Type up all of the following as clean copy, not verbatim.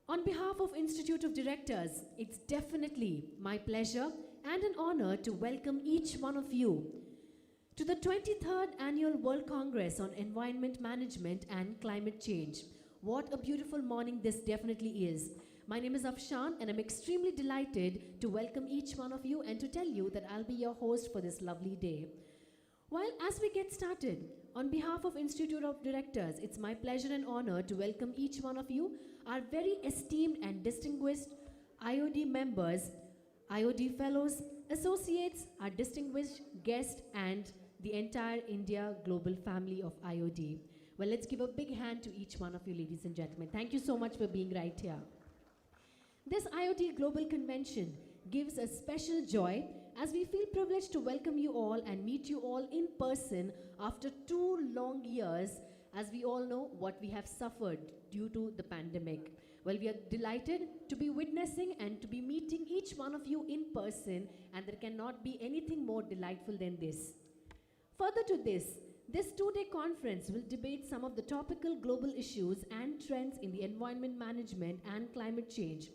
On behalf of Institute of Directors, it's definitely my pleasure and an honor to welcome each one of you to the 23rd Annual World Congress on Environment Management and Climate Change. What a beautiful morning this definitely is. My name is Afshan and I'm extremely delighted to welcome each one of you and to tell you that I'll be your host for this lovely day. Well, as we get started, on behalf of Institute of Directors, it's my pleasure and honor to welcome each one of you, our very esteemed and distinguished IOD members, IOD fellows, associates, our distinguished guests, and the entire India global family of IOD. Well, let's give a big hand to each one of you, ladies and gentlemen. Thank you so much for being right here. This IOD Global Convention gives us special joy as we feel privileged to welcome you all and meet you all in person after 2 long years, as we all know what we have suffered due to the pandemic. Well, we are delighted to be witnessing and to be meeting each one of you in person, and there cannot be anything more delightful than this. Further to this 2-day conference will debate some of the topical global issues and trends in the environment management and climate change,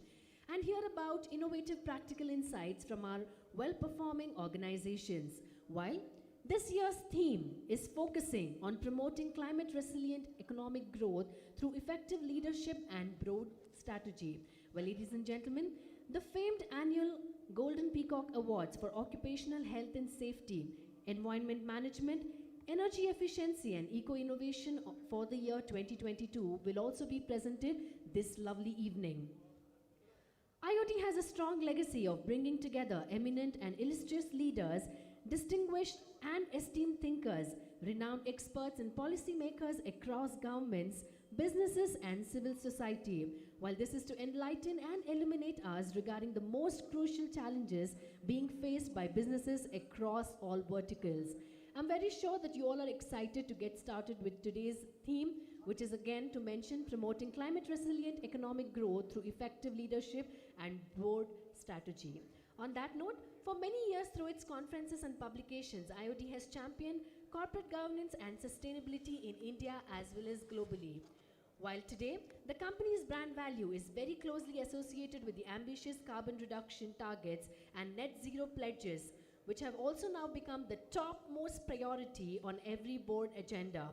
and hear about innovative practical insights from our well-performing organizations. While this year's theme is focusing on promoting climate-resilient economic growth through effective leadership and broad strategy. Well, ladies and gentlemen, the famed annual Golden Peacock Awards for Occupational Health and Safety, Environment Management, Energy Efficiency and Eco-Innovation for the year 2022 will also be presented this lovely evening. IOD has a strong legacy of bringing together eminent and illustrious leaders, distinguished and esteemed thinkers, renowned experts and policymakers across governments, businesses and civil society. While this is to enlighten and illuminate us regarding the most crucial challenges being faced by businesses across all verticals. I'm very sure that you all are excited to get started with today's theme, which is again to mention promoting climate-resilient economic growth through effective leadership and broad strategy. On that note, for many years through its conferences and publications, IOD has championed corporate governance and sustainability in India as well as globally. While today, the company's brand value is very closely associated with the ambitious carbon reduction targets and net zero pledges, which have also now become the topmost priority on every board agenda.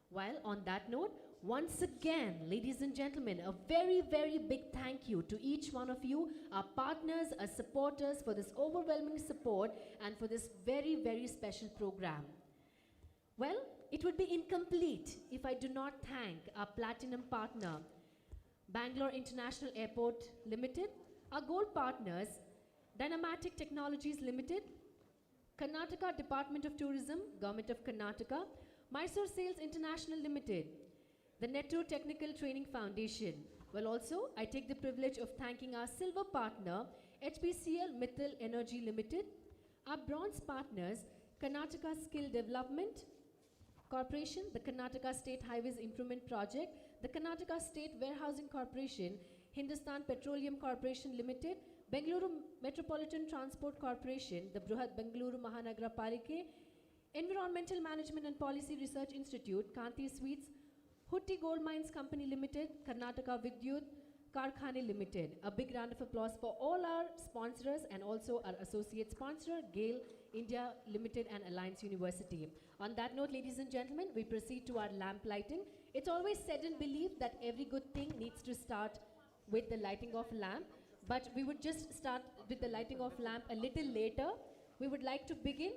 While on that note, once again, ladies and gentlemen, a very, very big thank you to each one of you, our partners, our supporters, for this overwhelming support and for this very, very special program. Well, it would be incomplete if I do not thank our platinum partner, Bangalore International Airport Limited, our gold partners, Dynamatic Technologies Limited, Karnataka Department of Tourism, Government of Karnataka, Mysore Sales International Limited, the Netto Technical Training Foundation. Well, also, I take the privilege of thanking our silver partner, HPCL Mittal Energy Limited, our bronze partners, Karnataka Skill Development Corporation, the Karnataka State Highways Improvement Project, the Karnataka State Warehousing Corporation, Hindustan Petroleum Corporation Limited, Bengaluru Metropolitan Transport Corporation, the Bruhat Bengaluru Mahanagra Palike, Environmental Management and Policy Research Institute, Kanti Sweets, Hutti Gold Mines Company Limited, Karnataka Vidyut Karkhane Limited. A big round of applause for all our sponsors and also our associate sponsor, GAIL India Limited and Alliance University. On that note, ladies and gentlemen, we proceed to our lamp lighting. It's always said and believed that every good thing needs to start with the lighting of a lamp, but we would just start with the lighting of lamp a little later. We would like to begin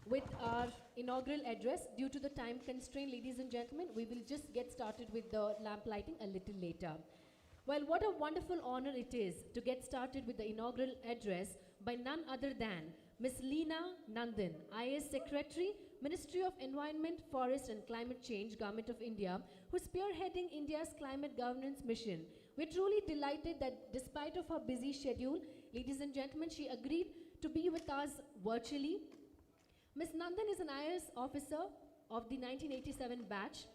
with our inaugural address. Due to the time constraint, ladies and gentlemen, we will just get started with the lamp lighting a little later. Well, what a wonderful honor it is to get started with the inaugural address by none other than Ms. Leena Nandan, IAS Secretary, Ministry of Environment, Forest and Climate Change, Government of India, who's spearheading India's climate governance mission. We're truly delighted that despite of her busy schedule, ladies and gentlemen, she agreed to be with us virtually. Ms. Nandan is an IAS officer of the 1987 batch.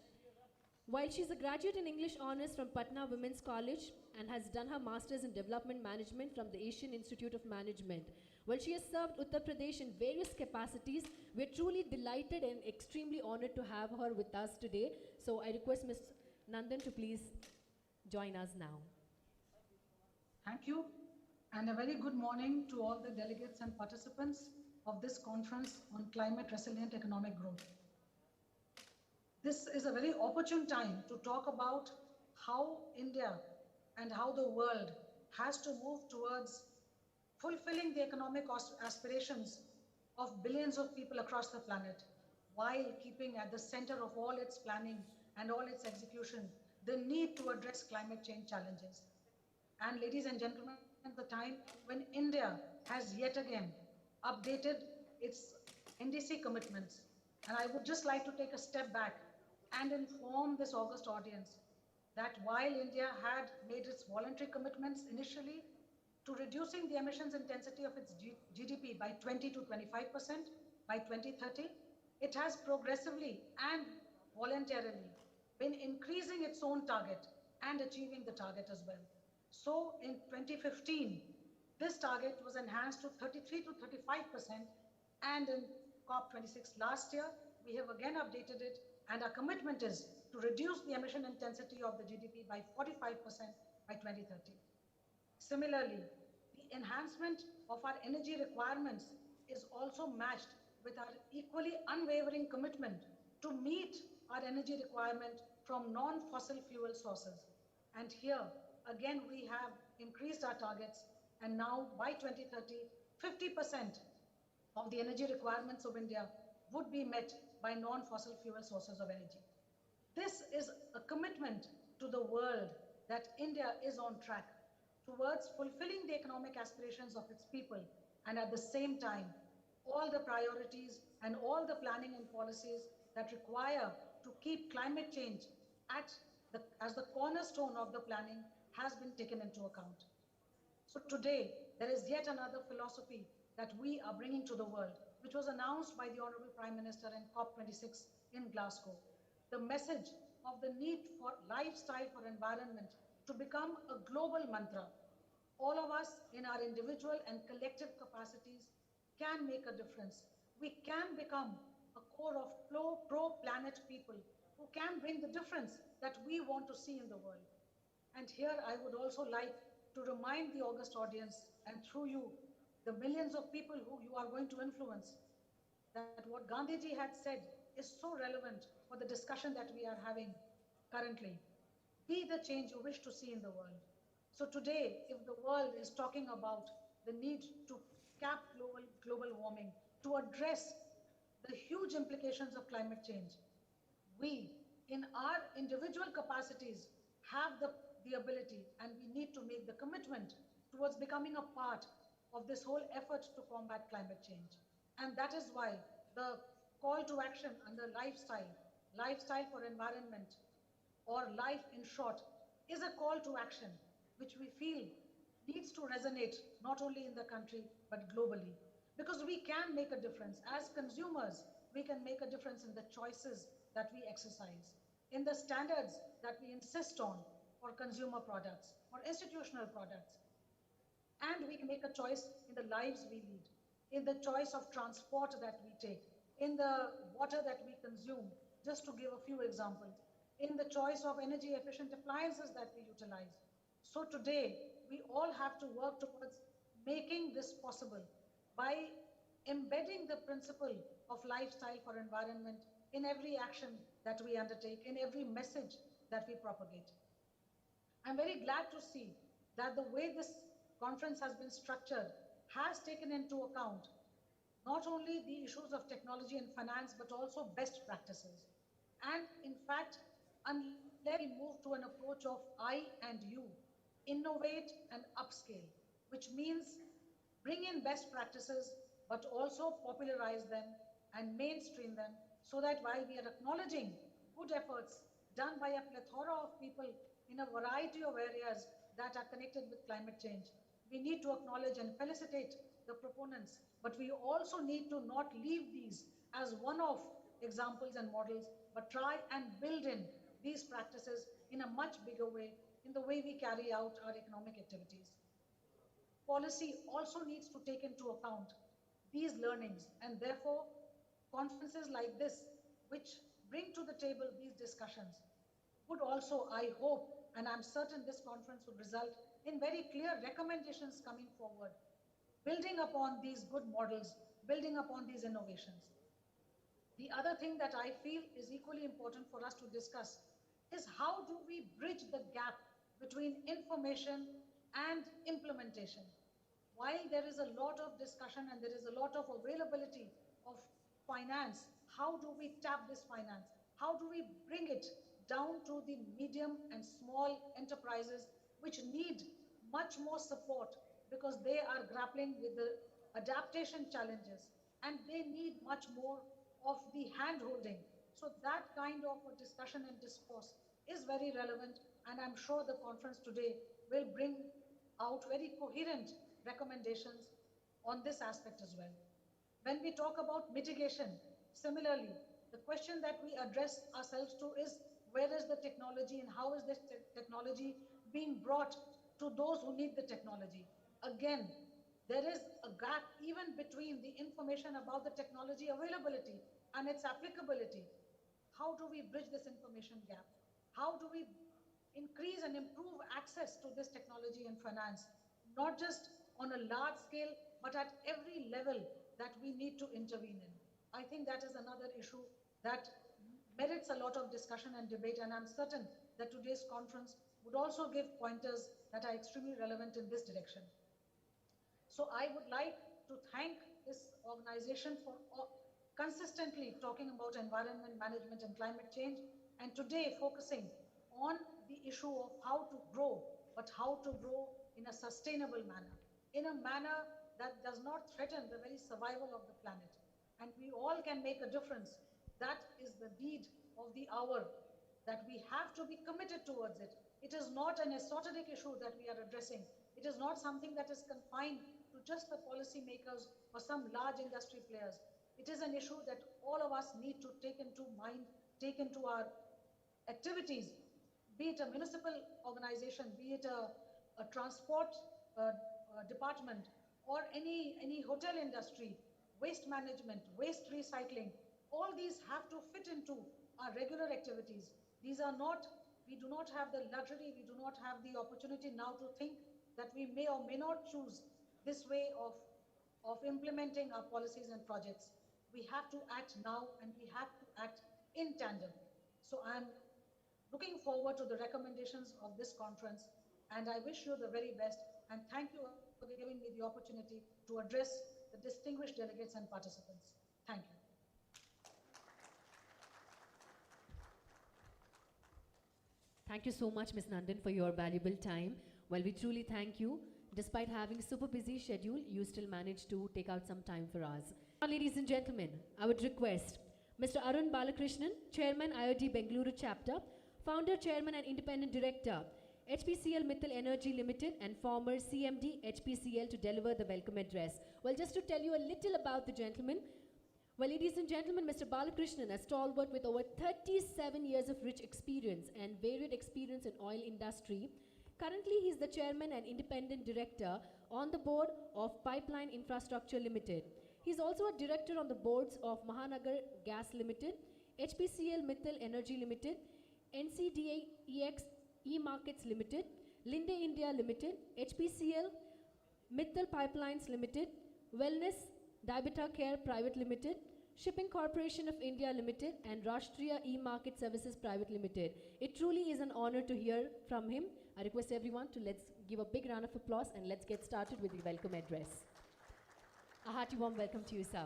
While she's a graduate in English Honours from Patna Women's College and has done her Masters in Development Management from the Asian Institute of Management. Well, she has served Uttar Pradesh in various capacities. We're truly delighted and extremely honored to have her with us today. So I request Ms. Nandan to please join us now. Thank you, and a very good morning to all the delegates and participants of this conference on climate resilient economic growth. This is a very opportune time to talk about how India and how the world has to move towards fulfilling the economic aspirations of billions of people across the planet, while keeping at the center of all its planning and all its execution the need to address climate change challenges. And ladies and gentlemen, the time when India has yet again updated its NDC commitments. And I would just like to take a step back and inform this august audience that while India had made its voluntary commitments initially to reducing the emissions intensity of its GDP by 20 to 25% by 2030, it has progressively and voluntarily been increasing its own target and achieving the target as well. So in 2015, this target was enhanced to 33 to 35%, and in COP26 last year, we have again updated it, and our commitment is to reduce the emission intensity of the GDP by 45% by 2030. Similarly, the enhancement of our energy requirements is also matched with our equally unwavering commitment to meet our energy requirement from non-fossil fuel sources. And here, again, we have increased our targets, and now by 2030, 50% of the energy requirements of India would be met by non-fossil fuel sources of energy. This is a commitment to the world that India is on track towards fulfilling the economic aspirations of its people, and at the same time, all the priorities and all the planning and policies that require to keep climate change as the cornerstone of the planning has been taken into account. So today, there is yet another philosophy that we are bringing to the world, which was announced by the Honorable Prime Minister in COP26 in Glasgow. The message of the need for lifestyle for environment to become a global mantra. All of us in our individual and collective capacities can make a difference. We can become a core of pro-planet people who can bring the difference that we want to see in the world. And here I would also like to remind the august audience, and through you, the millions of people who you are going to influence, that what Gandhiji had said is so relevant for the discussion that we are having currently. Be the change you wish to see in the world. So today, if the world is talking about the need to cap global warming, to address the huge implications of climate change, we, in our individual capacities, have the ability, and we need to make the commitment towards becoming a part of this whole effort to combat climate change. And that is why the call to action under lifestyle for environment, or life in short, is a call to action which we feel needs to resonate not only in the country but globally. Because we can make a difference. As consumers, we can make a difference in the choices that we exercise, in the standards that we insist on for consumer products or institutional products. And we can make a choice in the lives we lead, in the choice of transport that we take, in the water that we consume, just to give a few examples, in the choice of energy efficient appliances that we utilize. So today, we all have to work towards making this possible by embedding the principle of lifestyle for environment in every action that we undertake, in every message that we propagate. I'm very glad to see that the way this conference has been structured has taken into account not only the issues of technology and finance, but also best practices. And in fact, unless we move to an approach of I and you, innovate and upscale, which means bring in best practices, but also popularize them and mainstream them, so that while we are acknowledging good efforts done by a plethora of people in a variety of areas that are connected with climate change, we need to acknowledge and felicitate the proponents, but we also need to not leave these as one-off examples and models, but try and build in these practices in a much bigger way, in the way we carry out our economic activities. policy also needs to take into account these learnings, and therefore conferences like this, which bring to the table these discussions, would also, I hope, and I'm certain this conference would result in very clear recommendations coming forward, building upon these good models, building upon these innovations. The other thing that I feel is equally important for us to discuss is how do we bridge the gap between information and implementation. While there is a lot of discussion and there is a lot of availability of finance, how do we tap this finance? How do we bring it down to the medium and small enterprises which need much more support because they are grappling with the adaptation challenges and they need much more of the hand holding. So that kind of a discussion and discourse is very relevant, and I'm sure the conference today will bring out very coherent recommendations on this aspect as well. When we talk about mitigation, similarly, the question that we address ourselves to is where is the technology and how is this technology being brought to those who need the technology? Again, there is a gap even between the information about the technology availability and its applicability. How do we bridge this information gap? How do we increase and improve access to this technology and finance, not just on a large scale, but at every level that we need to intervene in? I think that is another issue that merits a lot of discussion and debate, and I'm certain that today's conference would also give pointers that are extremely relevant in this direction. So I would like to thank this organization for consistently talking about environment management and climate change, and today focusing on the issue of how to grow, but how to grow in a sustainable manner, in a manner that does not threaten the very survival of the planet. And we all can make a difference. That is the need of the hour, that we have to be committed towards it. It is not an esoteric issue that we are addressing. It is not something that is confined to just the policymakers or some large industry players. It is an issue that all of us need to take into mind, take into our activities, be it a municipal organization, be it a transport department, or any hotel industry, waste management, waste recycling. All these have to fit into our regular activities. These are not, we do not have the luxury, we do not have the opportunity now to think that we may or may not choose this way of implementing our policies and projects. We have to act now, and we have to act in tandem. So I'm looking forward to the recommendations of this conference, and I wish you the very best, and thank you for giving me the opportunity to address the distinguished delegates and participants. Thank you. Thank you so much, Ms. Nandan, for your valuable time. Well, we truly thank you. Despite having a super busy schedule, you still managed to take out some time for us. Now, ladies and gentlemen, I would request Mr. Arun Balakrishnan, Chairman, IOD Bengaluru Chapter, Founder, Chairman and Independent Director, HPCL Mittal Energy Limited, and former CMD, HPCL, to deliver the welcome address. Well, just to tell you a little about the gentleman, well, ladies and gentlemen, Mr. Balakrishnan, a stalwart with over 37 years of rich experience and varied experience in oil industry. Currently, he is the Chairman and Independent Director on the board of Pipeline Infrastructure Limited. He is also a Director on the boards of Mahanagar Gas Limited, HPCL Mittal Energy Limited, NCDEX E-Markets Limited, Linde India Limited, HPCL Mittal Pipelines Limited, Wellness Diabeta Care Private Limited, Shipping Corporation of India Limited, and Rashtriya E-Market Services Private Limited. It truly is an honor to hear from him. I request everyone to let's give a big round of applause and let's get started with the welcome address. A hearty warm welcome to you, sir.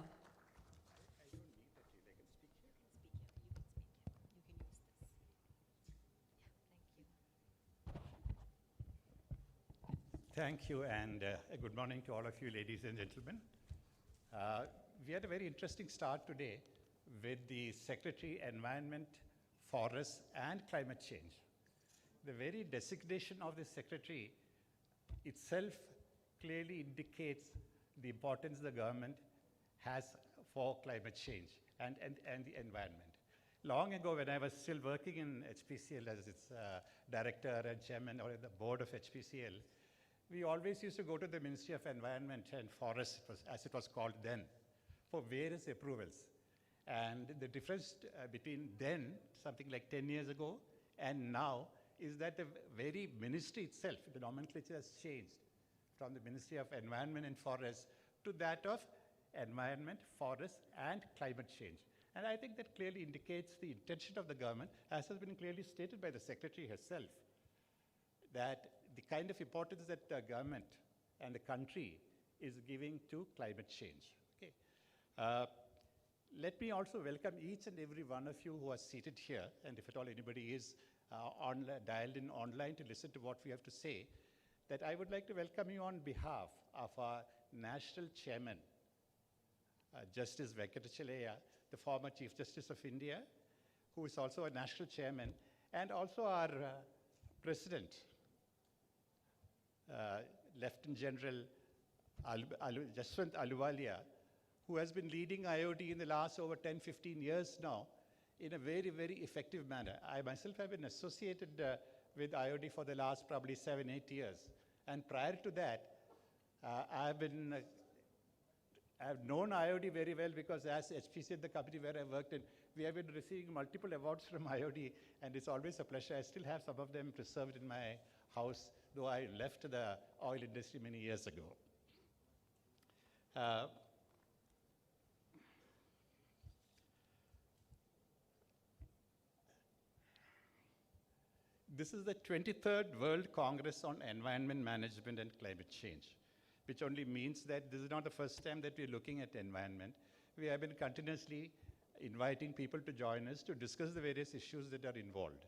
Thank you, and good morning to all of you, ladies and gentlemen. We had a very interesting start today with the Secretary, Environment, Forests, and Climate Change. The very designation of the Secretary itself clearly indicates the importance the government has for climate change and the environment. Long ago, when I was still working in HPCL as its director and chairman or the board of HPCL, we always used to go to the Ministry of Environment and Forest, as it was called then, for various approvals. And the difference between then, something like 10 years ago, and now, is that the very ministry itself, the nomenclature has changed from the Ministry of Environment and Forests to that of Environment, Forests, and Climate Change. And I think that clearly indicates the intention of the government, as has been clearly stated by the Secretary herself, that the kind of importance that the government and the country is giving to climate change. Okay. Let me also welcome each and every one of you who are seated here, and if at all anybody is dialed in online to listen to what we have to say, that I would like to welcome you on behalf of our National Chairman, Justice Venkatachalaya, the former Chief Justice of India, who is also a National Chairman, and also our President, Lieutenant General Jaswant Ahluwalia, who has been leading IOD in the last over 10, 15 years now in a very, very effective manner. I myself have been associated with IOD for the last probably 7, 8 years. And prior to that, I've known IOD very well because as HPC, the company where I worked in, we have been receiving multiple awards from IOD, and it's always a pleasure. I still have some of them preserved in my house, though I left the oil industry many years ago. This is the 23rd World Congress on Environment Management and Climate Change, which only means that this is not the first time that we're looking at environment. We have been continuously inviting people to join us to discuss the various issues that are involved.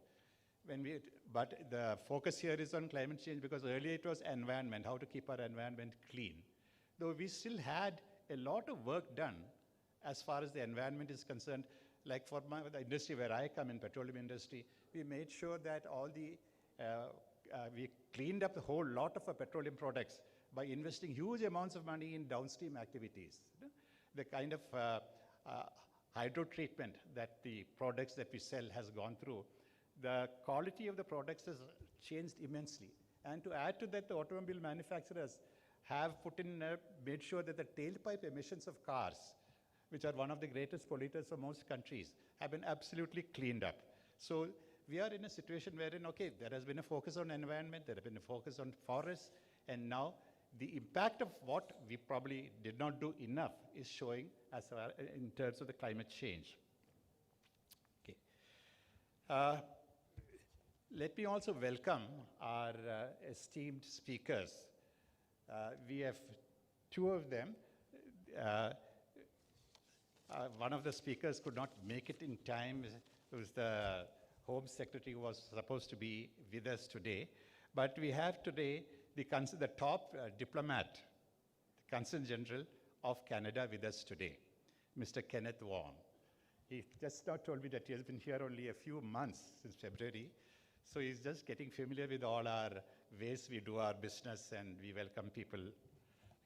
But the focus here is on climate change because earlier it was environment, how to keep our environment clean. Though we still had a lot of work done as far as the environment is concerned. Like for the industry where I come in, petroleum industry, we made sure that we cleaned up a whole lot of our petroleum products by investing huge amounts of money in downstream activities. The kind of hydro treatment that the products that we sell has gone through, the quality of the products has changed immensely. And to add to that, the automobile manufacturers have made sure that the tailpipe emissions of cars, which are one of the greatest polluters for most countries, have been absolutely cleaned up. So we are in a situation wherein, okay, there has been a focus on environment, there has been a focus on forests, and now the impact of what we probably did not do enough is showing in terms of the climate change. Okay. Let me also welcome our esteemed speakers. We have two of them. One of the speakers could not make it in time. It was the Home Secretary who was supposed to be with us today. But we have today the top diplomat, the Consul General of Canada with us today, Mr. Kenneth Wong. He just now told me that he has been here only a few months since February. So he's just getting familiar with all our ways we do our business and we welcome people.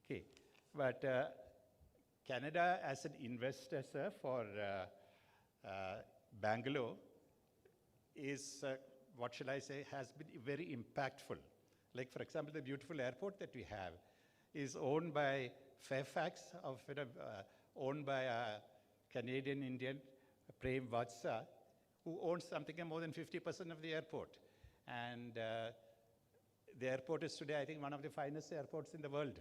Okay, but Canada as an investor, sir, for Bengaluru is, what shall I say, has been very impactful. Like, for example, the beautiful airport that we have is owned by Fairfax, owned by a Canadian-Indian, Prem Vatsa, who owns something more than 50% of the airport. And the airport is today, I think, one of the finest airports in the world.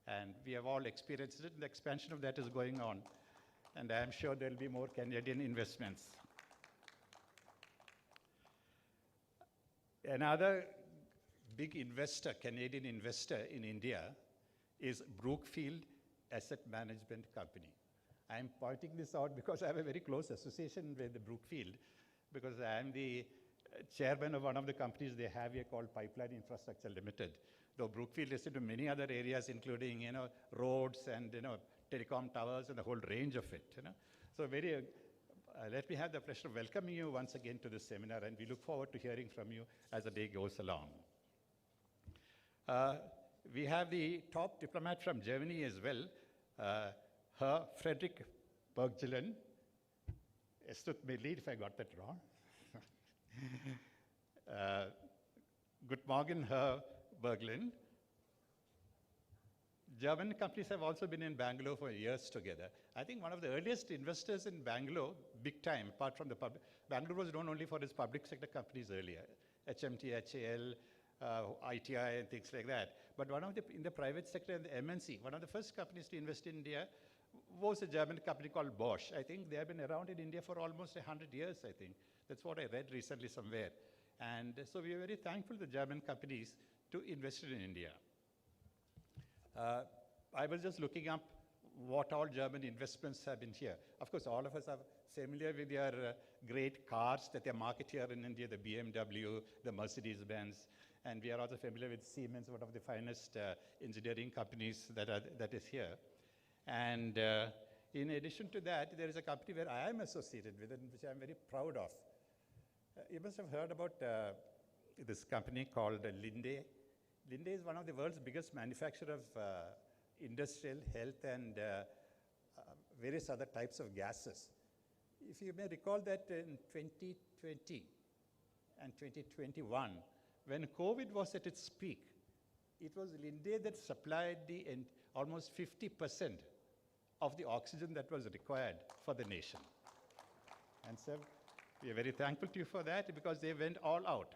And we have all experienced it, and the expansion of that is going on. And I am sure there will be more Canadian investments. Another big investor, Canadian investor in India, is Brookfield Asset Management Company. I am pointing this out because I have a very close association with Brookfield, because I am the chairman of one of the companies they have here called Pipeline Infrastructure Limited. Though Brookfield is into many other areas, including roads and telecom towers and a whole range of it. So let me have the pleasure of welcoming you once again to this seminar, and we look forward to hearing from you as the day goes along. We have the top diplomat from Germany as well, Herr Frederick Berggelen. Es tut mir leid if I got that wrong. Good morning, Herr Berggelen. German companies have also been in Bangalore for years together. I think one of the earliest investors in Bangalore, big time, apart from the public, Bangalore was known only for its public sector companies earlier, HMT, HAL, ITI, and things like that. But one of the, in the private sector and the MNC, one of the first companies to invest in India was a German company called Bosch. I think they have been around in India for almost 100 years, I think. That's what I read recently somewhere. And so we are very thankful to German companies to invest in India. I was just looking up what all German investments have been here. Of course, all of us are familiar with their great cars that they market here in India, the BMW, the Mercedes-Benz, and we are also familiar with Siemens, one of the finest engineering companies that is here. And in addition to that, there is a company where I am associated with and which I am very proud of. You must have heard about this company called Linde. Linde is one of the world's biggest manufacturer of industrial, health, and various other types of gases. If you may recall that in 2020 and 2021, when COVID was at its peak, it was Linde that supplied almost 50% of the oxygen that was required for the nation. And so we are very thankful to you for that because they went all out.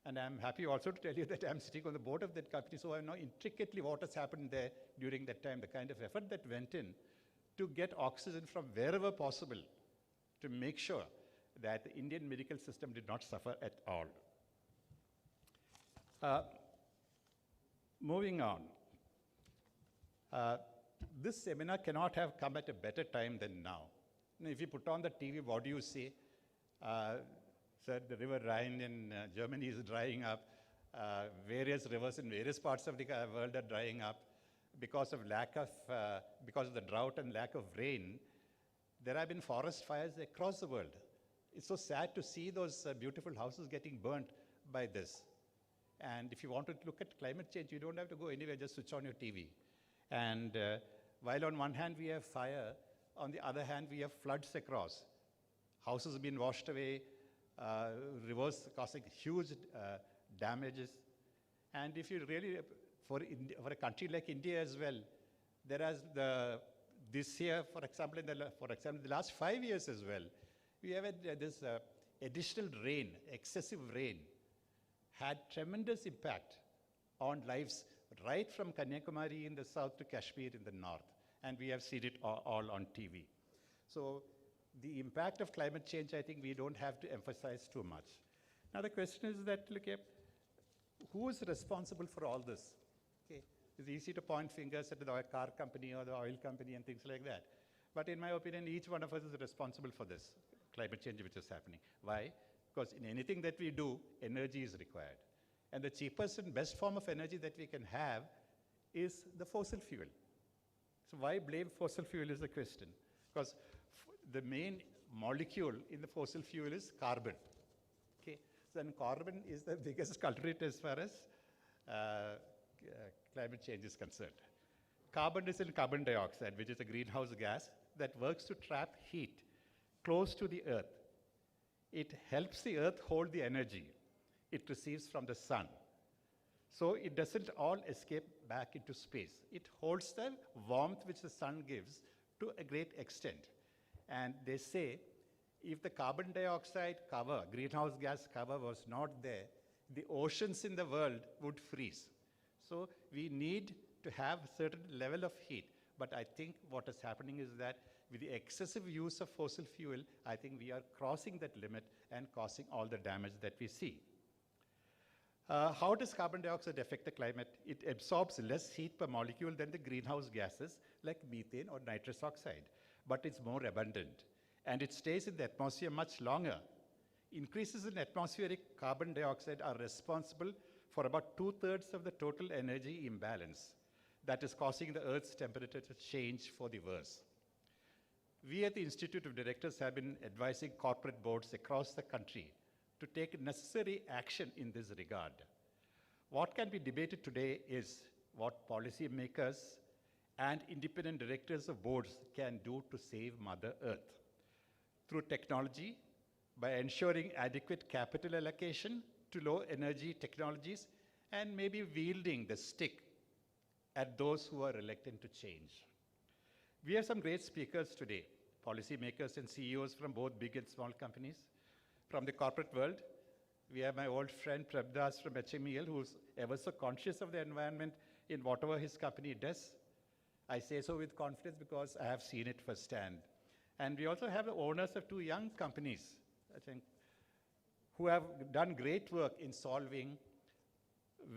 And I'm happy also to tell you that I'm sitting on the board of that company, so I know intricately what has happened there during that time, the kind of effort that went in to get oxygen from wherever possible to make sure that the Indian medical system did not suffer at all. Moving on. This seminar cannot have come at a better time than now. Now, if you put on the TV, what do you see? So the river Rhine in Germany is drying up. Various rivers in various parts of the world are drying up because of the drought and lack of rain. There have been forest fires across the world. It's so sad to see those beautiful houses getting burnt by this. And if you want to look at climate change, you don't have to go anywhere, just switch on your TV. And while on one hand we have fire, on the other hand we have floods across. Houses have been washed away, rivers causing huge damages. And if you really, for a country like India as well, there has this year, for example, in the last 5 years as well, we have had this additional rain, excessive rain, had tremendous impact on lives right from Kanyakumari in the south to Kashmir in the north. And we have seen it all on TV. So the impact of climate change, I think we don't have to emphasize too much. Now the question is that, look, who is responsible for all this? Okay. It's easy to point fingers at the car company or the oil company and things like that. But in my opinion, each one of us is responsible for this climate change which is happening. Why? Because in anything that we do, energy is required. And the cheapest and best form of energy that we can have is the fossil fuel. So why blame fossil fuel is the question. Because the main molecule in the fossil fuel is carbon. Okay? So then carbon is the biggest culprit as far as climate change is concerned. Carbon is in carbon dioxide, which is a greenhouse gas that works to trap heat close to the earth. It helps the earth hold the energy it receives from the sun. So it doesn't all escape back into space. It holds the warmth which the sun gives to a great extent. And they say if the carbon dioxide cover, greenhouse gas cover was not there, the oceans in the world would freeze. So we need to have a certain level of heat. But I think what is happening is that with the excessive use of fossil fuel, I think we are crossing that limit and causing all the damage that we see. How does carbon dioxide affect the climate? It absorbs less heat per molecule than the greenhouse gases like methane or nitrous oxide, but it's more abundant. And it stays in the atmosphere much longer. Increases in atmospheric carbon dioxide are responsible for about 2/3 of the total energy imbalance that is causing the Earth's temperature to change for the worse. We at the Institute of Directors have been advising corporate boards across the country to take necessary action in this regard. What can be debated today is what policymakers and independent directors of boards can do to save Mother Earth. Through technology, by ensuring adequate capital allocation to low energy technologies, and maybe wielding the stick at those who are reluctant to change. We have some great speakers today, policymakers and CEOs from both big and small companies. From the corporate world, we have my old friend Prabdas from HMEL, who's ever so conscious of the environment in whatever his company does. I say so with confidence because I have seen it firsthand. And we also have the owners of two young companies, I think, who have done great work in solving,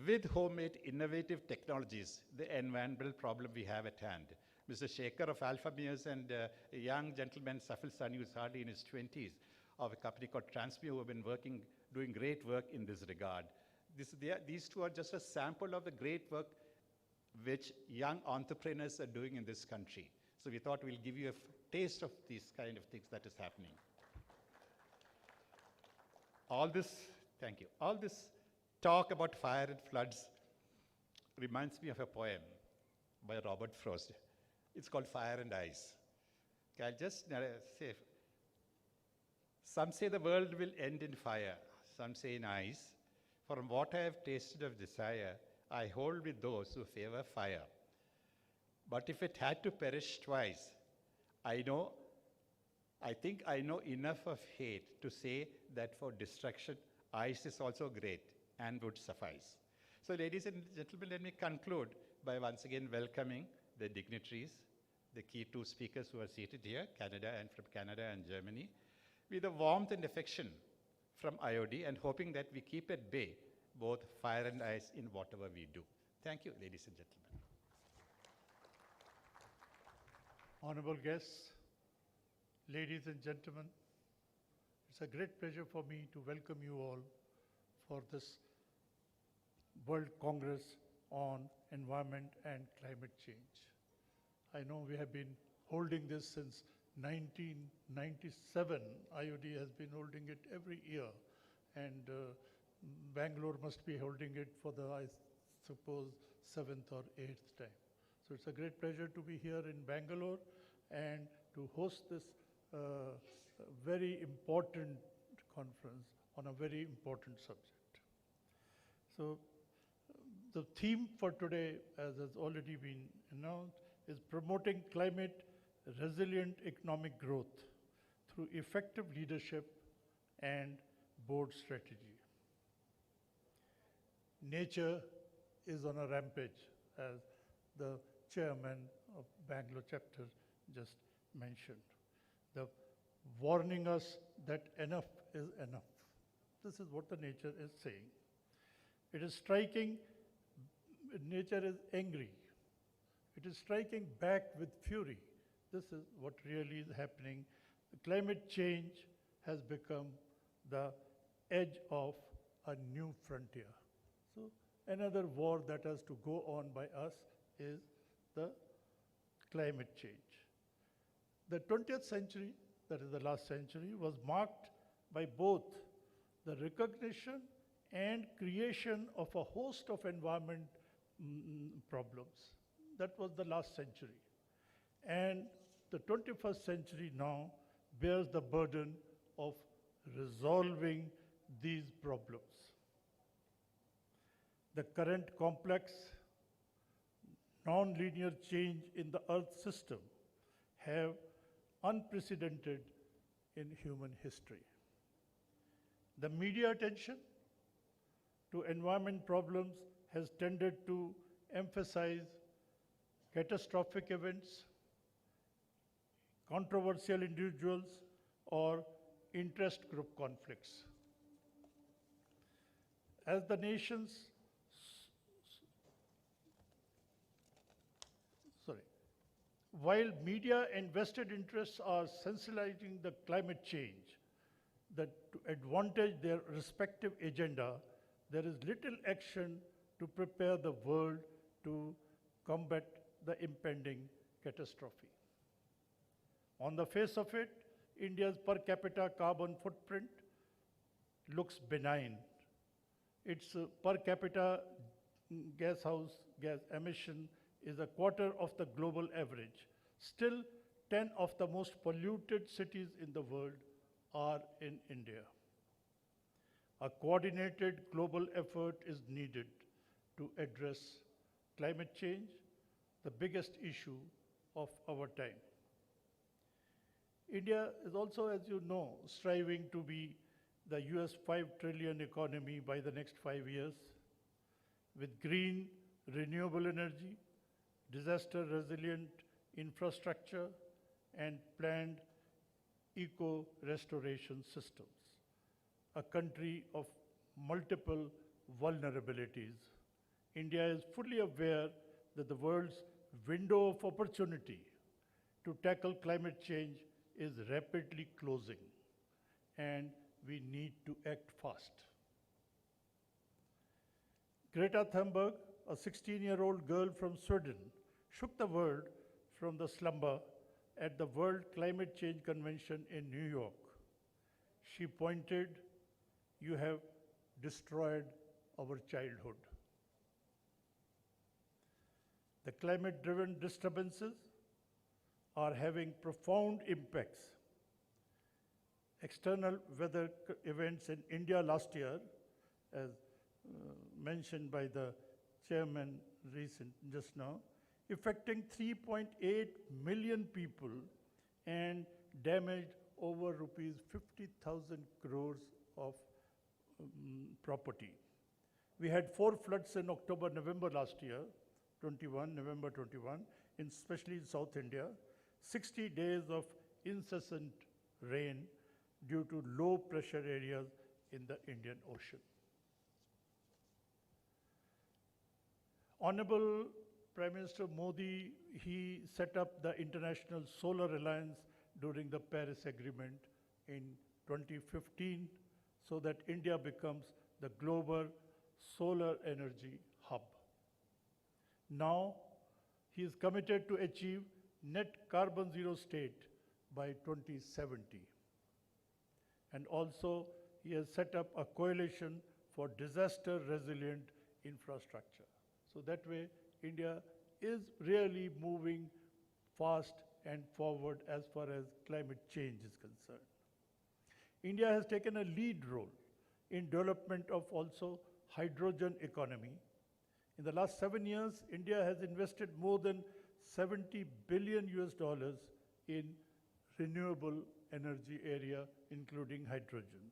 with homemade innovative technologies, the environmental problem we have at hand. Mr. Shekhar of Alpha Mears and a young gentleman, Safil Sani, who's hardly in his 20s, of a company called Transmu, who have been doing great work in this regard. These two are just a sample of the great work which young entrepreneurs are doing in this country. So we thought we'll give you a taste of these kind of things that is happening. All this, thank you, all this talk about fire and floods reminds me of a poem by Robert Frost. It's called Fire and Ice. Okay, I'll just say, some say the world will end in fire, some say in ice. From what I have tasted of desire, I hold with those who favor fire. But if it had to perish twice, I think I know enough of hate to say that for destruction, ice is also great and would suffice. So ladies and gentlemen, let me conclude by once again welcoming the dignitaries, the key two speakers who are seated here, from Canada and Germany, with a warmth and affection from IOD, and hoping that we keep at bay both fire and ice in whatever we do. Thank you, ladies and gentlemen. Honorable guests, ladies and gentlemen, it's a great pleasure for me to welcome you all for this World Congress on Environment and Climate Change. I know we have been holding this since 1997. IOD has been holding it every year, and Bangalore must be holding it for the, I suppose, 7th or 8th time. So it's a great pleasure to be here in Bangalore and to host this very important conference on a very important subject. So the theme for today, as has already been announced, is promoting climate resilient economic growth through effective leadership and board strategy. Nature is on a rampage, as the chairman of Bangalore chapter just mentioned. The warning us that enough is enough. This is what the nature is saying. It is striking, nature is angry. It is striking back with fury. This is what really is happening. Climate change has become the edge of a new frontier. So another war that has to go on by us is the climate change. The 20th century, that is the last century, was marked by both the recognition and creation of a host of environment problems. That was the last century. And the 21st century now bears the burden of resolving these problems. The current complex, non-linear change in the Earth system have unprecedented in human history. The media attention to environment problems has tended to emphasize catastrophic events, controversial individuals, or interest group conflicts. As the nation's while media and vested interests are sensationalizing the climate change, that to advantage their respective agenda, there is little action to prepare the world to combat the impending catastrophe. On the face of it, India's per capita carbon footprint looks benign. Its per capita gas emission is a quarter of the global average. Still, 10 of the most polluted cities in the world are in India. A coordinated global effort is needed to address climate change the biggest issue of our time. India is also, as you know, striving to be the US 5 trillion economy by the next 5 years with green, renewable energy, disaster-resilient infrastructure, and planned eco-restoration systems. A country of multiple vulnerabilities, India is fully aware that the world's window of opportunity to tackle climate change is rapidly closing, and we need to act fast. Greta Thunberg, a 16-year-old girl from Sweden, shook the world from the slumber at the World Climate Change Convention in New York. She pointed, "You have destroyed our childhood." The climate-driven disturbances are having profound impacts. External weather events in India last year, as mentioned by the chairman just now, affecting 3.8 million people and damaged over rupees 50,000 crores of property. We had 4 floods in October, November last year, November 21, especially in South India, 60 days of incessant rain due to low pressure areas in the Indian Ocean. Honorable Prime Minister Modi, he set up the International Solar Alliance during the Paris Agreement in 2015 so that India becomes the global solar energy hub. Now, he is committed to achieve net carbon zero state by 2070. And also, he has set up a coalition for disaster resilient infrastructure. So that way, India is really moving fast and forward as far as climate change is concerned. India has taken a lead role in development of also hydrogen economy. In the last 7 years, India has invested more than $70 billion in renewable energy area, including hydrogen.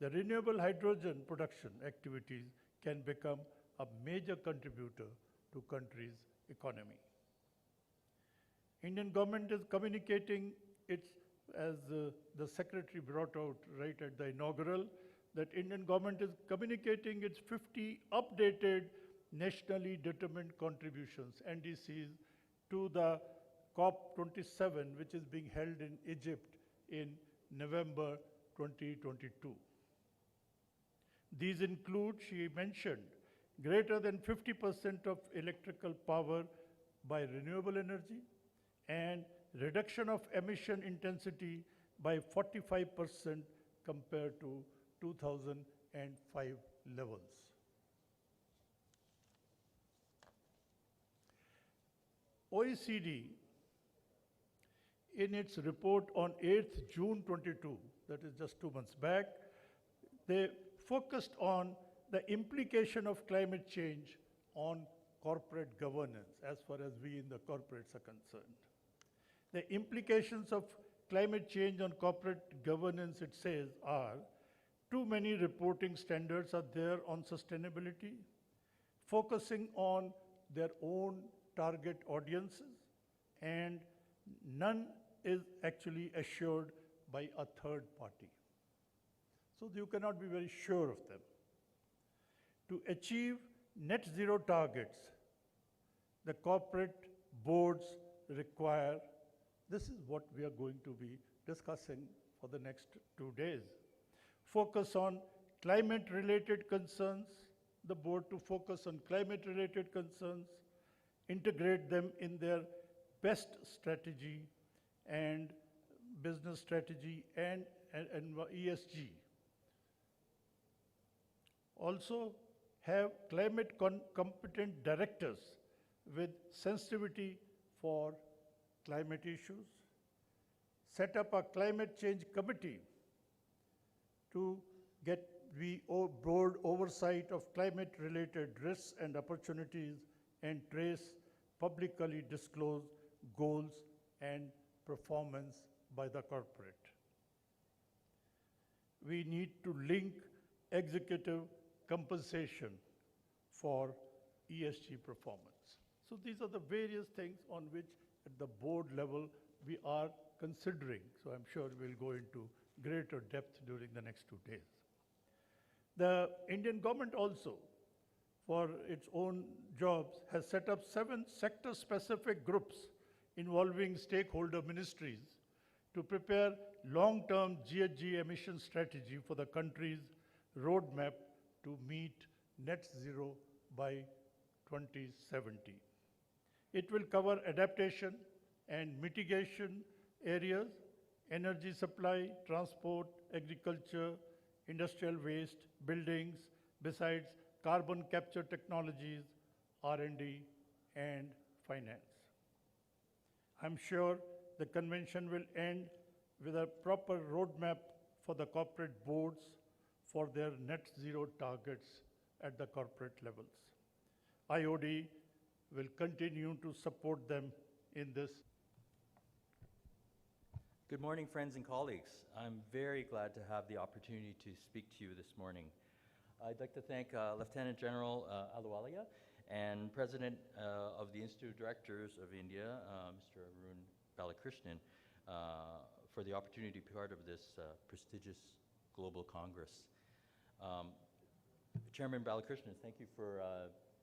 The renewable hydrogen production activities can become a major contributor to country's economy. Indian government is communicating its, as the secretary brought out right at the inaugural, that Indian government is communicating its 50 updated nationally determined contributions, NDCs, to the COP27, which is being held in Egypt in November 2022. These include, she mentioned, greater than 50% of electrical power by renewable energy and reduction of emission intensity by 45% compared to 2005 levels. OECD, in its report on 8th June 22, that is just 2 months back, they focused on the implication of climate change on corporate governance, as far as we in the corporates are concerned. The implications of climate change on corporate governance, it says, are too many reporting standards are there on sustainability, focusing on their own target audiences, and none is actually assured by a third party. So you cannot be very sure of them. To achieve net zero targets, the corporate boards require, this is what we are going to be discussing for the next 2 days. Focus on climate-related concerns, the board to focus on climate-related concerns, integrate them in their best strategy and business strategy and ESG. Also, have climate competent directors with sensitivity for climate issues. Set up a climate change committee to get broad oversight of climate-related risks and opportunities and trace publicly disclose goals and performance by the corporate. We need to link executive compensation for ESG performance. So these are the various things on which at the board level we are considering. So I'm sure we'll go into greater depth during the next 2 days. The Indian government also, for its own jobs, has set up 7 sector-specific groups involving stakeholder ministries to prepare long-term GHG emission strategy for the country's roadmap to meet net zero by 2070. It will cover adaptation and mitigation areas, energy supply, transport, agriculture, industrial waste, buildings, besides carbon capture technologies, R&D, and finance. I'm sure the convention will end with a proper roadmap for the corporate boards for their net zero targets at the corporate levels. IOD will continue to support them in this. Good morning, friends and colleagues. I'm very glad to have the opportunity to speak to you this morning. I'd like to thank Lieutenant General Ahluwalia and President of the Institute of Directors of India, Mr. Arun Balakrishnan, for the opportunity to be part of this prestigious global Congress. Chairman Balakrishnan, thank you for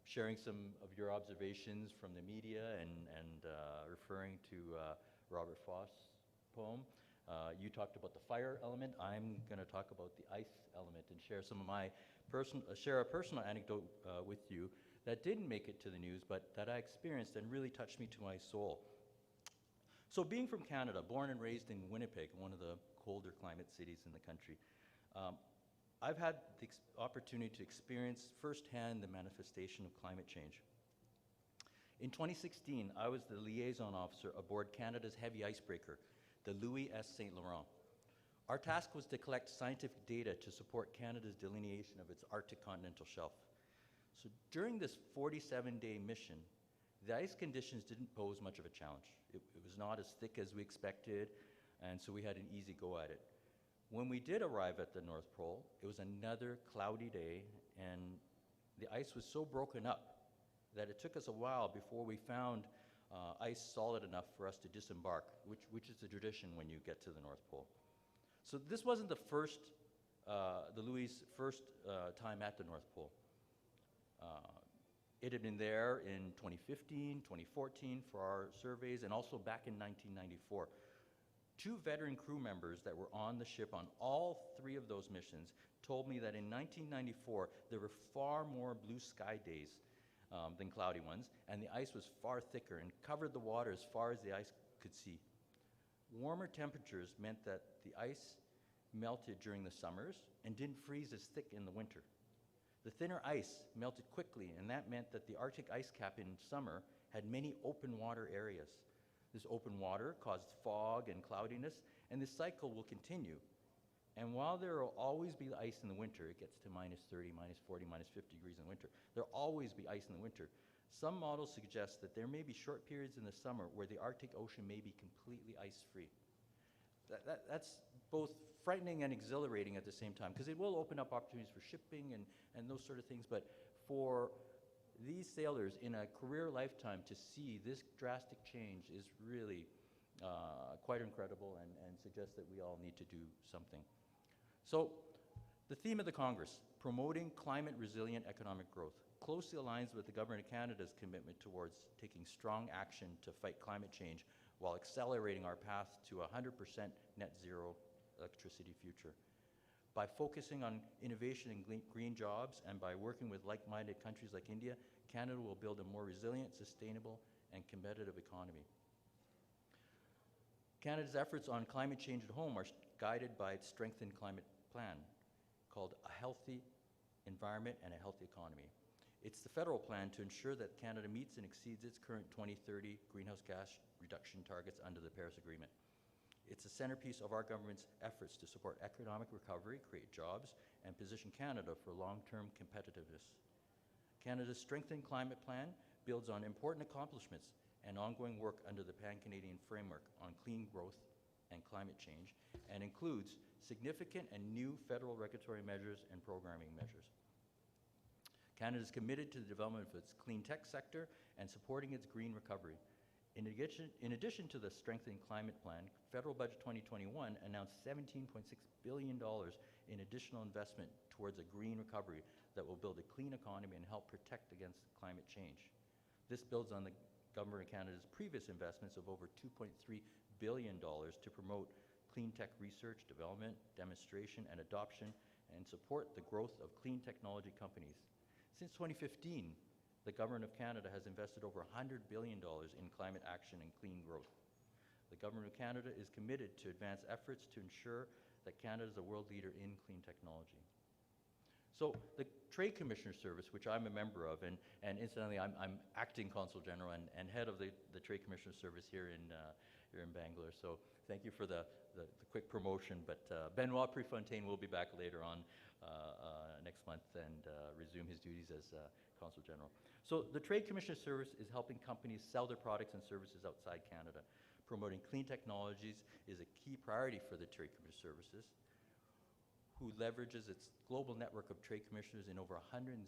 sharing some of your observations from the media and referring to Robert Frost's poem. You talked about the fire element. I'm going to talk about the ice element and share some of my share a personal anecdote with you that didn't make it to the news, but that I experienced and really touched me to my soul. So being from Canada, born and raised in Winnipeg, one of the colder climate cities in the country, I've had the opportunity to experience firsthand the manifestation of climate change. In 2016, I was the liaison officer aboard Canada's heavy icebreaker, the Louis S. St. Laurent. Our task was to collect scientific data to support Canada's delineation of its Arctic continental shelf. So during this 47-day mission, the ice conditions didn't pose much of a challenge. It was not as thick as we expected, and so we had an easy go at it. When we did arrive at the North Pole, it was another cloudy day, and the ice was so broken up that it took us a while before we found ice solid enough for us to disembark, which is the tradition when you get to the North Pole. So this wasn't the Louis' first time at the North Pole. It had been there in 2015, 2014 for our surveys, and also back in 1994. 2 veteran crew members that were on the ship on all 3 of those missions told me that in 1994, there were far more blue sky days than cloudy ones, and the ice was far thicker and covered the water as far as the ice could see. Warmer temperatures meant that the ice melted during the summers and didn't freeze as thick in the winter. The thinner ice melted quickly, and that meant that the Arctic ice cap in summer had many open water areas. This open water caused fog and cloudiness, and this cycle will continue. And while there will always be ice in the winter, it gets to minus 30, minus 40, minus 50 degrees in the winter, there will always be ice in the winter. Some models suggest that there may be short periods in the summer where the Arctic Ocean may be completely ice-free. That's both frightening and exhilarating at the same time, because it will open up opportunities for shipping and those sort of things, but for these sailors in a career lifetime to see this drastic change is really quite incredible and suggests that we all need to do something. So the theme of the Congress, promoting climate-resilient economic growth, closely aligns with the Government of Canada's commitment towards taking strong action to fight climate change while accelerating our path to 100% net zero electricity future. By focusing on innovation and green jobs and by working with like-minded countries like India, Canada will build a more resilient, sustainable, and competitive economy. Canada's efforts on climate change at home are guided by its Strengthened Climate Plan, called A Healthy Environment and a Healthy Economy. It's the federal plan to ensure that Canada meets and exceeds its current 2030 greenhouse gas reduction targets under the Paris Agreement. It's a centerpiece of our government's efforts to support economic recovery, create jobs, and position Canada for long-term competitiveness. Canada's Strengthened Climate Plan builds on important accomplishments and ongoing work under the Pan-Canadian Framework on Clean Growth and Climate Change, and includes significant and new federal regulatory measures and programming measures. Canada is committed to the development of its clean tech sector and supporting its green recovery. In addition to the Strengthening Climate Plan, Federal Budget 2021 announced $17.6 billion in additional investment towards a green recovery that will build a clean economy and help protect against climate change. This builds on the Government of Canada's previous investments of over $2.3 billion to promote clean tech research, development, demonstration, and adoption, and support the growth of clean technology companies. Since 2015, the Government of Canada has invested over $100 billion in climate action and clean growth. The Government of Canada is committed to advance efforts to ensure that Canada is a world leader in clean technology. So the Trade Commissioner Service, which I'm a member of, and incidentally, I'm acting Consul General and head of the Trade Commissioner Service here in Bangalore. So thank you for the quick promotion. But Benoit Prefontaine will be back later on next month and resume his duties as Consul General. So the Trade Commissioner Service is helping companies sell their products and services outside Canada. Promoting clean technologies is a key priority for the Trade Commissioner Services, who leverages its global network of trade commissioners in over 160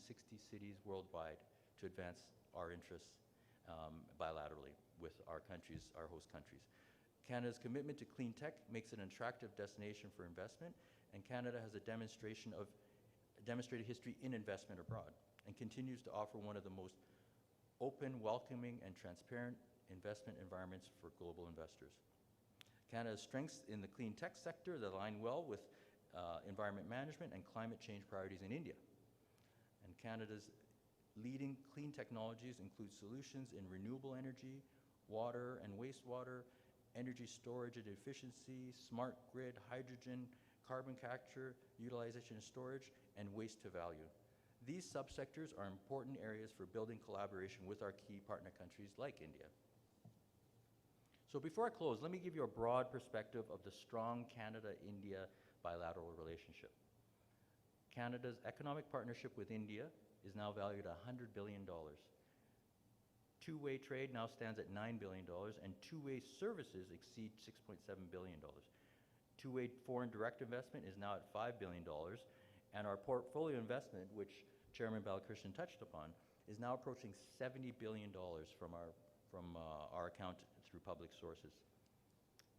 cities worldwide to advance our interests bilaterally with our countries, our host countries. Canada's commitment to clean tech makes it an attractive destination for investment, and Canada has a demonstrated history in investment abroad and continues to offer one of the most open, welcoming, and transparent investment environments for global investors. Canada's strengths in the clean tech sector that align well with environment management and climate change priorities in India. And Canada's leading clean technologies include solutions in renewable energy, water and wastewater, energy storage and efficiency, smart grid, hydrogen, carbon capture, utilization and storage, and waste to value. These subsectors are important areas for building collaboration with our key partner countries like India. So before I close, let me give you a broad perspective of the strong Canada-India bilateral relationship. Canada's economic partnership with India is now valued at $100 billion. Two-way trade now stands at $9 billion, and two-way services exceed $6.7 billion. Two-way foreign direct investment is now at $5 billion, and our portfolio investment, which Chairman Balakrishnan touched upon, is now approaching $70 billion from our account through public sources.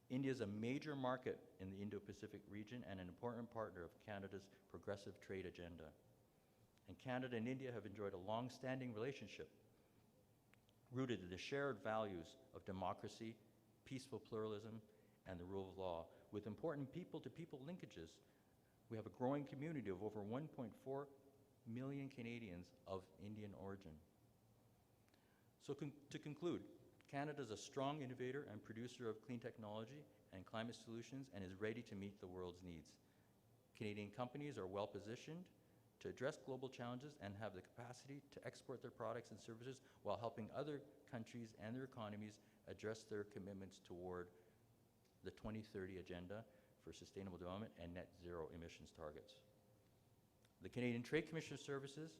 India is a major market in the Indo-Pacific region and an important partner of Canada's progressive trade agenda. And Canada and India have enjoyed a long-standing relationship rooted in the shared values of democracy, peaceful pluralism, and the rule of law. With important people-to-people linkages, we have a growing community of over 1.4 million Canadians of Indian origin. So to conclude, Canada is a strong innovator and producer of clean technology and climate solutions and is ready to meet the world's needs. Canadian companies are well positioned to address global challenges and have the capacity to export their products and services while helping other countries and their economies address their commitments toward the 2030 Agenda for Sustainable Development and net zero emissions targets. The Canadian Trade Commissioner Services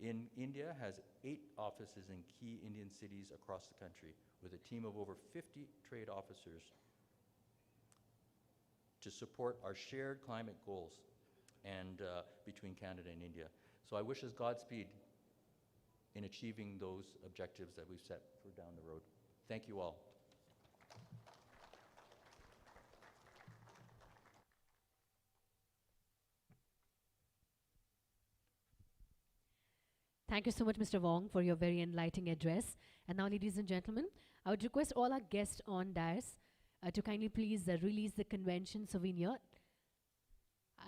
in India has 8 offices in key Indian cities across the country with a team of over 50 trade officers to support our shared climate goals and between Canada and India. So I wish us Godspeed in achieving those objectives that we've set for down the road. Thank you all. Thank you so much, Mr. Wong, for your very enlightening address. And now, ladies and gentlemen, I would request all our guests on dais to kindly please release the convention souvenir.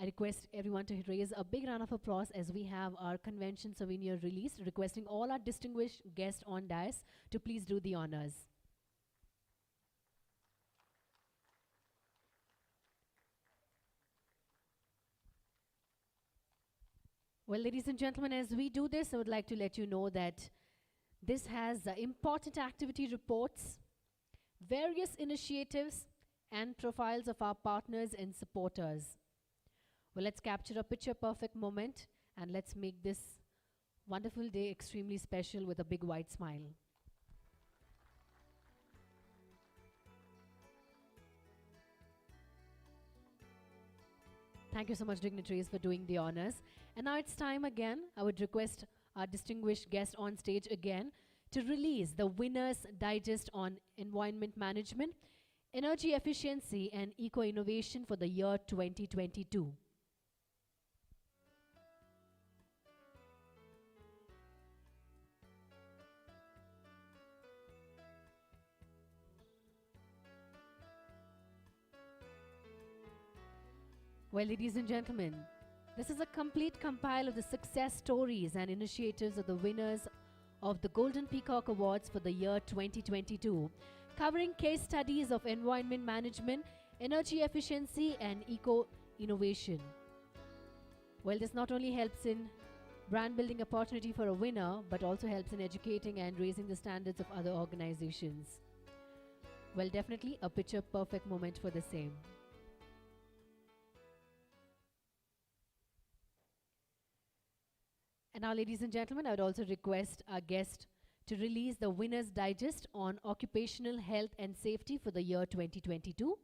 I request everyone to raise a big round of applause as we have our convention souvenir released, requesting all our distinguished guests on dais to please do the honors. Well, ladies and gentlemen, as we do this, I would like to let you know that this has important activity reports, various initiatives, and profiles of our partners and supporters. Well, let's capture a picture-perfect moment and let's make this Wonderful day, extremely special with a big white smile. Thank you so much, dignitaries, for doing the honors. And now it's time again. I would request our distinguished guest on stage again to release the Winners Digest on Environment Management, Energy Efficiency, and Eco-Innovation for the year 2022. Well, ladies and gentlemen, this is a complete compile of the success stories and initiatives of the winners of the Golden Peacock Awards for the year 2022, covering case studies of environment management, energy efficiency, and eco-innovation. Well, this not only helps in brand building opportunity for a winner, but also helps in educating and raising the standards of other organizations. Well, definitely a picture perfect moment for the same. And now, ladies and gentlemen, I would also request our guest to release the Winners Digest on Occupational Health and Safety for the year 2022.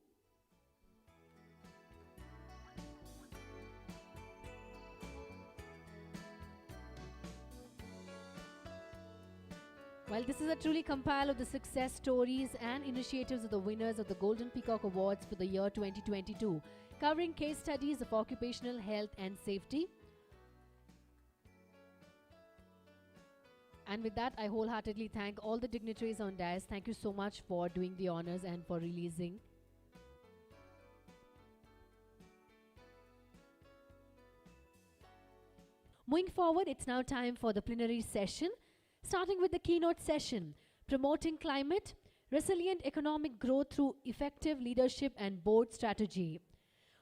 Well, this is a truly compile of the success stories and initiatives of the winners of the Golden Peacock Awards for the year 2022, covering case studies of occupational health and safety. And with that, I wholeheartedly thank all the dignitaries on dais. Thank you so much for doing the honors and for releasing. Moving forward, it's now time for the plenary session, starting with the keynote session, Promoting Climate, Resilient Economic Growth Through Effective Leadership and Board Strategy.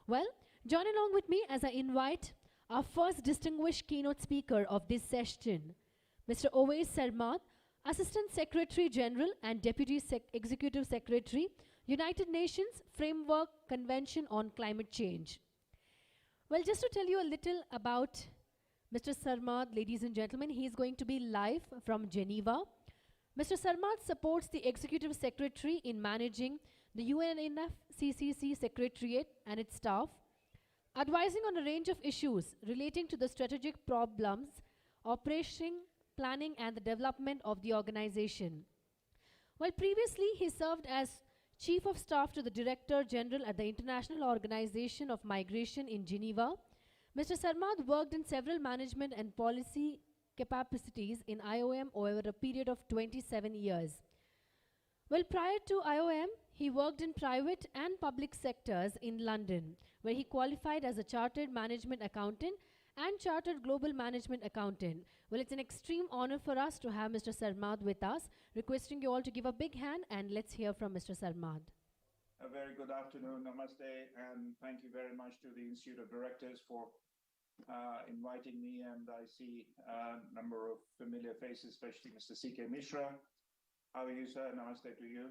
Well, join along with me as I invite our first distinguished keynote speaker of this session, Mr. Owais Sarmad, Assistant Secretary General and Deputy Executive Secretary, United Nations Framework Convention on Climate Change. Well, just to tell you a little about Mr. Sarmad, ladies and gentlemen, he is going to be live from Geneva. Mr. Sarmad supports the Executive Secretary in managing the UNFCCC Secretariat and its staff, advising on a range of issues relating to the strategic problems, operation, planning and the development of the organization. Well, previously he served as Chief of Staff to the Director General at the International Organization of Migration in Geneva. Mr. Sarmad worked in several management and policy capacities in IOM over a period of 27 years. Well, prior to IOM, he worked in private and public sectors in London, where he qualified as a Chartered Management Accountant and Chartered Global Management Accountant. Well, it's an extreme honor for us to have Mr. Sarmad with us. Requesting you all to give a big hand and let's hear from Mr. Sarmad. A very good afternoon, namaste, and thank you very much to the Institute of Directors for inviting me. And I see a number of familiar faces, especially Mr. C.K. Mishra. How are you, sir? Namaste to you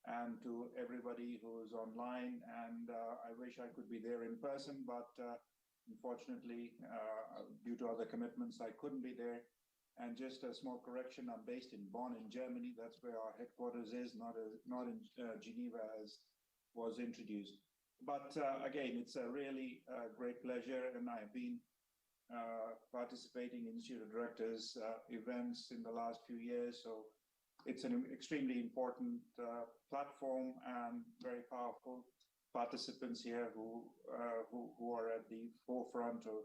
and to everybody who is online. And I wish I could be there in person, but unfortunately, due to other commitments, I couldn't be there. And just a small correction, I'm based in Bonn in Germany. That's where our headquarters is, not in Geneva as was introduced. But again, it's a really great pleasure, and I've been participating in Institute of Directors events in the last few years. So it's an extremely important platform and very powerful participants here who are at the forefront of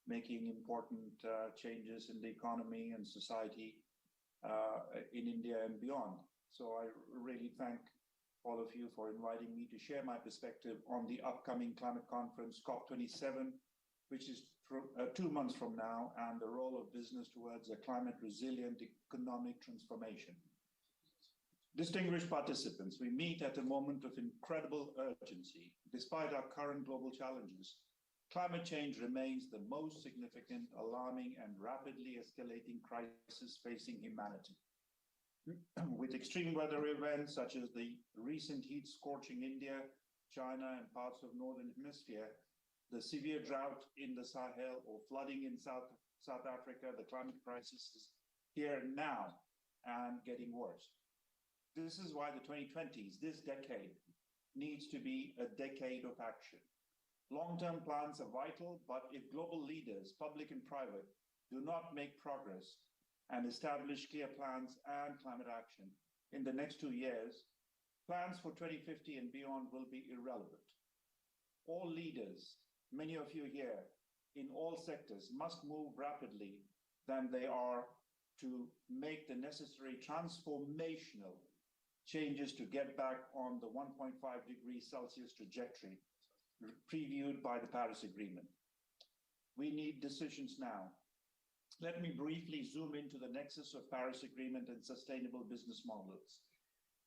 making important changes in the economy and society in India and beyond. So I really thank all of you for inviting me to share my perspective on the upcoming climate conference, COP27, which is 2 months from now, and the role of business towards a climate resilient economic transformation. Distinguished participants, we meet at a moment of incredible urgency. Despite our current global challenges, climate change remains the most significant, alarming, and rapidly escalating crisis facing humanity. With extreme weather events such as the recent heat scorching India, China, and parts of Northern Hemisphere, the severe drought in the Sahel or flooding in South Africa, the climate crisis is here now and getting worse. This is why the 2020s, this decade, needs to be a decade of action. Long-term plans are vital, but if global leaders, public and private, do not make progress and establish clear plans and climate action in the next 2 years, plans for 2050 and beyond will be irrelevant. All leaders, many of you here, in all sectors must move rapidly than they are to make the necessary transformational changes to get back on the 1.5 degrees Celsius trajectory previewed by the Paris Agreement. We need decisions now. Let me briefly zoom into the nexus of Paris Agreement and sustainable business models.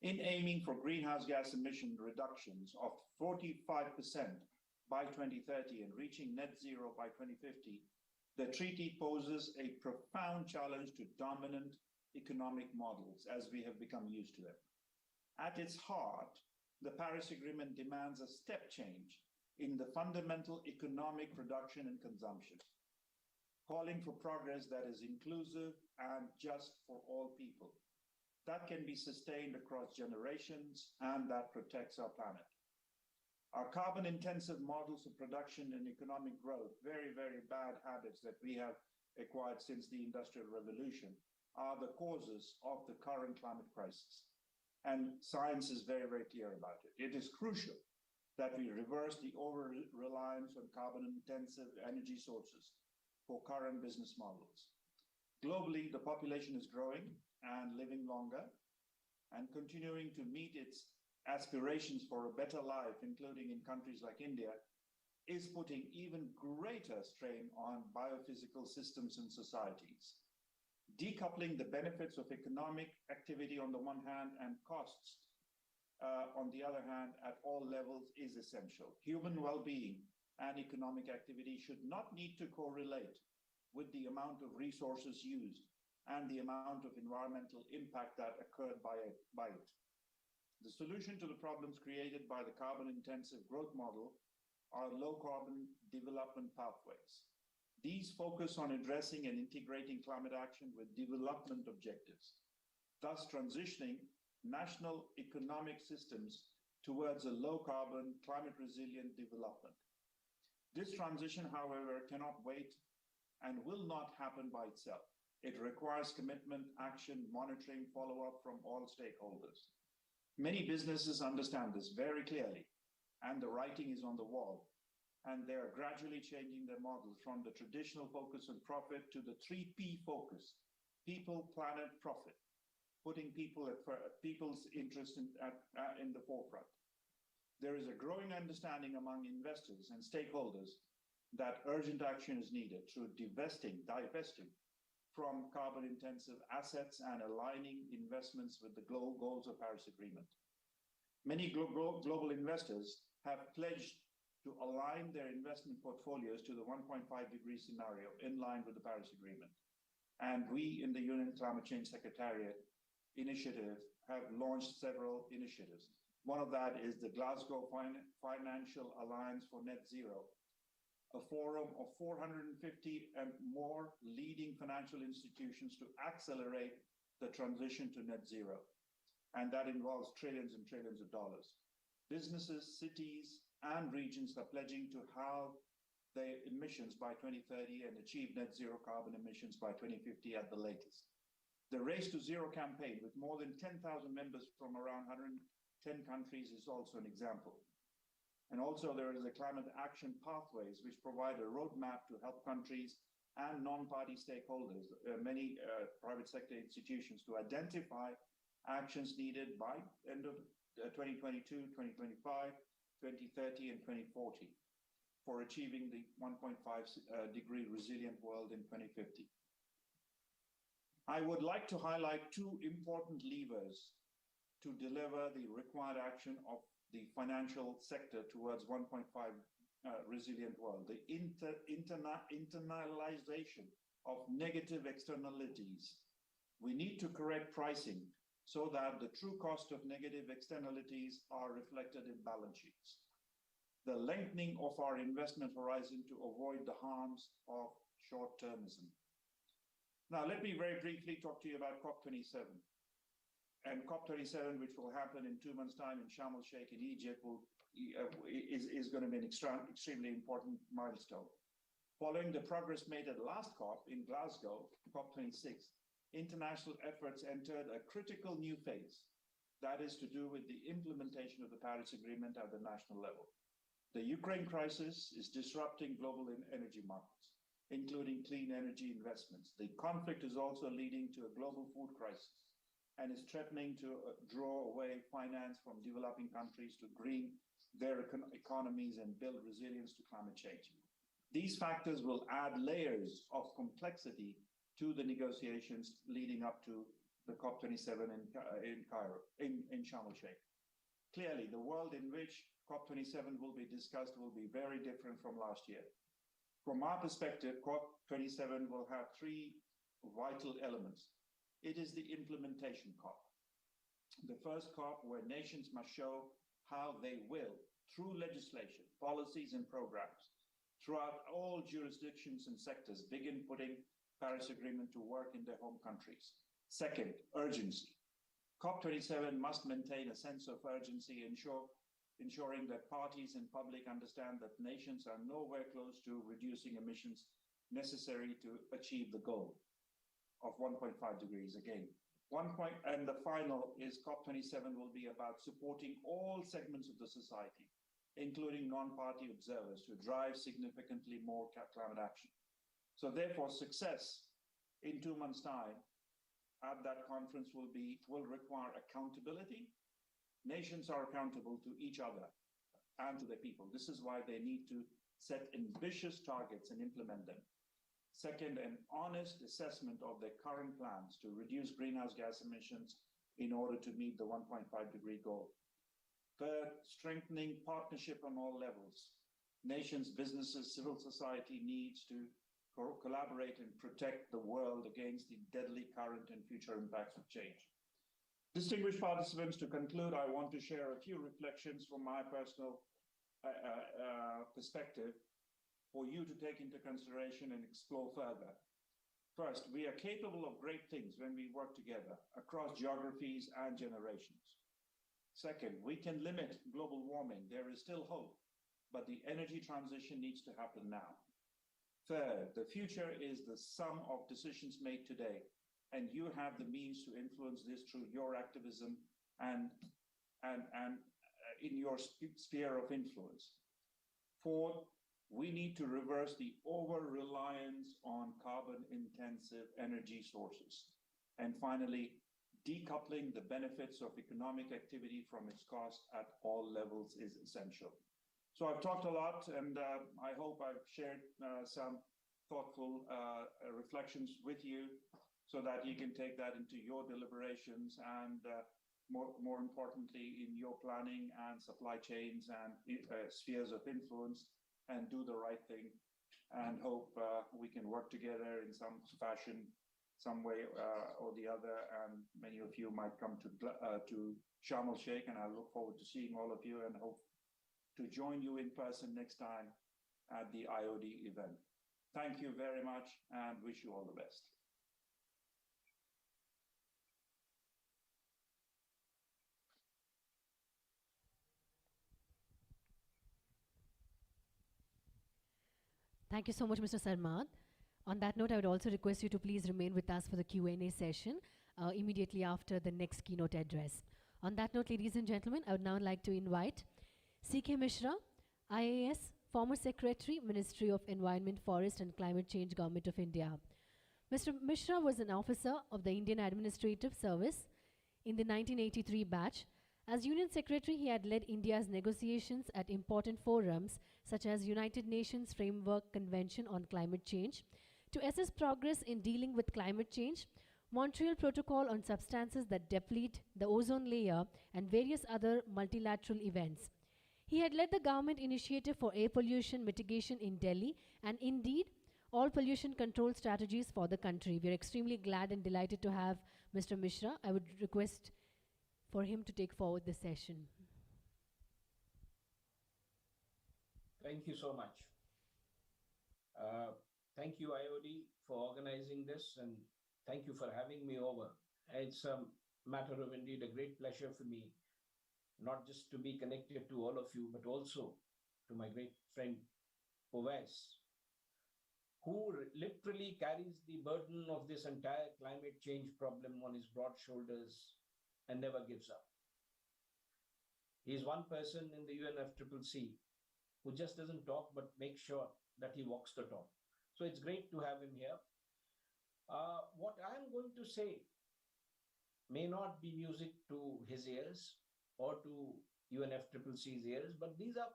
In aiming for greenhouse gas emission reductions of 45% by 2030 and reaching net zero by 2050, the treaty poses a profound challenge to dominant economic models as we have become used to them. At its heart, the Paris Agreement demands a step change in the fundamental economic production and consumption, calling for progress that is inclusive and just for all people, that can be sustained across generations and that protects our planet. Our carbon-intensive models of production and economic growth, very, very bad habits that we have acquired since the Industrial Revolution, are the causes of the current climate crisis. And science is very, very clear about it. It is crucial that we reverse the over-reliance on carbon-intensive energy sources for current business models. Globally, the population is growing and living longer and continuing to meet its aspirations for a better life, including in countries like India, is putting even greater strain on biophysical systems and societies. Decoupling the benefits of economic activity on the one hand and costs on the other hand at all levels is essential. Human well-being and economic activity should not need to correlate with the amount of resources used and the amount of environmental impact that occurred by it. The solution to the problems created by the carbon-intensive growth model are low-carbon development pathways. These focus on addressing and integrating climate action with development objectives, thus transitioning national economic systems towards a low-carbon, climate-resilient development. This transition, however, cannot wait and will not happen by itself. It requires commitment, action, monitoring, follow-up from all stakeholders. Many businesses understand this very clearly, and the writing is on the wall, and they are gradually changing their models from the traditional focus on profit to the 3P focus: people, planet, profit, putting people's interest in the forefront. There is a growing understanding among investors and stakeholders that urgent action is needed through divesting from carbon-intensive assets and aligning investments with the goals of Paris Agreement. Many global investors have pledged to align their investment portfolios to the 1.5 degree scenario in line with the Paris Agreement. And we in the UN Climate Change Secretariat Initiative have launched several initiatives. One of that is the Glasgow Financial Alliance for Net Zero, a forum of 450 and more leading financial institutions to accelerate the transition to net zero. And that involves trillions and trillions of dollars. Businesses, cities, and regions are pledging to halve their emissions by 2030 and achieve net zero carbon emissions by 2050 at the latest. The Race to Zero campaign, with more than 10,000 members from around 110 countries, is also an example. And also there is a climate action pathways, which provide a roadmap to help countries and non-party stakeholders, many private sector institutions, to identify actions needed by end of 2022, 2025, 2030, and 2040 for achieving the 1.5 degree resilient world in 2050. I would like to highlight two important levers to deliver the required action of the financial sector towards 1.5 resilient world: the internalization of negative externalities. We need to correct pricing so that the true cost of negative externalities are reflected in balance sheets. the lengthening of our investment horizon to avoid the harms of short-termism. Now, let me very briefly talk to you about COP27. And COP27, which will happen in 2 months' time in Sharm el-Sheikh in Egypt, is going to be an extremely important milestone. Following the progress made at last COP in Glasgow, COP26, international efforts entered a critical new phase. That is to do with the implementation of the Paris Agreement at the national level. The Ukraine crisis is disrupting global energy markets, including clean energy investments. The conflict is also leading to a global food crisis and is threatening to draw away finance from developing countries to green their economies and build resilience to climate change. These factors will add layers of complexity to the negotiations leading up to the COP27 in Sharm el-Sheikh. Clearly, the world in which COP27 will be discussed will be very different from last year. From our perspective, COP27 will have three vital elements. It is the implementation COP. The first COP where nations must show how they will, through legislation, policies, and programs, throughout all jurisdictions and sectors, begin putting Paris Agreement to work in their home countries. Second, urgency. COP27 must maintain a sense of urgency, ensuring that parties and public understand that nations are nowhere close to reducing emissions necessary to achieve the goal of 1.5 degrees again. And the final is COP27 will be about supporting all segments of the society, including non-party observers, to drive significantly more climate action. So therefore, success in 2 months' time at that conference will require accountability. Nations are accountable to each other and to their people. This is why they need to set ambitious targets and implement them. Second, an honest assessment of their current plans to reduce greenhouse gas emissions in order to meet the 1.5-degree goal. Third, strengthening partnership on all levels. Nations, businesses, civil society needs to collaborate and protect the world against the deadly current and future impacts of change. Distinguished participants, to conclude, I want to share a few reflections from my personal perspective for you to take into consideration and explore further. First, we are capable of great things when we work together across geographies and generations. Second, we can limit global warming. There is still hope, but the energy transition needs to happen now. Third, the future is the sum of decisions made today, and you have the means to influence this through your activism and in your sphere of influence. Fourth, we need to reverse the over-reliance on carbon-intensive energy sources. And finally, decoupling the benefits of economic activity from its cost at all levels is essential. So I've talked a lot, and I hope I've shared some thoughtful reflections with you so that you can take that into your deliberations and more importantly, in your planning and supply chains and spheres of influence, and do the right thing, and hope we can work together in some fashion, some way or the other. And many of you might come to Sharm el-Sheikh, and I look forward to seeing all of you and hope to join you in person next time at the IOD event. Thank you very much and wish you all the best. Thank you so much, Mr. Sarmad. On that note, I would also request you to please remain with us for the Q&A session immediately after the next keynote address. On that note, ladies and gentlemen, I would now like to invite C.K. Mishra, IAS, former Secretary, Ministry of Environment, Forest and Climate Change, Government of India. Mr. Mishra was an officer of the Indian Administrative Service in the 1983 batch. As Union Secretary, he had led India's negotiations at important forums such as United Nations Framework Convention on Climate Change to assess progress in dealing with climate change, Montreal Protocol on substances that deplete the ozone layer, and various other multilateral events. He had led the government initiative for air pollution mitigation in Delhi and indeed all pollution control strategies for the country. We are extremely glad and delighted to have Mr. Mishra. I would request for him to take forward the session. Thank you so much. Thank you, IOD, for organizing this, and thank you for having me over. It's a matter of indeed a great pleasure for me, not just to be connected to all of you, but also to my great friend, Owais, who literally carries the burden of this entire climate change problem on his broad shoulders and never gives up. He's one person in the UNFCCC who just doesn't talk but makes sure that he walks the talk. So it's great to have him here. What I'm going to say may not be music to his ears or to UNFCCC's ears, but these are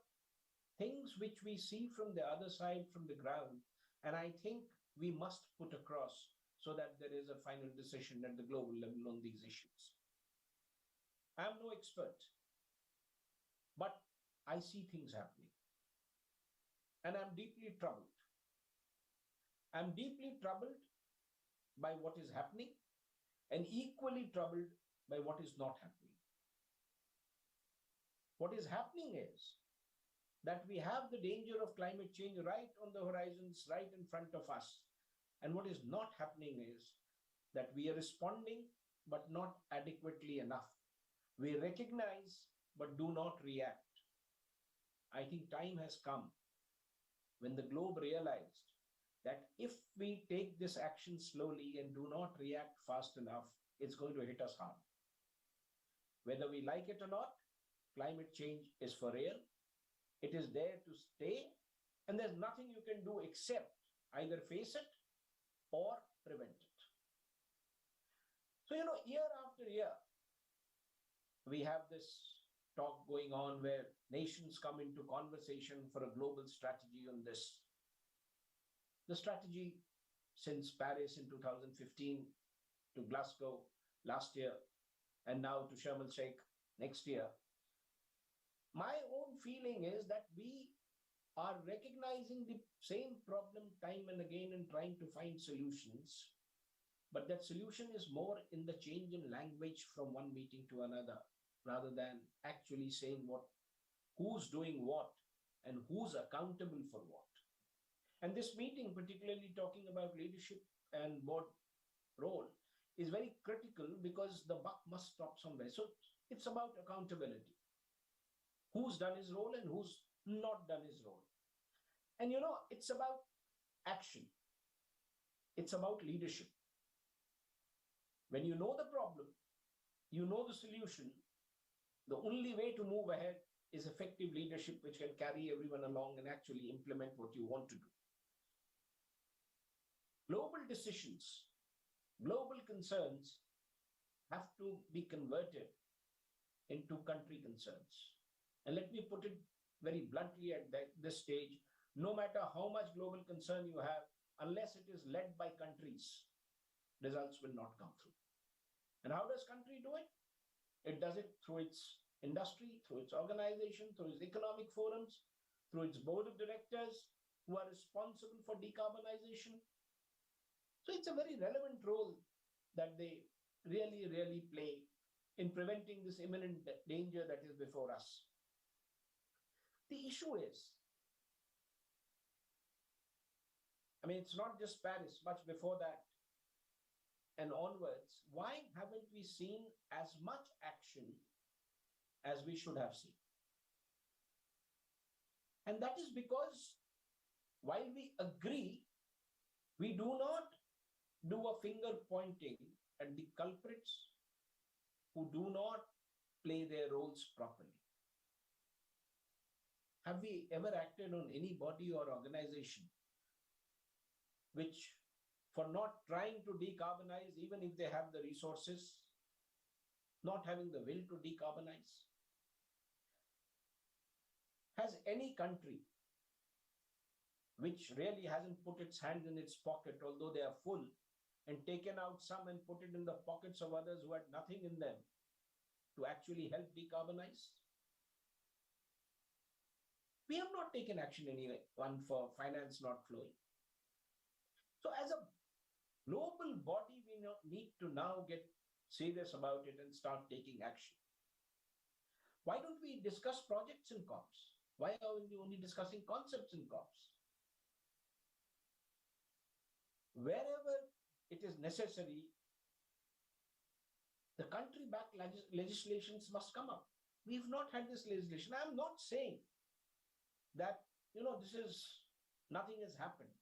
things which we see from the other side, from the ground, and I think we must put across so that there is a final decision at the global level on these issues. I'm no expert, but I see things happening, and I'm deeply troubled. I'm deeply troubled by what is happening and equally troubled by what is not happening. What is happening is that we have the danger of climate change right on the horizons, right in front of us. And what is not happening is that we are responding, but not adequately enough. We recognize, but do not react. I think time has come when the globe realized that if we take this action slowly and do not react fast enough, it's going to hit us hard. Whether we like it or not, climate change is for real. It is there to stay, and there's nothing you can do except either face it or prevent it. So, year after year, we have this talk going on where nations come into conversation for a global strategy on this. The strategy since Paris in 2015 to Glasgow last year, and now to Sharm el-Sheikh next year. My own feeling is that we are recognizing the same problem time and again and trying to find solutions. But that solution is more in the change in language from one meeting to another, rather than actually saying who's doing what and who's accountable for what. And this meeting, particularly talking about leadership and board role, is very critical because the buck must stop somewhere. So it's about accountability. Who's done his role and who's not done his role. And it's about action. It's about leadership. When you know the problem, you know the solution, the only way to move ahead is effective leadership, which can carry everyone along and actually implement what you want to do. Global decisions, global concerns have to be converted into country concerns. And let me put it very bluntly at this stage, no matter how much global concern you have, unless it is led by countries, results will not come through. And how does country do it? It does it through its industry, through its organization, through its economic forums, through its board of directors who are responsible for decarbonization. So it's a very relevant role that they really, really play in preventing this imminent danger that is before us. The issue is, it's not just Paris, much before that and onwards, why haven't we seen as much action as we should have seen? And that is because while we agree, we do not do a finger pointing at the culprits who do not play their roles properly. Have we ever acted on any body or organization which, for not trying to decarbonize, even if they have the resources, not having the will to decarbonize? Has any country which really hasn't put its hand in its pocket, although they are full, and taken out some and put it in the pockets of others who had nothing in them to actually help decarbonize? We have not taken action anyone for finance not flowing. So as a global body, we need to now get serious about it and start taking action. Why don't we discuss projects in COPs? Why are we only discussing concepts in COPs? Wherever it is necessary, the country-backed legislations must come up. We've not had this legislation. I'm not saying that, nothing has happened.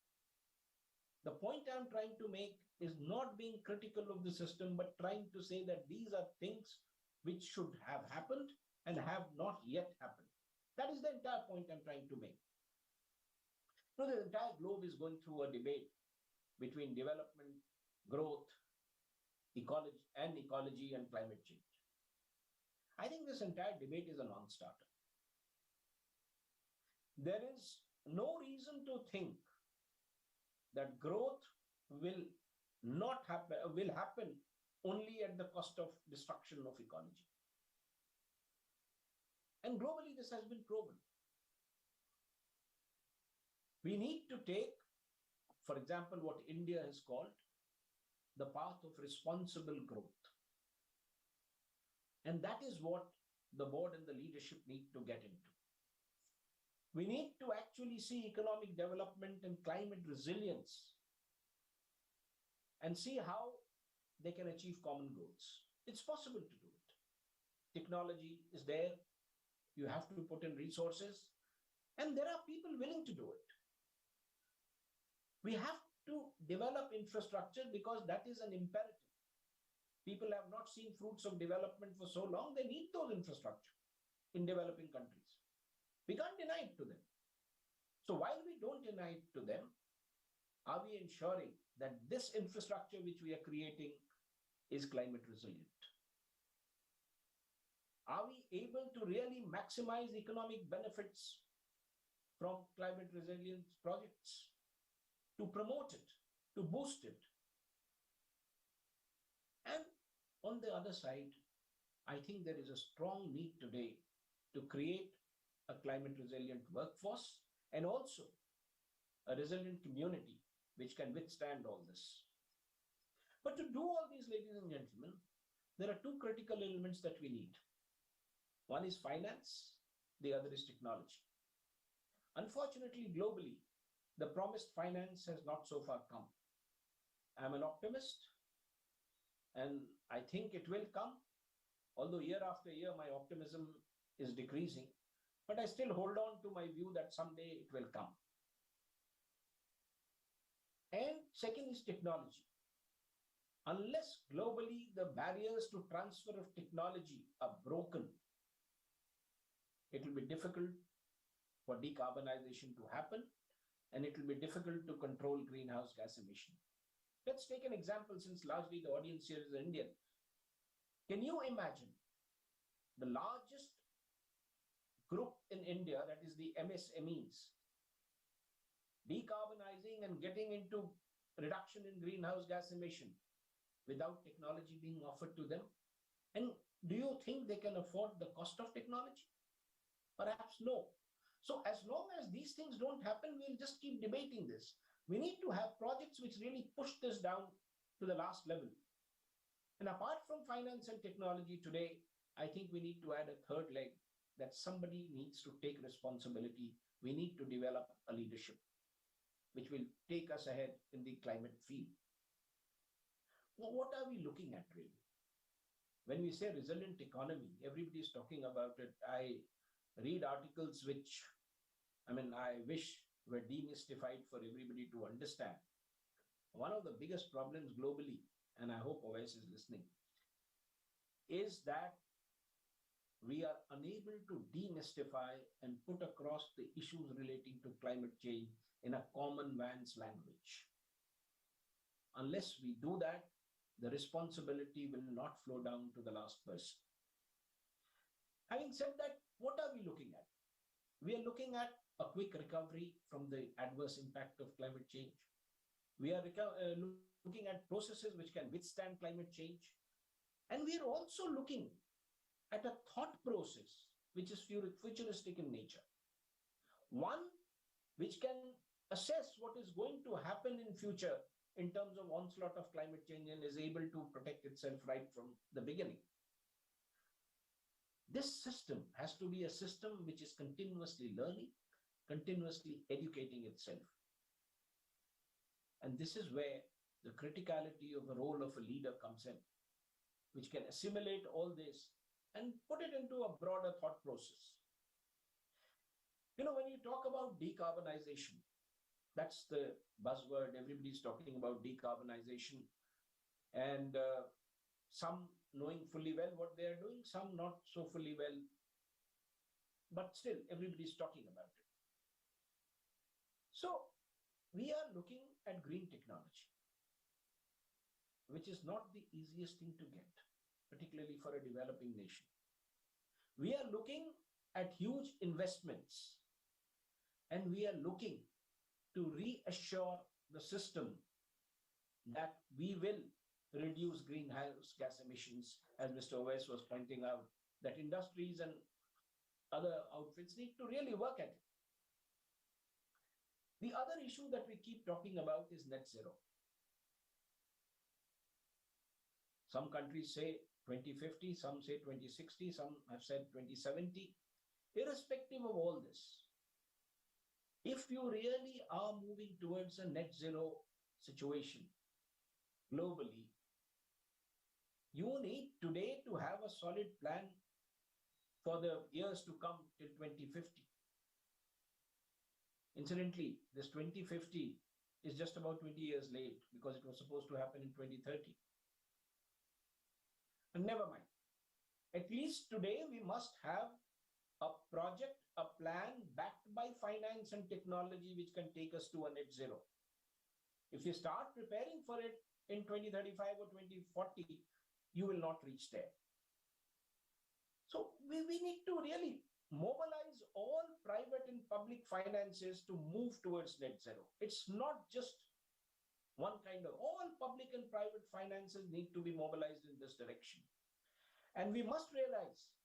The point I'm trying to make is not being critical of the system, but trying to say that these are things which should have happened and have not yet happened. That is the entire point I'm trying to make. The entire globe is going through a debate between development, growth, ecology and climate change. I think this entire debate is a non-starter. There is no reason to think that growth will happen only at the cost of destruction of ecology. And globally, this has been proven. We need to take, for example, what India has called the path of responsible growth. And that is what the board and the leadership need to get into. We need to actually see economic development and climate resilience and see how they can achieve common goals. It's possible to do it. Technology is there. You have to put in resources, and there are people willing to do it. We have to develop infrastructure because that is an imperative. People have not seen fruits of development for so long, they need those infrastructure in developing countries. We can't deny it to them. So while we don't deny it to them, are we ensuring that this infrastructure which we are creating is climate resilient? Are we able to really maximize economic benefits from climate resilience projects? To promote it, to boost it. And on the other side, I think there is a strong need today to create a climate resilient workforce and also a resilient community which can withstand all this. But to do all these, ladies and gentlemen, there are two critical elements that we need. One is finance, the other is technology. Unfortunately, globally, the promised finance has not so far come. I'm an optimist, and I think it will come, although year after year my optimism is decreasing, but I still hold on to my view that someday it will come. And second is technology. Unless globally the barriers to transfer of technology are broken, it will be difficult for decarbonization to happen, and it will be difficult to control greenhouse gas emission. Let's take an example, since largely the audience here is Indian. Can you imagine the largest group in India, that is the MSMEs, decarbonizing and getting into reduction in greenhouse gas emission without technology being offered to them? And do you think they can afford the cost of technology? Perhaps no. So as long as these things don't happen, we'll just keep debating this. We need to have projects which really push this down to the last level. And apart from finance and technology today, I think we need to add a third leg, that somebody needs to take responsibility. We need to develop a leadership which will take us ahead in the climate field. Well, what are we looking at really? When we say resilient economy, everybody's talking about it. I read articles which, I wish were demystified for everybody to understand. One of the biggest problems globally, and I hope Oais is listening, is that we are unable to demystify and put across the issues relating to climate change in a common man's language. Unless we do that, the responsibility will not flow down to the last person. Having said that, what are we looking at? We are looking at a quick recovery from the adverse impact of climate change. We are looking at processes which can withstand climate change. And we are also looking at a thought process which is futuristic in nature. One which can assess what is going to happen in future in terms of onslaught of climate change and is able to protect itself right from the beginning. This system has to be a system which is continuously learning, continuously educating itself. And this is where the criticality of the role of a leader comes in, which can assimilate all this and put it into a broader thought process. When you talk about decarbonization, that's the buzzword. Everybody's talking about decarbonization. And some knowing fully well what they are doing, some not so fully well. But still, everybody's talking about it. So, we are looking at green technology, which is not the easiest thing to get, particularly for a developing nation. We are looking at huge investments, and we are looking to reassure the system that we will reduce greenhouse gas emissions, as Mr. Owais was pointing out, that industries and other outfits need to really work at it. The other issue that we keep talking about is net zero. Some countries say 2050, some say 2060, some have said 2070. Irrespective of all this, if you really are moving towards a net zero situation globally, you need today to have a solid plan for the years to come till 2050. Incidentally, this 2050 is just about 20 years late because it was supposed to happen in 2030. And never mind. At least today we must have a project, a plan backed by finance and technology which can take us to a net zero. If you start preparing for it in 2035 or 2040, you will not reach there. So we need to really mobilize all private and public finances to move towards net zero. It's not just one kind of, all public and private finances need to be mobilized in this direction. And we must realize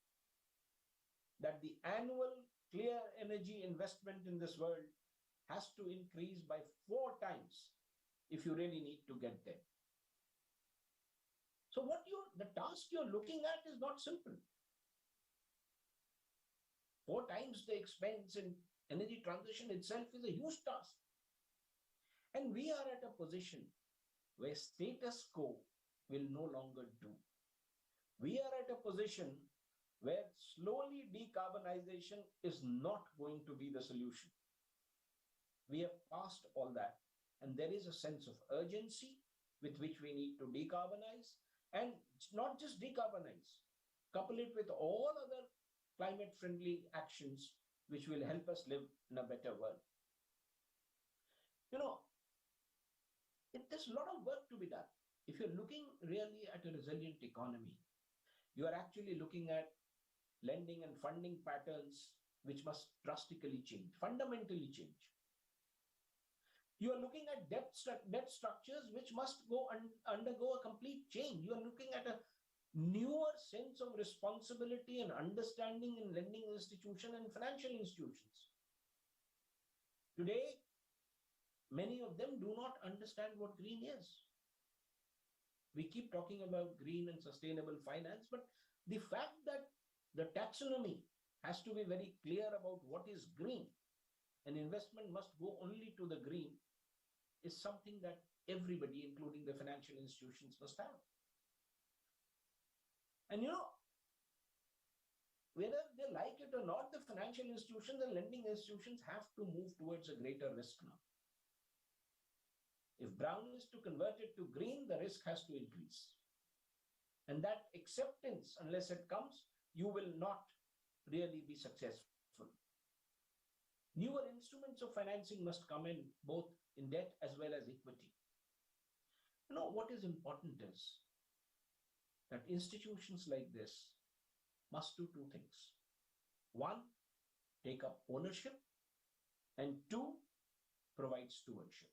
that the annual clear energy investment in this world has to increase by 4 times if you really need to get there. So the task you're looking at is not simple. 4 times the expense in energy transition itself is a huge task. And we are at a position where status quo will no longer do. We are at a position where slowly decarbonization is not going to be the solution. We have passed all that, and there is a sense of urgency with which we need to decarbonize, and not just decarbonize, couple it with all other climate-friendly actions which will help us live in a better world. There's a lot of work to be done. If you're looking really at a resilient economy, you are actually looking at lending and funding patterns which must drastically change, fundamentally change. You are looking at debt structures which must undergo a complete change. You are looking at a newer sense of responsibility and understanding in lending institutions and financial institutions. Today, many of them do not understand what green is. We keep talking about green and sustainable finance, but the fact that the taxonomy has to be very clear about what is green, and investment must go only to the green, is something that everybody, including the financial institutions, must have. And whether they like it or not, the financial institutions and lending institutions have to move towards a greater risk now. If brown is to convert it to green, the risk has to increase. And that acceptance, unless it comes, you will not really be successful. Newer instruments of financing must come in, both in debt as well as equity. What is important is that institutions like this must do 2 things. 1, take up ownership, and 2, provide stewardship.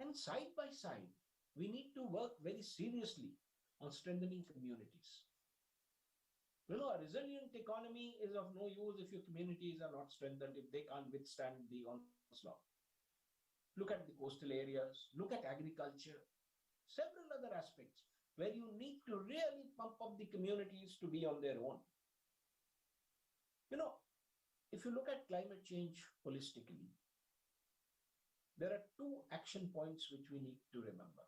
And side by side, we need to work very seriously on strengthening communities. A resilient economy is of no use if your communities are not strengthened, if they can't withstand the onslaught. Look at the coastal areas, look at agriculture, several other aspects where you need to really pump up the communities to be on their own. You know, if you look at climate change holistically, there are two action points which we need to remember.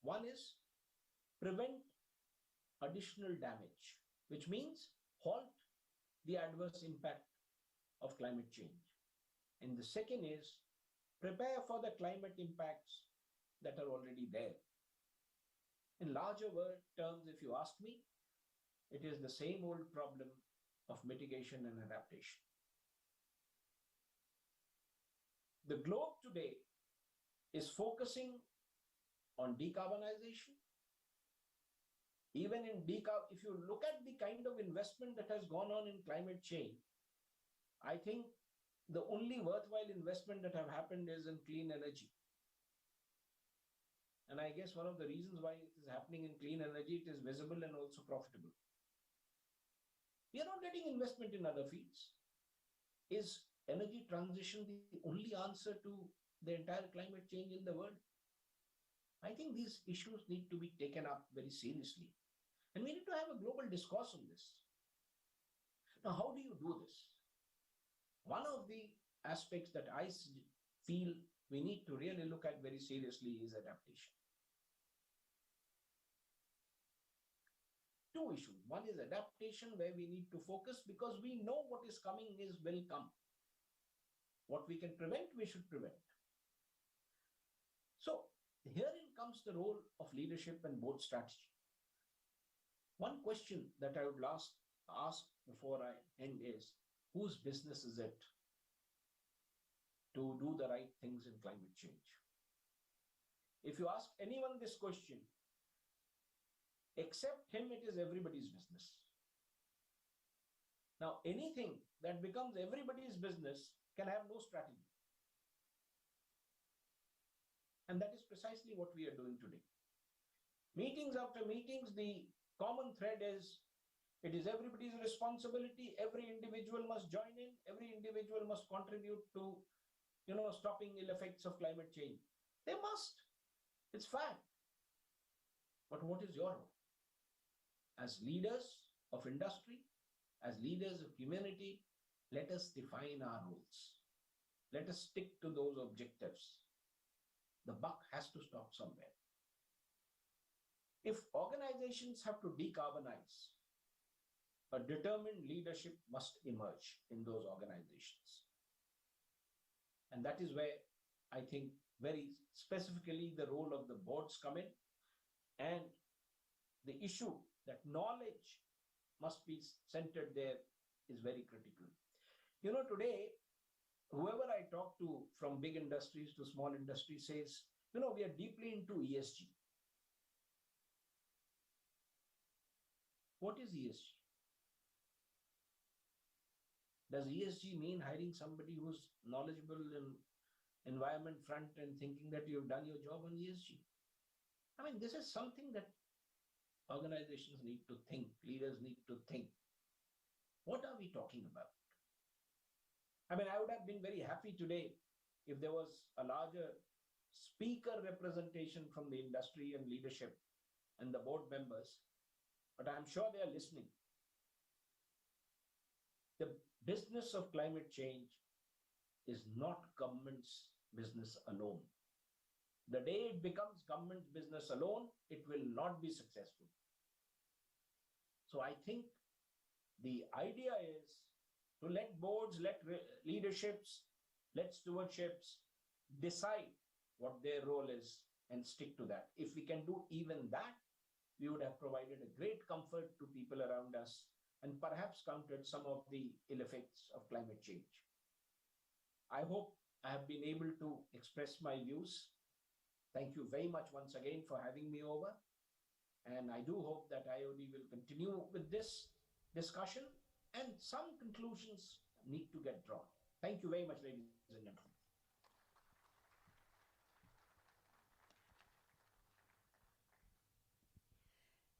One is prevent additional damage, which means halt the adverse impact of climate change. And the second is prepare for the climate impacts that are already there. In larger word terms, if you ask me, it is the same old problem of mitigation and adaptation. The globe today is focusing on decarbonization. Even in if you look at the kind of investment that has gone on in climate change, I think the only worthwhile investment that have happened is in clean energy. And I guess one of the reasons why it is happening in clean energy, it is visible and also profitable. We are not getting investment in other fields. Is energy transition the only answer to the entire climate change in the world? I think these issues need to be taken up very seriously. And we need to have a global discourse on this. Now, how do you do this? One of the aspects that I feel we need to really look at very seriously is adaptation. Two issues. One is adaptation, where we need to focus because we know what is coming will come. What we can prevent, we should prevent. So herein comes the role of leadership and board strategy. One question that I would ask before I end is, whose business is it to do the right things in climate change? If you ask anyone this question, except him, it is everybody's business. Now, anything that becomes everybody's business can have no strategy. And that is precisely what we are doing today. Meetings after meetings, the common thread is, it is everybody's responsibility. Every individual must join in. Every individual must contribute to, stopping ill effects of climate change. They must. It's fact. But what is your role? As leaders of industry, as leaders of community, let us define our roles. Let us stick to those objectives. The buck has to stop somewhere. If organizations have to decarbonize, a determined leadership must emerge in those organizations. And that is where I think very specifically the role of the boards come in, and the issue that knowledge must be centered there is very critical. Today, whoever I talk to from big industries to small industries says, we are deeply into ESG. What is ESG? Does ESG mean hiring somebody who's knowledgeable in environment front and thinking that you've done your job on ESG? I mean, this is something that organizations need to think, leaders need to think. What are we talking about? I mean, I would have been very happy today if there was a larger speaker representation from the industry and leadership and the board members, but I'm sure they are listening. The business of climate change is not government's business alone. The day it becomes government's business alone, it will not be successful. So I think the idea is to let boards, let leaderships, let stewardships decide what their role is and stick to that. If we can do even that, we would have provided a great comfort to people around us and perhaps countered some of the ill effects of climate change. I hope I have been able to express my views. Thank you very much once again for having me over. And I do hope that IOD will continue with this discussion, and some conclusions need to get drawn. Thank you very much, ladies and gentlemen.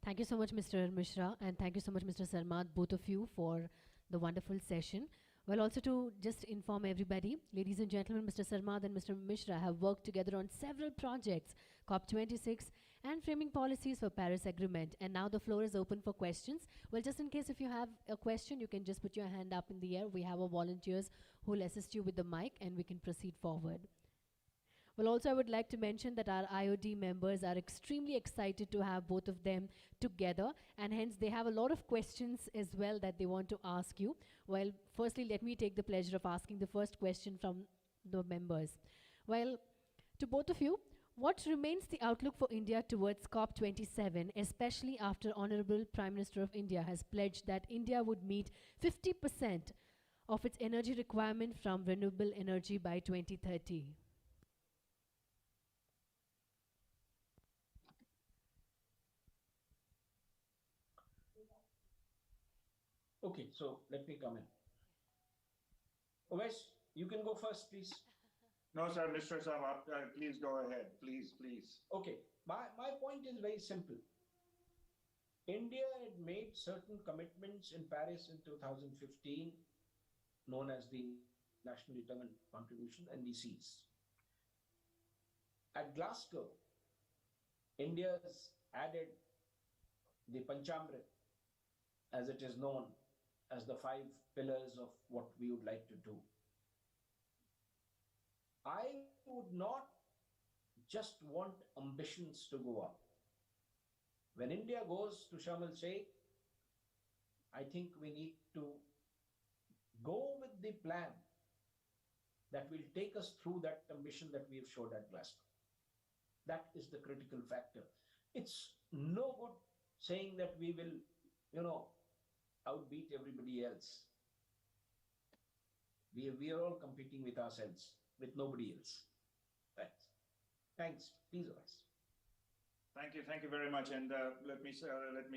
Thank you so much, Mr. Mishra, and thank you so much, Mr. Sarmad, both of you, for the wonderful session. Well, also to just inform everybody, ladies and gentlemen, Mr. Sarmad and Mr. Mishra have worked together on several projects, COP26 and framing policies for Paris Agreement. And now the floor is open for questions. Well, just in case if you have a question, you can just put your hand up in the air. We have our volunteers who will assist you with the mic, and we can proceed forward. Well, also I would like to mention that our IOD members are extremely excited to have both of them together, and hence they have a lot of questions as well that they want to ask you. Well, firstly, let me take the pleasure of asking the first question from the members. Well, to both of you, what remains the outlook for India towards COP27, especially after Honorable Prime Minister of India has pledged that India would meet 50% of its energy requirement from renewable energy by 2030? Okay, so let me come in. Umesh, you can go first, please. No, sir, Mr. Saab, please go ahead. Please, please. Okay, my point is very simple. India had made certain commitments in Paris in 2015, known as the National Determined Contribution, NDCs. At Glasgow, India's added the Panchamrit, as it is known, as the 5 pillars of what we would like to do. I would not just want ambitions to go up. When India goes to Sharm el-Sheikh, I think we need to go with the plan that will take us through that ambition that we have showed at Glasgow. That is the critical factor. It's no good saying that we will, outbeat everybody else. We are all competing with ourselves, with nobody else. Thanks. Please, Vice. Thank you very much. And let me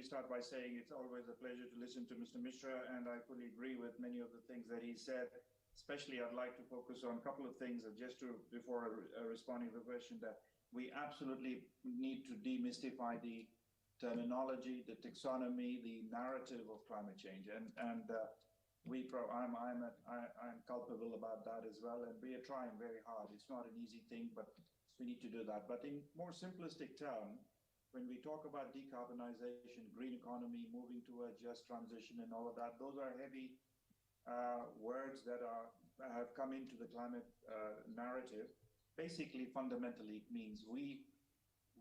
start by saying it's always a pleasure to listen to Mr. Mishra, and I fully agree with many of the things that he said. Especially, I'd like to focus on a couple of things before responding to the question, that we absolutely need to demystify the terminology, the taxonomy, the narrative of climate change, and I'm culpable about that as well, and we are trying very hard. It's not an easy thing, but we need to do that. But in more simplistic term, when we talk about decarbonization, green economy, moving to a just transition, and all of that, those are heavy words that have come into the climate narrative. Basically, fundamentally, it means we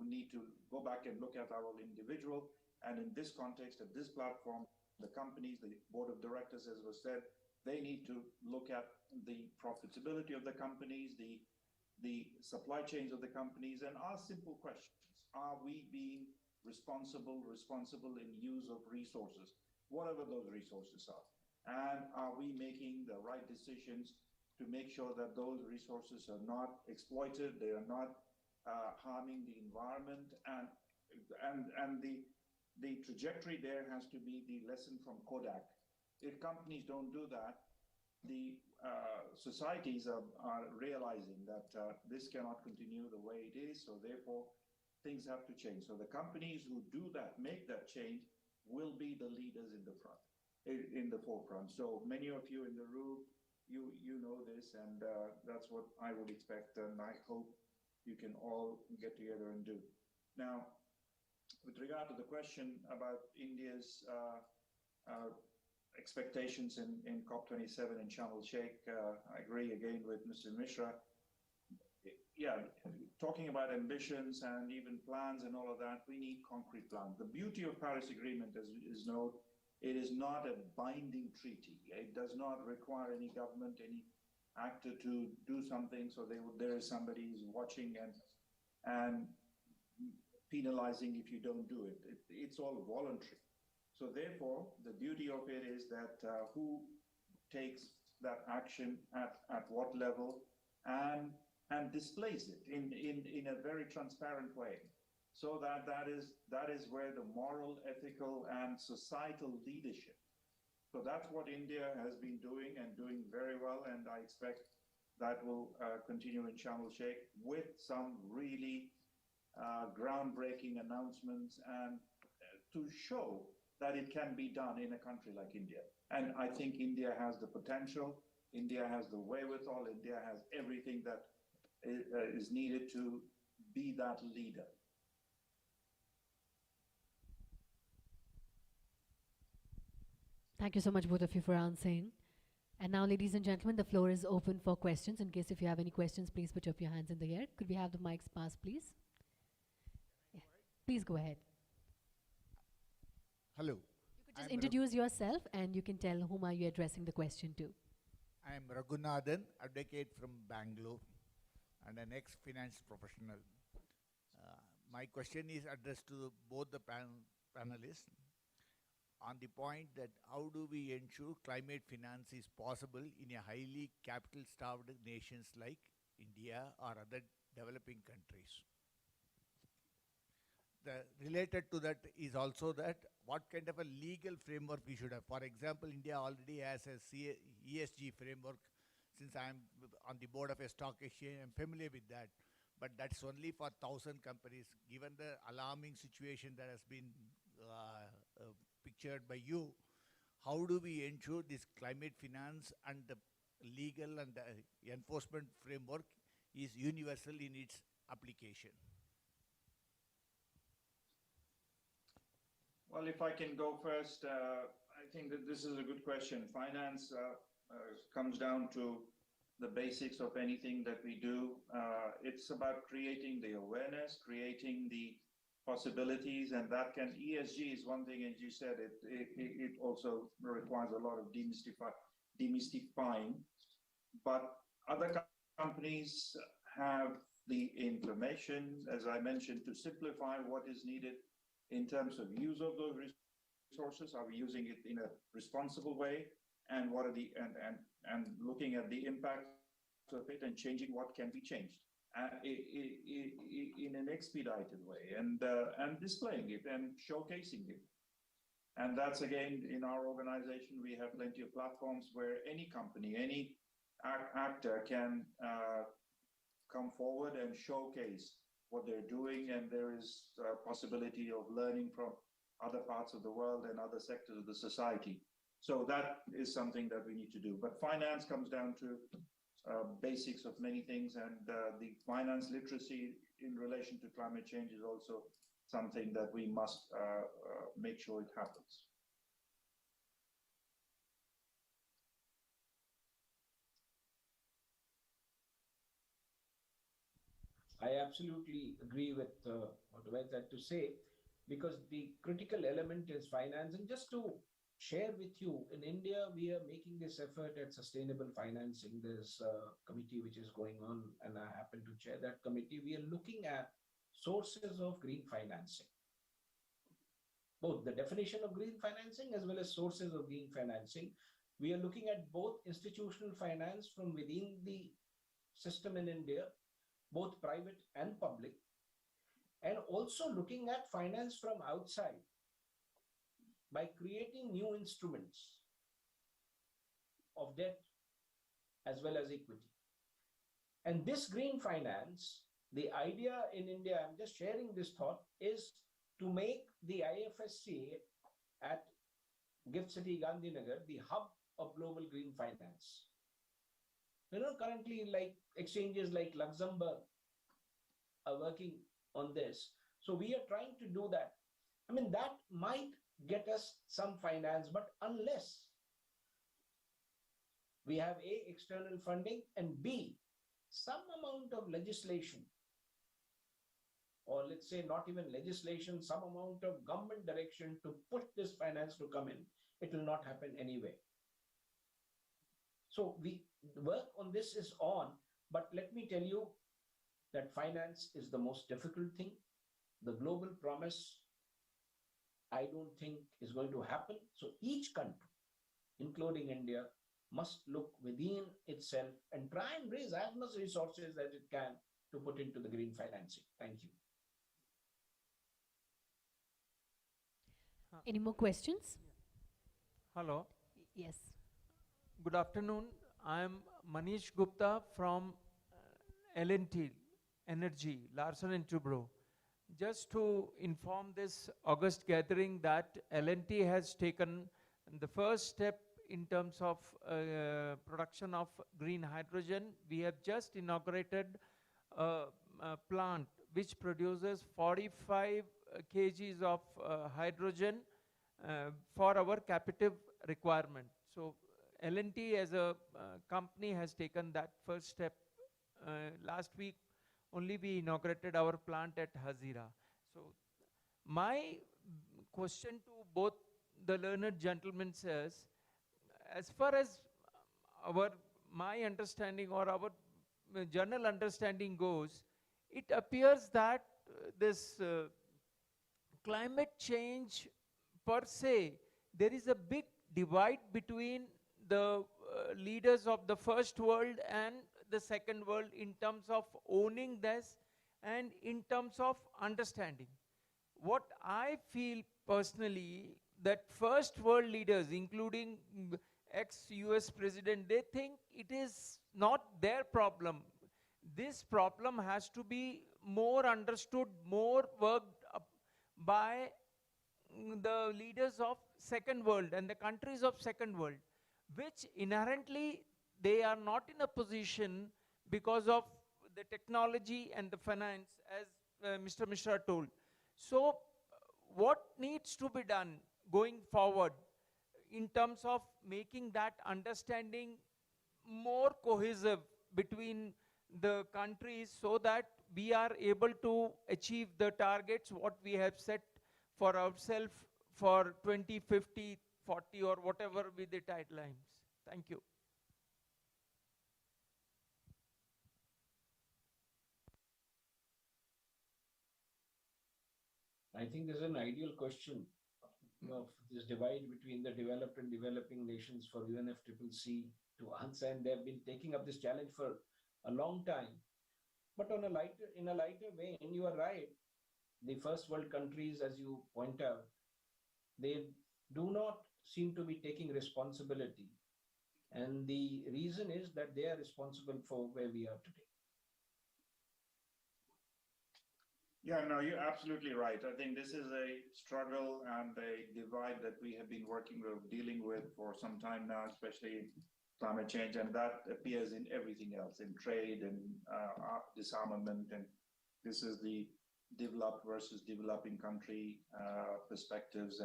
need to go back and look at our individual, and in this context, at this platform, the companies, the board of directors, as was said, they need to look at the profitability of the companies, the supply chains of the companies, and ask simple questions. Are we being responsible in use of resources, whatever those resources are? And are we making the right decisions to make sure that those resources are not exploited, they are not harming the environment, and the trajectory there has to be the lesson from Kodak. If companies don't do that, the societies are realizing that this cannot continue the way it is, so therefore things have to change. So the companies who do that, make that change, will be the leaders in the forefront. So many of you in the room, you know this, and that's what I would expect, and I hope you can all get together and do. Now, with regard to the question about India's expectations in COP27 in Sharm el-Sheikh, I agree again with Mr. Mishra. Yeah, talking about ambitions and even plans and all of that, we need concrete plans. The beauty of Paris Agreement is note, it is not a binding treaty. It does not require any government, any actor to do something, so there is somebody who's watching and penalizing if you don't do it. It's all voluntary. So therefore, the beauty of it is that who takes that action at what level and displays it in a very transparent way. So that is where the moral, ethical, and societal leadership. So that's what India has been doing and doing very well, and I expect that will continue in Sharm el-Sheikh with some really groundbreaking announcements and to show that it can be done in a country like India. And I think India has the potential, India has the wherewithal, India has everything that is needed to be that leader. Thank you so much, both of you, for answering. And now, ladies and gentlemen, the floor is open for questions. In case if you have any questions, please put up your hands in the air. Could we have the mics passed, please? Yeah. Please go ahead. Hello. You could just introduce yourself and you can tell whom are you addressing the question to. I am Raghunathan, advocate from Bangalore and an ex-finance professional. My question is addressed to both the panelists on the point that how do we ensure climate finance is possible in a highly capital-starved nations like India or other developing countries. Related to that is also that what kind of a legal framework we should have. For example, India already has a ESG framework. Since I'm on the board of a stock exchange, I'm familiar with that. But that's only for 1,000 companies. Given the alarming situation that has been pictured by you, how do we ensure this climate finance and the legal and the enforcement framework is universal in its application? Well, if I can go first, I think that this is a good question. Finance comes down to the basics of anything that we do. It's about creating the awareness, creating the possibilities, and that can, ESG is one thing, as you said, it also requires a lot of demystifying, but other companies have the information, as I mentioned, to simplify what is needed in terms of use of those resources. Are we using it in a responsible way? And what are the and looking at the impact of it and changing what can be changed in an expedited way, and displaying it and showcasing it. And that's, again, in our organization, we have plenty of platforms where any company, any actor can come forward and showcase what they're doing, and there is a possibility of learning from other parts of the world and other sectors of the society. So that is something that we need to do. But finance comes down to basics of many things, and the finance literacy in relation to climate change is also something that we must make sure it happens. I absolutely agree with what Ved had to say, because the critical element is finance. And just to share with you, in India, we are making this effort at sustainable financing. There's a committee which is going on, and I happen to chair that committee. We are looking at sources of green financing, both the definition of green financing as well as sources of green financing. We are looking at both institutional finance from within the system in India, both private and public, and also looking at finance from outside by creating new instruments of debt as well as equity. And this green finance, the idea in India, I'm just sharing this thought, is to make the IFSC at Gift City Gandhinagar the hub of global green finance. Currently, like exchanges like Luxembourg are working on this. So we are trying to do that. I mean, that might get us some finance, but unless we have A, external funding, and B, some amount of legislation, or let's say not even legislation, some amount of government direction to push this finance to come in, it will not happen anyway. So the work on this is on, but let me tell you that finance is the most difficult thing. The global promise, I don't think is going to happen. So each country, including India, must look within itself and try and raise as much resources as it can to put into the green financing. Thank you. Any more questions? Hello. Yes. Good afternoon. I am Manish Gupta from L&T Energy, Larsen & Toubro. Just to inform this August gathering that L&T has taken the first step in terms of production of green hydrogen. We have just inaugurated a plant which produces 45 kgs of hydrogen for our captive requirement. So L&T as a company has taken that first step. Last week only we inaugurated our plant at Hazira. So my question to both the learned gentlemen says, as far as my understanding or our general understanding goes, it appears that this climate change per se, there is a big divide between the leaders of the first world and the second world in terms of owning this and in terms of understanding. What I feel personally, that first world leaders, including ex-US president, they think it is not their problem. This problem has to be more understood, more worked up by the leaders of second world and the countries of second world, which inherently they are not in a position because of the technology and the finance, as Mr. Mishra told. So what needs to be done going forward in terms of making that understanding more cohesive between the countries so that we are able to achieve the targets what we have set for ourselves for 2050, 40 or whatever be the timelines. Thank you. I think this is an ideal question of this divide between the developed and developing nations for UNFCCC to answer, and they've been taking up this challenge for a long time. But in a lighter vein, you are right. The first world countries, as you point out, they do not seem to be taking responsibility. And the reason is that they are responsible for where we are today. Yeah, no, you're absolutely right. I think this is a struggle and a divide that we have been dealing with for some time now, especially climate change, and that appears in everything else, in trade and disarmament, and this is the developed versus developing country perspectives,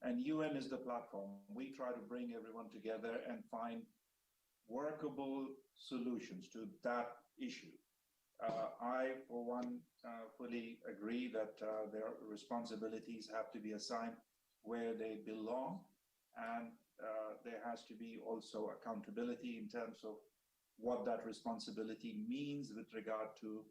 and UN is the platform. We try to bring everyone together and find workable solutions to that issue. I, for one, fully agree that their responsibilities have to be assigned where they belong, and there has to be also accountability in terms of what that responsibility means with regard to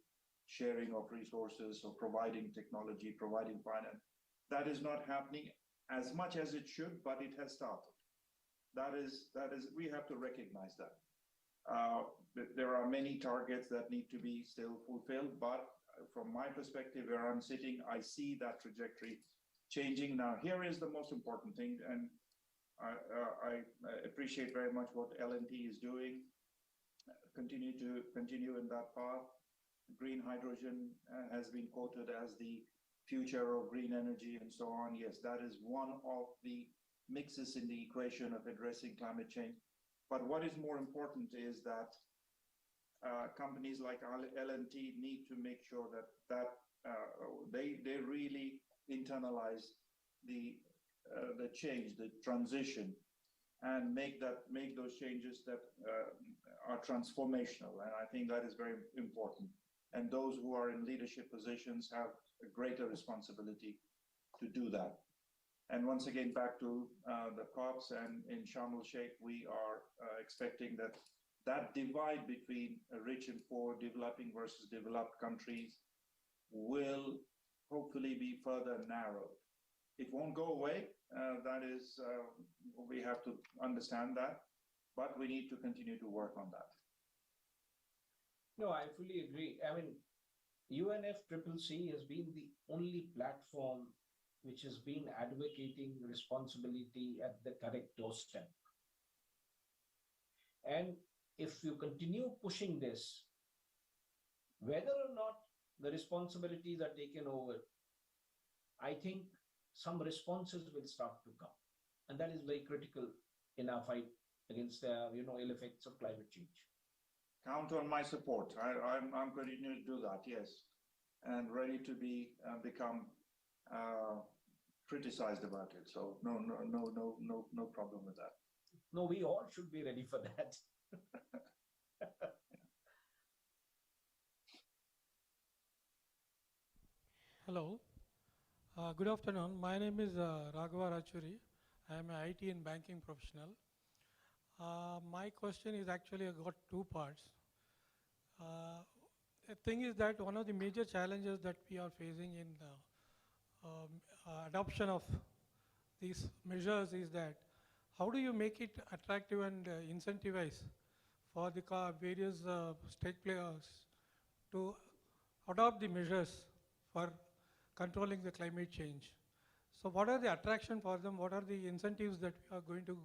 sharing of resources or providing technology, providing finance. That is not happening as much as it should, but it has started. That is, we have to recognize that. There are many targets that need to be still fulfilled, but from my perspective, where I'm sitting, I see that trajectory changing. Now, here is the most important thing, and I appreciate very much what L&T is doing. Continue in that path. Green hydrogen has been quoted as the future of green energy and so on. Yes, that is one of the mixes in the equation of addressing climate change. But what is more important is that companies like L&T need to make sure that they really internalize the change, the transition, and make those changes that are transformational. And I think that is very important. And those who are in leadership positions have a greater responsibility to do that. And once again, back to the COPs and in Sharm el-Sheikh, we are expecting that divide between rich and poor, developing versus developed countries will hopefully be further narrowed. It won't go away. That is, we have to understand that, but we need to continue to work on that. No, I fully agree. I mean, UNFCCC has been the only platform which has been advocating responsibility at the correct doorstep. And if you continue pushing this, whether or not the responsibilities are taken over, I think some responses will start to come. And that is very critical in our fight against the ill effects of climate change. Count on my support. I'm continuing to do that, yes, and ready to become criticized about it. So no problem with that. No, we all should be ready for that. Hello. Good afternoon. My name is Raghava Rachuri. I am an IT and banking professional. My question is actually got two parts. The thing is that one of the major challenges that we are facing in the adoption of these measures is that how do you make it attractive and incentivize for the various state players to adopt the measures for controlling the climate change? So what are the attraction for them? What are the incentives that we are going to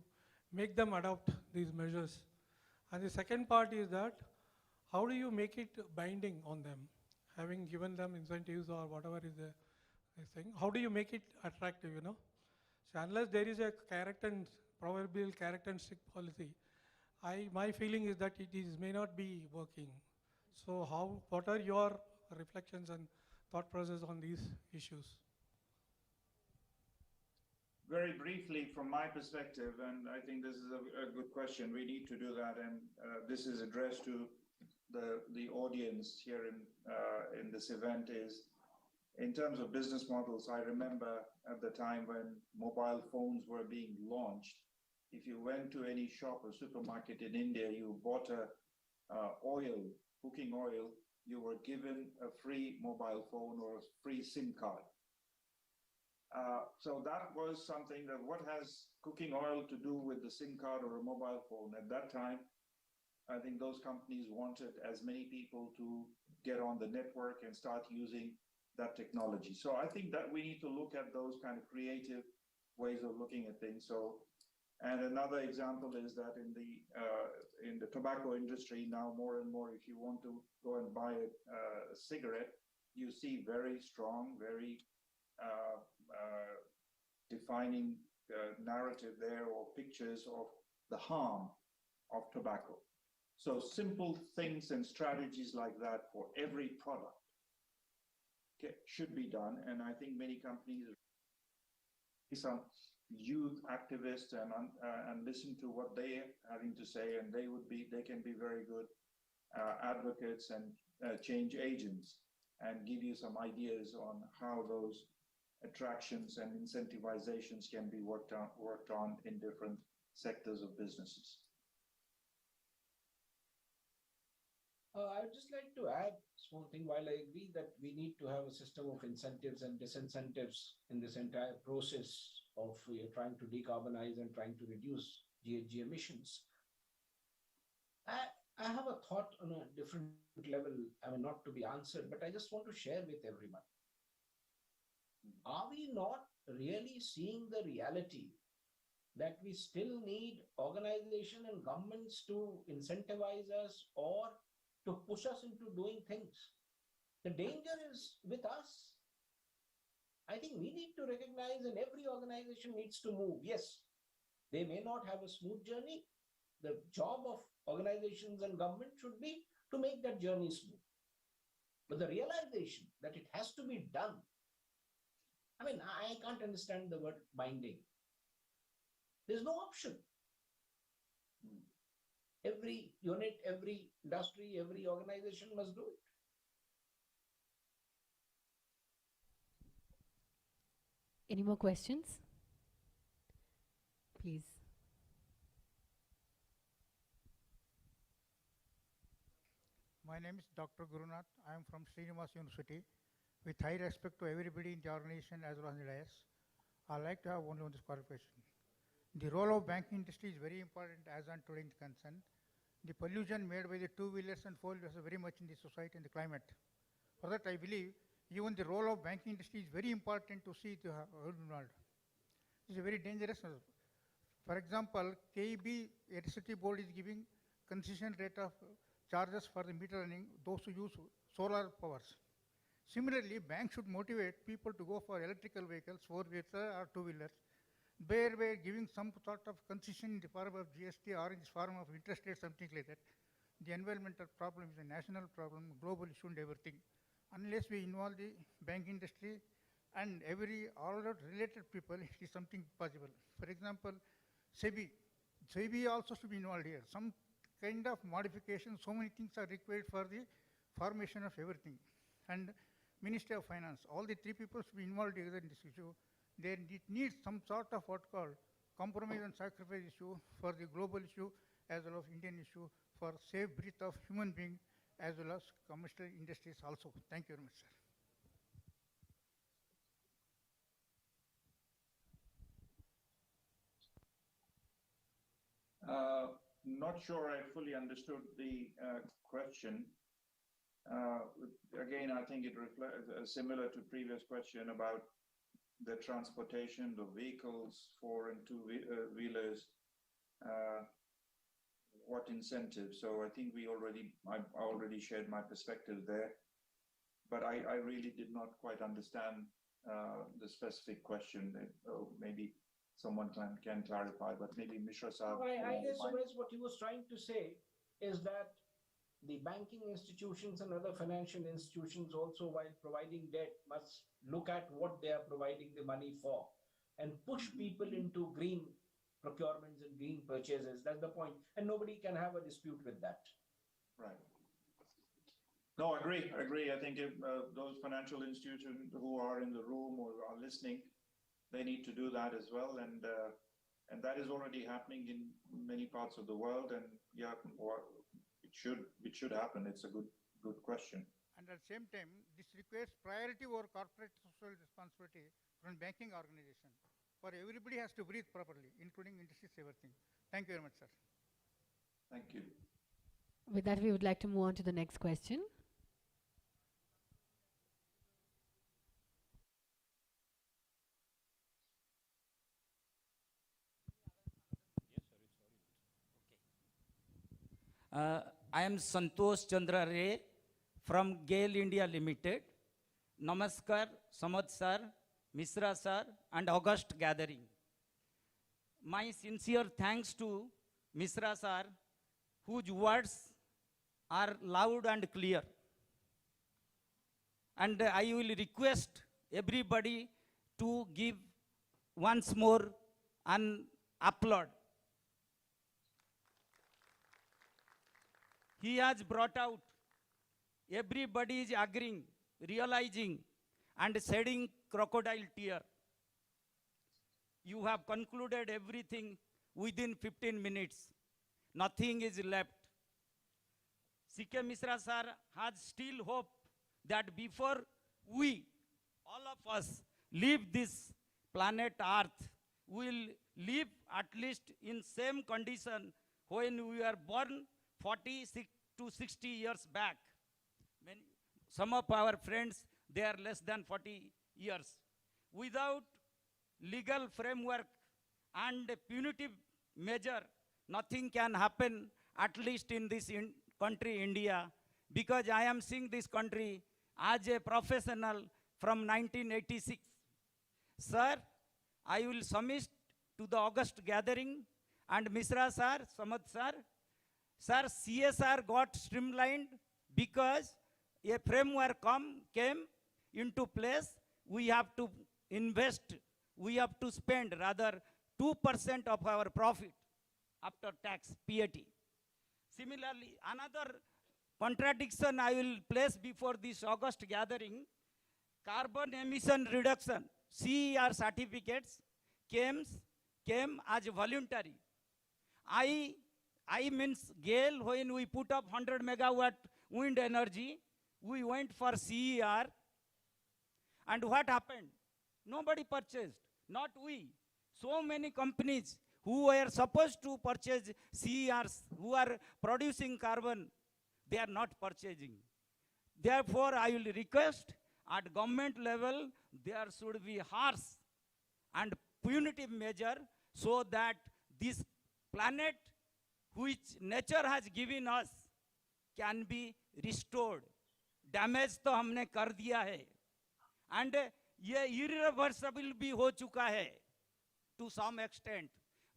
make them adopt these measures? And the second part is that how do you make it binding on them? Having given them incentives or whatever is the thing, how do you make it attractive, you know? So unless there is a proverbial carrot and stick policy, my feeling is that may not be working. So what are your reflections and thought process on these issues? Very briefly, from my perspective, and I think this is a good question, we need to do that, and this is addressed to the audience here in this event, is in terms of business models. I remember at the time when mobile phones were being launched, if you went to any shop or supermarket in India, you bought cooking oil, you were given a free mobile phone or a free SIM card. So that was something that, what has cooking oil to do with the SIM card or a mobile phone? At that time, I think those companies wanted as many people to get on the network and start using that technology. So I think that we need to look at those kind of creative ways of looking at things. So, and another example is that in the tobacco industry now, more and more, if you want to go and buy a cigarette, you see very strong, very defining narrative there, or pictures of the harm of tobacco. So simple things and strategies like that for every product should be done. And I think many companies, some youth activists, and listen to what they're having to say, and they can be very good advocates and change agents, and give you some ideas on how those attractions and incentivizations can be worked on in different sectors of businesses. I would just like to add a small thing. While I agree that we need to have a system of incentives and disincentives in this entire process of trying to decarbonize and trying to reduce GHG emissions, I have a thought on a different level, I mean, not to be answered, but I just want to share with everyone. Are we not really seeing the reality that we still need organization and governments to incentivize us or to push us into doing things? The danger is with us. I think we need to recognize, and every organization needs to move. Yes, they may not have a smooth journey. The job of organizations and government should be to make that journey smooth. But the realization that it has to be done, I mean, I can't understand the word binding. There's no option. Every unit, every industry, every organization must do it. Any more questions? Please. My name is Dr. Gurunath. I am from Srinivas University. With high respect to everybody in the organization as well as the dais, I like to have only one qualification. The role of banking industry is very important as on today's concern. The pollution made by the two-wheelers and four-wheelers is very much in the society and the climate. For that, I believe even the role of banking industry is very important to see the world. It's very dangerous. For example, KEB Electricity Board is giving concession rate of charges for the meter running, those who use solar powers. Similarly, banks should motivate people to go for electrical vehicles, four-wheelers or two-wheelers, where we're giving some sort of concession in the form of GST or in the form of interest rate, something like that. The environmental problem is a national problem, global issue and everything. Unless we involve the bank industry and all the related people, it is something possible. For example, SEBI also should be involved here. Some kind of modification, so many things are required for the formation of everything. And Ministry of Finance, all the three people should be involved together in this issue. There it needs some sort of what called compromise and sacrifice issue for the global issue as well as Indian issue for safe breath of human being as well as commercial industries also. Thank you very much, sir. Not sure I fully understood the question. Again, I think it reflects similar to previous question about the transportation of vehicles, 4 and 2 wheelers, what incentives. So I think I already shared my perspective there, but I really did not quite understand the specific question. Maybe someone can clarify, but maybe Mishra Saab. I guess what he was trying to say is that the banking institutions and other financial institutions also, while providing debt, must look at what they are providing the money for and push people into green procurements and green purchases. That's the point. And nobody can have a dispute with that. Right. No, I agree. I think if those financial institutions who are in the room or are listening, they need to do that as well. And that is already happening in many parts of the world. And yeah, it should happen. It's a good question. And at the same time, this requires priority over corporate social responsibility from banking organization. For everybody has to breathe properly, including industries, everything. Thank you very much, sir. Thank you. With that, we would like to move on to the next question. I am Santosh Chandra Ray from GAIL India Limited. Namaskar, Samad sir, Misra sir, and August gathering. My sincere thanks to Misra sir, whose words are loud and clear. And I will request everybody to give once more an applaud. He has brought out, everybody is agreeing, realizing, and shedding crocodile tear. You have concluded everything within 15 minutes. Nothing is left. C.K. Misra sir has still hope that before we, all of us, leave this planet Earth, we will live at least in same condition when we were born 40 to 60 years back. Some of our friends, they are less than 40 years. Without legal framework and punitive measure, nothing can happen, at least in this country, India, because I am seeing this country as a professional from 1986. Sir, I will submit to the August gathering, and Misra sir, Samad sir, sir, CSR got streamlined because a framework came into place. We have to invest, we have to spend rather 2% of our profit after tax, PAT. Similarly, another contradiction I will place before this August gathering, carbon emission reduction, CER certificates came as voluntary. I means GAIL, when we put up 100 megawatt wind energy, we went for CER, and what happened? Nobody purchased, not we. So many companies who were supposed to purchase CERs, who are producing carbon, they are not purchasing. Therefore, I will request at government level, there should be harsh and punitive measure so that this planet which nature has given us can be restored. Damage तो हमने कर दिया है, and ये irreversible भी हो चुका है to some extent.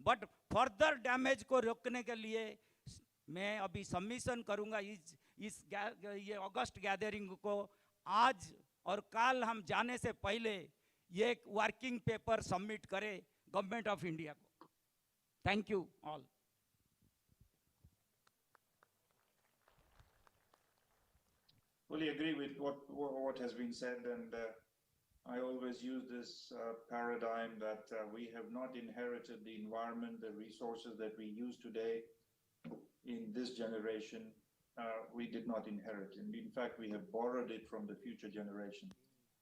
But further damage को रोकने के लिए मैं अभी सबमिशन करूंगा ये अगस्त गैदरिंग को आज और कल हम जाने से पहले ये एक वर्किंग पेपर सबमिट करे गवर्नमेंट ऑफ इंडिया को. Thank you all. Fully agree with what has been said, and I always use this paradigm that we have not inherited the environment, the resources that we use today in this generation. We did not inherit, and in fact, we have borrowed it from the future generation.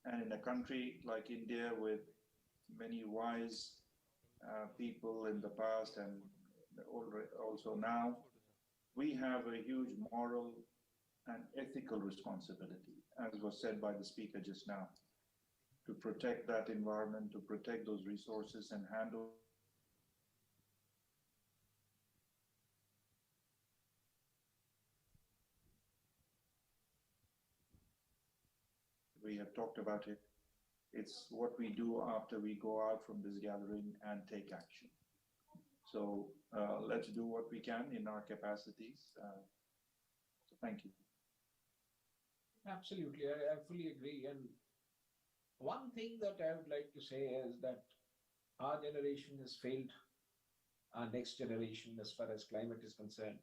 And in a country like India, with many wise people in the past and also now, we have a huge moral and ethical responsibility, as was said by the speaker just now, to protect that environment, to protect those resources and handle we have talked about it. It's what we do after we go out from this gathering and take action. So let's do what we can in our capacities. So thank you. Absolutely, I fully agree. And one thing that I would like to say is that our generation has failed our next generation as far as climate is concerned.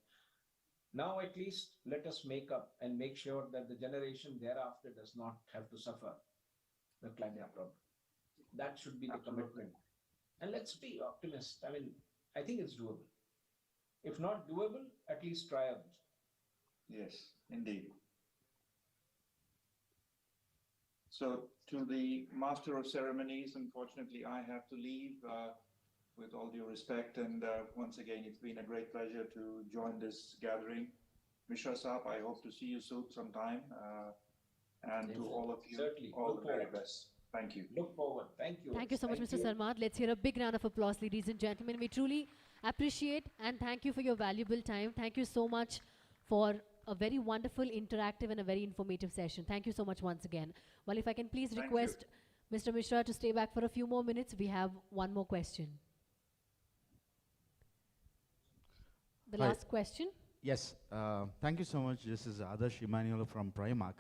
Now, at least, let us make up and make sure that the generation thereafter does not have to suffer the climate problem. That should be the commitment. And let's be optimists. I mean, I think it's doable. If not doable, at least triable. Yes, indeed. So to the Master of Ceremonies, unfortunately, I have to leave with all due respect. And once again, it's been a great pleasure to join this gathering. Mishra Saab, I hope to see you soon sometime. And to all of you, Certainly. all the very best. Thank you. Look forward. Thank you. Thank you so much, Mr. Sarmat. Let's hear a big round of applause, ladies and gentlemen. We truly appreciate and thank you for your valuable time. Thank you so much for a very wonderful, interactive, and a very informative session. Thank you so much once again. Well, if I can please request Mr. Mishra to stay back for a few more minutes. We have one more question. The Hi. last question. Yes, thank you so much. This is Adarsh Emmanuel from Primark.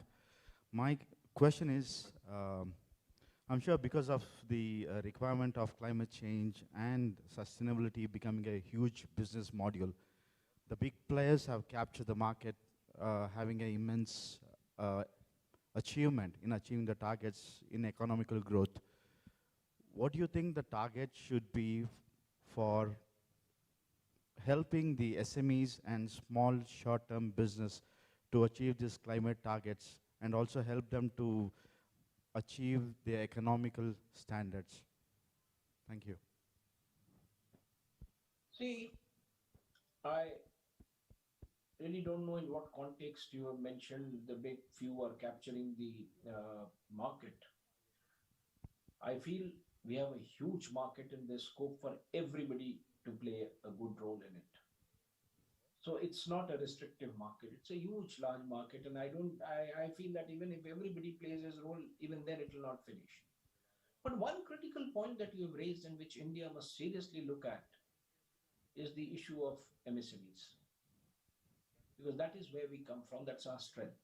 My question is, I'm sure because of the requirement of climate change and sustainability becoming a huge business module, the big players have captured the market, having an immense achievement in achieving the targets in economical growth. What do you think the target should be for helping the SMEs and small short-term business to achieve these climate targets and also help them to achieve their economical standards? Thank you. See, I really don't know in what context you have mentioned the big few are capturing the market. I feel we have a huge market and there's scope for everybody to play a good role in it. So it's not a restrictive market. It's a huge, large market. And I feel that even if everybody plays his role, even then it will not finish. But one critical point that you have raised and which India must seriously look at is the issue of MSMEs. Because that is where we come from. That's our strength.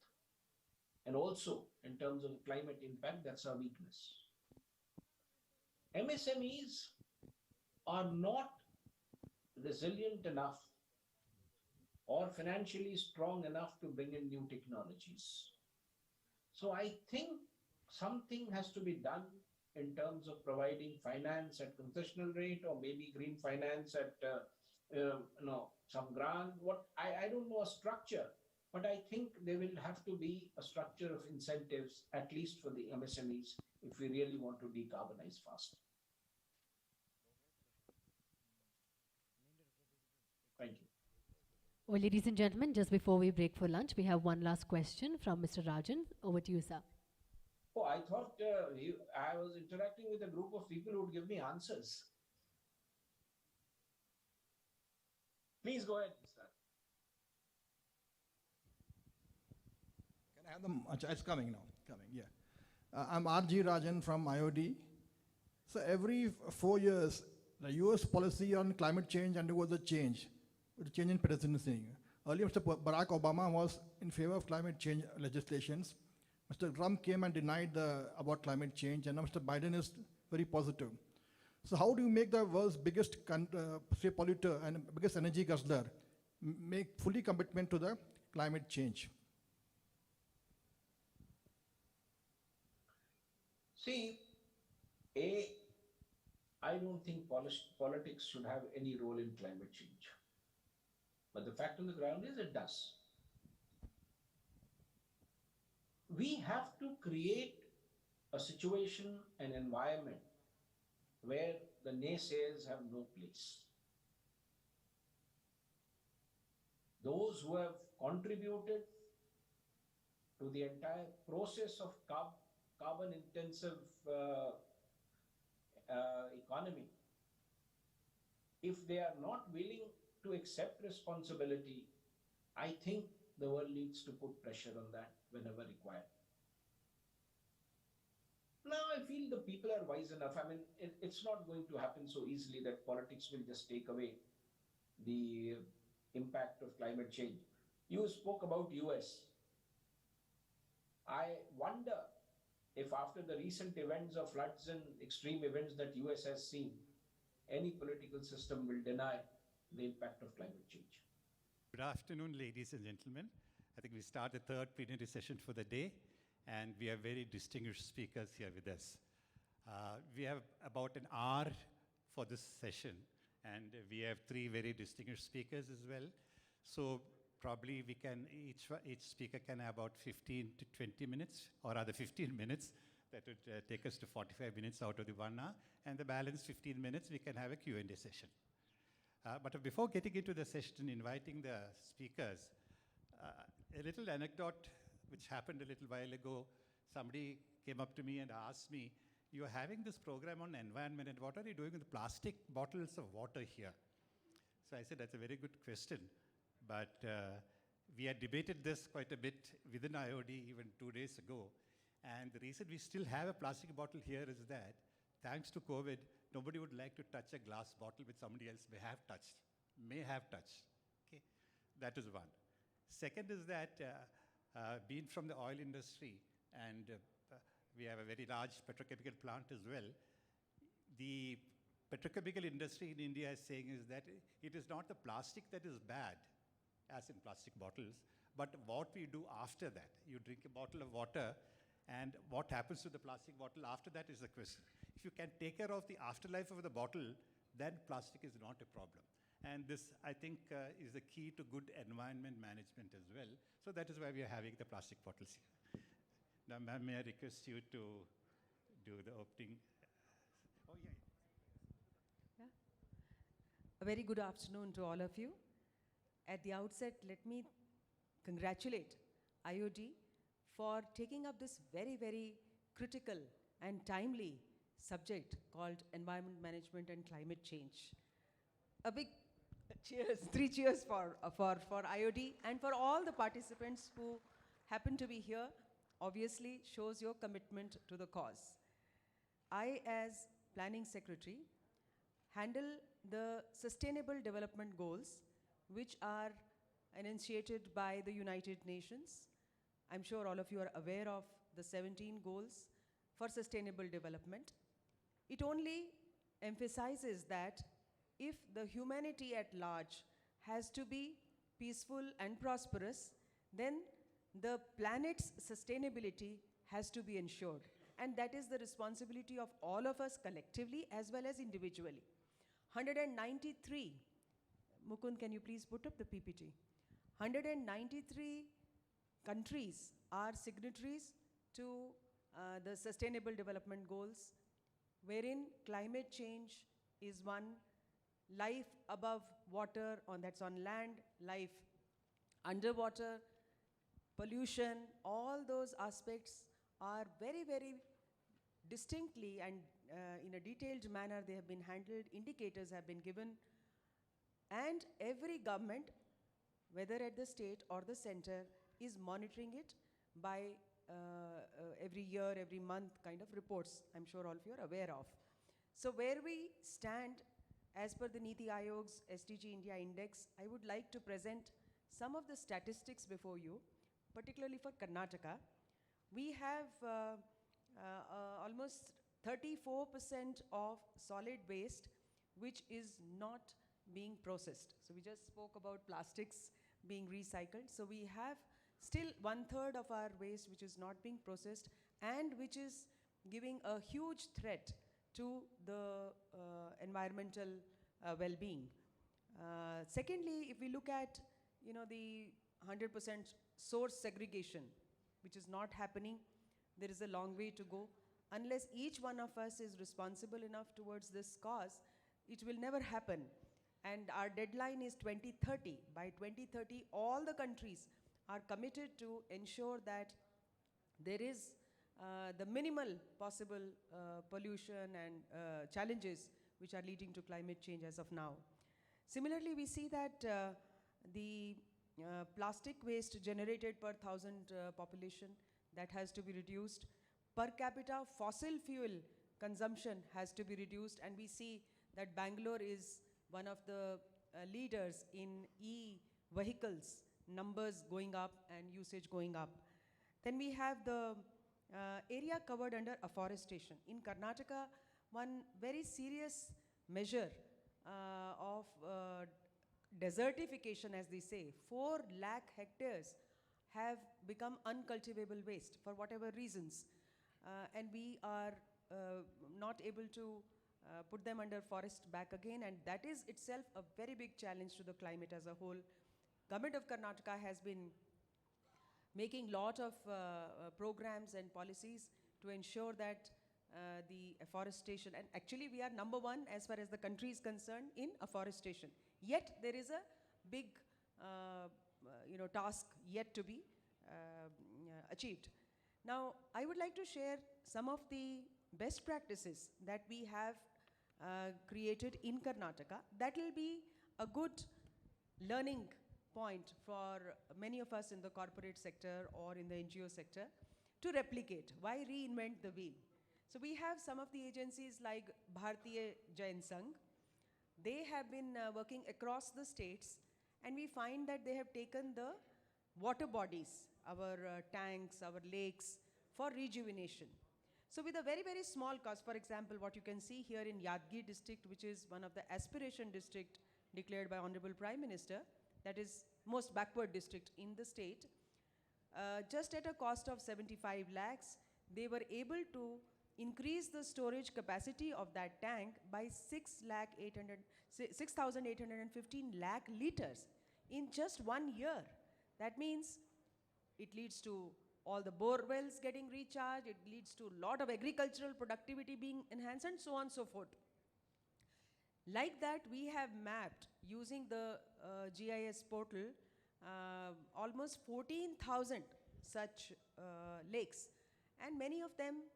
And also, in terms of climate impact, that's our weakness. MSMEs are not resilient enough or financially strong enough to bring in new technologies. So I think something has to be done in terms of providing finance at concessional rate or maybe green finance at some grant. I don't know a structure, but I think there will have to be a structure of incentives, at least for the MSMEs, if we really want to decarbonize fast. Thank you. Well, ladies and gentlemen, just before we break for lunch, we have one last question from Mr. Rajan. Over to you, sir. Oh, I thought I was interacting with a group of people who would give me answers. Please go ahead, sir. Can I have them? It's coming now. Coming, yeah. I'm R.G. Rajan from IOD. So every 4 years, the US policy on climate change undergoes a change, with a change in presidency. Earlier, Mr. Barack Obama was in favor of climate change legislations, Mr. Trump came and denied about climate change, and now Mr. Biden is very positive. So how do you make the world's biggest say polluter and biggest energy guzzler make fully commitment to the climate change? See, I don't think politics should have any role in climate change. But the fact on the ground is it does. We have to create a situation, an environment where the naysayers have no place. Those who have contributed to the entire process of carbon-intensive economy, if they are not willing to accept responsibility, I think the world needs to put pressure on that whenever required. Now, I feel the people are wise enough. I mean, it's not going to happen so easily that politics will just take away the impact of climate change. You spoke about US. I wonder if after the recent events of floods and extreme events that US has seen, any political system will deny the impact of climate change. Good afternoon, ladies and gentlemen. I think we start the third plenary session for the day, and we have very distinguished speakers here with us. We have about an hour for this session, and we have three very distinguished speakers as well. So probably we can, each speaker can have about 15 to 20 minutes, or rather 15 minutes. That would take us to 45 minutes out of the 1 hour, and the balance 15 minutes we can have a Q&A session. But before getting into the session, inviting the speakers, a little anecdote which happened a little while ago. Somebody came up to me and asked me, "You're having this program on environment, and what are you doing with the plastic bottles of water here?" So I said, that's a very good question. But we had debated this quite a bit within IOD even 2 days ago. And the reason we still have a plastic bottle here is that, thanks to COVID, nobody would like to touch a glass bottle which somebody else may have touched. Okay, that is one. Second is that, being from the oil industry, and we have a very large petrochemical plant as well, the petrochemical industry in India is saying is that it is not the plastic that is bad, as in plastic bottles, but what we do after that. You drink a bottle of water, and what happens to the plastic bottle after that is the question. If you can take care of the afterlife of the bottle, then plastic is not a problem. And this, I think, is the key to good environment management as well. So that is why we are having the plastic bottles here. Now, ma'am, may I request you to do the opening? Oh, yeah. A very good afternoon to all of you. At the outset, let me congratulate IOD for taking up this very, very critical and timely subject called environment management and climate change. A big cheers, 3 cheers for IOD and for all the participants who happen to be here. Obviously shows your commitment to the cause. I, as Planning Secretary, handle the Sustainable Development Goals, which are initiated by the United Nations. I'm sure all of you are aware of the 17 goals for sustainable development. It only emphasizes that if the humanity at large has to be peaceful and prosperous, then the planet's sustainability has to be ensured. And that is the responsibility of all of us collectively as well as individually. 193, Mukund, can you please put up the PPT? 193 countries are signatories to the Sustainable Development Goals, wherein climate change is one, life above water, that's on land, life underwater, pollution, all those aspects are very, very distinctly and in a detailed manner they have been handled, indicators have been given, and every government, whether at the state or the center, is monitoring it by every year, every month kind of reports, I'm sure all of you are aware of. So where we stand as per the Niti Aayog's SDG India Index, I would like to present some of the statistics before you, particularly for Karnataka. We have almost 34% of solid waste which is not being processed. So we just spoke about plastics being recycled. So we have still 1/3 of our waste which is not being processed and which is giving a huge threat to the environmental well-being. Secondly, if we look at the 100% source segregation, which is not happening, there is a long way to go. Unless each one of us is responsible enough towards this cause, it will never happen. And our deadline is 2030. By 2030, all the countries are committed to ensure that there is the minimal possible pollution and challenges which are leading to climate change as of now. Similarly, we see that the plastic waste generated per 1,000 population, that has to be reduced. Per capita fossil fuel consumption has to be reduced, and we see that Bangalore is one of the leaders in e-vehicles, numbers going up and usage going up. Then we have the area covered under afforestation. In Karnataka, one very serious measure of desertification, as they say, 4 lakh hectares have become uncultivable waste for whatever reasons. And we are not able to put them under forest back again, and that is itself a very big challenge to the climate as a whole. Government of Karnataka has been making lot of programs and policies to ensure that the afforestation, and actually we are number 1 as far as the country is concerned in afforestation. Yet there is a big task yet to be achieved. Now, I would like to share some of the best practices that we have created in Karnataka. That will be a good learning point for many of us in the corporate sector or in the NGO sector to replicate. Why reinvent the wheel? So we have some of the agencies like Bharatiya Jain Sangh. They have been working across the states, and we find that they have taken the water bodies, our tanks, our lakes, for rejuvenation. So with a very, very small cost, for example, what you can see here in Yadgir district, which is one of the aspiration district declared by Honorable Prime Minister, that is most backward district in the state, just at a cost of 75 lakhs, they were able to increase the storage capacity of that tank by 6,815 lakh liters in just 1 year. That means it leads to all the bore wells getting recharged, it leads to a lot of agricultural productivity being enhanced, and so on and so forth. Like that, we have mapped using the GIS portal almost 14,000 such lakes, and many of them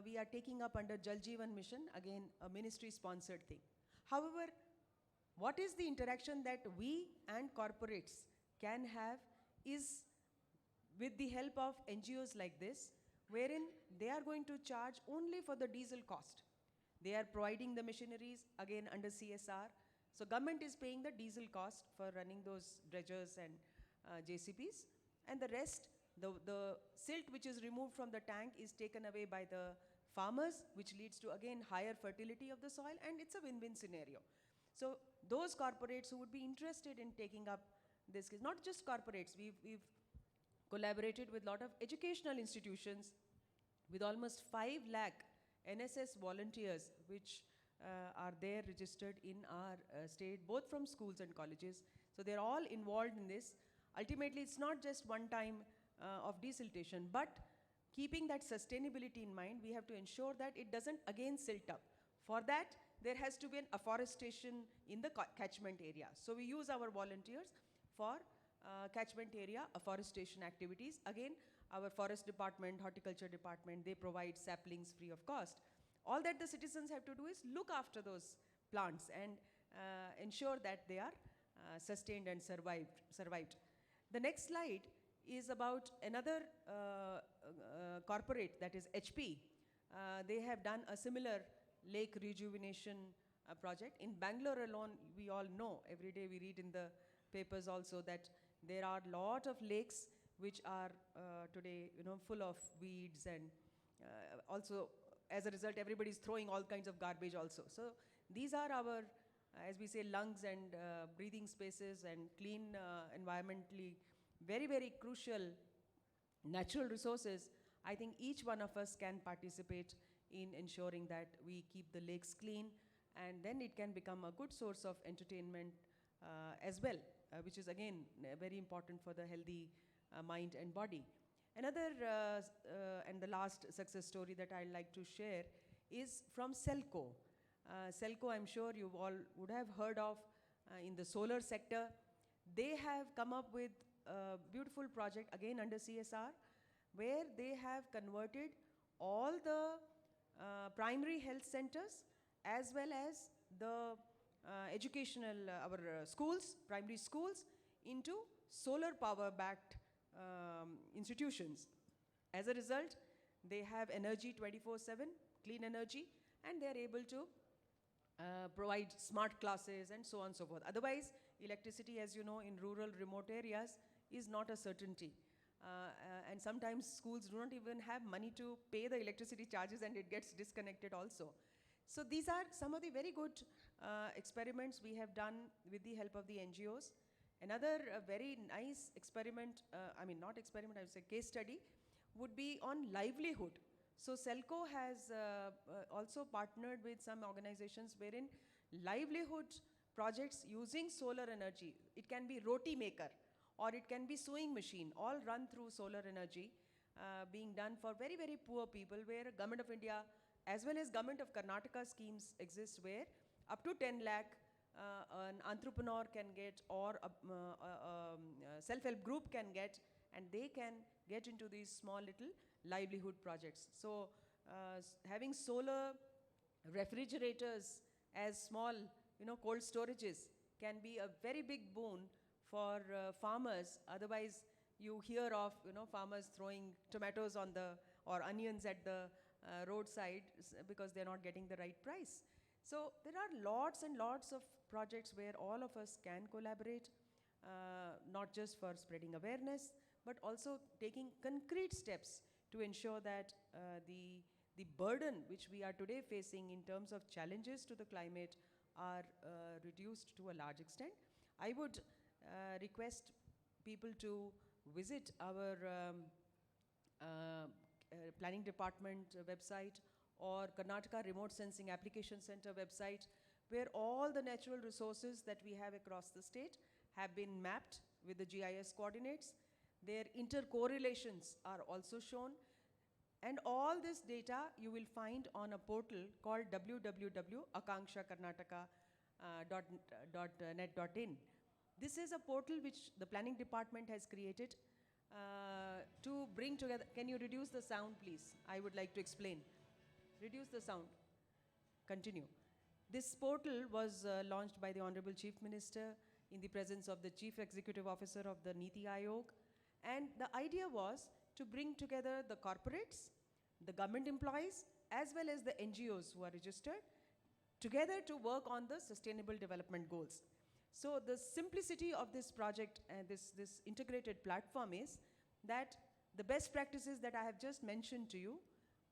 we are taking up under Jal Jeevan Mission, again a ministry-sponsored thing. However, what is the interaction that we and corporates can have is with the help of NGOs like this, wherein they are going to charge only for the diesel cost. They are providing the machineries, again under CSR. So government is paying the diesel cost for running those dredgers and JCBs, and the rest, the silt which is removed from the tank is taken away by the farmers, which leads to again higher fertility of the soil, and it's a win-win scenario. So those corporates who would be interested in taking up this, not just corporates, we've collaborated with a lot of educational institutions with almost 5 lakh NSS volunteers which are there registered in our state, both from schools and colleges. So they're all involved in this. Ultimately, it's not just one time of desiltation, but keeping that sustainability in mind, we have to ensure that it doesn't again silt up. For that, there has to be an afforestation in the catchment area. So we use our volunteers for catchment area afforestation activities. Again, our forest department, horticulture department, they provide saplings free of cost. All that the citizens have to do is look after those plants and ensure that they are sustained and survived. The next slide is about another corporate, that is HP. They have done a similar lake rejuvenation project. In Bangalore alone, we all know, every day we read in the papers also that there are a lot of lakes which are today, full of weeds, and also as a result, everybody is throwing all kinds of garbage also. So these are our, as we say, lungs and breathing spaces, and clean, environmentally very, very crucial natural resources. I think each one of us can participate in ensuring that we keep the lakes clean, and then it can become a good source of entertainment as well, which is again very important for the healthy mind and body. Another and the last success story that I'd like to share is from Selco. Selco, I'm sure you all would have heard of in the solar sector. They have come up with a beautiful project, again under CSR, where they have converted all the primary health centers as well as the educational, our schools, primary schools, into solar power backed institutions. As a result, they have energy 24/7, clean energy, and they're able to provide smart classes and so on and so forth. Otherwise, electricity, as you know, in rural, remote areas is not a certainty. And sometimes schools do not even have money to pay the electricity charges, and it gets disconnected also. So these are some of the very good experiments we have done with the help of the NGOs. Another very nice experiment, I mean not experiment, I would say case study, would be on livelihood. So Selco has also partnered with some organizations wherein livelihood projects using solar energy, it can be roti maker or it can be sewing machine, all run through solar energy, being done for very, very poor people, where Government of India as well as Government of Karnataka schemes exist, where up to 10 lakh an entrepreneur can get, or a self-help group can get, and they can get into these small little livelihood projects. So having solar refrigerators as small, cold storages can be a very big boon for farmers. Otherwise, you hear of, farmers throwing tomatoes on the, or onions at the roadside because they're not getting the right price. So there are lots and lots of projects where all of us can collaborate, not just for spreading awareness, but also taking concrete steps to ensure that the burden which we are today facing in terms of challenges to the climate are reduced to a large extent. I would request people to visit our planning department website or Karnataka Remote Sensing Application Center website, where all the natural resources that we have across the state have been mapped with the GIS coordinates. Their intercorrelations are also shown. And all this data you will find on a portal called www.akankshakarnataka.net.in. This is a portal which the planning department has created to bring together. Can you reduce the sound, please? I would like to explain. Reduce the sound. Continue. This portal was launched by the Honorable Chief Minister in the presence of the Chief Executive Officer of the Niti Aayog. And the idea was to bring together the corporates, the government employees, as well as the NGOs who are registered, together to work on the Sustainable Development Goals. So the simplicity of this project and this integrated platform is that the best practices that I have just mentioned to you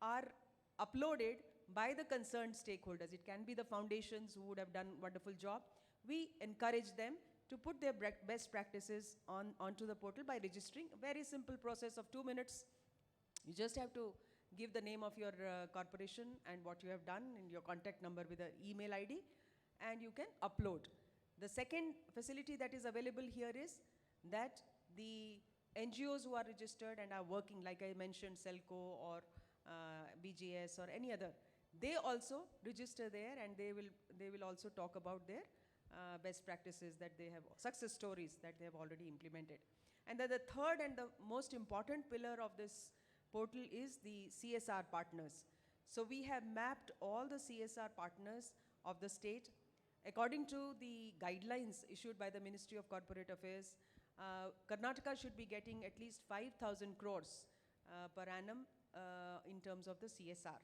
are uploaded by the concerned stakeholders. It can be the foundations who would have done a wonderful job. We encourage them to put their best practices onto the portal by registering. A very simple process of 2 minutes. You just have to give the name of your corporation and what you have done and your contact number with an email ID, and you can upload. The second facility that is available here is that the NGOs who are registered and are working, like I mentioned, Selco or BGS or any other, they also register there, and they will also talk about their best practices that they have, success stories that they have already implemented. And then the third and the most important pillar of this portal is the CSR partners. So we have mapped all the CSR partners of the state according to the guidelines issued by the Ministry of Corporate Affairs. Karnataka should be getting at least 5,000 crores per annum in terms of the CSR.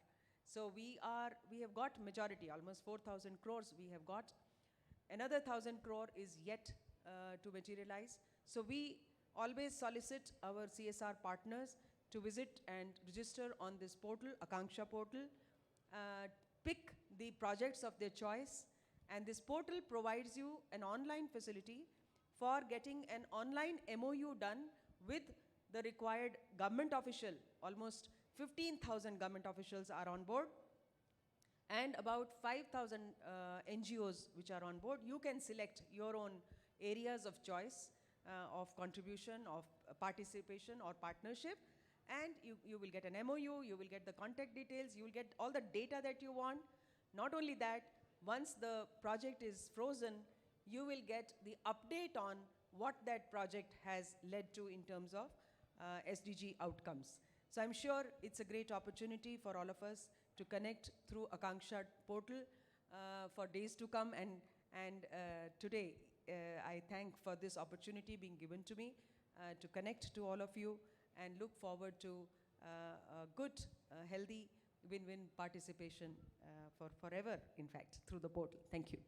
So we have got majority, almost 4,000 crores we have got. Another 1,000 crore is yet to materialize. So we always solicit our CSR partners to visit and register on this portal, Akanksha portal, pick the projects of their choice, and this portal provides you an online facility for getting an online MOU done with the required government official. Almost 15,000 government officials are on board, and about 5,000 NGOs which are on board. You can select your own areas of choice, of contribution, of participation or partnership, and you will get an MOU, you will get the contact details, you will get all the data that you want. Not only that, once the project is frozen, you will get the update on what that project has led to in terms of SDG outcomes. So I'm sure it's a great opportunity for all of us to connect through Akanksha portal for days to come, and today I thank for this opportunity being given to me to connect to all of you, and look forward to a good, healthy win-win participation for forever, in fact, through the portal. Thank you.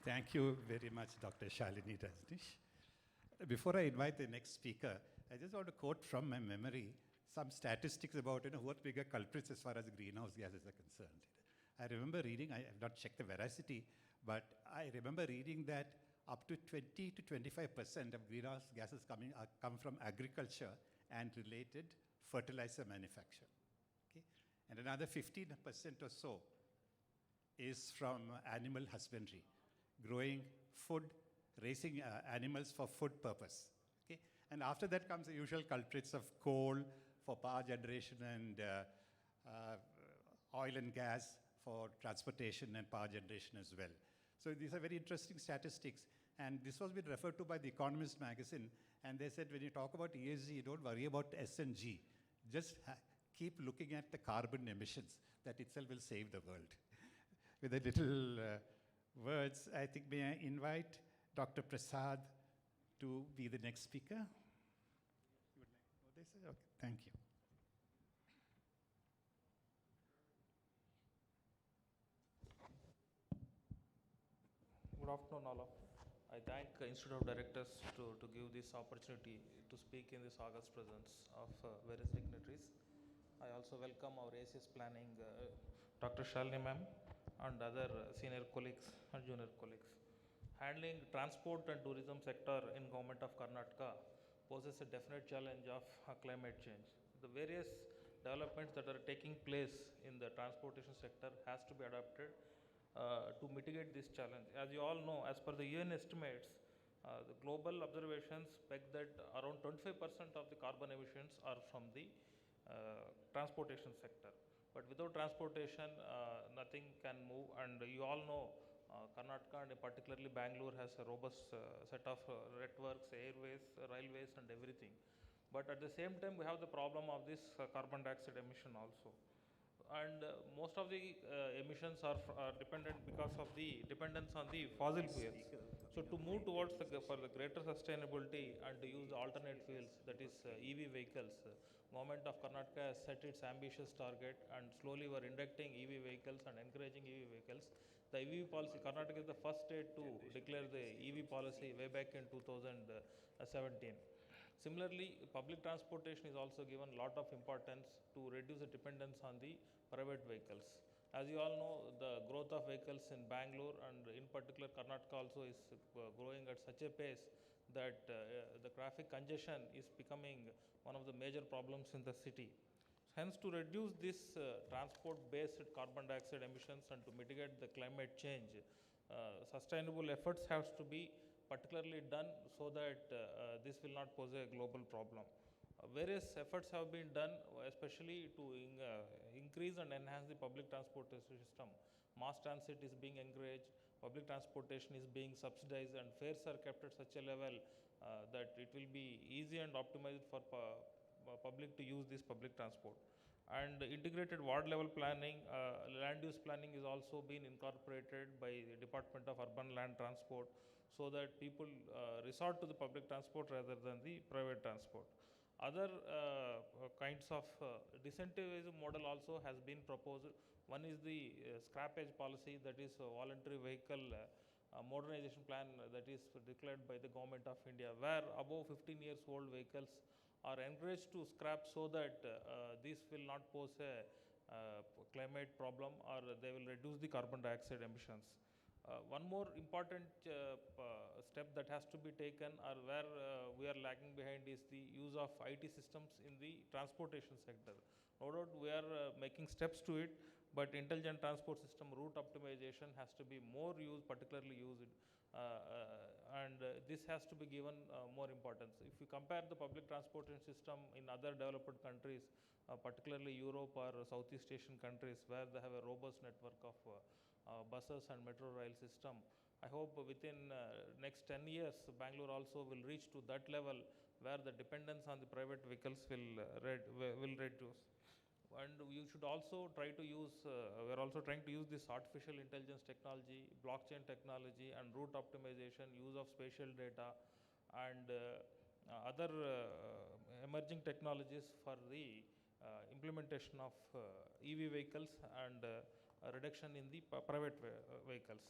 Thank you very much, Dr. Shalini Rajneesh. Before I invite the next speaker, I just want to quote from my memory some statistics about who are bigger culprits as far as greenhouse gases are concerned. I remember reading, I have not checked the veracity, but I remember reading that up to 20 to 25% of greenhouse gases come from agriculture and related fertilizer manufacture. Okay? And another 15% or so is from animal husbandry, growing food, raising animals for food purpose. Okay? And after that comes the usual culprits of coal for power generation and oil and gas for transportation and power generation as well. So these are very interesting statistics. And this was been referred to by The Economist magazine. And they said, when you talk about ESG, don't worry about S and G. Just keep looking at the carbon emissions. That itself will save the world. With a little words, I think may I invite Dr. Prasad to be the next speaker. You would like to know this? Okay, thank you. Good afternoon, all of you. I thank Institute of Directors to give this opportunity to speak in this august presence of various dignitaries. I also welcome our ACS planning, Dr. Shalini ma'am, and other senior colleagues and junior colleagues. Handling transport and tourism sector in government of Karnataka poses a definite challenge of climate change. The various developments that are taking place in the transportation sector has to be adapted to mitigate this challenge. As you all know, as per the UN estimates, the global observations peg that around 25% of the carbon emissions are from the transportation sector. But without transportation, nothing can move. And you all know, Karnataka and particularly Bengaluru has a robust set of networks, airways, railways, and everything. But at the same time, we have the problem of this carbon dioxide emission also. And most of the emissions are dependent because of the dependence on the fossil fuels. So to move towards for the greater sustainability and to use the alternate fuels, that is EV vehicles, government of Karnataka has set its ambitious target, and slowly we are inducting EV vehicles and encouraging EV vehicles. The EV policy, Karnataka is the first state to declare the EV policy way back in 2017. Similarly, public transportation is also given a lot of importance to reduce the dependence on the private vehicles. As you all know, the growth of vehicles in Bangalore and in particular Karnataka also is growing at such a pace that the traffic congestion is becoming one of the major problems in the city. Hence, to reduce this transport-based carbon dioxide emissions and to mitigate the climate change, sustainable efforts have to be particularly done so that this will not pose a global problem. Various efforts have been done, especially to increase and enhance the public transportation system. Mass transit is being encouraged, public transportation is being subsidized, and fares are kept at such a level that it will be easy and optimized for public to use this public transport. And integrated ward level planning, land use planning is also being incorporated by the Department of Urban Land Transport, so that people resort to the public transport rather than the private transport. Other kinds of disincentivizing model also has been proposed. One is the scrappage policy, that is voluntary vehicle modernization plan that is declared by the government of India, where above 15 years old vehicles are encouraged to scrap so that this will not pose a climate problem, or they will reduce the carbon dioxide emissions. One more important step that has to be taken, or where we are lagging behind, is the use of IT systems in the transportation sector. No doubt we are making steps to it, but intelligent transport system route optimization has to be more used, particularly used, and this has to be given more importance. If you compare the public transportation system in other developed countries, particularly Europe or Southeast Asian countries, where they have a robust network of buses and metro rail system, I hope within next 10 years, Bangalore also will reach to that level where the dependence on the private vehicles will reduce. And you should also try to use, we are also trying to use this artificial intelligence technology, blockchain technology, and route optimization, use of spatial data, and other emerging technologies for the implementation of EV vehicles and a reduction in the private vehicles.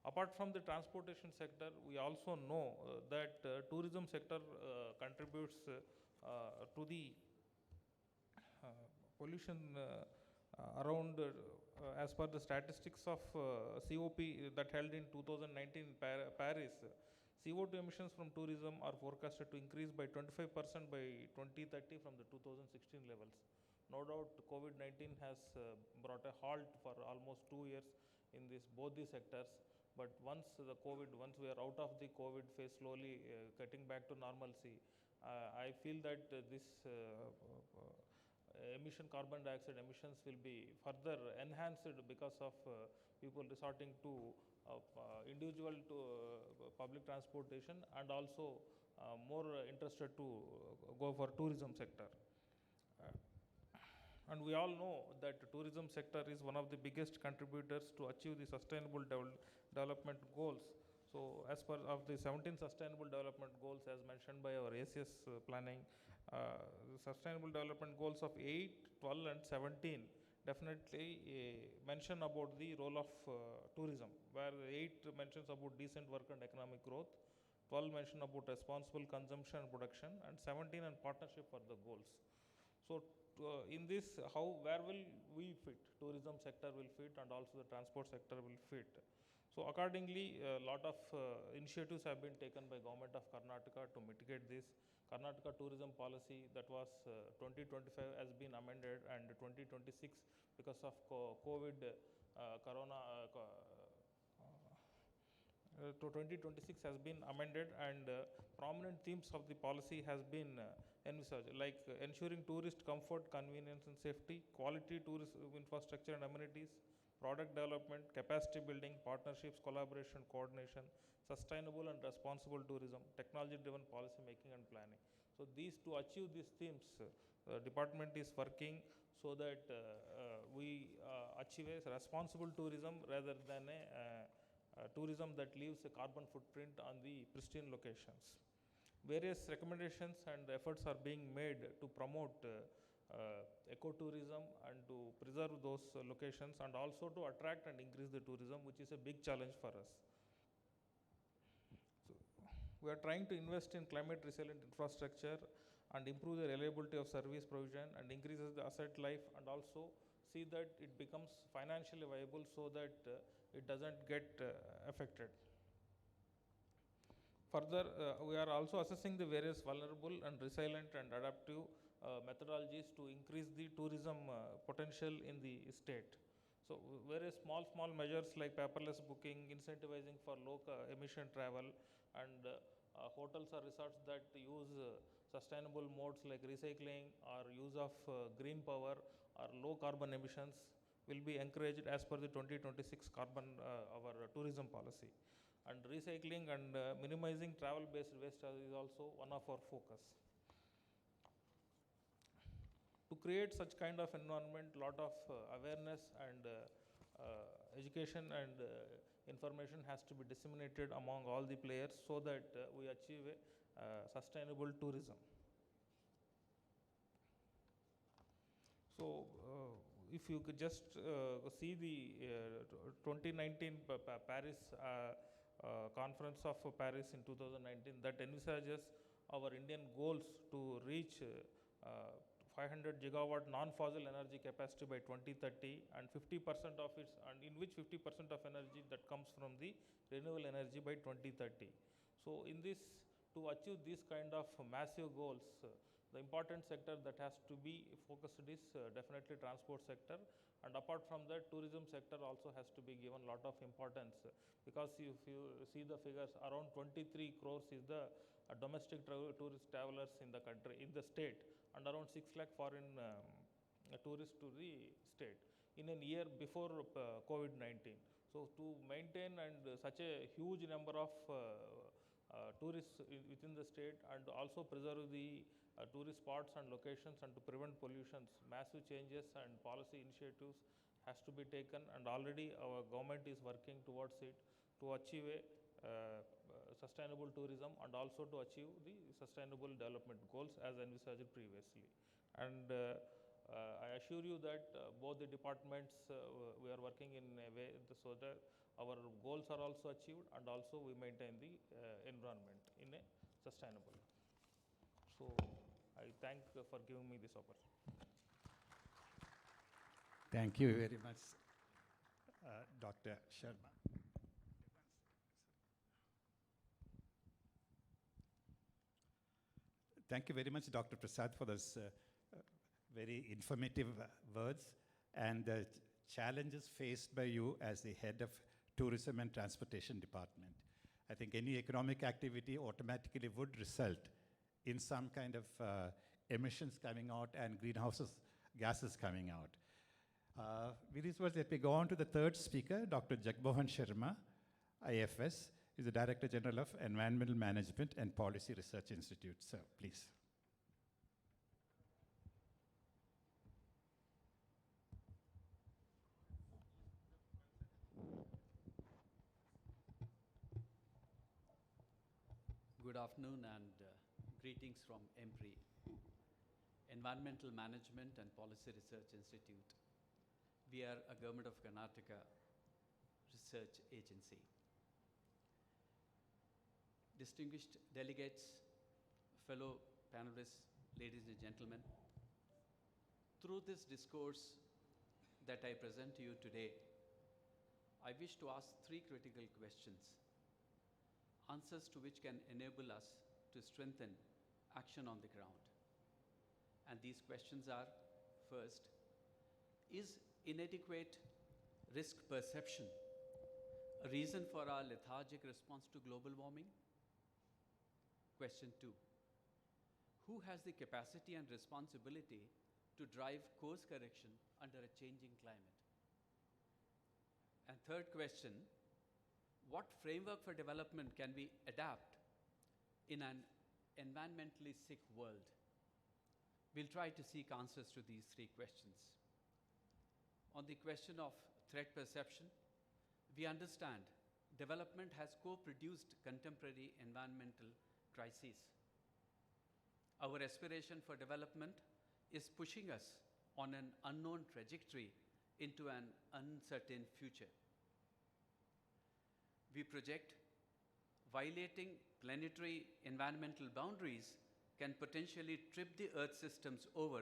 Apart from the transportation sector, we also know that tourism sector contributes to the pollution around, as per the statistics of COP that held in 2019 in Paris, CO2 emissions from tourism are forecasted to increase by 25% by 2030 from the 2016 levels. No doubt COVID-19 has brought a halt for almost 2 years in both these sectors. But once we are out of the COVID phase, slowly getting back to normalcy, I feel that this carbon dioxide emissions will be further enhanced because of people resorting to individual to public transportation, and also more interested to go for tourism sector. And we all know that the tourism sector is one of the biggest contributors to achieve the sustainable development goals. So as per of the 17 sustainable development goals as mentioned by our ACS planning, the sustainable development goals of 8, 12 and 17 definitely mention about the role of tourism, where 8 mentions about decent work and economic growth, 12 mention about responsible consumption and production, and 17 and partnership for the goals. So in this, where will we fit? Tourism sector will fit, and also the transport sector will fit. So accordingly, a lot of initiatives have been taken by government of Karnataka to mitigate this. Karnataka tourism policy that was 2025 has been amended, and 2026 because of COVID, to 2026 has been amended, and prominent themes of the policy has been envisaged, like ensuring tourist comfort, convenience and safety, quality tourist infrastructure and amenities, product development, capacity building, partnerships, collaboration, coordination, sustainable and responsible tourism, technology-driven policy making and planning. So to achieve these themes, the department is working so that we achieve a responsible tourism rather than a tourism that leaves a carbon footprint on the pristine locations. Various recommendations and efforts are being made to promote ecotourism and to preserve those locations, and also to attract and increase the tourism, which is a big challenge for us. So we are trying to invest in climate resilient infrastructure and improve the reliability of service provision, and increases the asset life, and also see that it becomes financially viable so that it doesn't get affected. Further, we are also assessing the various vulnerable and resilient and adaptive methodologies to increase the tourism potential in the state. So various small measures like paperless booking, incentivizing for low emission travel, and hotels or resorts that use sustainable modes like recycling or use of green power or low carbon emissions will be encouraged as per the 2026 our tourism policy. And recycling and minimizing travel-based waste is also one of our focus. To create such kind of environment, lot of awareness and education and information has to be disseminated among all the players so that we achieve a sustainable tourism. So if you could just see the 2019 Paris Conference of Paris in 2019 that envisages our Indian goals to reach 500 gigawatt non-fossil energy capacity by 2030 and 50% of its, and in which 50% of energy that comes from the renewable energy by 2030. So in this, to achieve these kind of massive goals, the important sector that has to be focused is definitely transport sector, and apart from that, tourism sector also has to be given a lot of importance, because if you see the figures, around 23 crores is the domestic tourist travelers in the country, in the state, and around 6 lakh foreign tourists to the state in a year before COVID-19. So to maintain and such a huge number of tourists within the state, and also preserve the tourist spots and locations, and to prevent pollutions, massive changes and policy initiatives has to be taken, and already our government is working towards it to achieve a sustainable tourism, and also to achieve the sustainable development goals as envisaged previously. And I assure you that both the departments, we are working in a way so that our goals are also achieved, and also we maintain the environment in a sustainable. So I thank for giving me this opportunity. Thank you very much, Dr. Sharma. Thank you very much, Dr. Prasad, for those very informative words and the challenges faced by you as the head of Tourism and Transportation Department. I think any economic activity automatically would result in some kind of emissions coming out and greenhouse gases coming out. With these words, let me go on to the third speaker, Dr. Jagmohan Sharma, IFS. He's the Director General of Environmental Management and Policy Research Institute. Sir, please. Good afternoon and greetings from EMPRI, Environmental Management and Policy Research Institute. We are a Government of Karnataka research agency. Distinguished delegates, fellow panelists, ladies and gentlemen, through this discourse that I present to you today, I wish to ask three critical questions, answers to which can enable us to strengthen action on the ground. And these questions are, first, is inadequate risk perception a reason for our lethargic response to global warming? Question 2, who has the capacity and responsibility to drive course correction under a changing climate? And third question, what framework for development can we adapt in an environmentally sick world? We'll try to seek answers to these three questions. On the question of threat perception, we understand development has co-produced contemporary environmental crises. Our aspiration for development is pushing us on an unknown trajectory into an uncertain future. We project violating planetary environmental boundaries can potentially trip the Earth systems over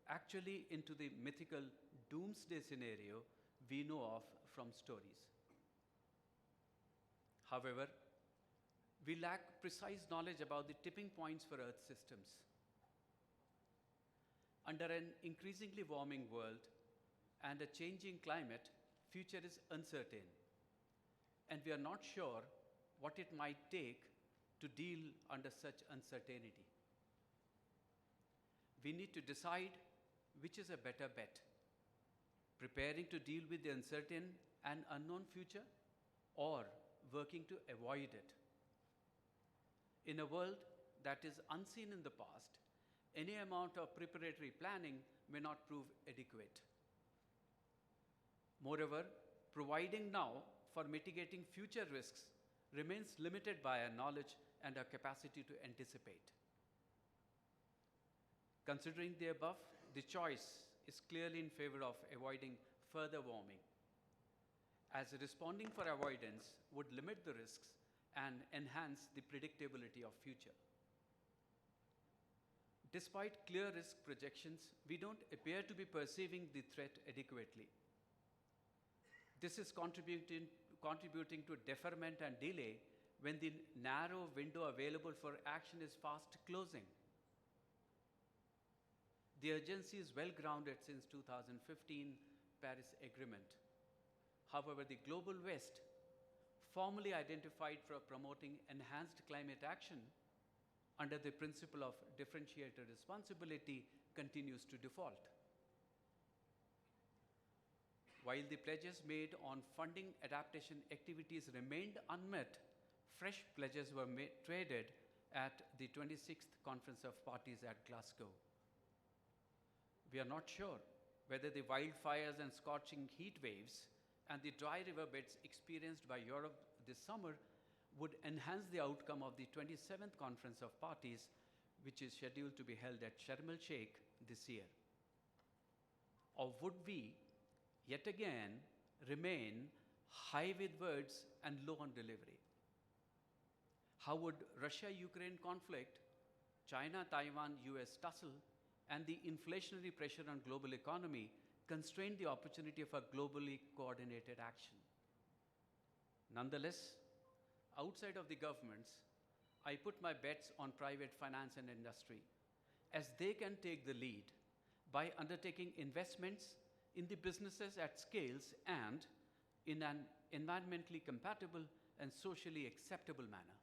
actually into the mythical doomsday scenario we know of from stories. However, we lack precise knowledge about the tipping points for Earth systems. Under an increasingly warming world and a changing climate, future is uncertain, and we are not sure what it might take to deal under such uncertainty. We need to decide which is a better bet, preparing to deal with the uncertain and unknown future, or working to avoid it. In a world that is unseen in the past, any amount of preparatory planning may not prove adequate. Moreover, providing now for mitigating future risks remains limited by our knowledge and our capacity to anticipate. Considering the above, the choice is clearly in favor of avoiding further warming, as responding for avoidance would limit the risks and enhance the predictability of future. Despite clear risk projections, we don't appear to be perceiving the threat adequately. This is contributing to deferment and delay when the narrow window available for action is fast closing. The urgency is well grounded since 2015 Paris Agreement. However, the Global West, formally identified for promoting enhanced climate action under the principle of differentiated responsibility, continues to default. While the pledges made on funding adaptation activities remained unmet, fresh pledges were traded at the 26th Conference of Parties at Glasgow. We are not sure whether the wildfires and scorching heat waves and the dry riverbeds experienced by Europe this summer would enhance the outcome of the 27th Conference of Parties, which is scheduled to be held at Sharm el-Sheikh this year. Or would we, yet again, remain high with words and low on delivery? How would Russia-Ukraine conflict, China-Taiwan-US tussle, and the inflationary pressure on global economy constrain the opportunity for globally coordinated action? Nonetheless, outside of the governments, I put my bets on private finance and industry, as they can take the lead by undertaking investments in the businesses at scales and in an environmentally compatible and socially acceptable manner.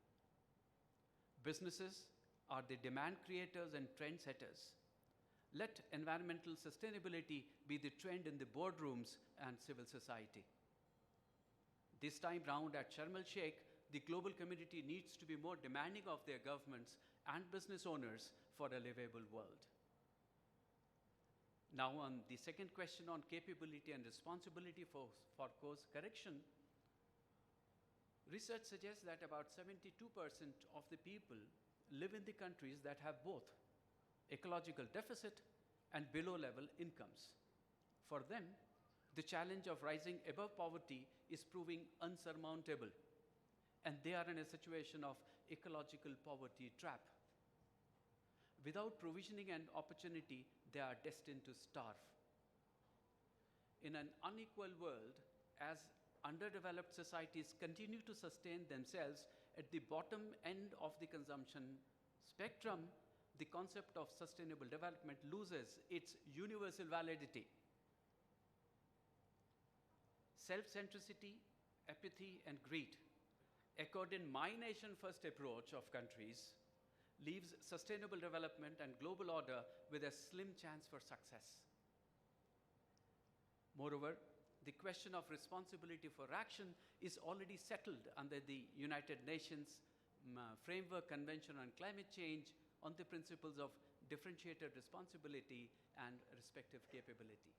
Businesses are the demand creators and trendsetters. Let environmental sustainability be the trend in the boardrooms and civil society. This time round at Sharm el-Sheikh, the global community needs to be more demanding of their governments and business owners for a livable world. Now, on the second question on capability and responsibility for course correction, research suggests that about 72% of the people live in the countries that have both ecological deficit and below-level incomes. For them, the challenge of rising above poverty is proving unsurmountable, and they are in a situation of ecological poverty trap. Without provisioning and opportunity, they are destined to starve. In an unequal world, as underdeveloped societies continue to sustain themselves at the bottom end of the consumption spectrum, the concept of sustainable development loses its universal validity. Self-centricity, apathy, and greed, echoed in my nation first approach of countries, leaves sustainable development and global order with a slim chance for success. Moreover, the question of responsibility for action is already settled under the United Nations Framework Convention on Climate Change on the principles of differentiated responsibility and respective capability.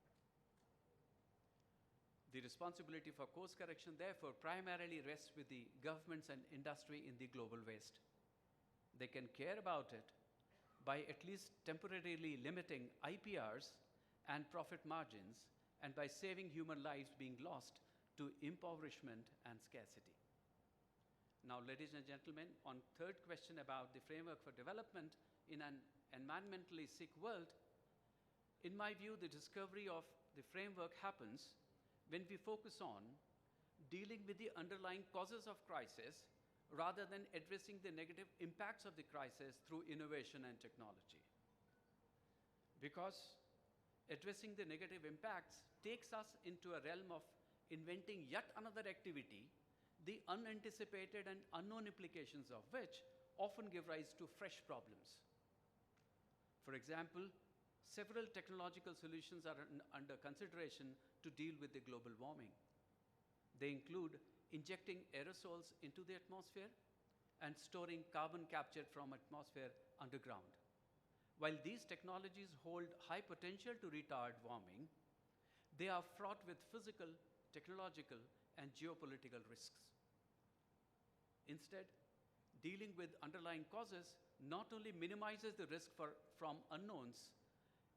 The responsibility for course correction, therefore, primarily rests with the governments and industry in the global West. They can care about it by at least temporarily limiting IPRs and profit margins, and by saving human lives being lost to impoverishment and scarcity. Now, ladies and gentlemen, on third question about the framework for development in an environmentally sick world, in my view, the discovery of the framework happens when we focus on dealing with the underlying causes of crisis rather than addressing the negative impacts of the crisis through innovation and technology. Because addressing the negative impacts takes us into a realm of inventing yet another activity, the unanticipated and unknown implications of which often give rise to fresh problems. For example, several technological solutions are under consideration to deal with the global warming. They include injecting aerosols into the atmosphere and storing carbon captured from atmosphere underground. While these technologies hold high potential to retard warming, they are fraught with physical, technological, and geopolitical risks. Instead, dealing with underlying causes not only minimizes the risk from unknowns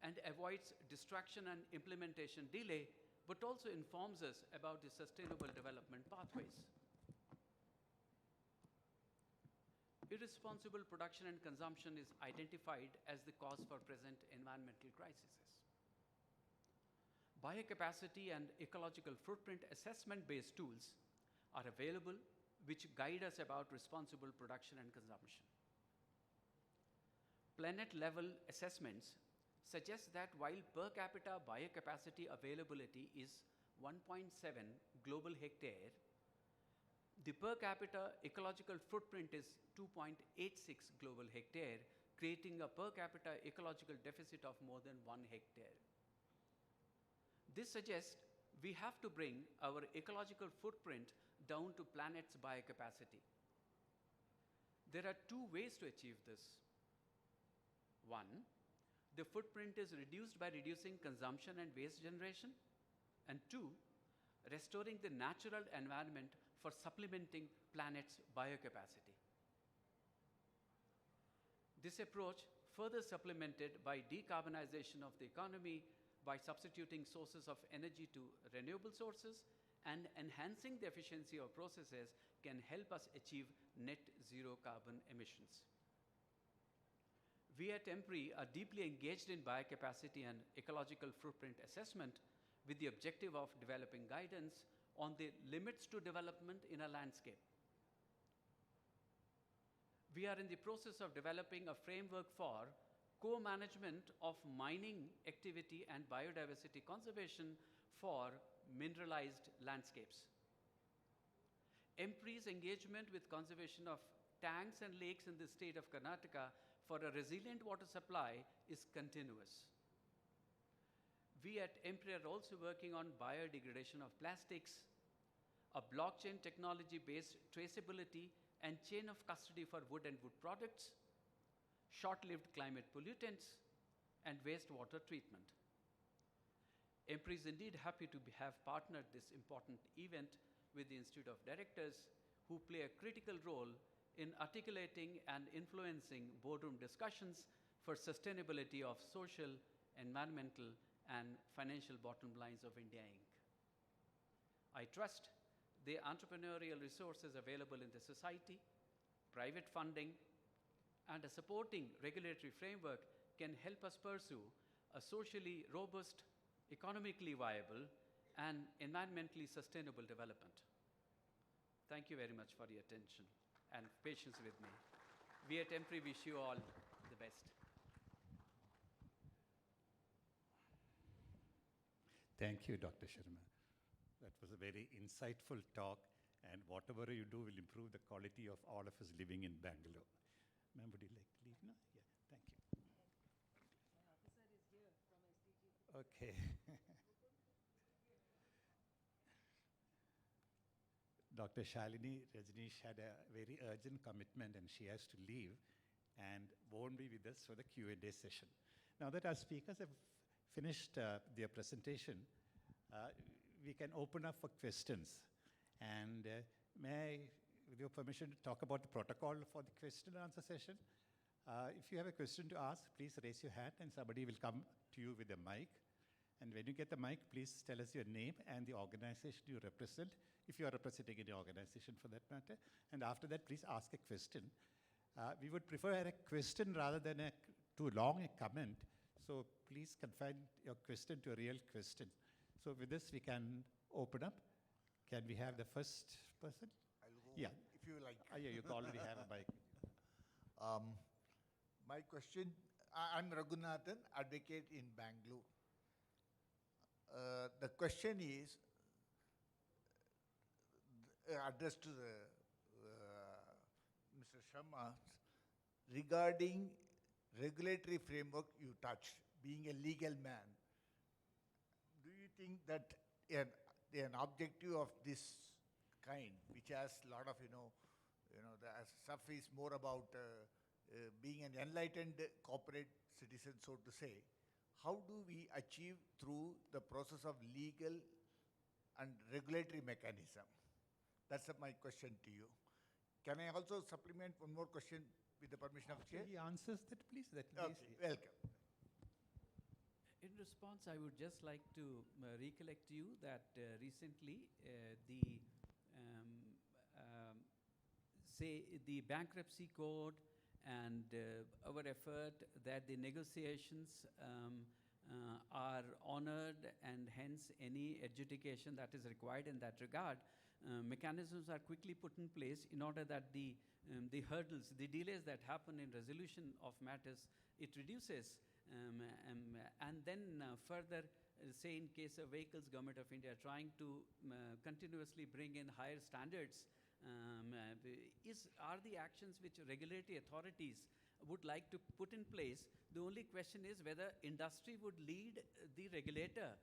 and avoids distraction and implementation delay, but also informs us about the sustainable development pathways. irresponsible production and consumption is identified as the cause for present environmental crises. Biocapacity and ecological footprint assessment-based tools are available which guide us about responsible production and consumption. Planet-level assessments suggest that while per capita biocapacity availability is 1.7 global hectare, the per capita ecological footprint is 2.86 global hectare, creating a per capita ecological deficit of more than 1 hectare. This suggests we have to bring our ecological footprint down to planet's biocapacity. There are two ways to achieve this. One, the footprint is reduced by reducing consumption and waste generation. And two, restoring the natural environment for supplementing planet's biocapacity. This approach, further supplemented by decarbonization of the economy by substituting sources of energy to renewable sources and enhancing the efficiency of processes, can help us achieve net zero carbon emissions. We at EMPRI are deeply engaged in biocapacity and ecological footprint assessment with the objective of developing guidance on the limits to development in a landscape. We are in the process of developing a framework for co-management of mining activity and biodiversity conservation for mineralized landscapes. EMPRI's engagement with conservation of tanks and lakes in the state of Karnataka for a resilient water supply is continuous. We at EMPRI are also working on biodegradation of plastics, a blockchain technology-based traceability and chain of custody for wood and wood products, short-lived climate pollutants, and wastewater treatment. EMPRI is indeed happy to have partnered this important event with the Institute of Directors, who play a critical role in articulating and influencing boardroom discussions for sustainability of social, environmental, and financial bottom lines of India Inc. I trust the entrepreneurial resources available in the society, private funding, and a supporting regulatory framework can help us pursue a socially robust, economically viable, and environmentally sustainable development. Thank you very much for your attention and patience with me. We at EMPRI wish you all the best. Thank you, Dr. Sharma. That was a very insightful talk, and whatever you do will improve the quality of all of us living in Bengaluru. Ma'am, would you like to leave now? Yeah, thank you. My officer is here from SDG. Okay. Dr. Shalini Rajneesh had a very urgent commitment and she has to leave and won't be with us for the Q&A session. Now that our speakers have finished their presentation, we can open up for questions. And may I, with your permission, to talk about the protocol for the question and answer session? If you have a question to ask, please raise your hand and somebody will come to you with a mic. And when you get the mic, please tell us your name and the organization you represent, if you are representing any organization for that matter. And after that, please ask a question. We would prefer a question rather than too long a comment. So please confine your question to a real question. So with this, we can open up. Can we have the first person? I'll go Yeah. if you like. Yeah, you already have a mic. My question, I'm Raghunathan, advocate in Bengaluru. The question is addressed to Mr. Sharma regarding regulatory framework you touched, being a legal man. Do you think that an objective of this kind, which has a lot of, the stuff is more about being an enlightened corporate citizen, so to say, how do we achieve through the process of legal and regulatory mechanism? That's my question to you. Can I also supplement one more question with the permission of Chair? He answers that, please. That Okay, welcome. In response, I would just like to recollect to you that recently the say, the bankruptcy code and our effort that the negotiations are honored, and hence any adjudication that is required in that regard, mechanisms are quickly put in place in order that the hurdles, the delays that happen in resolution of matters, it reduces. And then further, say in case of vehicles, Government of India trying to continuously bring in higher standards, are the actions which regulatory authorities would like to put in place. The only question is whether industry would lead the regulator,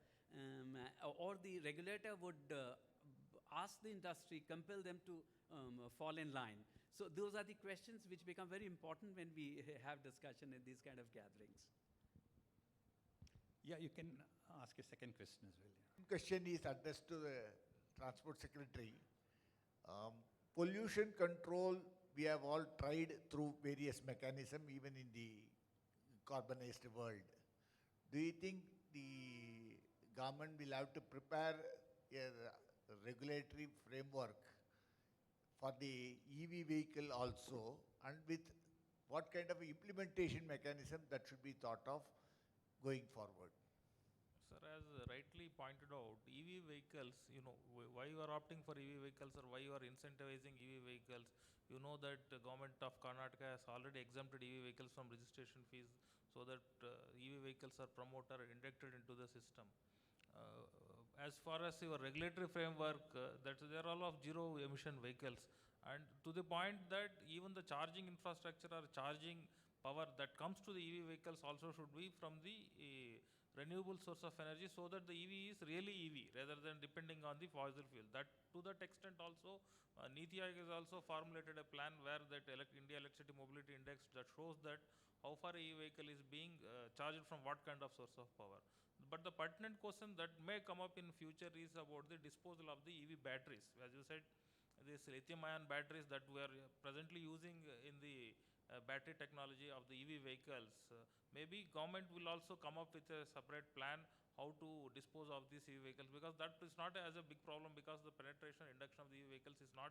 or the regulator would ask the industry, compel them to fall in line. So those are the questions which become very important when we have discussion in these kind of gatherings. Yeah, you can ask a second question as well. Yeah. Question is addressed to the Transport Secretary. Pollution control, we have all tried through various mechanisms, even in the carbonized world. Do you think the government will have to prepare a regulatory framework for the EV vehicle also, and with what kind of implementation mechanism that should be thought of going forward? Sir, as rightly pointed out, EV vehicles, why you are opting for EV vehicles or why you are incentivizing EV vehicles, you know that the government of Karnataka has already exempted EV vehicles from registration fees so that EV vehicles are promoted or inducted into the system. As far as your regulatory framework, that they are all of zero emission vehicles, and to the point that even the charging infrastructure or charging power that comes to the EV vehicles also should be from the renewable source of energy, so that the EV is really EV rather than depending on the fossil fuel. That to that extent also, NITI Aayog has also formulated a plan where that India Electricity Mobility Index that shows that how far a EV vehicle is being charged from what kind of source of power. But the pertinent question that may come up in future is about the disposal of the EV batteries. As you said, these lithium-ion batteries that we are presently using in the battery technology of the EV vehicles, maybe government will also come up with a separate plan how to dispose of these EV vehicles, because that is not as a big problem, because the penetration induction of the EV vehicles is not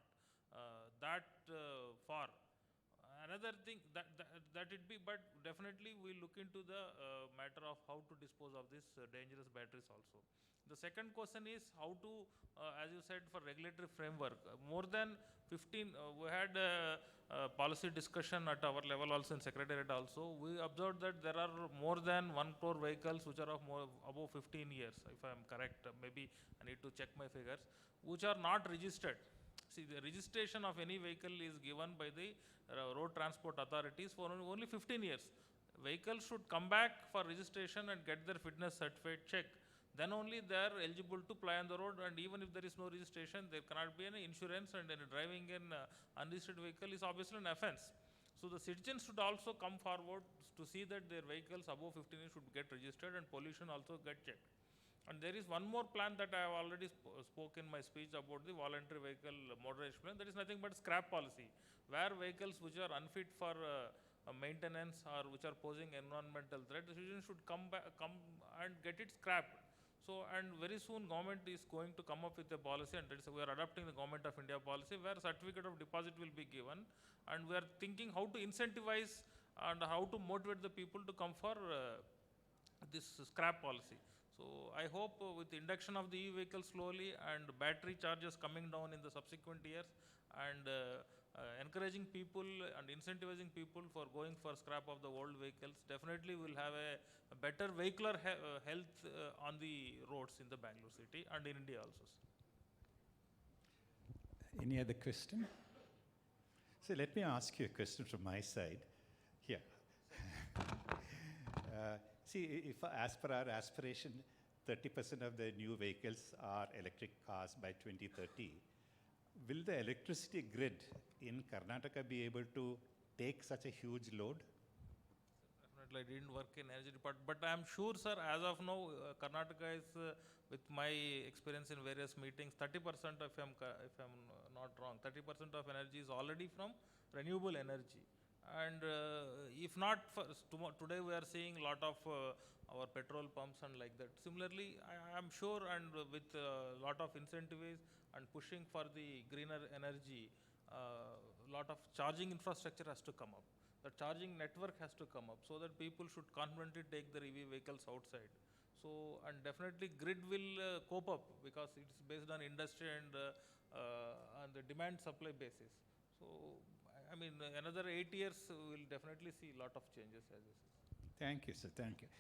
that far. Another thing that it be, but definitely we look into the matter of how to dispose of these dangerous batteries also. The second question is how to, as you said, for regulatory framework, more than 15, we had a policy discussion at our level also in Secretariat also. We observed that there are more than 1 crore vehicles which are of above 15 years, if I am correct. Maybe I need to check my figures, which are not registered. See, the registration of any vehicle is given by the road transport authorities for only 15 years. Vehicles should come back for registration and get their fitness certificate check. Then only they are eligible to ply on the road, and even if there is no registration, there cannot be any insurance, and driving an unregistered vehicle is obviously an offense. So the citizens should also come forward to see that their vehicles above 15 years should get registered and pollution also get checked. And there is one more plan that I have already spoke in my speech about the voluntary vehicle moderation plan. That is nothing but scrap policy, where vehicles which are unfit for maintenance or which are posing environmental threat, the citizens should come and get it scrapped. So, and very soon government is going to come up with a policy, and we are adopting the Government of India policy where certificate of deposit will be given, and we are thinking how to incentivize and how to motivate the people to come for this scrap policy. So I hope with the induction of the e-vehicle slowly and battery charges coming down in the subsequent years, and encouraging people and incentivizing people for going for scrap of the old vehicles, definitely will have a better vehicular health on the roads in the Bangalore city and in India also. Any other question? So let me ask you a question from my side here. See, if as per our aspiration, 30% of the new vehicles are electric cars by 2030, will the electricity grid in Karnataka be able to take such a huge load? Definitely, I didn't work in energy department, but I am sure, sir, as of now, Karnataka is, with my experience in various meetings, 30%, if I'm not wrong, 30% of energy is already from renewable energy. And if not, today we are seeing a lot of our petrol pumps and like that. Similarly, I am sure, and with a lot of incentives and pushing for the greener energy, lot of charging infrastructure has to come up. The charging network has to come up so that people should confidently take their EV vehicles outside. So, and definitely grid will cope up because it's based on industry and on the demand supply basis. So, I mean, another 8 years we'll definitely see a lot of changes as you see. Thank you, sir. Thank you.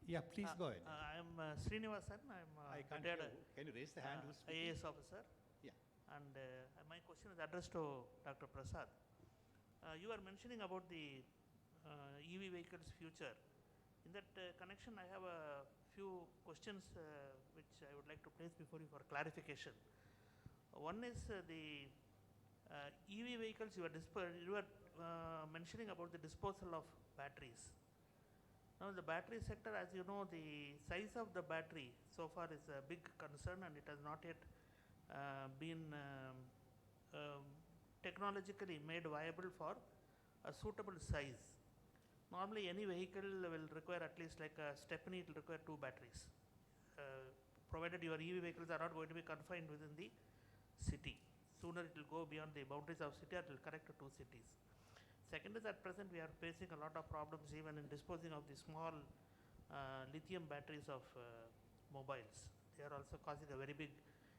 Yeah, please go ahead. I'm Srinivasan. I'm I can't retired hear you. Can you raise the hand? Who's speaking? IAS officer. Yeah. And my question is addressed to Dr. Prasad. You are mentioning about the EV vehicles future. In that connection, I have a few questions which I would like to place before you for clarification. One is the EV vehicles you are mentioning about the disposal of batteries. Now, the battery sector, as you know, the size of the battery so far is a big concern, and it has not yet been technologically made viable for a suitable size. Normally, any vehicle will require at least like a stepney, it will require 2 batteries, provided your EV vehicles are not going to be confined within the city. Sooner it will go beyond the boundaries of city, it will connect to 2 cities. Second is, at present we are facing a lot of problems even in disposing of the small lithium batteries of mobiles. They are also causing a very big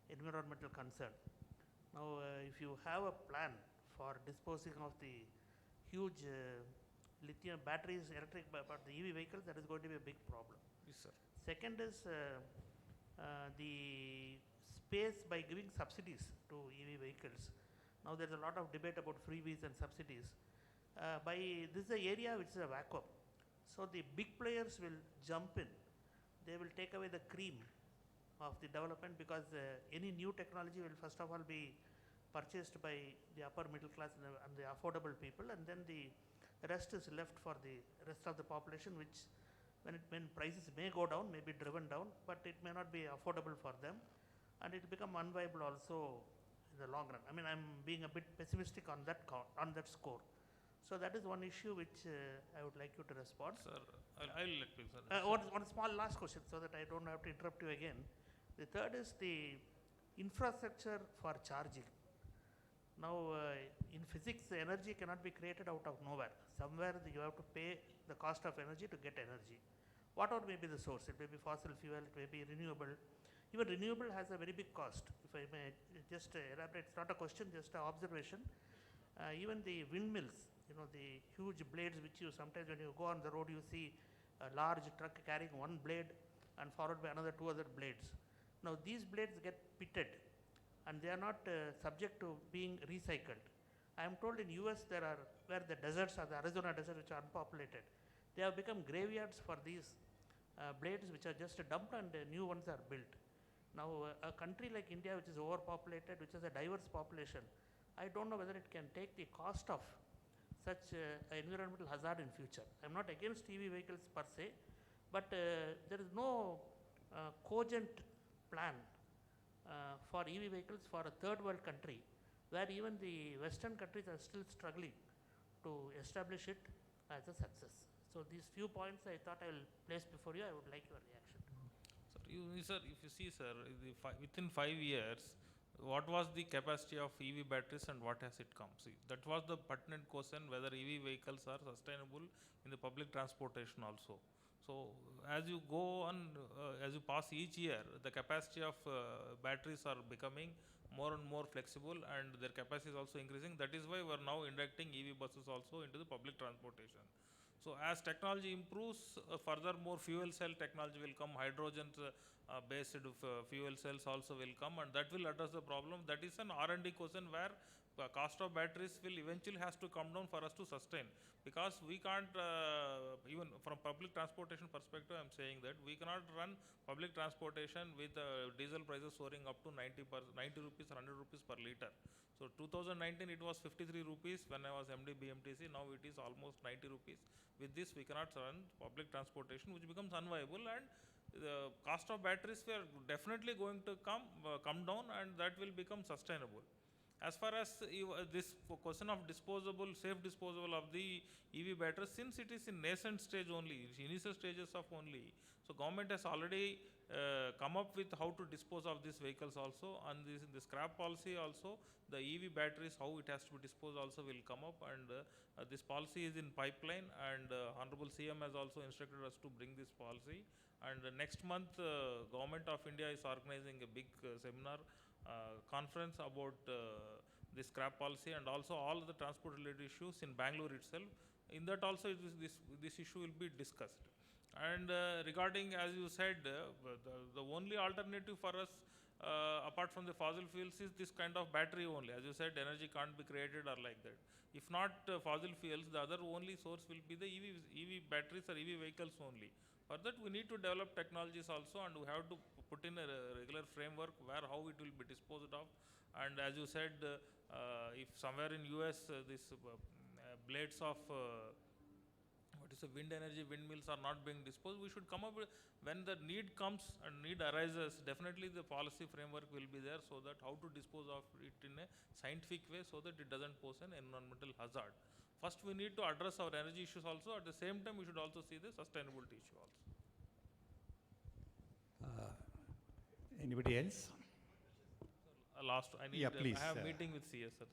environmental concern. Now, if you have a plan for disposing of the huge lithium batteries, electric, but the EV vehicles, that is going to be a big problem. Yes, sir. Second is the space by giving subsidies to EV vehicles. Now there is a lot of debate about freebies and subsidies. This is an area which is a vacuum. So the big players will jump in. They will take away the cream of the development because any new technology will first of all be purchased by the upper middle class and the affordable people, and then the rest is left for the rest of the population, which when prices may go down, may be driven down, but it may not be affordable for them, and it will become unviable also in the long run. I mean, I'm being a bit pessimistic on that score. So that is one issue which I would like you to respond. Sir, I'll let you, sir. One small last question so that I don't have to interrupt you again. The third is the infrastructure for charging. Now, in physics, the energy cannot be created out of nowhere. Somewhere you have to pay the cost of energy to get energy. Whatever may be the source, it may be fossil fuel, it may be renewable. Even renewable has a very big cost. If I may just elaborate, it's not a question, just an observation. Even the windmills, you know, the huge blades which you sometimes when you go on the road, you see a large truck carrying one blade and followed by another 2 other blades. Now these blades get pitted and they are not subject to being recycled. I am told in US there are, where the deserts are, the Arizona desert which are unpopulated, they have become graveyards for these blades which are just dumped and new ones are built. Now a country like India which is overpopulated, which has a diverse population, I don't know whether it can take the cost of such environmental hazard in future. I am not against EV vehicles per se, but there is no cogent plan for EV vehicles for a third world country where even the Western countries are still struggling to establish it as a success. So these few points I thought I will place before you. I would like your reaction. Sir, if you see, sir, within 5 years, what was the capacity of EV batteries and what has it come? See, that was the pertinent question, whether EV vehicles are sustainable in the public transportation also. So as you go on, as you pass each year, the capacity of batteries are becoming more and more flexible and their capacity is also increasing. That is why we are now inducting EV buses also into the public transportation. So as technology improves, further more fuel cell technology will come, hydrogen based fuel cells also will come, and that will address the problem. That is an R&D question where cost of batteries will eventually has to come down for us to sustain, because we can't even from public transportation perspective, I'm saying that we cannot run public transportation with diesel prices soaring up to 90 rupees, 100 rupees per liter. So 2019 it was 53 rupees when I was MD BMTC, now it is almost 90 rupees. With this we cannot run public transportation, which becomes unviable, and the cost of batteries were definitely going to come down, and that will become sustainable. As far as this question of safe disposal of the EV batteries, since it is in nascent stage only, initial stages of only, so government has already come up with how to dispose of these vehicles also, and the scrap policy also, the EV batteries, how it has to be disposed also will come up, and this policy is in pipeline, and Honorable CM has also instructed us to bring this policy. And next month, Government of India is organizing a big seminar conference about the scrap policy and also all the transport related issues in Bangalore itself. In that also this issue will be discussed. And regarding, as you said, the only alternative for us apart from the fossil fuels is this kind of battery only. As you said, energy can't be created or like that. If not fossil fuels, the other only source will be the EV batteries or EV vehicles only. For that, we need to develop technologies also, and we have to put in a regular framework where how it will be disposed of. And as you said, if somewhere in US this blades of wind energy windmills are not being disposed, we should come up with, when the need comes and need arises, definitely the policy framework will be there, so that how to dispose of it in a scientific way so that it doesn't pose an environmental hazard. First we need to address our energy issues also, at the same time we should also see the sustainability issue also. Anybody else? Last, I need, yeah, please, I have a meeting with CS. Okay.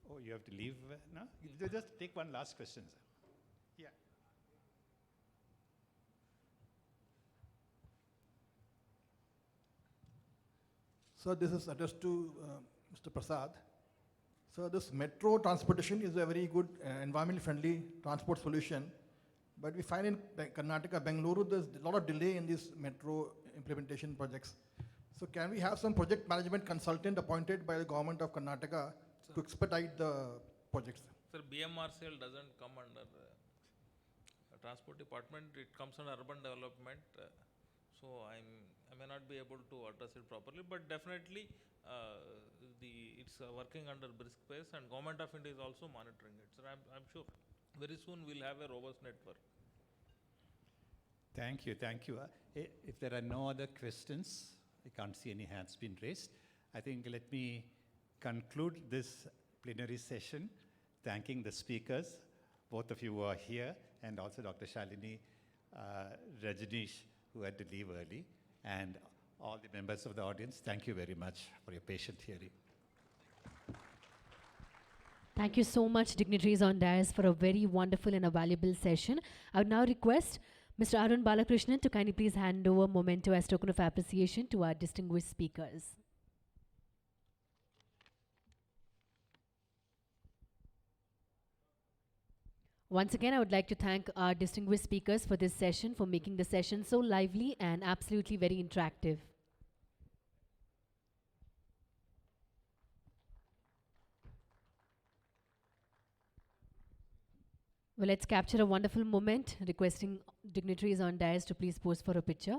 Oh, you have to leave now? Just take one last question, sir. Yeah. So this is addressed to Mr. Prasad. So this metro transportation is a very good environmentally friendly transport solution, but we find in Karnataka, Bengaluru, there's a lot of delay in these metro implementation projects. So can we have some project management consultant appointed by the government of Karnataka to expedite the projects? Sir, BMRCL doesn't come under transport department, it comes under urban development. So I may not be able to address it properly, but definitely it's working under brisk pace, and Government of India is also monitoring it. So I'm sure very soon we'll have a robust network. Thank you, thank you. If there are no other questions, I can't see any hands being raised. I think let me conclude this plenary session, thanking the speakers, both of you who are here, and also Dr. Shalini, Rajneesh, who had to leave early, and all the members of the audience. Thank you very much for your patient hearing. Thank you so much, dignitaries on dais, for a very wonderful and a valuable session. I would now request Mr. Arun Balakrishnan to kindly please hand over memento as token of appreciation to our distinguished speakers. Once again, I would like to thank our distinguished speakers for this session, for making the session so lively and absolutely very interactive. Well, let's capture a wonderful moment, requesting dignitaries on dais to please pose for a picture.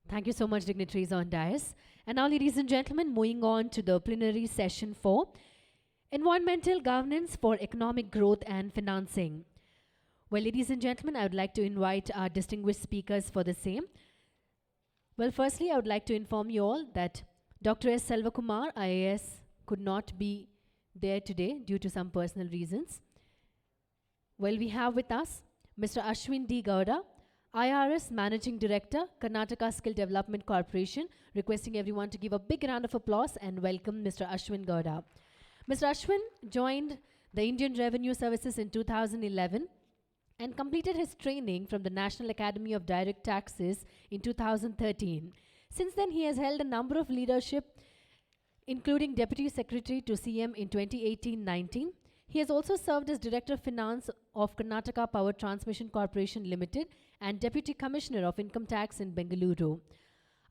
Thank you so much, dignitaries on dais. And now, ladies and gentlemen, moving on to the plenary session 4, Environmental Governance for Economic Growth and Financing. Well, ladies and gentlemen, I would like to invite our distinguished speakers for the same. Well, firstly, I would like to inform you all that Dr. S. Selvakumar, IAS, could not be there today due to some personal reasons. Well, we have with us Mr. Ashwin D. Gowda, IRS Managing Director, Karnataka Skill Development Corporation, requesting everyone to give a big round of applause and welcome Mr. Ashwin Gowda. Mr. Ashwin joined the Indian Revenue Services in 2011 and completed his training from the National Academy of Direct Taxes in 2013. Since then, he has held a number of leadership, including Deputy Secretary to CM in 2018-19. He has also served as Director of Finance of Karnataka Power Transmission Corporation Limited and Deputy Commissioner of Income Tax in Bengaluru.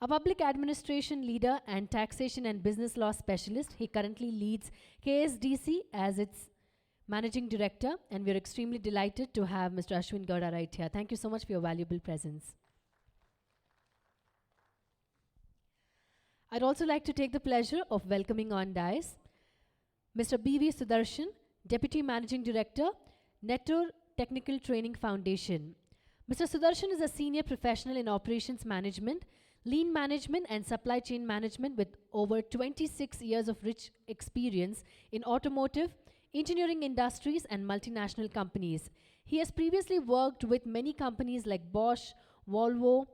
A public administration leader and taxation and business law specialist, he currently leads KSDC as its Managing Director, and we are extremely delighted to have Mr. Ashwin Gowda right here. Thank you so much for your valuable presence. I'd also like to take the pleasure of welcoming on dais Mr. B.V. Sudarshan, Deputy Managing Director, Nettor Technical Training Foundation. Mr. Sudarshan is a senior professional in operations management, lean management, and supply chain management with over 26 years of rich experience in automotive, engineering industries, and multinational companies. He has previously worked with many companies like Bosch, Volvo,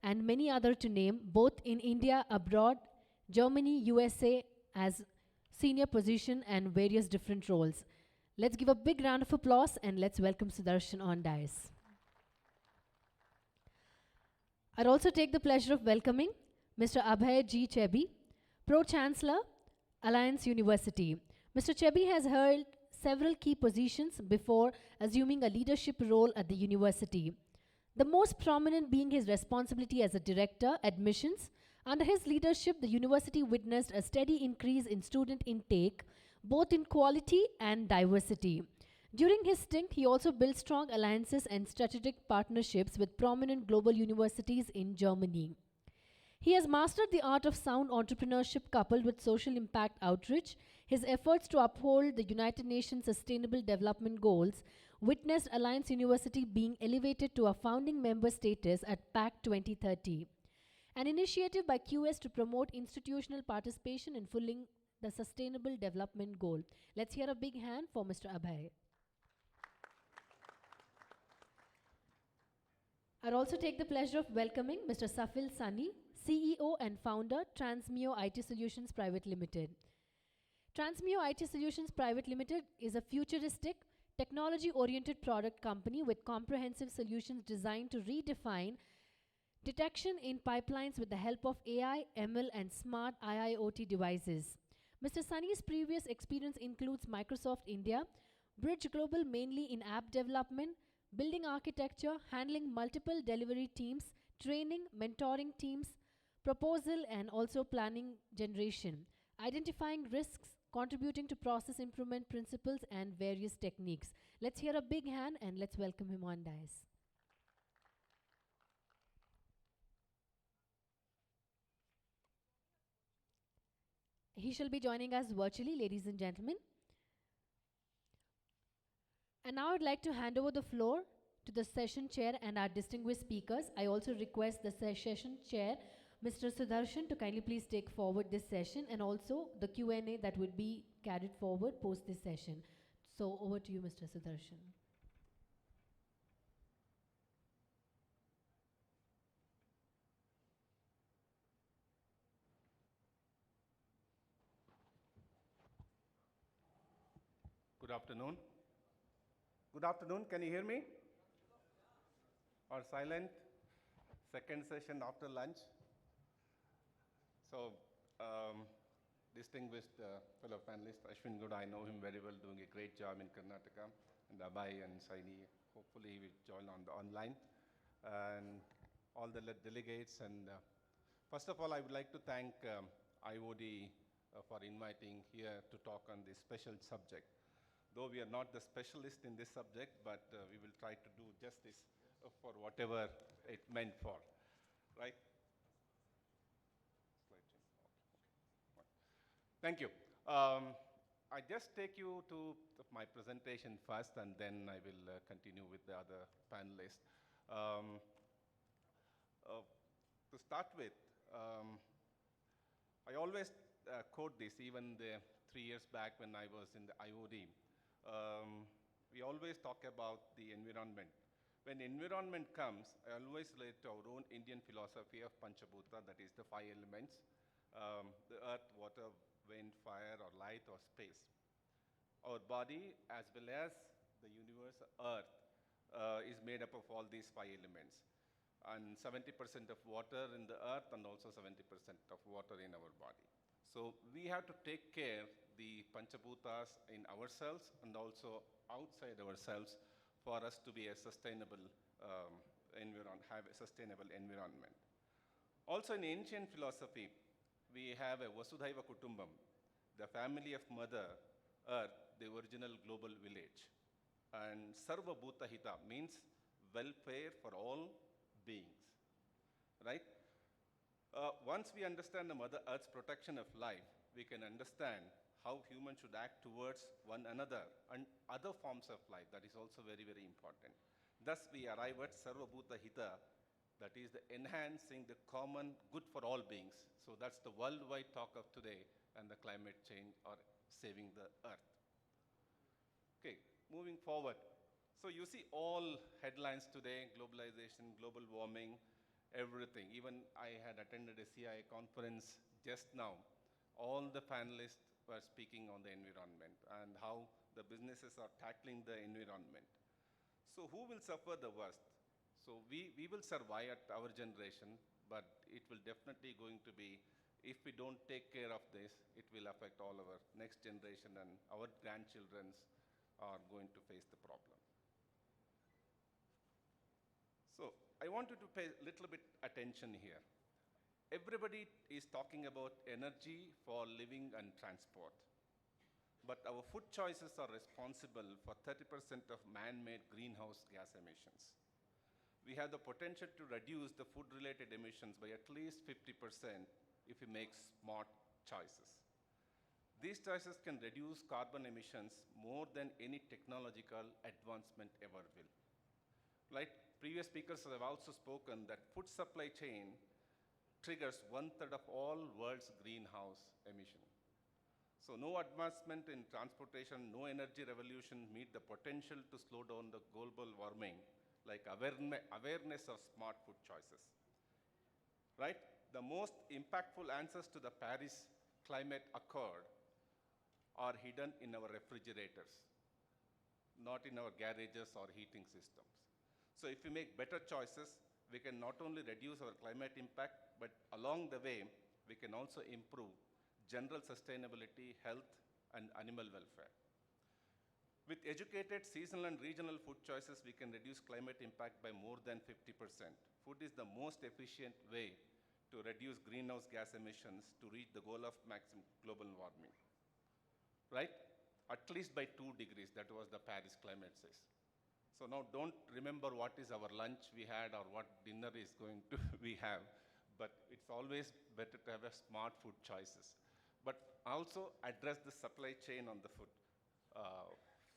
and many other to name, both in India, abroad, Germany, USA, as senior position and various different roles. Let's give a big round of applause and let's welcome Sudarshan on dais. I'd also take the pleasure of welcoming Mr. Abhay G. Chebi, Pro-Chancellor, Alliance University. Mr. Chebi has held several key positions before assuming a leadership role at the university. The most prominent being his responsibility as a director, admissions. Under his leadership, the university witnessed a steady increase in student intake, both in quality and diversity. During his stint, he also built strong alliances and strategic partnerships with prominent global universities in Germany. He has mastered the art of sound entrepreneurship coupled with social impact outreach. His efforts to uphold the United Nations Sustainable Development Goals witnessed Alliance University being elevated to a founding member status at PAC 2030, an initiative by QS to promote institutional participation in fulfilling the Sustainable Development Goal. Let's hear a big hand for Mr. Abhay. I'd also take the pleasure of welcoming Mr. Safil Sani, CEO and founder, Transmeo IT Solutions Private Limited. Transmeo IT Solutions Private Limited is a futuristic, technology-oriented product company with comprehensive solutions designed to redefine detection in pipelines with the help of AI, ML, and smart IIoT devices. Mr. Sani's previous experience includes Microsoft India, Bridge Global mainly in app development, building architecture, handling multiple delivery teams, training, mentoring teams, proposal, and also planning generation, identifying risks, contributing to process improvement principles, and various techniques. Let's hear a big hand and let's welcome him on dais. He shall be joining us virtually, ladies and gentlemen. And now I'd like to hand over the floor to the session chair and our distinguished speakers. I also request the session chair, Mr. Sudarshan, to kindly please take forward this session and also the Q&A that would be carried forward post this session. So over to you, Mr. Sudarshan. Good afternoon. Good afternoon. Can you hear me? Or silent? Second session after lunch. So, distinguished fellow panelists, Ashwin Good, I know him very well, doing a great job in Karnataka, and Abhay and Saini, hopefully he will join on the online, and all the delegates. And first of all, I would like to thank IOD for inviting here to talk on this special subject. Though we are not the specialist in this subject, but we will try to do justice for whatever it meant for, right? Thank you. I just take you to my presentation first, and then I will continue with the other panelists. To start with, I always quote this, even 3 years back when I was in the IOD. We always talk about the environment. When environment comes, I always relate to our own Indian philosophy of Panchabhuta, that is the 5 elements, the earth, water, wind, fire, or light, or space. Our body, as well as the universe, earth, is made up of all these 5 elements. And 70% of water in the earth, and also 70% of water in our body. So we have to take care the Panchabhutas in ourselves and also outside ourselves for us to be a sustainable have a sustainable environment. Also in ancient philosophy, we have a Vasudhaiva Kutumbam, the family of Mother Earth, the original global village. And Sarva Bhuta Hita means welfare for all beings, right? Once we understand the Mother Earth's protection of life, we can understand how humans should act towards one another and other forms of life. That is also very, very important. Thus, we arrive at Sarvabhuta Hita, that is the enhancing the common good for all beings. So that's the worldwide talk of today and the climate change or saving the earth. Okay, moving forward. So you see all headlines today, globalization, global warming, everything. Even I had attended a CIA conference just now. All the panelists were speaking on the environment and how the businesses are tackling the environment. So who will suffer the worst? So we will survive at our generation, but it will definitely going to be, if we don't take care of this, it will affect all our next generation, and our grandchildren are going to face the problem. So I wanted to pay a little bit attention here. Everybody is talking about energy for living and transport. But our food choices are responsible for 30% of man-made greenhouse gas emissions. We have the potential to reduce the food-related emissions by at least 50% if we make smart choices. These choices can reduce carbon emissions more than any technological advancement ever will. Like previous speakers have also spoken that food supply chain triggers 1/3 of all world's greenhouse emission. So no advancement in transportation, no energy revolution meet the potential to slow down the global warming, like awareness of smart food choices. Right? The most impactful answers to the Paris Climate Accord are hidden in our refrigerators, not in our garages or heating systems. So if we make better choices, we can not only reduce our climate impact, but along the way, we can also improve general sustainability, health, and animal welfare. With educated seasonal and regional food choices, we can reduce climate impact by more than 50%. Food is the most efficient way to reduce greenhouse gas emissions to reach the goal of maximum global warming, right? At least by 2 degrees, that was the Paris climate says. So now don't remember what is our lunch we had or what dinner is going to we have, but it's always better to have a smart food choices. But also address the supply chain on the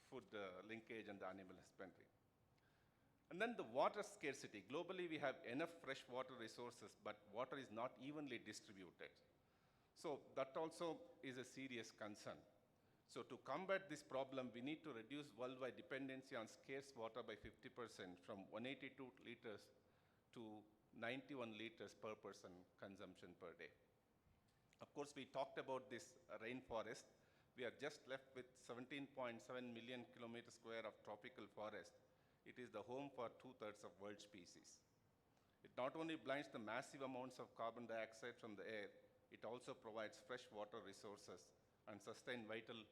food linkage and the animal husbandry. And then the water scarcity. Globally, we have enough fresh water resources, but water is not evenly distributed. So that also is a serious concern. So to combat this problem, we need to reduce worldwide dependency on scarce water by 50% from 182 liters to 91 liters per person consumption per day. Of course, we talked about this rainforest. We are just left with 17.7 million kilometers square of tropical forest. It is the home for 2/3 of world species. It not only blinds the massive amounts of carbon dioxide from the air, it also provides fresh water resources and sustain vital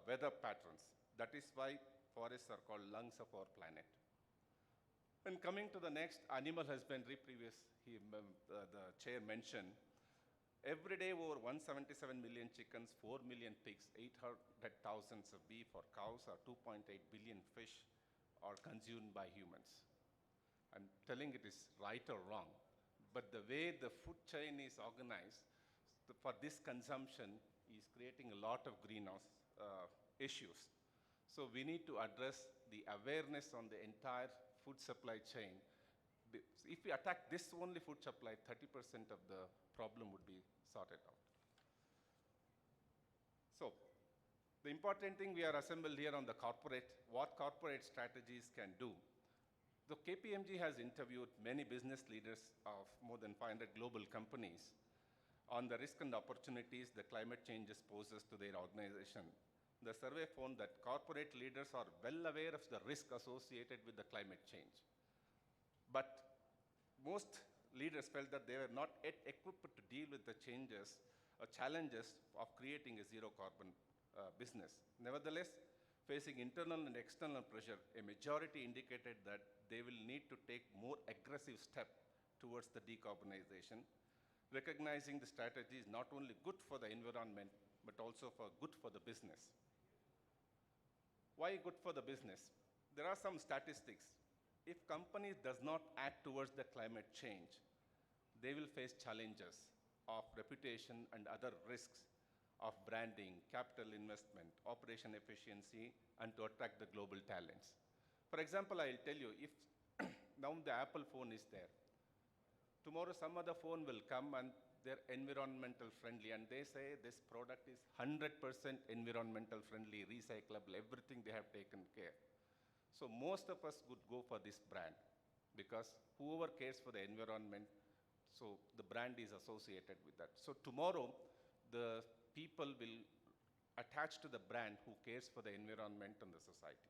weather patterns. That is why forests are called lungs of our planet. And coming to the next, animal husbandry, the chair mentioned, every day over 177 million chickens, 4 million pigs, 800,000 of beef or cows, or 2.8 billion fish are consumed by humans. I'm telling it is right or wrong, but the way the food chain is organized for this consumption is creating a lot of greenhouse issues. So we need to address the awareness on the entire food supply chain. If we attack this only food supply, 30% of the problem would be sorted out. So the important thing we are assembled here on the what corporate strategies can do. The KPMG has interviewed many business leaders of more than 500 global companies on the risk and opportunities the climate changes poses to their organization. The survey found that corporate leaders are well aware of the risk associated with the climate change. But most leaders felt that they were not yet equipped to deal with the challenges of creating a zero carbon business. Nevertheless, facing internal and external pressure, a majority indicated that they will need to take more aggressive steps towards the decarbonization, recognizing the strategy is not only good for the environment, but also good for the business. Why good for the business? There are some statistics. If companies does not act towards the climate change, they will face challenges of reputation and other risks of branding, capital investment, operation efficiency, and to attract the global talents. For example, I'll tell you, if now the Apple phone is there, tomorrow some other phone will come and they're environmental friendly, and they say this product is 100% environmental friendly, recyclable, everything they have taken care. So most of us would go for this brand because whoever cares for the environment, so the brand is associated with that. So tomorrow, the people will attach to the brand who cares for the environment and the society.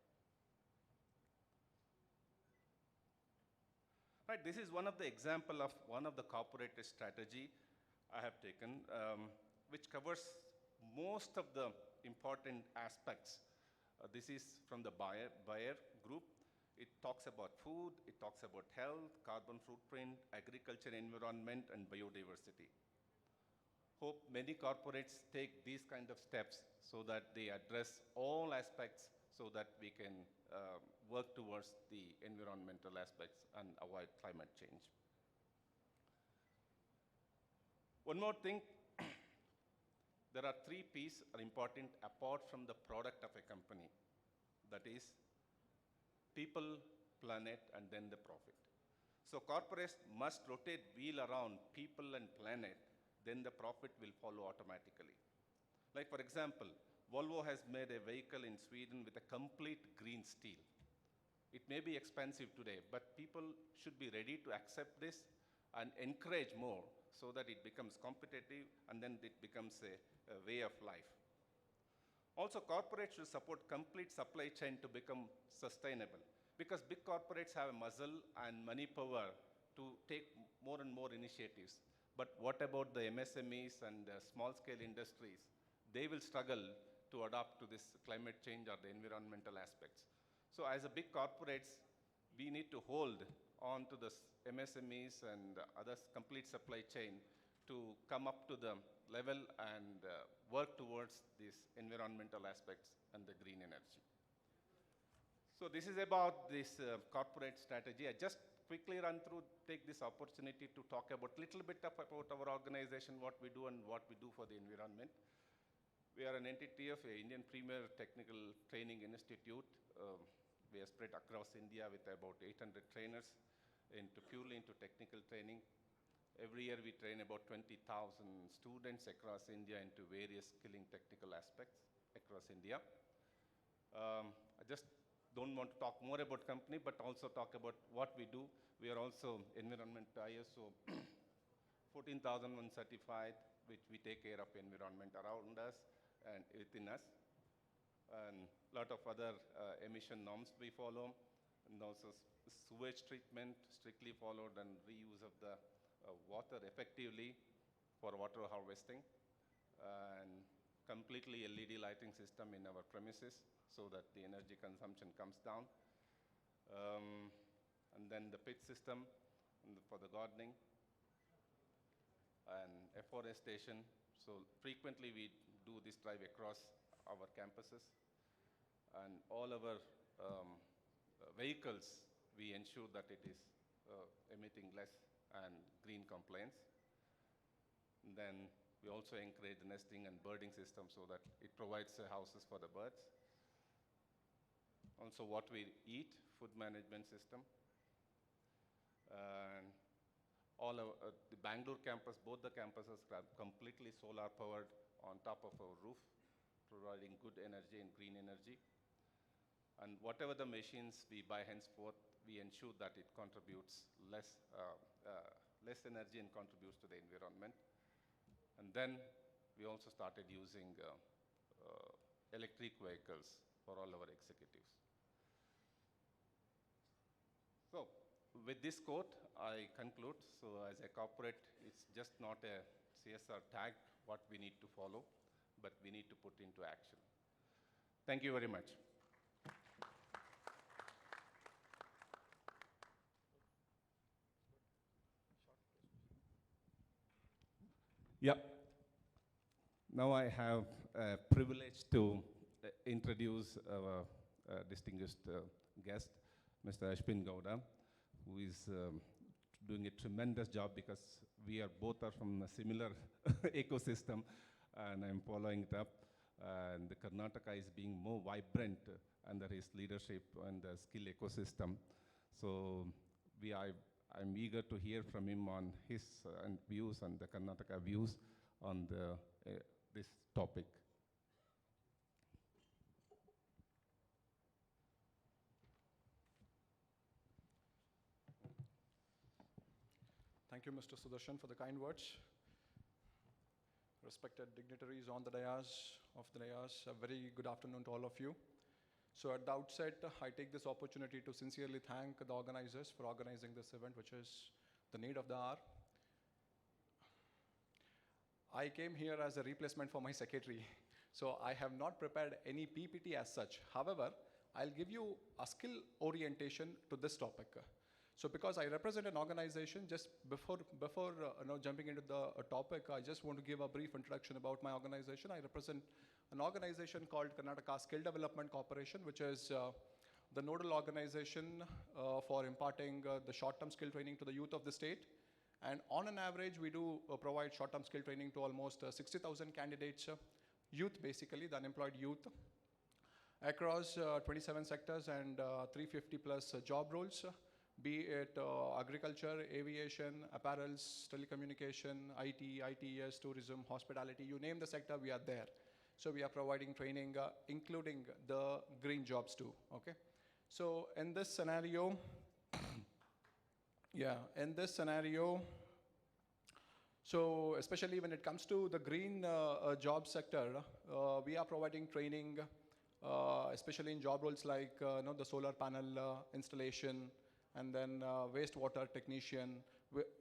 Right, this is one of the example of one of the corporate strategy I have taken, which covers most of the important aspects. This is from the buyer group. It talks about food, it talks about health, carbon footprint, agriculture, environment, and biodiversity. Hope many corporates take these kind of steps so that they address all aspects so that we can work towards the environmental aspects and avoid climate change. One more thing, there are three P's are important apart from the product of a company. That is people, planet, and then the profit. So corporates must rotate wheel around people and planet, then the profit will follow automatically. Like for example, Volvo has made a vehicle in Sweden with a complete green steel. It may be expensive today, but people should be ready to accept this and encourage more so that it becomes competitive and then it becomes a way of life. Also, corporates should support complete supply chain to become sustainable because big corporates have a muscle and money power to take more and more initiatives. But what about the MSMEs and small-scale industries? They will struggle to adapt to this climate change or the environmental aspects. So as a big corporates, we need to hold on to the MSMEs and other complete supply chain to come up to the level and work towards these environmental aspects and the green energy. So this is about this corporate strategy. I just quickly take this opportunity to talk about a little bit about our organization, what we do and what we do for the environment. We are an entity of an Indian Premier Technical Training Institute. We are spread across India with about 800 trainers purely into technical training. Every year we train about 20,000 students across India into various skilling technical aspects across India. I just don't want to talk more about company, but also talk about what we do. We are also environment ISO 14,001 certified, which we take care of environment around us and within us. And a lot of other emission norms we follow, and also sewage treatment strictly followed and reuse of the water effectively for water harvesting, and completely LED lighting system in our premises so that the energy consumption comes down. And then the pit system for the gardening and afforestation. So frequently we do this drive across our campuses, and all our vehicles, we ensure that it is emitting less and green compliance. And then we also encourage the nesting and birding system so that it provides houses for the birds. Also what we eat, food management system. And all of the Bangalore campus, both the campuses are completely solar powered on top of our roof, providing good energy and green energy. And whatever the machines we buy henceforth, we ensure that it contributes less energy and contributes to the environment. And then we also started using electric vehicles for all our executives. So with this quote, I conclude. So as a corporate, it's just not a CSR tag, what we need to follow, but we need to put into action. Thank you very much. Yeah. Now I have a privilege to introduce our distinguished guest, Mr. Ashwin Gowda, who is doing a tremendous job because we are both from a similar ecosystem, and I'm following it up. and Karnataka is being more vibrant under his leadership and the skill ecosystem. So I'm eager to hear from him on his and views and the Karnataka views on this topic. Thank you, Mr. Sudarshan, for the kind words. Respected dignitaries on the dais, a very good afternoon to all of you. So at the outset, I take this opportunity to sincerely thank the organizers for organizing this event, which is the need of the hour. I came here as a replacement for my secretary, so I have not prepared any PPT as such. However, I'll give you a skill orientation to this topic. So because I represent an organization, just before jumping into the topic, I just want to give a brief introduction about my organization. I represent an organization called Karnataka Skill Development Corporation, which is the nodal organization for imparting the short-term skill training to the youth of the state. And on an average, we do provide short-term skill training to almost 60,000 candidates, youth basically, the unemployed youth, across 27 sectors and 350 plus job roles, be it agriculture, aviation, apparels, telecommunication, IT, ITES, tourism, hospitality, you name the sector, we are there. So we are providing training, including the green jobs too, okay? So in this scenario, so especially when it comes to the green job sector, we are providing training, especially in job roles like the solar panel installation, and then wastewater technician,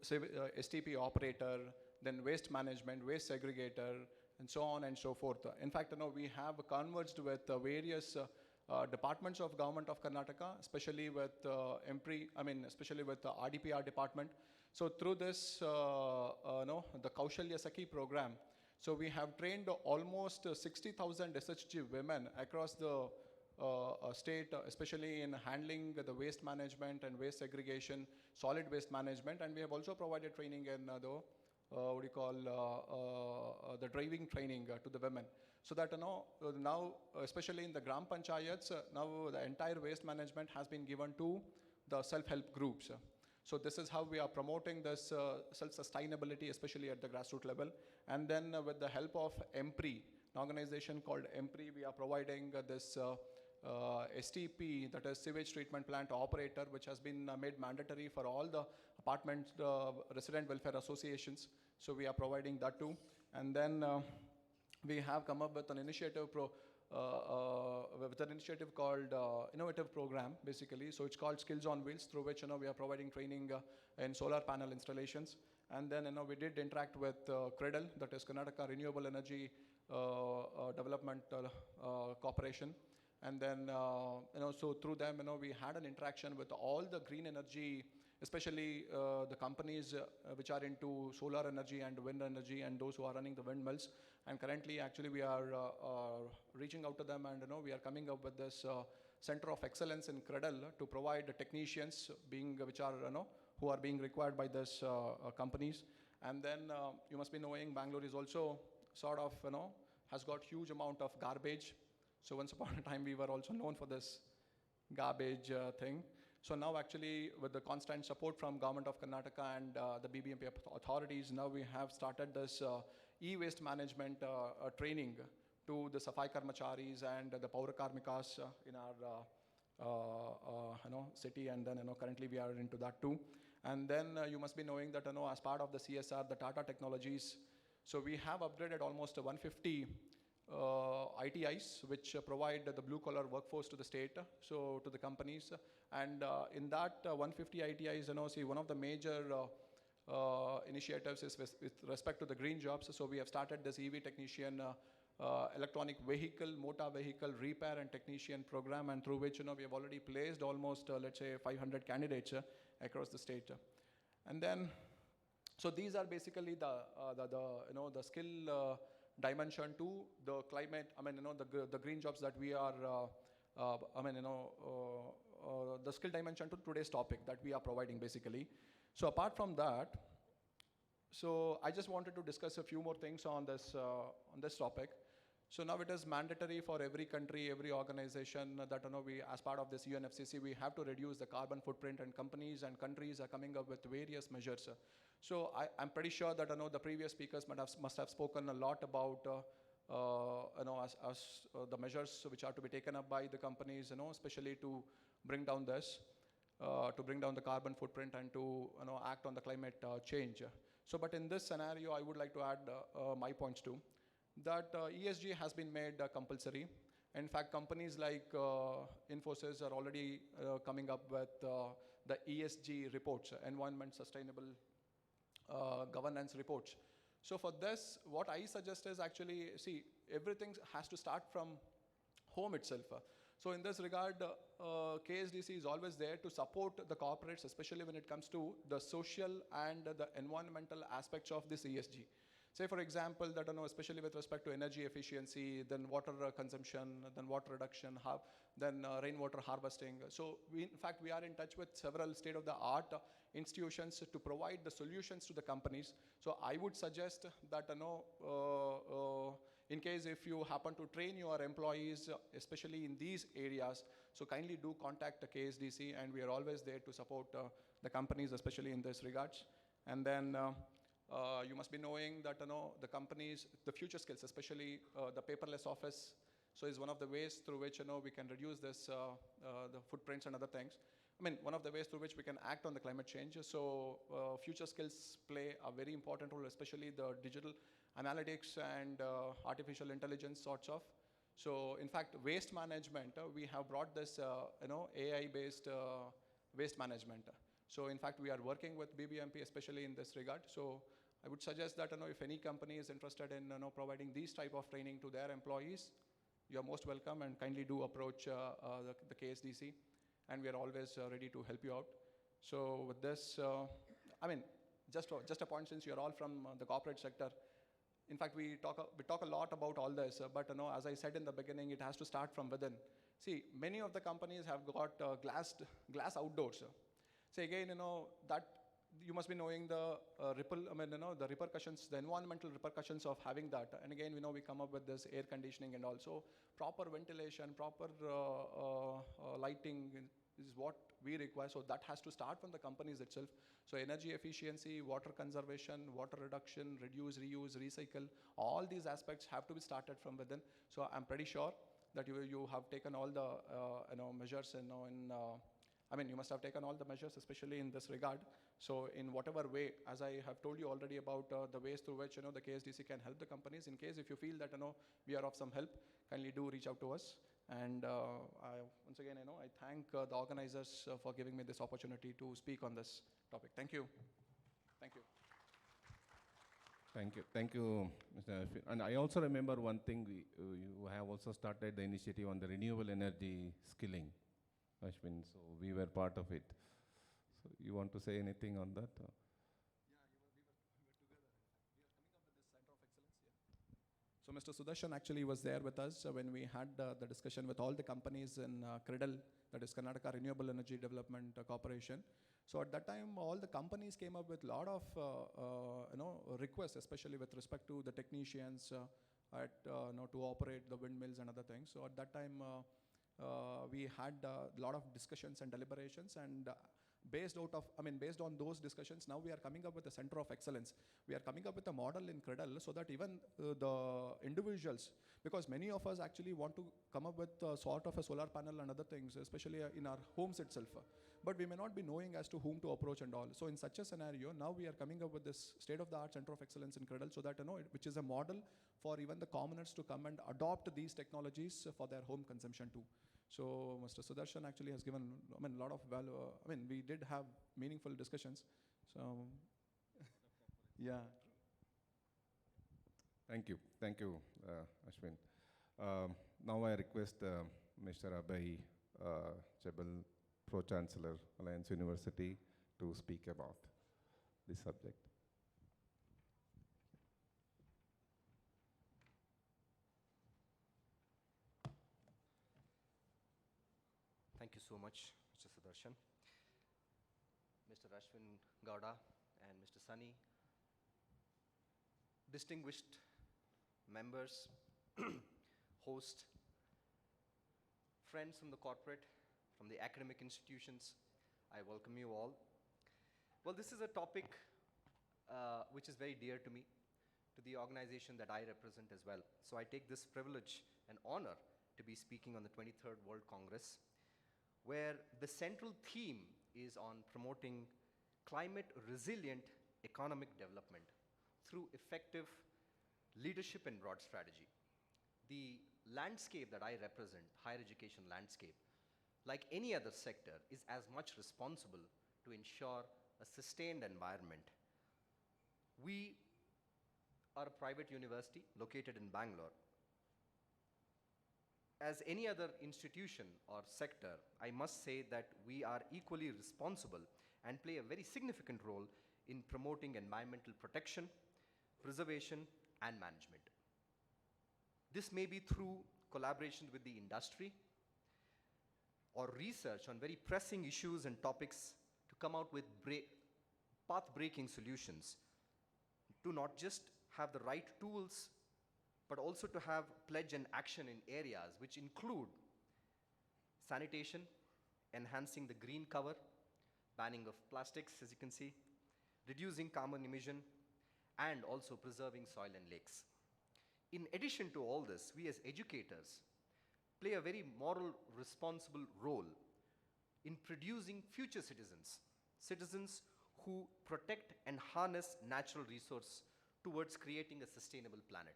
STP operator, then waste management, waste segregator, and so on and so forth. In fact, we have converged with various departments of government of Karnataka, especially with especially with the RDPR department. So through this, the Kaushalya Sakhi program, so we have trained almost 60,000 SHG women across the state, especially in handling the waste management and waste segregation, solid waste management, and we have also provided training in the driving training to the women. So that now, especially in the Gram Panchayats, now the entire waste management has been given to the self-help groups. So this is how we are promoting this self-sustainability, especially at the grassroots level. And then with the help of EMPRI, an organization called EMPRI, we are providing this STP, that is sewage treatment plant operator, which has been made mandatory for all the apartment resident welfare associations. So we are providing that too. And then we have come up with an initiative called innovative program, basically. So it's called Skills on Wheels, through which we are providing training in solar panel installations. And then we did interact with CREDL, that is Karnataka Renewable Energy Development Corporation. And then, so through them, we had an interaction with all the green energy, especially the companies which are into solar energy and wind energy and those who are running the windmills. And currently, actually, we are reaching out to them, and we are coming up with this Center of Excellence in CREDL to provide the technicians who are being required by this companies. And then you must be knowing Bangalore is also sort of, has got huge amount of garbage. So once upon a time, we were also known for this garbage thing. So now actually, with the constant support from Government of Karnataka and the BBMP authorities, now we have started this e-waste management training to the Safai Karmacharis and the Paura Karmikas in our city, and then currently we are into that too. And then you must be knowing that as part of the CSR, the Tata Technologies, so we have upgraded almost 150 ITIs, which provide the blue-collar workforce to the state, so to the companies. And in that 150 ITIs, see, one of the major initiatives is with respect to the green jobs. So we have started this EV technician, electronic vehicle, motor vehicle repair and technician program, and through which we have already placed almost, let's say, 500 candidates across the state. And then, so these are basically the skill dimension to the climate, the green jobs that we are, the skill dimension to today's topic that we are providing basically. So apart from that, so I just wanted to discuss a few more things on this topic. So now it is mandatory for every country, every organization that we, as part of this UNFCCC, we have to reduce the carbon footprint, and companies and countries are coming up with various measures. So I'm pretty sure that the previous speakers must have spoken a lot about the measures which are to be taken up by the companies, especially to bring down this, to bring down the carbon footprint and to act on the climate change. So, but in this scenario, I would like to add my points too. That ESG has been made compulsory. In fact, companies like Infosys are already coming up with the ESG reports, Environment Sustainable Governance reports. So for this, what I suggest is actually, see, everything has to start from home itself. So in this regard, KSDC is always there to support the corporates, especially when it comes to the social and the environmental aspects of this ESG. Say, for example, that especially with respect to energy efficiency, then water consumption, then water reduction, then rainwater harvesting. So, in fact, we are in touch with several state-of-the-art institutions to provide the solutions to the companies. So, I would suggest that in case if you happen to train your employees, especially in these areas, so kindly do contact the KSDC, and we are always there to support the companies, especially in this regards. And then you must be knowing that the companies, the future skills, especially the paperless office, so is one of the ways through which we can reduce this the footprints and other things. I mean, one of the ways through which we can act on the climate change. So future skills play a very important role, especially the digital analytics and artificial intelligence sorts of. So in fact, waste management, we have brought this AI-based waste management. So in fact, we are working with BBMP, especially in this regard. So I would suggest that if any company is interested in providing these type of training to their employees, you are most welcome, and kindly do approach the KSDC, and we are always ready to help you out. So with this, I mean, just a point, since you are all from the corporate sector. In fact, we talk a lot about all this, but as I said in the beginning, it has to start from within. See, many of the companies have got glass outdoors. So again, that you must be knowing the the repercussions, the environmental repercussions of having that. And again, we come up with this air conditioning and also proper ventilation, proper lighting is what we require. So that has to start from the companies itself. So energy efficiency, water conservation, water reduction, reduce, reuse, recycle, all these aspects have to be started from within. So I'm pretty sure that you have taken all the measures I mean, you must have taken all the measures, especially in this regard. So in whatever way, as I have told you already about the ways through which the KSDC can help the companies. In case if you feel that we are of some help, kindly do reach out to us. And once again, I thank the organizers for giving me this opportunity to speak on this topic. Thank you. Thank you. Thank you. Thank you, Mr. Ashwin. And I also remember one thing, you have also started the initiative on the renewable energy skilling, Ashwin, so we were part of it. So you want to say anything on that? Yeah, we were together. We are coming up with this Center of Excellence. Yeah. So Mr. Sudarshan actually was there with us when we had the discussion with all the companies in CREDL, that is Karnataka Renewable Energy Development Corporation. So at that time, all the companies came up with a lot of requests, especially with respect to the technicians to operate the windmills and other things. So at that time, we had a lot of discussions and deliberations, and based on those discussions, now we are coming up with a Center of Excellence. We are coming up with a model in CREDL so that even the individuals, because many of us actually want to come up with sort of a solar panel and other things, especially in our homes itself. But we may not be knowing as to whom to approach and all. So in such a scenario, now we are coming up with this state-of-the-art Center of Excellence in CREDL, so that which is a model for even the commoners to come and adopt these technologies for their home consumption too. So Mr. Sudarshan actually has given, a lot of value. We did have meaningful discussions. So, yeah. Thank you. Thank you, Ashwin. Now I request Mr. Abhay Chebel, Pro-Chancellor, Alliance University, to speak about this subject. Thank you so much, Mr. Sudarshan. Mr. Ashwin Gowda and Mr. Sunny, distinguished members host, friends from the corporate, from the academic institutions, I welcome you all. Well, this is a topic which is very dear to me, to the organization that I represent as well. So I take this privilege and honor to be speaking on the 23rd World Congress, where the central theme is on promoting climate-resilient economic development through effective leadership and broad strategy. The landscape that I represent, higher education landscape, like any other sector, is as much responsible to ensure a sustained environment. We are a private university located in Bangalore. As any other institution or sector, I must say that we are equally responsible and play a very significant role in promoting environmental protection, preservation, and management. This may be through collaboration with the industry or research on very pressing issues and topics to come out with path-breaking solutions, to not just have the right tools, but also to have pledge and action in areas which include sanitation, enhancing the green cover, banning of plastics, as you can see, reducing carbon emission, and also preserving soil and lakes. In addition to all this, we as educators play a very moral, responsible role in producing future citizens, citizens who protect and harness natural resources towards creating a sustainable planet.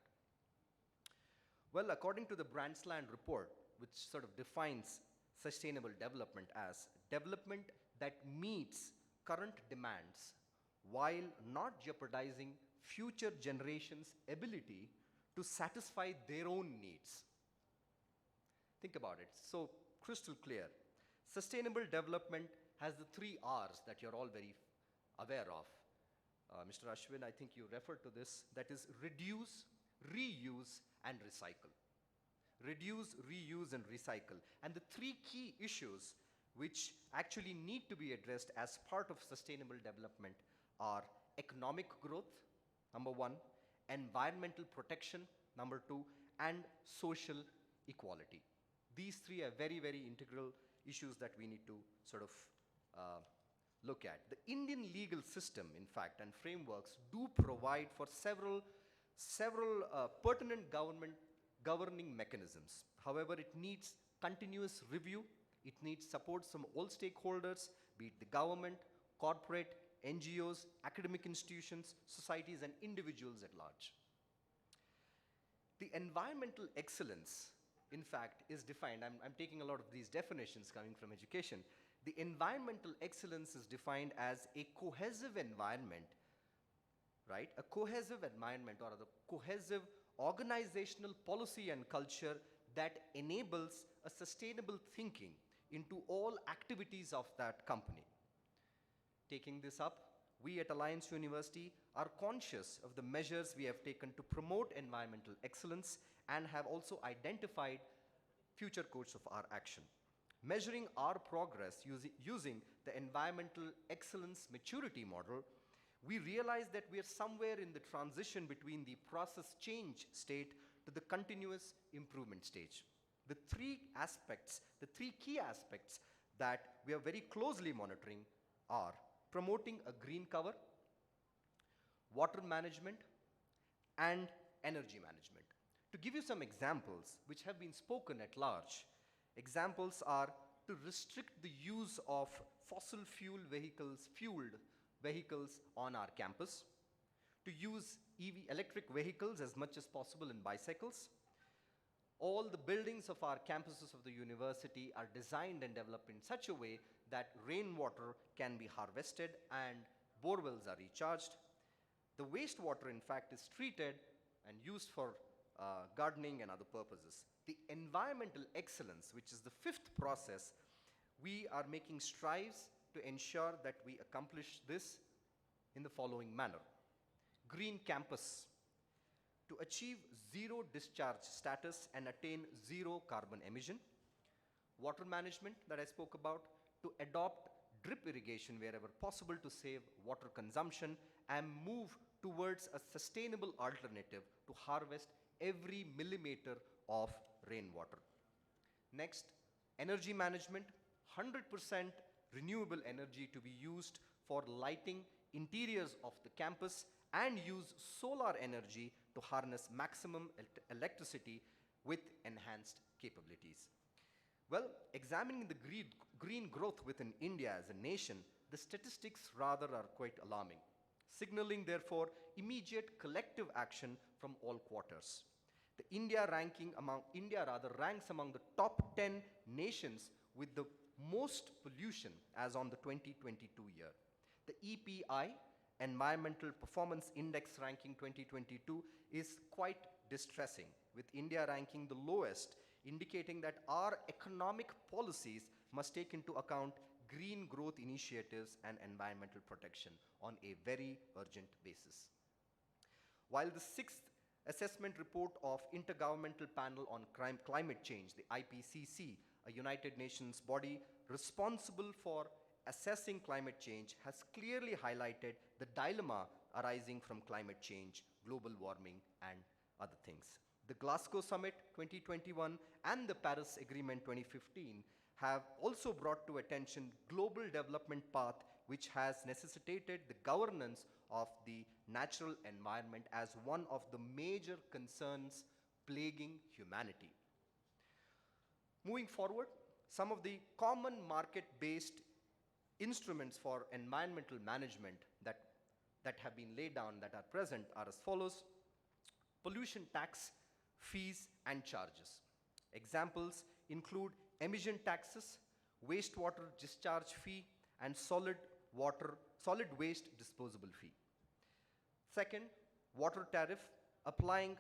Well, according to the Brandsland report, which sort of defines sustainable development as development that meets current demands while not jeopardizing future generations' ability to satisfy their own needs. Think about it. So crystal clear. Sustainable development has the 3 R's that you're all very aware of. Mr. Ashwin, I think you referred to this. That is reduce, reuse, and recycle. Reduce, reuse, and recycle. And the 3 key issues which actually need to be addressed as part of sustainable development are economic growth, number 1, environmental protection, number 2, and social equality. These 3 are very, very integral issues that we need to sort of look at. The Indian legal system, in fact, and frameworks do provide for several pertinent governing mechanisms. However, it needs continuous review. It needs support from all stakeholders, be it the government, corporate, NGOs, academic institutions, societies, and individuals at large. The environmental excellence, in fact, is defined. I'm taking a lot of these definitions coming from education. The environmental excellence is defined as a cohesive environment, right? A cohesive environment, or the cohesive organizational policy and culture that enables a sustainable thinking into all activities of that company. Taking this up, we at Alliance University are conscious of the measures we have taken to promote environmental excellence and have also identified future course of our action. Measuring our progress using the environmental excellence maturity model, we realize that we are somewhere in the transition between the process change state to the continuous improvement stage. The 3 key aspects that we are very closely monitoring are promoting a green cover, water management, and energy management. To give you some examples which have been spoken at large, examples are to restrict the use of fossil fueled vehicles on our campus, to use electric vehicles as much as possible in bicycles. All the buildings of our campuses of the university are designed and developed in such a way that rainwater can be harvested and bore wells are recharged. The wastewater, in fact, is treated and used for gardening and other purposes. The environmental excellence, which is the 5th process, we are making strides to ensure that we accomplish this in the following manner. Green campus. To achieve zero discharge status and attain zero carbon emission. Water management that I spoke about, to adopt drip irrigation wherever possible to save water consumption and move towards a sustainable alternative to harvest every millimeter of rainwater. Next, energy management, 100% renewable energy to be used for lighting interiors of the campus and use solar energy to harness maximum electricity with enhanced capabilities. Well, examining the green growth within India as a nation, the statistics rather are quite alarming, signaling therefore immediate collective action from all quarters. The India ranks among the top 10 nations with the most pollution as on the 2022 year. The EPI, Environmental Performance Index ranking 2022, is quite distressing, with India ranking the lowest, indicating that our economic policies must take into account green growth initiatives and environmental protection on a very urgent basis. While the 6th assessment report of Intergovernmental Panel on Climate Change, the IPCC, a United Nations body responsible for assessing climate change, has clearly highlighted the dilemma arising from climate change, global warming, and other things. The Glasgow Summit 2021 and the Paris Agreement 2015 have also brought to attention global development path which has necessitated the governance of the natural environment as one of the major concerns plaguing humanity. Moving forward, some of the common market-based instruments for environmental management that have been laid down that are present are as follows: pollution tax, fees and charges. Examples include emission taxes, wastewater discharge fee, and solid waste disposable fee. Second, water tariff, applying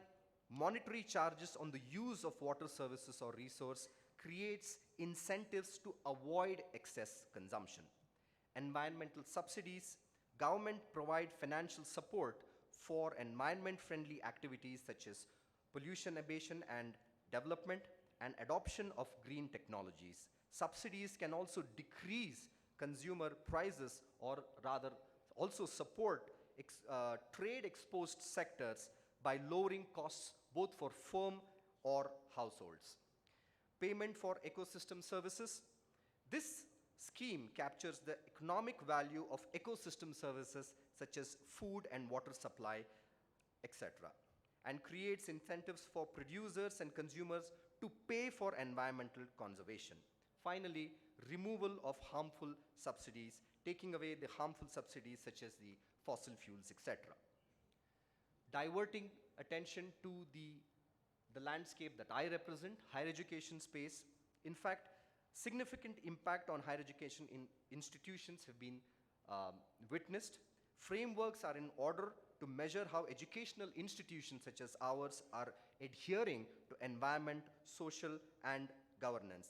monetary charges on the use of water services or resource creates incentives to avoid excess consumption. Environmental subsidies, government provide financial support for environment-friendly activities such as pollution abatement and development and adoption of green technologies. Subsidies can also decrease consumer prices or rather also support trade-exposed sectors by lowering costs both for firm or households. Payment for ecosystem services. This scheme captures the economic value of ecosystem services such as food and water supply, etc., and creates incentives for producers and consumers to pay for environmental conservation. Finally, removal of harmful subsidies, taking away the harmful subsidies such as the fossil fuels, etc. Diverting attention to the landscape that I represent, higher education space. In fact, significant impact on higher education institutions have been witnessed. Frameworks are in order to measure how educational institutions such as ours are adhering to environment, social, and governance,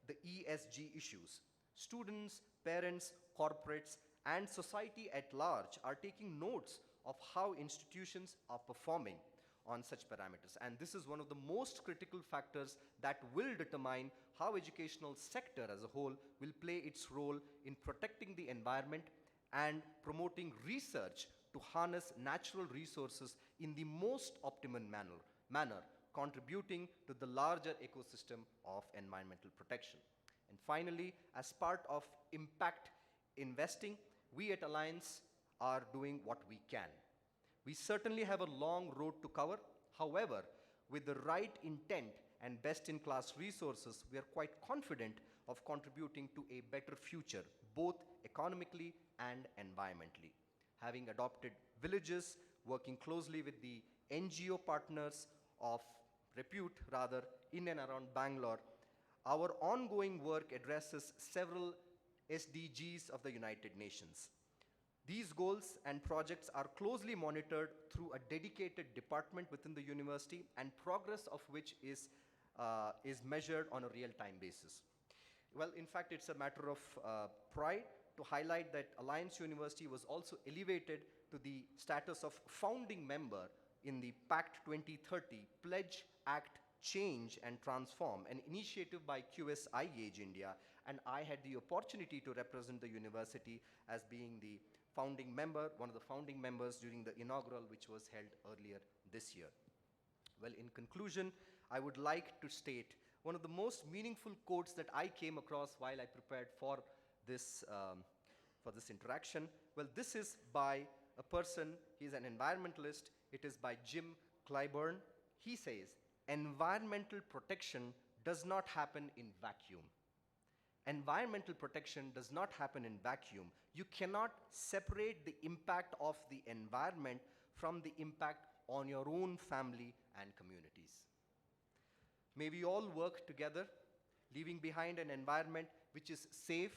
the ESG issues. Students, parents, corporates, and society at large are taking notes of how institutions are performing on such parameters. And this is one of the most critical factors that will determine how educational sector as a whole will play its role in protecting the environment and promoting research to harness natural resources in the most optimum manner, contributing to the larger ecosystem of environmental protection. And finally, as part of impact investing, we at Alliance are doing what we can. We certainly have a long road to cover. However, with the right intent and best-in-class resources, we are quite confident of contributing to a better future, both economically and environmentally. Having adopted villages, working closely with the NGO partners of repute, rather, in and around Bangalore, our ongoing work addresses several SDGs of the United Nations. These goals and projects are closely monitored through a dedicated department within the university, and progress of which is measured on a real-time basis. Well, in fact, it's a matter of pride to highlight that Alliance University was also elevated to the status of founding member in the Pact 2030 Pledge, Act, Change and Transform, an initiative by QSIH India, and I had the opportunity to represent the university as being the founding member, one of the founding members during the inaugural which was held earlier this year. Well, in conclusion, I would like to state one of the most meaningful quotes that I came across while I prepared for this interaction. Well, this is by a person, he's an environmentalist. It is by Jim Clyburn. He says, environmental protection does not happen in vacuum. Environmental protection does not happen in vacuum. You cannot separate the impact of the environment from the impact on your own family and communities. May we all work together, leaving behind an environment which is safe,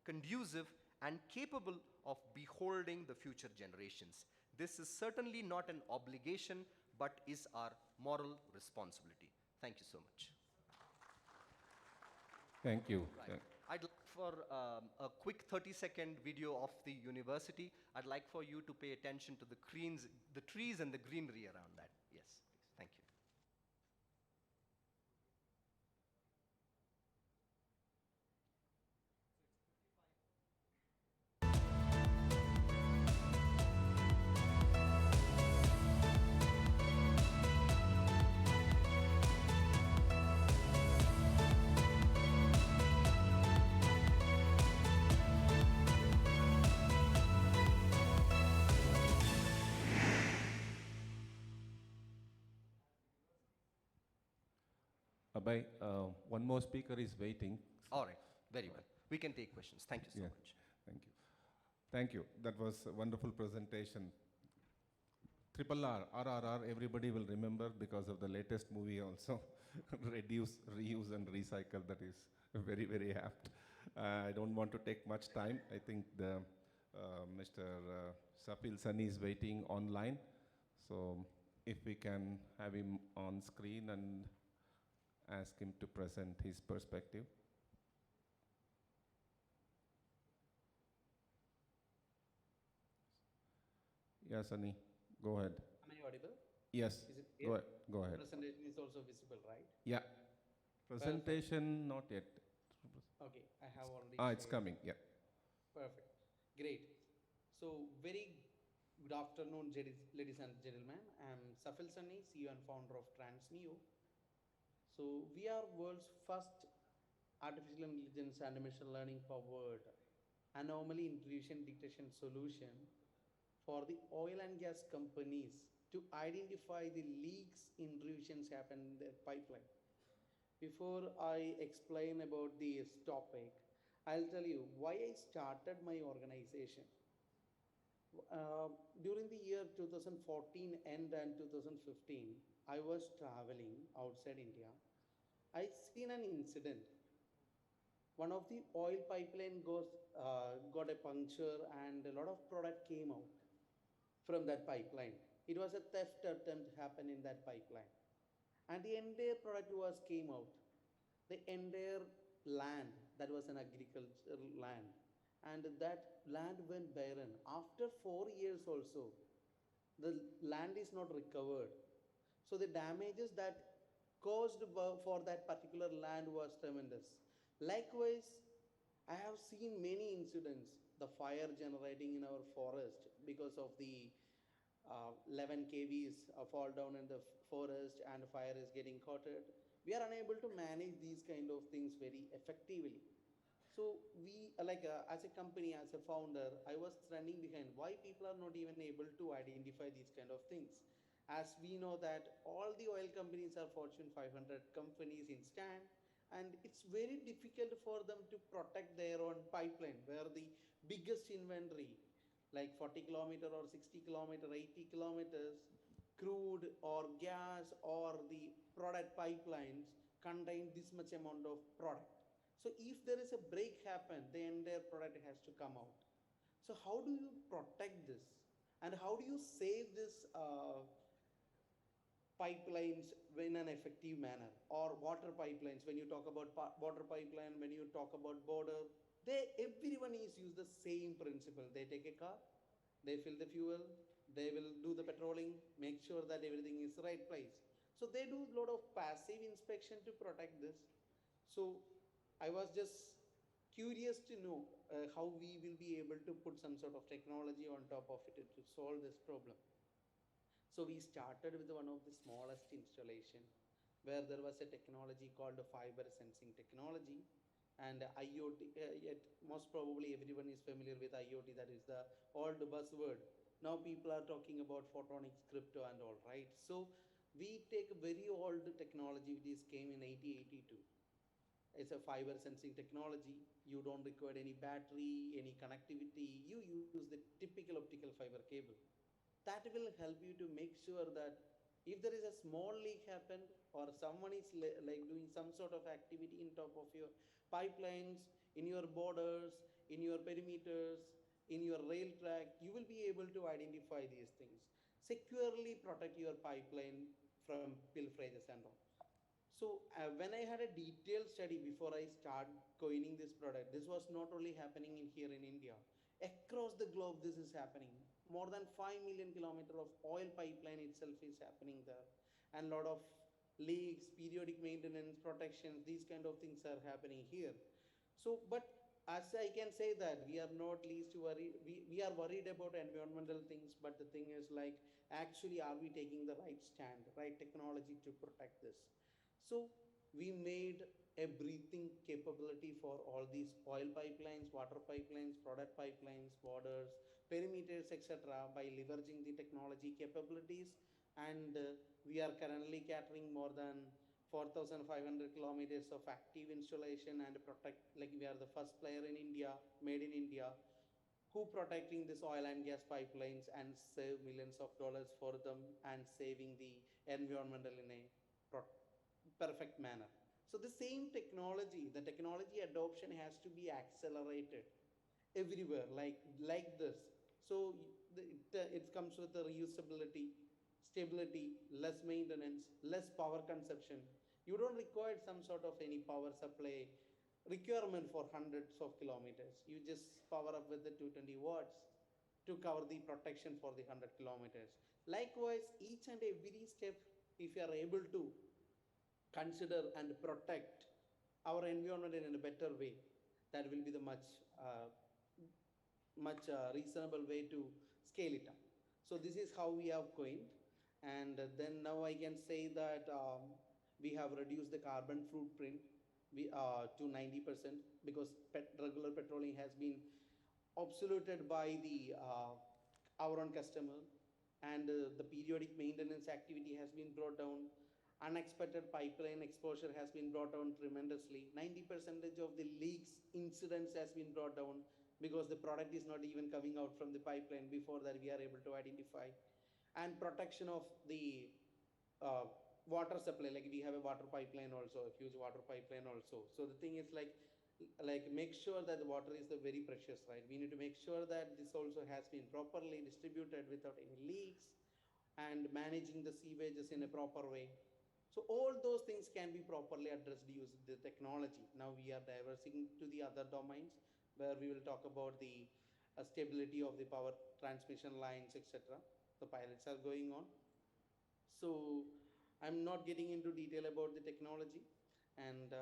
conducive, and capable of beholding the future generations. This is certainly not an obligation, but is our moral responsibility. Thank you so much. Thank you. Right. I'd like for a quick 30-second video of the university. I'd like for you to pay attention to the trees and the greenery around that. Yes, please. Thank you. Abhay, one more speaker is waiting. All right, very well. We can take questions. Thank you so much. Thank you. Thank you. That was a wonderful presentation. Triple R, RRR, everybody will remember because of the latest movie also. Reduce, reuse, and recycle. That is very, very apt. I don't want to take much time. I think the Mr. Sapil Sunny is waiting online. So if we can have him on screen and ask him to present his perspective. Yeah, Sunny, go ahead. Am I audible? Yes, Is it go clear? ahead. Go ahead. Presentation is also visible, right? Yeah. Presentation, not yet. Okay, I have already It's shared. coming, yeah. Perfect. Great. So, very good afternoon, ladies and gentlemen. I'm Safil Sunny, CEO and founder of TransNeo. So, we are world's first artificial intelligence and machine learning powered anomaly intrusion detection solution for the oil and gas companies to identify the leaks, intrusions happen in their pipeline. Before I explain about this topic, I'll tell you why I started my organization. During the year 2014 and 2015, I was traveling outside India. I seen an incident. One of the oil pipeline got a puncture and a lot of product came out from that pipeline. It was a theft attempt happened in that pipeline. And the entire product came out. The entire land, that was an agricultural land, and that land went barren. After 4 years also, the land is not recovered. So the damages that caused for that particular land was tremendous. Likewise, I have seen many incidents, the fire generating in our forest because of the 11 kVs fall down in the forest and fire is getting caught. We are unable to manage these kind of things very effectively. So we, as a company, as a founder, I was running behind why people are not even able to identify these kind of things. As we know that all the oil companies are Fortune 500 companies instant, and it's very difficult for them to protect their own pipeline, where the biggest inventory, like 40 kilometer or 60 kilometer, 80 kilometers, crude or gas or the product pipelines contain this much amount of product. So if there is a break happen, the entire product has to come out. So how do you protect this? And how do you save this pipelines in an effective manner? Or water pipelines, when you talk about water pipeline, when you talk about border, everyone is use the same principle. They take a car, they fill the fuel, they will do the patrolling, make sure that everything is right place. So they do a lot of passive inspection to protect this. So I was just curious to know how we will be able to put some sort of technology on top of it to solve this problem. So we started with one of the smallest installation. where there was a technology called fiber sensing technology and IoT. Yet most probably everyone is familiar with IoT, that is the old buzzword. Now people are talking about photonics, crypto, and all, right? So we take a very old technology which is came in 1882. It's a fiber sensing technology. You don't require any battery, any connectivity. You use the typical optical fiber cable. That will help you to make sure that if there is a small leak happened or someone is like doing some sort of activity in top of your pipelines, in your borders, in your perimeters, in your rail track, you will be able to identify these things. Securely protect your pipeline from pilferages and all. So when I had a detailed study before I start coining this product, this was not only happening in here in India. Across the globe, this is happening. More than 5 million kilometers of oil pipeline itself is happening there. And a lot of leaks, periodic maintenance, protections, these kind of things are happening here. So, but as I can say that we are not least worried, we are worried about environmental things, but the thing is like, actually, are we taking the right stand, right technology to protect this? So we made a breathing capability for all these oil pipelines, water pipelines, product pipelines, borders, perimeters, etc. by leveraging the technology capabilities. And we are currently catering more than 4,500 kilometers of active installation and protect, like we are the first player in India, made in India, who protecting this oil and gas pipelines and save millions of dollars for them and saving the environmental in a perfect manner. So the same technology, the technology adoption has to be accelerated everywhere, like this. So it comes with the reusability, stability, less maintenance, less power consumption. You don't require some sort of any power supply requirement for hundreds of kilometers. You just power up with the 220 watts to cover the protection for the 100 kilometers. Likewise, each and every step, if you are able to consider and protect our environment in a better way, that will be the much reasonable way to scale it up. So this is how we have coined, and then now I can say that we have reduced the carbon footprint to 90% because regular petroleum has been obsoleted by the our own customer, and the periodic maintenance activity has been brought down. Unexpected pipeline exposure has been brought down tremendously. 90% of the leaks incidents has been brought down because the product is not even coming out from the pipeline. Before that, we are able to identify. And protection of the water supply, like we have a water pipeline also, a huge water pipeline also. So the thing is like make sure that the water is the very precious, right? We need to make sure that this also has been properly distributed without any leaks and managing the sewages in a proper way. So all those things can be properly addressed using the technology. Now we are diversing to the other domains where we will talk about the stability of the power transmission lines, etc. The pilots are going on. So I'm not getting into detail about the technology, and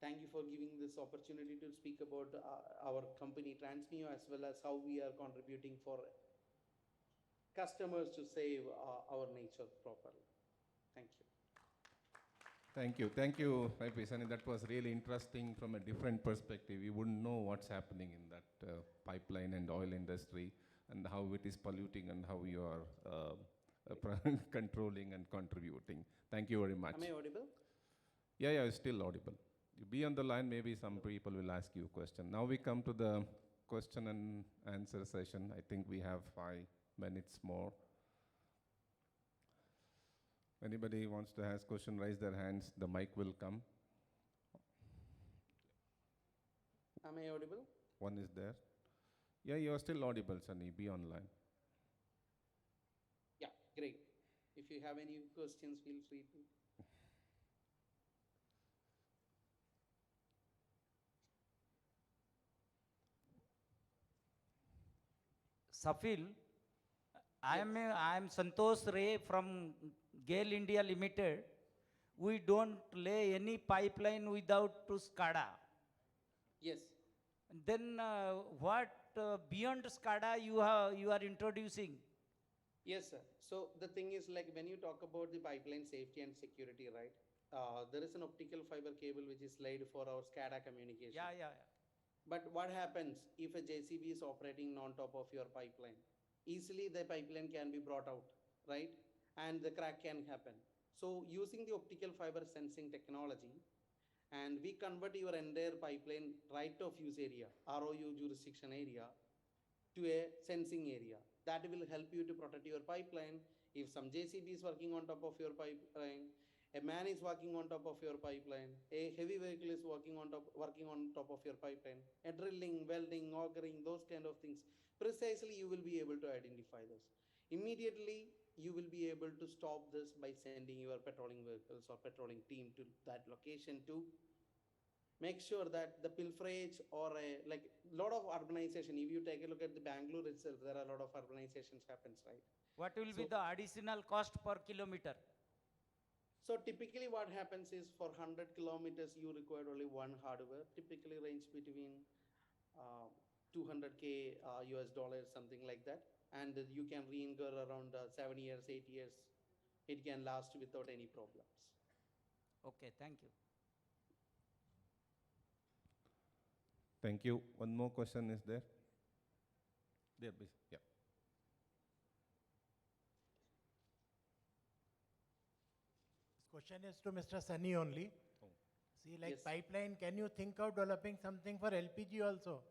thank you for giving this opportunity to speak about our company Transmeo, as well as how we are contributing for customers to save our nature properly. Thank you. Thank you, Pisani. That was really interesting from a different perspective. You wouldn't know what's happening in that pipeline and oil industry and how it is polluting and how you are controlling and contributing. Thank you very much. Am I audible? Yeah, still audible. You be on the line, maybe some people will ask you a question. Now we come to the question and answer session. I think we have 5 minutes more. Anybody wants to ask question, raise their hands. The mic will come. Am I audible? One is there. Yeah, you are still audible, Sunny. Be online. Yeah, great. If you have any questions, feel free to. Safil, I am Santosh Ray from GAIL India Limited. We don't lay any pipeline without to SCADA. Yes. Then what beyond SCADA you are introducing? Yes, sir. So the thing is, like when you talk about the pipeline safety and security, right? There is an optical fiber cable which is laid for our SCADA communication. Yeah. But what happens if a JCB is operating on top of your pipeline? Easily the pipeline can be brought out, right? And the crack can happen. So using the optical fiber sensing technology, and we convert your entire pipeline right of use area, ROU jurisdiction area, to a sensing area. That will help you to protect your pipeline. If some JCB is working on top of your pipeline, a man is working on top of your pipeline, a heavy vehicle is working on top of your pipeline, a drilling, welding, augering, those kind of things. Precisely, you will be able to identify those. Immediately, you will be able to stop this by sending your patrolling vehicles or patrolling team to that location to make sure that the pilferage or a like lot of urbanization, if you take a look at the Bangalore itself, there are a lot of urbanizations happens, right? What will be So- the additional cost per kilometer? So typically what happens is for 100 kilometers, you require only one hardware, typically range between 200K US dollars, something like that. And you can re-incur around 7 years, 8 years. It can last without any problems. Okay, thank you. Thank you. One more question is there? There, please. Yeah. This question is to Mr. Sunny only. See, like Yes. pipeline, can you think of developing something for LPG also?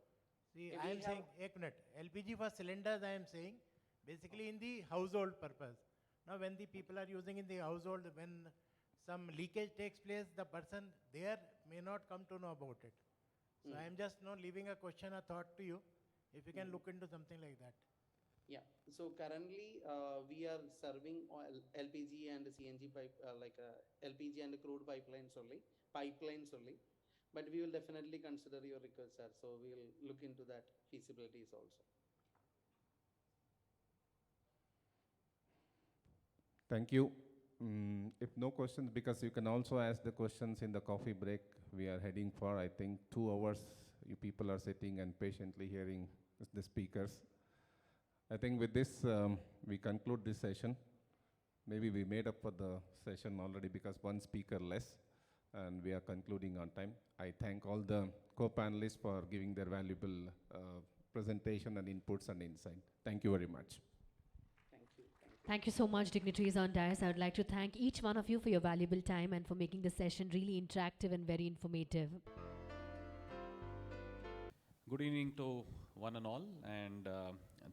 See, We I am have- saying, ek minute, LPG for cylinders, I am saying, basically in the household purpose. Now, when the people are using in the household, when some leakage takes place, the person there may not come to know about it. So I am just now leaving a question, a thought to you, if you can look into something like that. Yeah. So currently, we are serving oil, LPG and CNG pipe, LPG and crude pipelines only, But we will definitely consider your request, sir. So we will look into that feasibilities also. Thank you. If no questions, because you can also ask the questions in the coffee break we are heading for. I think 2 hours you people are sitting and patiently hearing the speakers. I think with this, we conclude this session. Maybe we made up for the session already because one speaker less, and we are concluding on time. I thank all the co-panelists for giving their valuable presentation and inputs and insight. Thank you very much. Thank you so much, dignitaries on dais. I would like to thank each one of you for your valuable time and for making the session really interactive and very informative. Good evening to one and all, and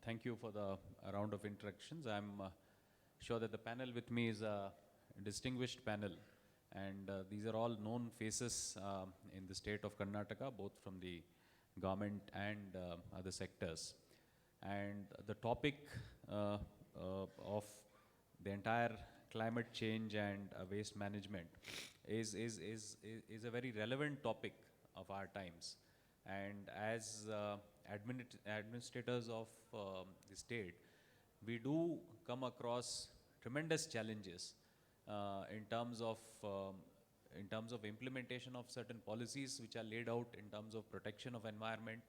thank you for the round of introductions. I'm sure that the panel with me is a distinguished panel, and these are all known faces in the state of Karnataka, both from the government and other sectors. And the topic of the entire climate change and waste management is a very relevant topic of our times. And as administrators of the state, we do come across tremendous challenges in terms of implementation of certain policies which are laid out in terms of protection of environment,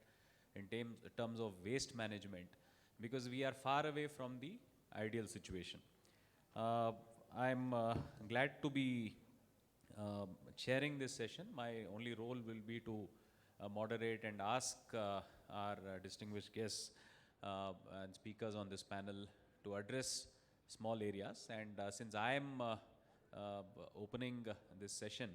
in terms of waste management, because we are far away from the ideal situation. I'm glad to be chairing this session. My only role will be to moderate and ask our distinguished guests and speakers on this panel to address small areas. And since I am opening this session,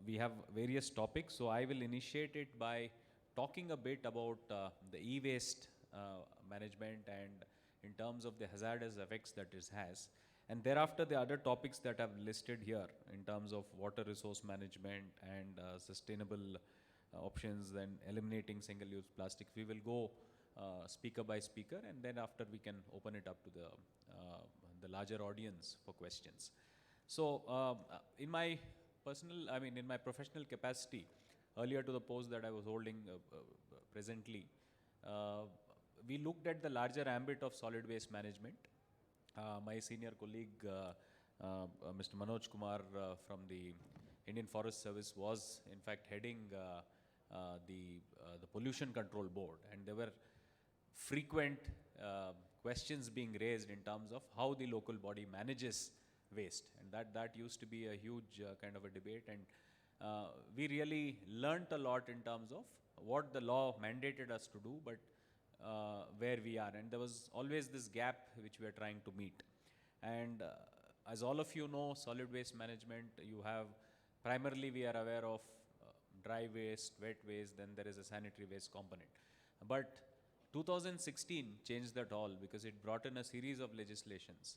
we have various topics. So I will initiate it by talking a bit about the e-waste management and in terms of the hazardous effects that it has. And thereafter, the other topics that I've listed here in terms of water resource management and sustainable options, then eliminating single-use plastics. We will go speaker by speaker, and then after we can open it up to the larger audience for questions. So in my professional capacity, earlier to the post that I was holding presently, we looked at the larger ambit of solid waste management. My senior colleague, Mr. Manoj Kumar from the Indian Forest Service was in fact heading the Pollution Control Board, and there were frequent questions being raised in terms of how the local body manages waste, and that used to be a huge kind of a debate, and we really learnt a lot in terms of what the law mandated us to do, but where we are, and there was always this gap which we are trying to meet. And as all of you know, solid waste management, you have primarily, we are aware of dry waste, wet waste, then there is a sanitary waste component. But 2016 changed that all, because it brought in a series of legislations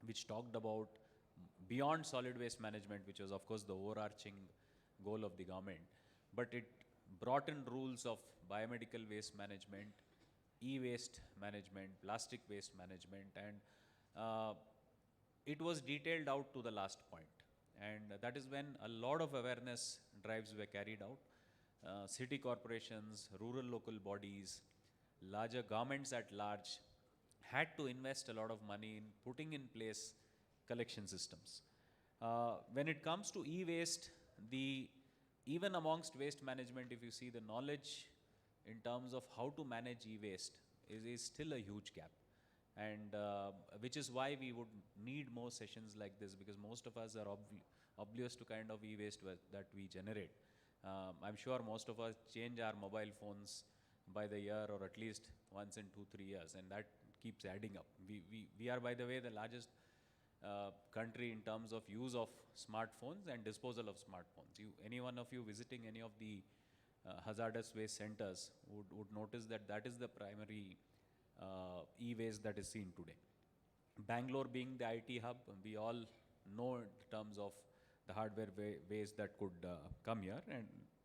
which talked about beyond solid waste management, which was of course the overarching goal of the government, but it brought in rules of biomedical waste management, e-waste management, plastic waste management, and it was detailed out to the last point. And that is when a lot of awareness drives were carried out. City corporations, rural local bodies, larger governments at large had to invest a lot of money in putting in place collection systems. When it comes to e-waste, even amongst waste management, if you see the knowledge in terms of how to manage e-waste is still a huge gap. And which is why we would need more sessions like this, because most of us are oblivious to kind of e-waste that we generate. I'm sure most of us change our mobile phones by the year, or at least once in 2-3 years, and that keeps adding up. We are, by the way, the largest country in terms of use of smartphones and disposal of smartphones. Any one of you visiting any of the hazardous waste centers would notice that is the primary e-waste that is seen today. Bangalore being the IT hub, we all know in terms of the hardware waste that could come here, and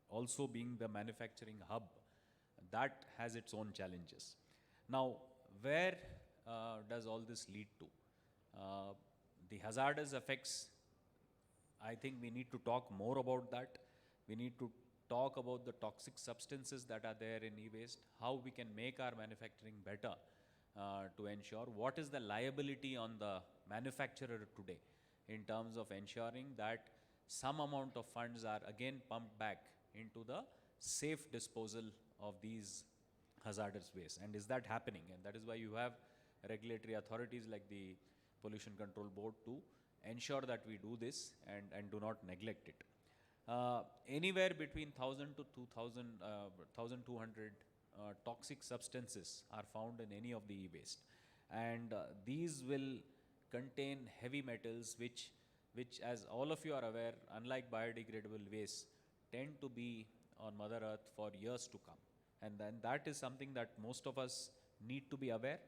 also being the manufacturing hub, that has its own challenges. Now, where does all this lead to? The hazardous effects, I think we need to talk more about that. We need to talk about the toxic substances that are there in e-waste, how we can make our manufacturing better to ensure what is the liability on the manufacturer today in terms of ensuring that some amount of funds are again pumped back into the safe disposal of these hazardous waste. And is that happening? And that is why you have regulatory authorities like the Pollution Control Board to ensure that we do this and do not neglect it. Anywhere between 1,000 to 1,200 toxic substances are found in any of the e-waste, and these will contain heavy metals which, as all of you are aware, unlike biodegradable waste, tend to be on Mother Earth for years to come. And then that is something that most of us need to be aware.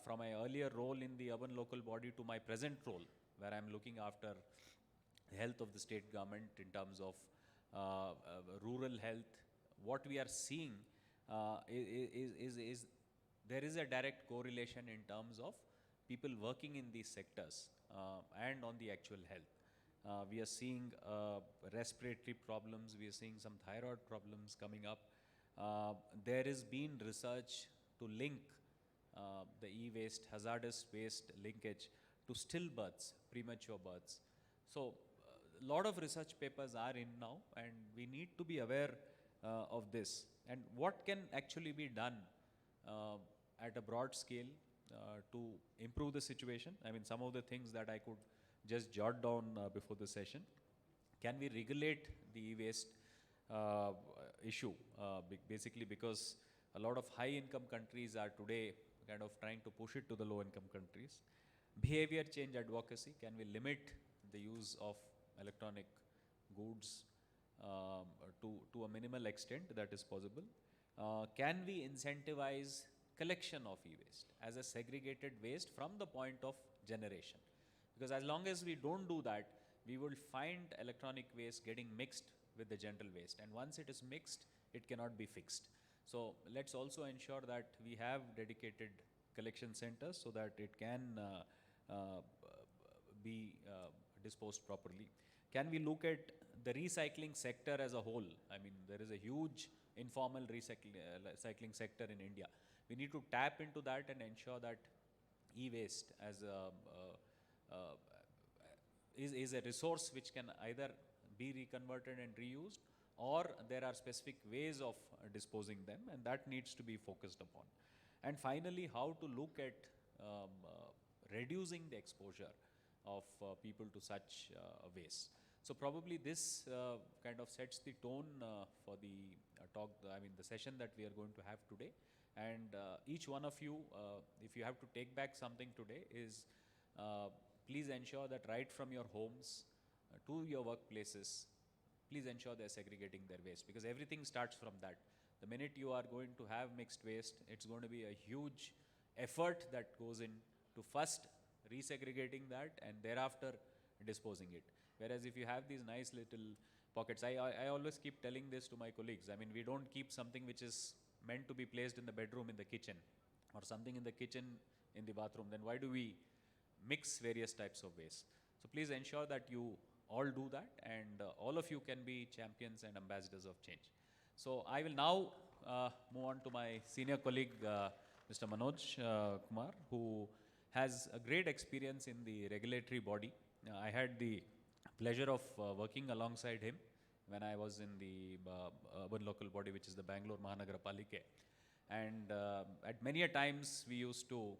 From my earlier role in the urban local body to my present role, where I'm looking after the health of the state government in terms of rural health, what we are seeing is there is a direct correlation in terms of people working in these sectors and on the actual health. We are seeing respiratory problems, we are seeing some thyroid problems coming up. There has been research to link the e-waste, hazardous waste linkage to stillbirths, premature births. So a lot of research papers are in now, and we need to be aware of this. And what can actually be done at a broad scale to improve the situation? I mean, some of the things that I could just jot down before the session. Can we regulate the e-waste issue? Basically because a lot of high-income countries are today kind of trying to push it to the low-income countries. Behavior change advocacy. Can we limit the use of electronic goods to a minimal extent that is possible? Can we incentivize collection of e-waste as a segregated waste from the point of generation? Because as long as we don't do that, we will find electronic waste getting mixed with the general waste. And once it is mixed, it cannot be fixed. So let's also ensure that we have dedicated collection centers so that it can be disposed properly. Can we look at the recycling sector as a whole? I mean, there is a huge informal recycling sector in India. We need to tap into that and ensure that e-waste as is a resource which can either be reconverted and reused, or there are specific ways of disposing them, and that needs to be focused upon. And finally, how to look at reducing the exposure of people to such waste. So probably this kind of sets the tone for the talk, the session that we are going to have today. And each one of you, if you have to take back something today, is please ensure that right from your homes to your workplaces, please ensure they're segregating their waste, because everything starts from that. The minute you are going to have mixed waste, it's going to be a huge effort that goes in to first resegregating that and thereafter disposing it. Whereas if you have these nice little pockets, I always keep telling this to my colleagues. We don't keep something which is meant to be placed in the bedroom in the kitchen, or something in the kitchen in the bathroom. Then why do we mix various types of waste? So please ensure that you all do that, and all of you can be champions and ambassadors of change. So I will now move on to my senior colleague, Mr. Manoj Kumar, who has a great experience in the regulatory body. I had the pleasure of working alongside him when I was in the urban local body, which is the Bengaluru Mahanagarapalike. And at many a times we used to,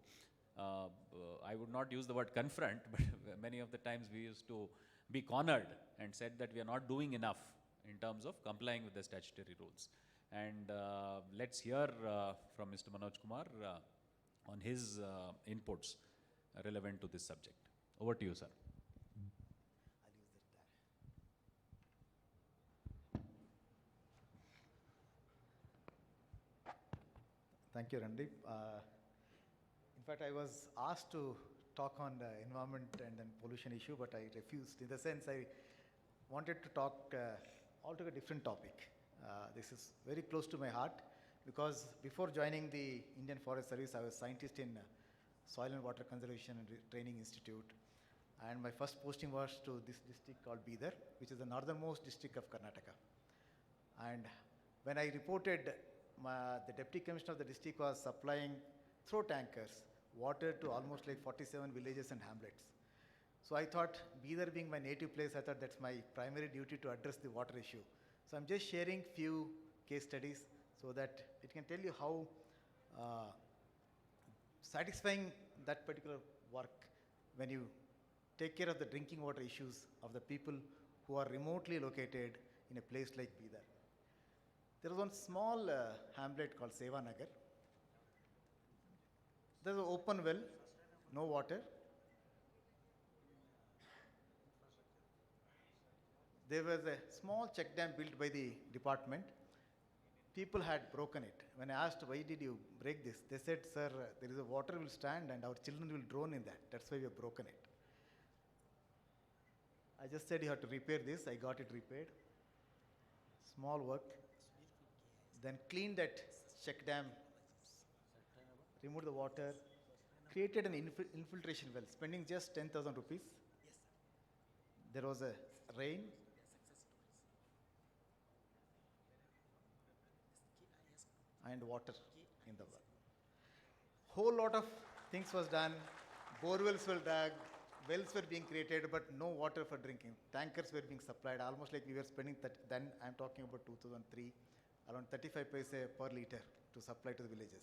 I would not use the word confront, but many of the times we used to be cornered and said that we are not doing enough in terms of complying with the statutory rules. And let's hear from Mr. Manoj Kumar on his inputs relevant to this subject. Over to you, sir. Thank you, Randeep. In fact, I was asked to talk on the environment and then pollution issue, but I refused. In the sense, I wanted to talk altogether different topic. This is very close to my heart, because before joining the Indian Forest Service, I was scientist in Soil and Water Conservation and Training Institute. And my first posting was to this district called Bidar, which is the northernmost district of Karnataka. And when I reported, the deputy commissioner of the district was supplying through tankers water to almost like 47 villages and hamlets. So I thought, Bidar being my native place, I thought that's my primary duty to address the water issue. So I'm just sharing few case studies so that it can tell you how satisfying that particular work when you take care of the drinking water issues of the people who are remotely located in a place like Bidar. There was one small hamlet called Sevanagar. There was an open well, no water. There was a small check dam built by the department. People had broken it. When I asked, why did you break this? They said, sir, there is a water will stand and our children will drown in that. That's why we have broken it. I just said, you have to repair this. I got it repaired. Small work. Then clean that check dam, remove the water, created an infiltration well, spending just 10,000 rupees. There was a rain. And water in the well. Whole lot of things was done. Borewells were dug, wells were being created, but no water for drinking. Tankers were being supplied, almost like we were spending, then I'm talking about 2003, around 35 paise per liter to supply to the villages.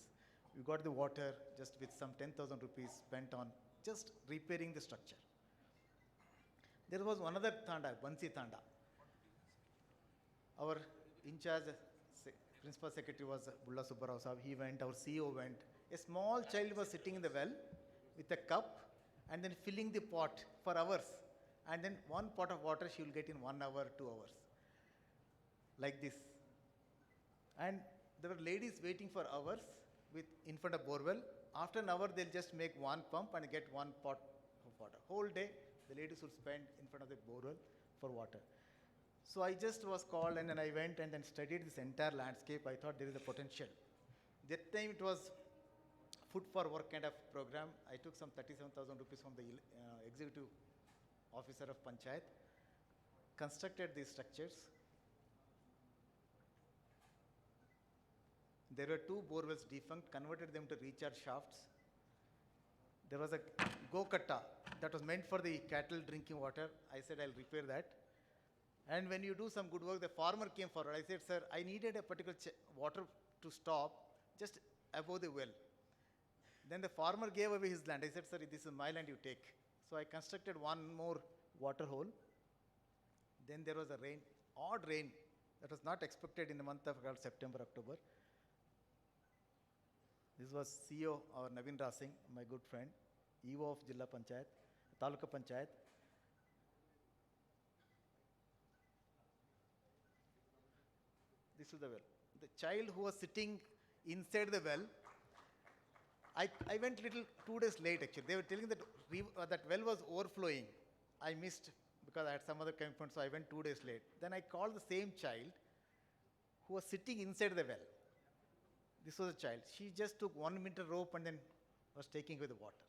We got the water just with some 10,000 rupees spent on just repairing the structure. There was another Thanda, Bansi Thanda. Our in-charge principal secretary was Bulla Subbarao Sahab. He went, our CEO went. A small child was sitting in the well with a cup and then filling the pot for hours. And then one pot of water she will get in 1 hour, 2 hours. Like this. And there were ladies waiting for hours in front of borewell. After an hour, they'll just make one pump and get one pot of water. Whole day, the ladies would spend in front of the borewell for water. So I just was called and then I went and then studied this entire landscape. I thought there is a potential. That time it was food for work kind of program. I took some 37,000 rupees from the executive officer of Panchayat, constructed these structures. There were 2 borewells defunct, converted them to recharge shafts. There was a go-katta that was meant for the cattle drinking water. I said, I'll repair that. And when you do some good work, the farmer came forward. I said, sir, I needed a particular water to stop just above the well. Then the farmer gave away his land. I said, sir, this is my land, you take. So I constructed one more water hole. Then there was a rain, odd rain, that was not expected in the month of September, October. This was CEO, our Naveen Raj Singh, my good friend, EO of Jilla Panchayat, Taluka Panchayat. This is the well. The child who was sitting inside the well, I went little 2 days late actually. They were telling that that well was overflowing. I missed because I had some other commitment, so I went 2 days late. Then I called the same child who was sitting inside the well. This was a child. She just took 1 meter rope and then was taking away the water.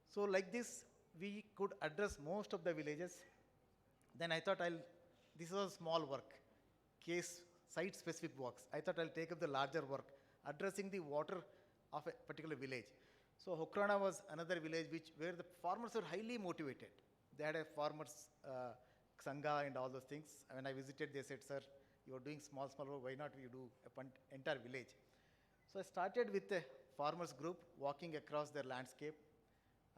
So like this, we could address most of the villages. Then I thought this was small work, site-specific works. I thought I'll take up the larger work, addressing the water of a particular village. So Hokrana was another village where the farmers were highly motivated. They had a farmers sangha and all those things. When I visited, they said, sir, you are doing small work, why not you do an entire village? So I started with a farmers group walking across their landscape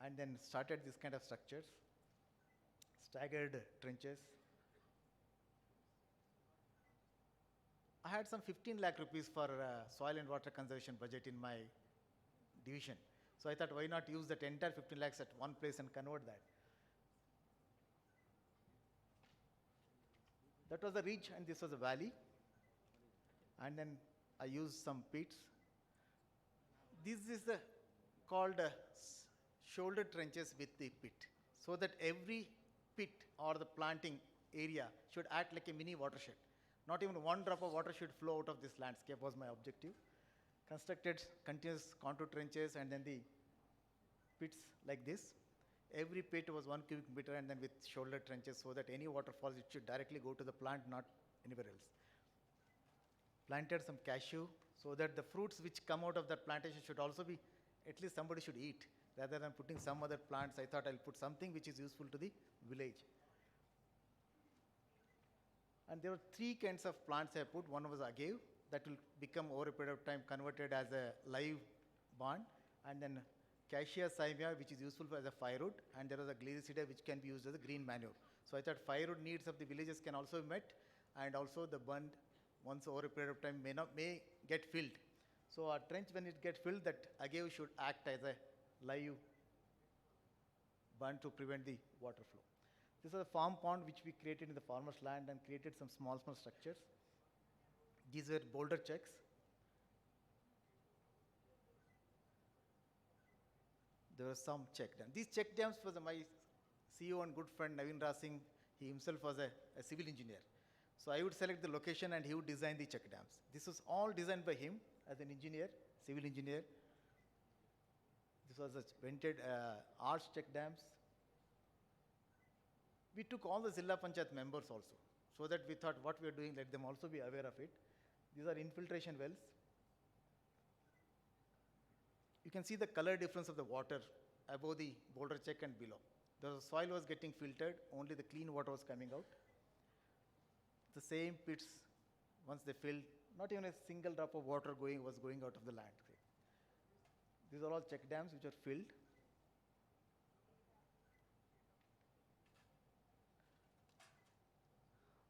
and then started this kind of structures, staggered trenches. I had some 15 lakh rupees for soil and water conservation budget in my division. So I thought, why not use that entire 15 lakhs at one place and convert that? That was the ridge and this was the valley. And then I used some pits. This is called shoulder trenches with the pit. So that every pit or the planting area should act like a mini watershed. Not even one drop of water should flow out of this landscape was my objective. Constructed continuous contour trenches and then the pits like this. Every pit was 1 cubic meter and then with shoulder trenches so that any water falls, it should directly go to the plant, not anywhere else. Planted some cashew so that the fruits which come out of that plantation should also be, at least somebody should eat. Rather than putting some other plants, I thought I'll put something which is useful to the village. And there were 3 kinds of plants I put. One was agave, that will become over a period of time converted as a live barn. And then Cassia Simia, which is useful as a firewood. And there was a Glycida, which can be used as a green manure. So I thought firewood needs of the villages can also be met. And also the bund, once over a period of time, may get filled. So our trench, when it gets filled, that agave should act as a live bund to prevent the water flow. This is a farm pond which we created in the farmer's land and created some small structures. These were boulder checks. There was some check dam. These check dams was my CEO and good friend Naveen Raj Singh. He himself was a civil engineer. So I would select the location and he would design the check dams. This was all designed by him as an engineer, civil engineer. This was a vented arch check dams. We took all the Zilla Panchayat members also, so that we thought what we are doing, let them also be aware of it. These are infiltration wells. You can see the color difference of the water above the boulder check and below. The soil was getting filtered, only the clean water was coming out. The same pits, once they filled, not even a single drop of water was going out of the land. These are all check dams which are filled.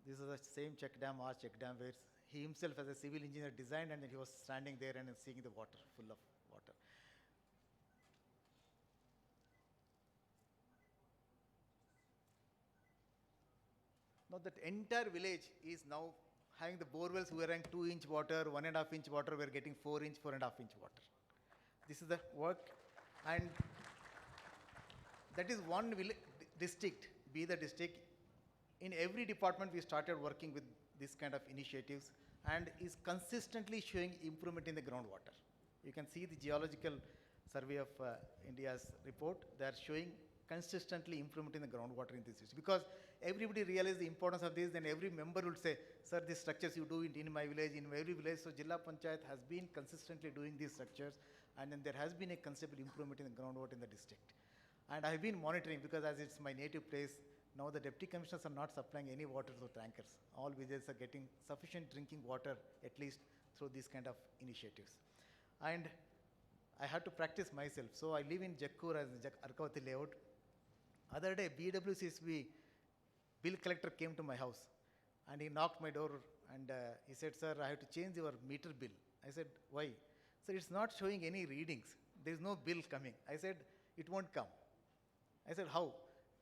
This is the same check dam, arch check dam, where he himself as a civil engineer designed and then he was standing there and seeing the water, full of water. Now that entire village is now having the borewells who were having 2-inch water, 1.5-inch water, we are getting 4-inch, 4.5-inch water. This is the work, and that is one district, be the district. In every department we started working with this kind of initiatives and is consistently showing improvement in the groundwater. You can see the geological survey of India's report. They are showing consistently improvement in the groundwater in this district. Because everybody realized the importance of this, then every member would say, sir, these structures you do it in my village, in every village. So Jilla Panchayat has been consistently doing these structures, and then there has been a considerable improvement in the groundwater in the district. And I have been monitoring, because as it's my native place, now the deputy commissioners are not supplying any water through tankers. All villages are getting sufficient drinking water, at least through these kind of initiatives. And I had to practice myself. So I live in Jakkur as Arkavati layout. Other day, BWCSB bill collector came to my house and he knocked my door and he said, sir, I have to change your meter bill. I said, why? Sir, it's not showing any readings. There is no bill coming. I said, it won't come. I said, how?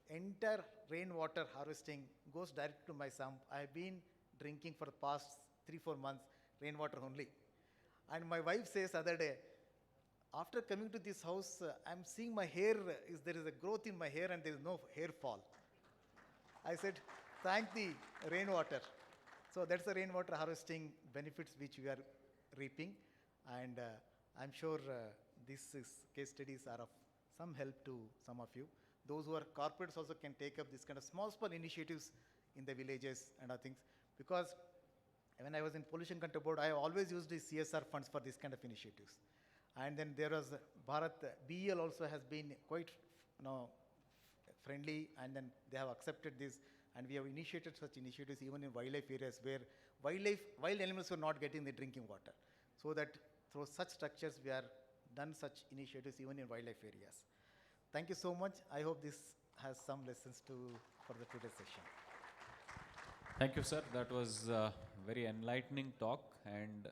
Entire rainwater harvesting goes direct to my sump. I have been drinking for the past 3-4 months rainwater only. And my wife says other day, after coming to this house, I'm seeing my hair, there is a growth in my hair and there is no hair fall. I said, thank the rainwater. So that's the rainwater harvesting benefits which we are reaping. And I'm sure these case studies are of some help to some of you. Those who are corporates also can take up this kind of small initiatives in the villages and other things. Because when I was in Pollution Control Board, I always used the CSR funds for this kind of initiatives. And then there was Bharat, BEL also has been quite friendly, and then they have accepted this, and we have initiated such initiatives even in wildlife areas where wild animals were not getting the drinking water. So that through such structures we are done such initiatives even in wildlife areas. Thank you so much. I hope this has some lessons for the today's session. Thank you, sir. That was a very enlightening talk, and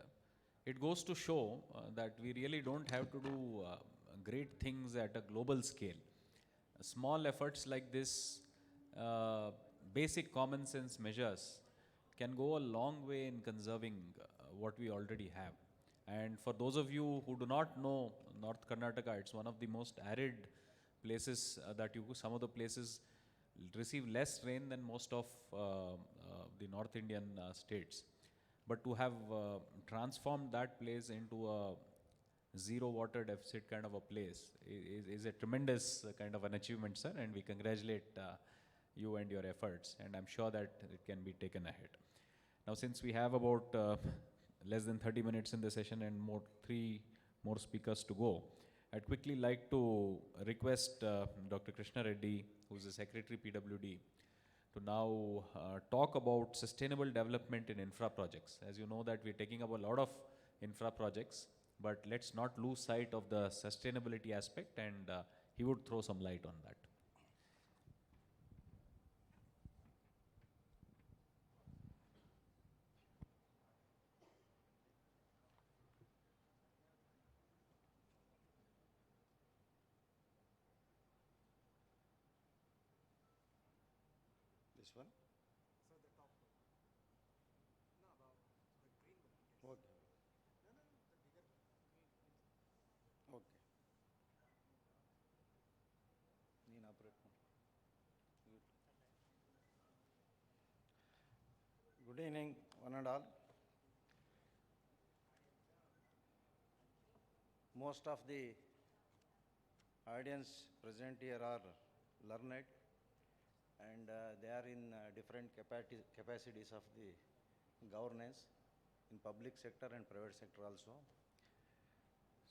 it goes to show that we really don't have to do great things at a global scale. Small efforts like this, basic common sense measures, can go a long way in conserving what we already have. And for those of you who do not know North Karnataka, it's one of the most arid places some of the places receive less rain than most of the North Indian states. But to have transformed that place into a zero water deficit kind of a place is a tremendous kind of an achievement, sir, and we congratulate you and your efforts, and I'm sure that it can be taken ahead. Now, since we have about less than 30 minutes in the session and 3 more speakers to go, I'd quickly like to request Dr. Krishna Reddy, who's the Secretary PWD, to now talk about sustainable development in infra projects. As you know that we're taking up a lot of infra projects, but let's not lose sight of the sustainability aspect, and he would throw some light on that. This one? So the top one. No, about the green one. Okay. No, the bigger one. Okay. Neen operate. Good evening, one and all. Most of the audience present here are learned, and they are in different capacities of the governance in public sector and private sector also.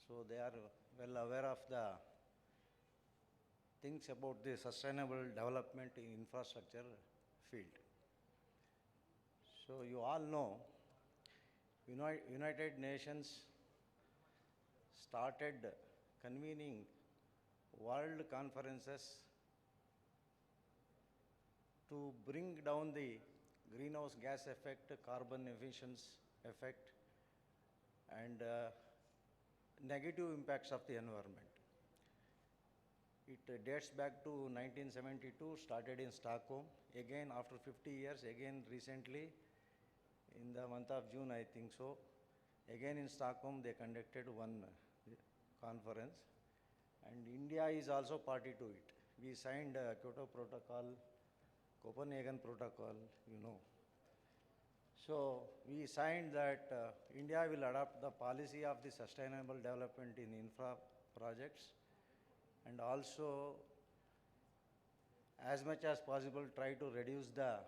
So they are well aware of the things about the sustainable development in infrastructure field. So you all know United Nations started convening world conferences to bring down the greenhouse gas effect, carbon emissions effect, and negative impacts of the environment. It dates back to 1972, started in Stockholm. Again, after 50 years, again recently, in the month of June, I think so, again in Stockholm, they conducted one conference. And India is also party to it. We signed Kyoto Protocol, Copenhagen Protocol, you know. So we signed that India will adopt the policy of the sustainable development in infra projects, and also as much as possible try to reduce the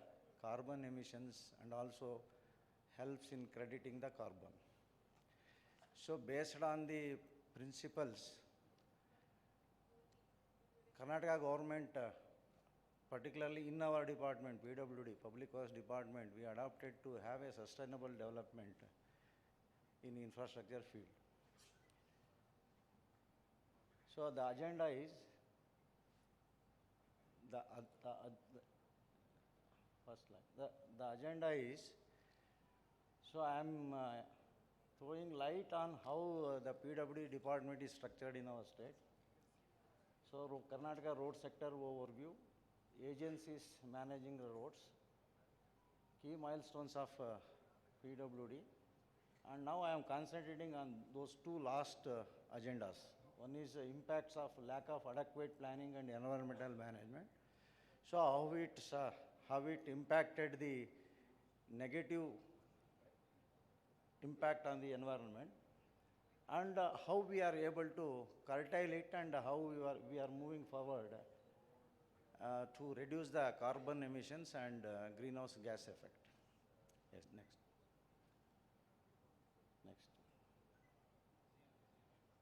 carbon emissions and also helps in crediting the carbon. So based on the principles, Karnataka government, particularly in our department, PWD, Public Works Department, we adopted to have a sustainable development in infrastructure field. So the agenda is the first slide. The agenda is, so I am throwing light on how the PWD department is structured in our state. So Karnataka road sector overview, agencies managing the roads, key milestones of PWD, and now I am concentrating on those two last agendas. One is impacts of lack of adequate planning and environmental management. So how it impacted the negative impact on the environment, and how we are able to curtail it, and how we are moving forward to reduce the carbon emissions and greenhouse gas effect. Yes, next.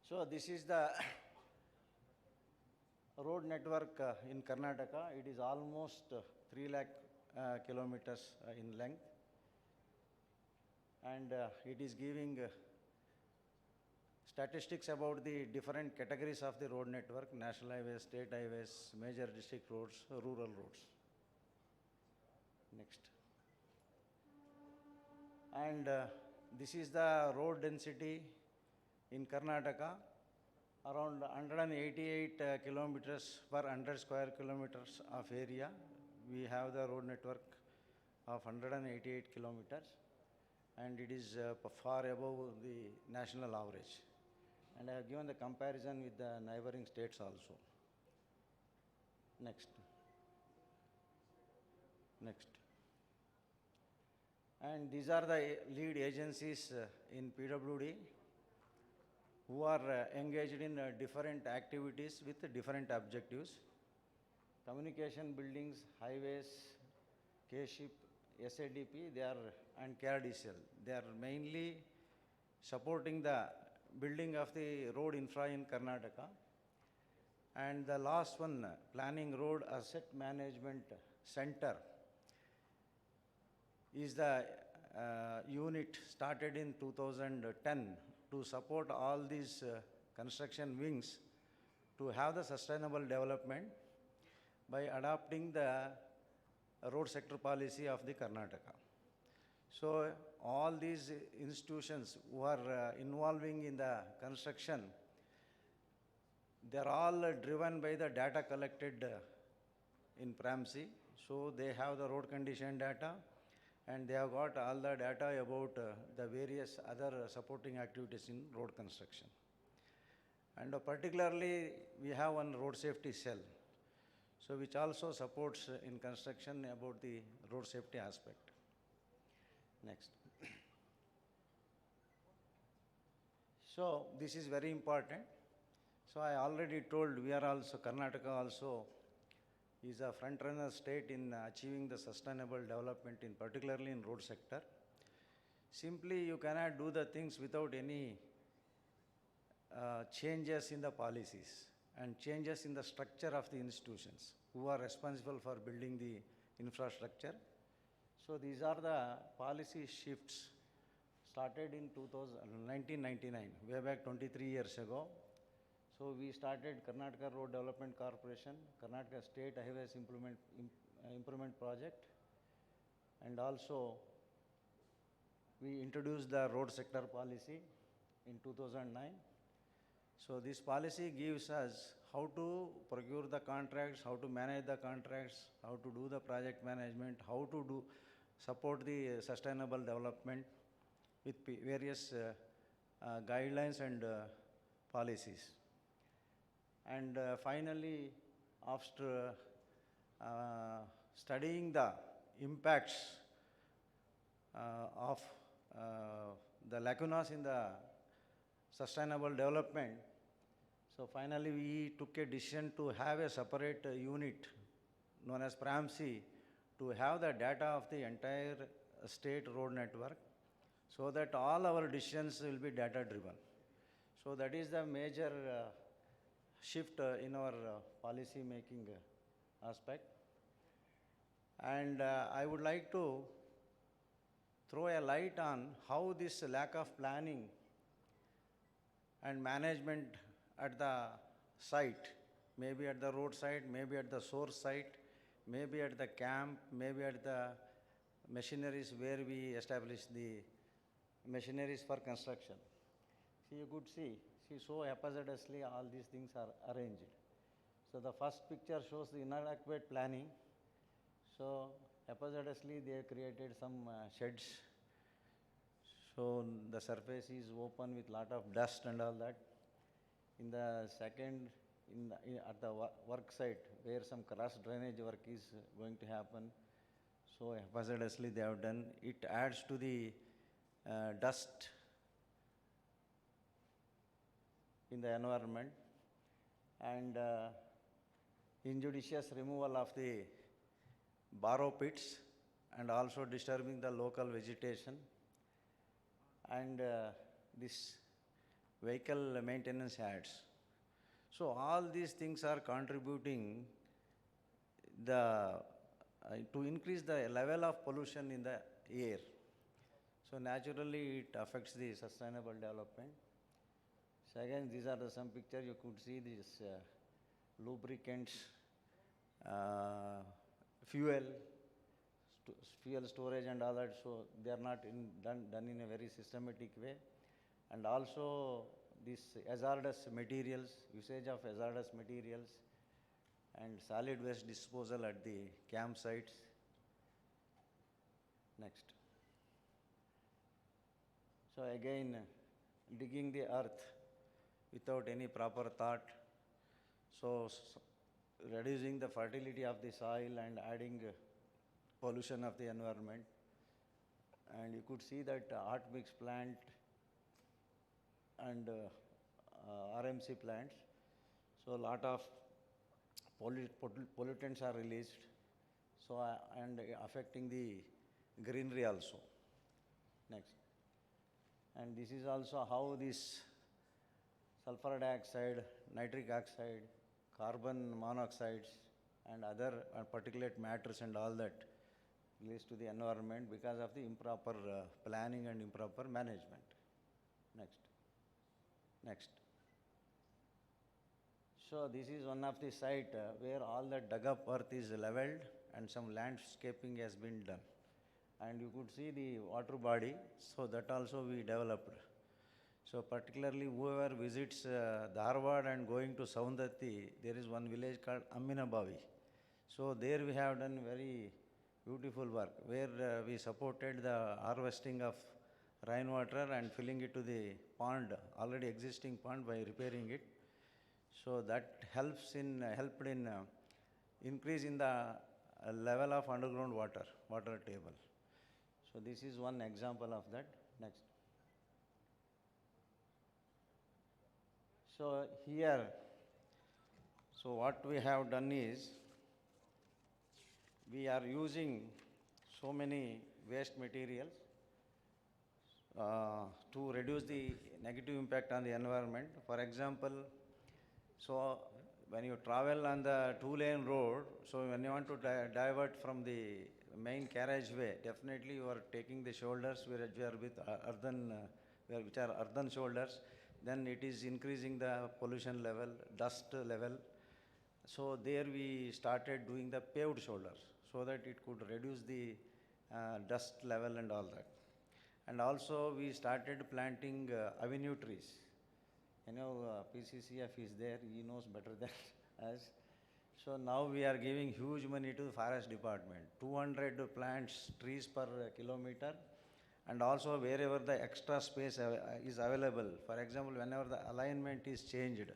So this is the road network in Karnataka. It is almost 3 lakh kilometers in length, and it is giving statistics about the different categories of the road network: national highways, state highways, major district roads, rural roads. Next. And this is the road density in Karnataka, around 188 kilometers per 100 square kilometers of area. We have the road network of 188 kilometers, and it is far above the national average. And I have given the comparison with the neighboring states also. Next. Next. And these are the lead agencies in PWD who are engaged in different activities with different objectives. Communication buildings, highways, K-ship, SADP, and KRDCL. They are mainly supporting the building of the road infra in Karnataka. And the last one, Planning Road Asset Management Center, is the unit started in 2010 to support all these construction wings to have the sustainable development by adopting the road sector policy of the Karnataka. So all these institutions who are involving in the construction, they are all driven by the data collected in PRAMC. So they have the road condition data, and they have got all the data about the various other supporting activities in road construction. And particularly, we have one road safety cell, so which also supports in construction about the road safety aspect. Next. So this is very important. So I already told we are also, Karnataka also is a front-runner state in achieving the sustainable development, in particularly in road sector. Simply, you cannot do the things without any changes in the policies and changes in the structure of the institutions who are responsible for building the infrastructure. So these are the policy shifts started in 1999, way back 23 years ago. So we started Karnataka Road Development Corporation, Karnataka State Highways Improvement Project, and also we introduced the road sector policy in 2009. So this policy gives us how to procure the contracts, how to manage the contracts, how to do the project management, how to support the sustainable development with various guidelines and policies. And finally, after studying the impacts of the lacunas in the sustainable development, so finally we took a decision to have a separate unit known as PRAMC to have the data of the entire state road network, so that all our decisions will be data driven. So that is the major shift in our policy making aspect. And I would like to throw a light on how this lack of planning and management at the site, maybe at the roadside, maybe at the source site, maybe at the camp, maybe at the machineries where we establish the machineries for construction. See, you could see so haphazardly all these things are arranged. So the first picture shows the inadequate planning. So haphazardly they have created some sheds. So the surface is open with lot of dust and all that. In the second, at the work site where some cross drainage work is going to happen, so haphazardly they have done. It adds to the dust in the environment, and injudicious removal of the borrow pits and also disturbing the local vegetation, and this vehicle maintenance ads. So all these things are contributing to increase the level of pollution in the air. So naturally it affects the sustainable development. So again, these are some pictures. You could see these lubricants, fuel storage and all that. So they are not done in a very systematic way. And also this hazardous materials, usage of hazardous materials, and solid waste disposal at the campsites. Next. So again, digging the earth without any proper thought, so reducing the fertility of the soil and adding pollution of the environment. And you could see that hot mix plant and RMC plants, so a lot of pollutants are released, so and affecting the greenery also. Next. And this is also how this sulfur dioxide, nitric oxide, carbon monoxides, and other particulate matters and all that relates to the environment because of the improper planning and improper management. Next. Next. So this is one of the site where all the dug up earth is leveled and some landscaping has been done. And you could see the water body, so that also we developed. So particularly whoever visits Dharwad and going to Saundatti, there is one village called Aminabavi. So there we have done very beautiful work where we supported the harvesting of rainwater and filling it to the pond, already existing pond, by repairing it. So that helped in increase in the level of underground water table. So this is one example of that. Next. So here, so what we have done is, we are using so many waste materials to reduce the negative impact on the environment. For example, so when you travel on the two-lane road, so when you want to divert from the main carriageway, definitely you are taking the shoulders which are with which are earthen shoulders. Then it is increasing the pollution level, dust level. So there we started doing the paved shoulders so that it could reduce the dust level and all that. And also we started planting avenue trees. You know, PCCF is there, he knows better than us. So now we are giving huge money to the forest department, 200 trees per kilometer, and also wherever the extra space is available. For example, whenever the alignment is changed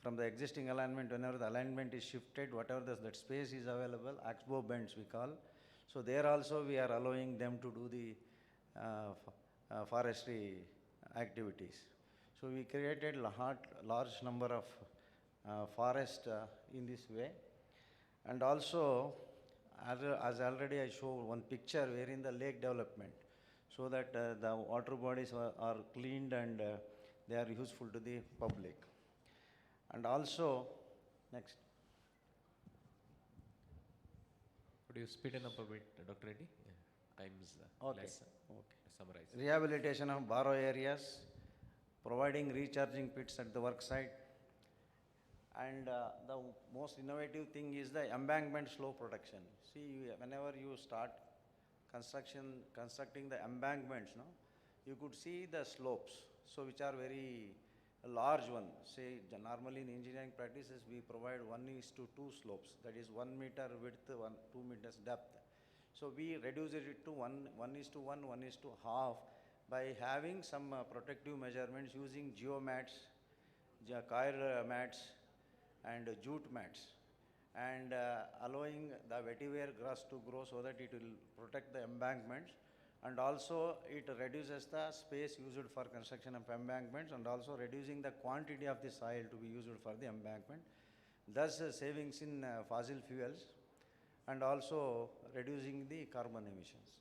from the existing alignment, whenever the alignment is shifted, whatever that space is available, oxbow bends we call. So there also we are allowing them to do the forestry activities. So we created large number of forest in this way. And also, as already I showed one picture wherein the lake development, so that the water bodies are cleaned and they are useful to the public. And also, next. Could you speed it up a bit, Dr. Reddy? Yeah. Time is less. Okay. Summarize. Rehabilitation of borrow areas, providing recharging pits at the work site, And the most innovative thing is the embankment slope protection. See, whenever you start constructing the embankments, no, you could see the slopes, so which are very large one. Say, normally in engineering practices, we provide 1:2 slopes, that is 1 meter width, 2 meters depth. So we reduce it to 1:1, 1:half by having some protective measurements using geomats, coir mats, and jute mats, and allowing the vetiver grass to grow so that it will protect the embankments, and also it reduces the space used for construction of embankments, and also reducing the quantity of the soil to be used for the embankment, thus savings in fossil fuels, and also reducing the carbon emissions.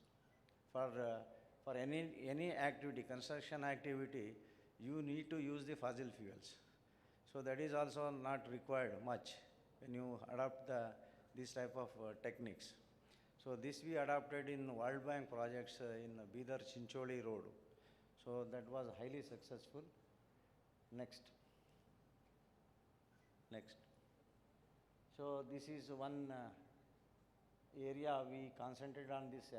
For any activity, construction activity, you need to use the fossil fuels. So that is also not required much when you adopt this type of techniques. So this we adopted in World Bank projects in Bidar Chincholi Road. So that was highly successful. Next. So this is one area we concentrated on this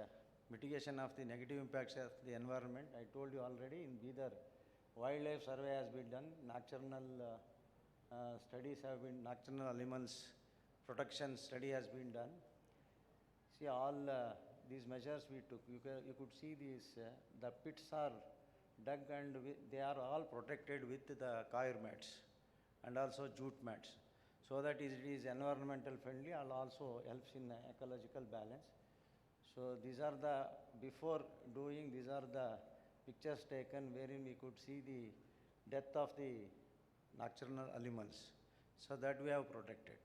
mitigation of the negative impacts of the environment. I told you already, in Bidar, wildlife survey has been done, nocturnal studies have been, nocturnal animals protection study has been done. See, all these measures we took, you could see these, the pits are dug and they are all protected with the coir mats and also jute mats, so that it is environmental friendly and also helps in ecological balance. So these are the, before doing, these are the pictures taken wherein we could see the death of the nocturnal animals. So that we have protected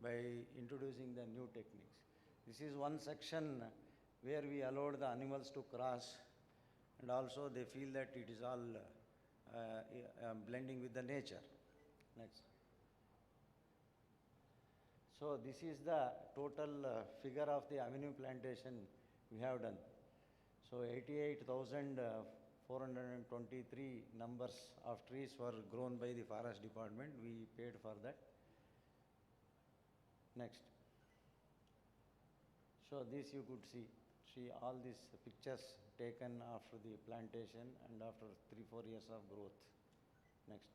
by introducing the new techniques. This is one section where we allowed the animals to cross, and also they feel that it is all blending with the nature. Next. So this is the total figure of the avenue plantation we have done. So 88,423 numbers of trees were grown by the forest department. We paid for that. Next. So this you could see all these pictures taken after the plantation and after 3-4 years of growth. Next.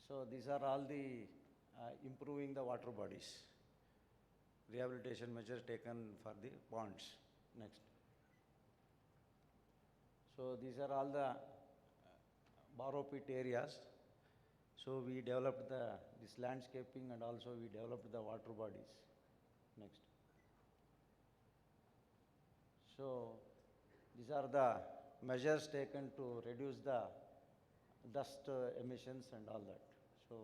So these are all the improving the water bodies, rehabilitation measures taken for the ponds. Next. So these are all the borrow pit areas. So we developed this landscaping, and also we developed the water bodies. Next. So these are the measures taken to reduce the dust emissions and all that. So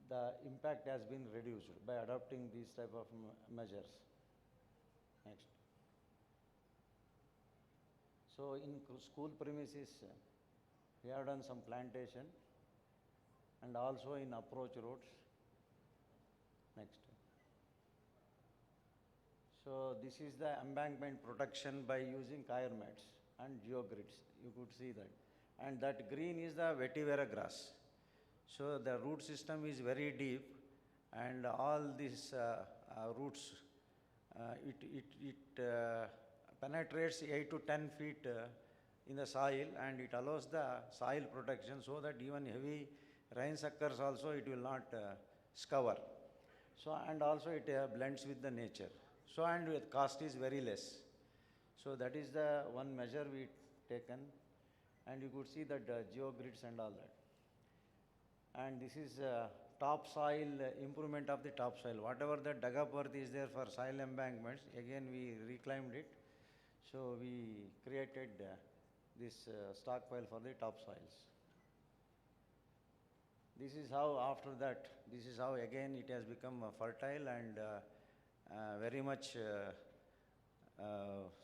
the impact has been reduced by adopting these type of measures. Next. So in school premises, we have done some plantation, and also in approach roads. Next. So this is the embankment protection by using coir mats and geogrids. You could see that. And that green is the vetiver grass. So the root system is very deep, and all these roots, it penetrates 8 to 10 feet in the soil, and it allows the soil protection so that even heavy rain occurs also it will not scour. So, and also it blends with the nature. So, and with cost is very less. So that is the one measure we taken, and you could see that geogrids and all that. And this is topsoil, improvement of the topsoil. Whatever the dug up earth is there for soil embankments, again we reclaimed it. So we created this stockpile for the topsoils. This is how, after that, this is how again it has become fertile and very much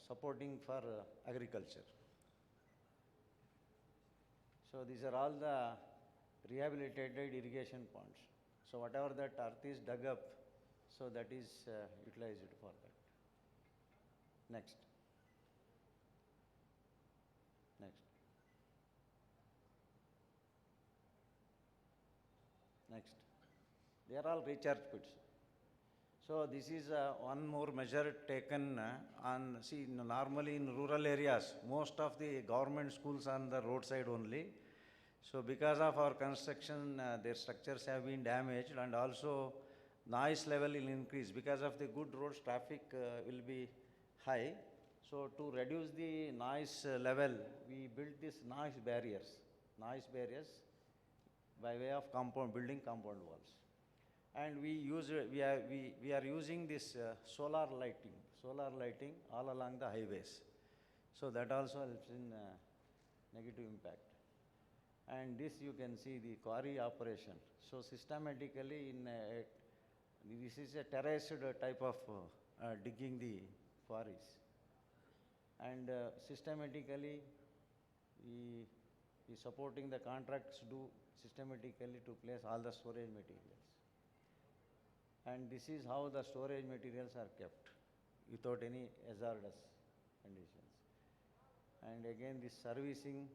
supporting for agriculture. So these are all the rehabilitated irrigation ponds. So whatever that earth is dug up, so that is utilized for that. Next. Next. They are all recharge pits. So this is one more measure taken on, see, normally in rural areas, most of the government schools are on the roadside only. So because of our construction, their structures have been damaged, and also noise level will increase. Because of the good roads, traffic will be high. So to reduce the noise level, we built these noise barriers by way of building compound walls. And we are using this solar lighting all along the highways. So that also helps in negative impact. And this you can see the quarry operation. So systematically this is a terraced type of digging the quarries. And systematically we supporting the contracts systematically to place all the storage materials. And this is how the storage materials are kept without any hazardous conditions. And again this servicing.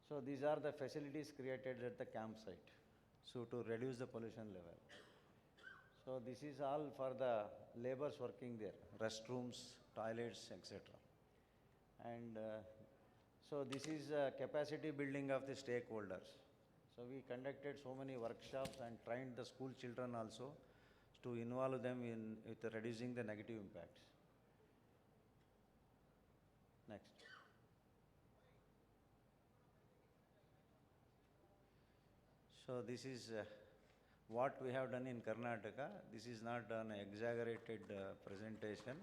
So these are the facilities created at the campsite, so to reduce the pollution level. So this is all for the laborers working there, restrooms, toilets, etc. And so this is capacity building of the stakeholders. So we conducted so many workshops and trained the school children also to involve them with reducing the negative impacts. Next. So this is what we have done in Karnataka. This is not an exaggerated presentation.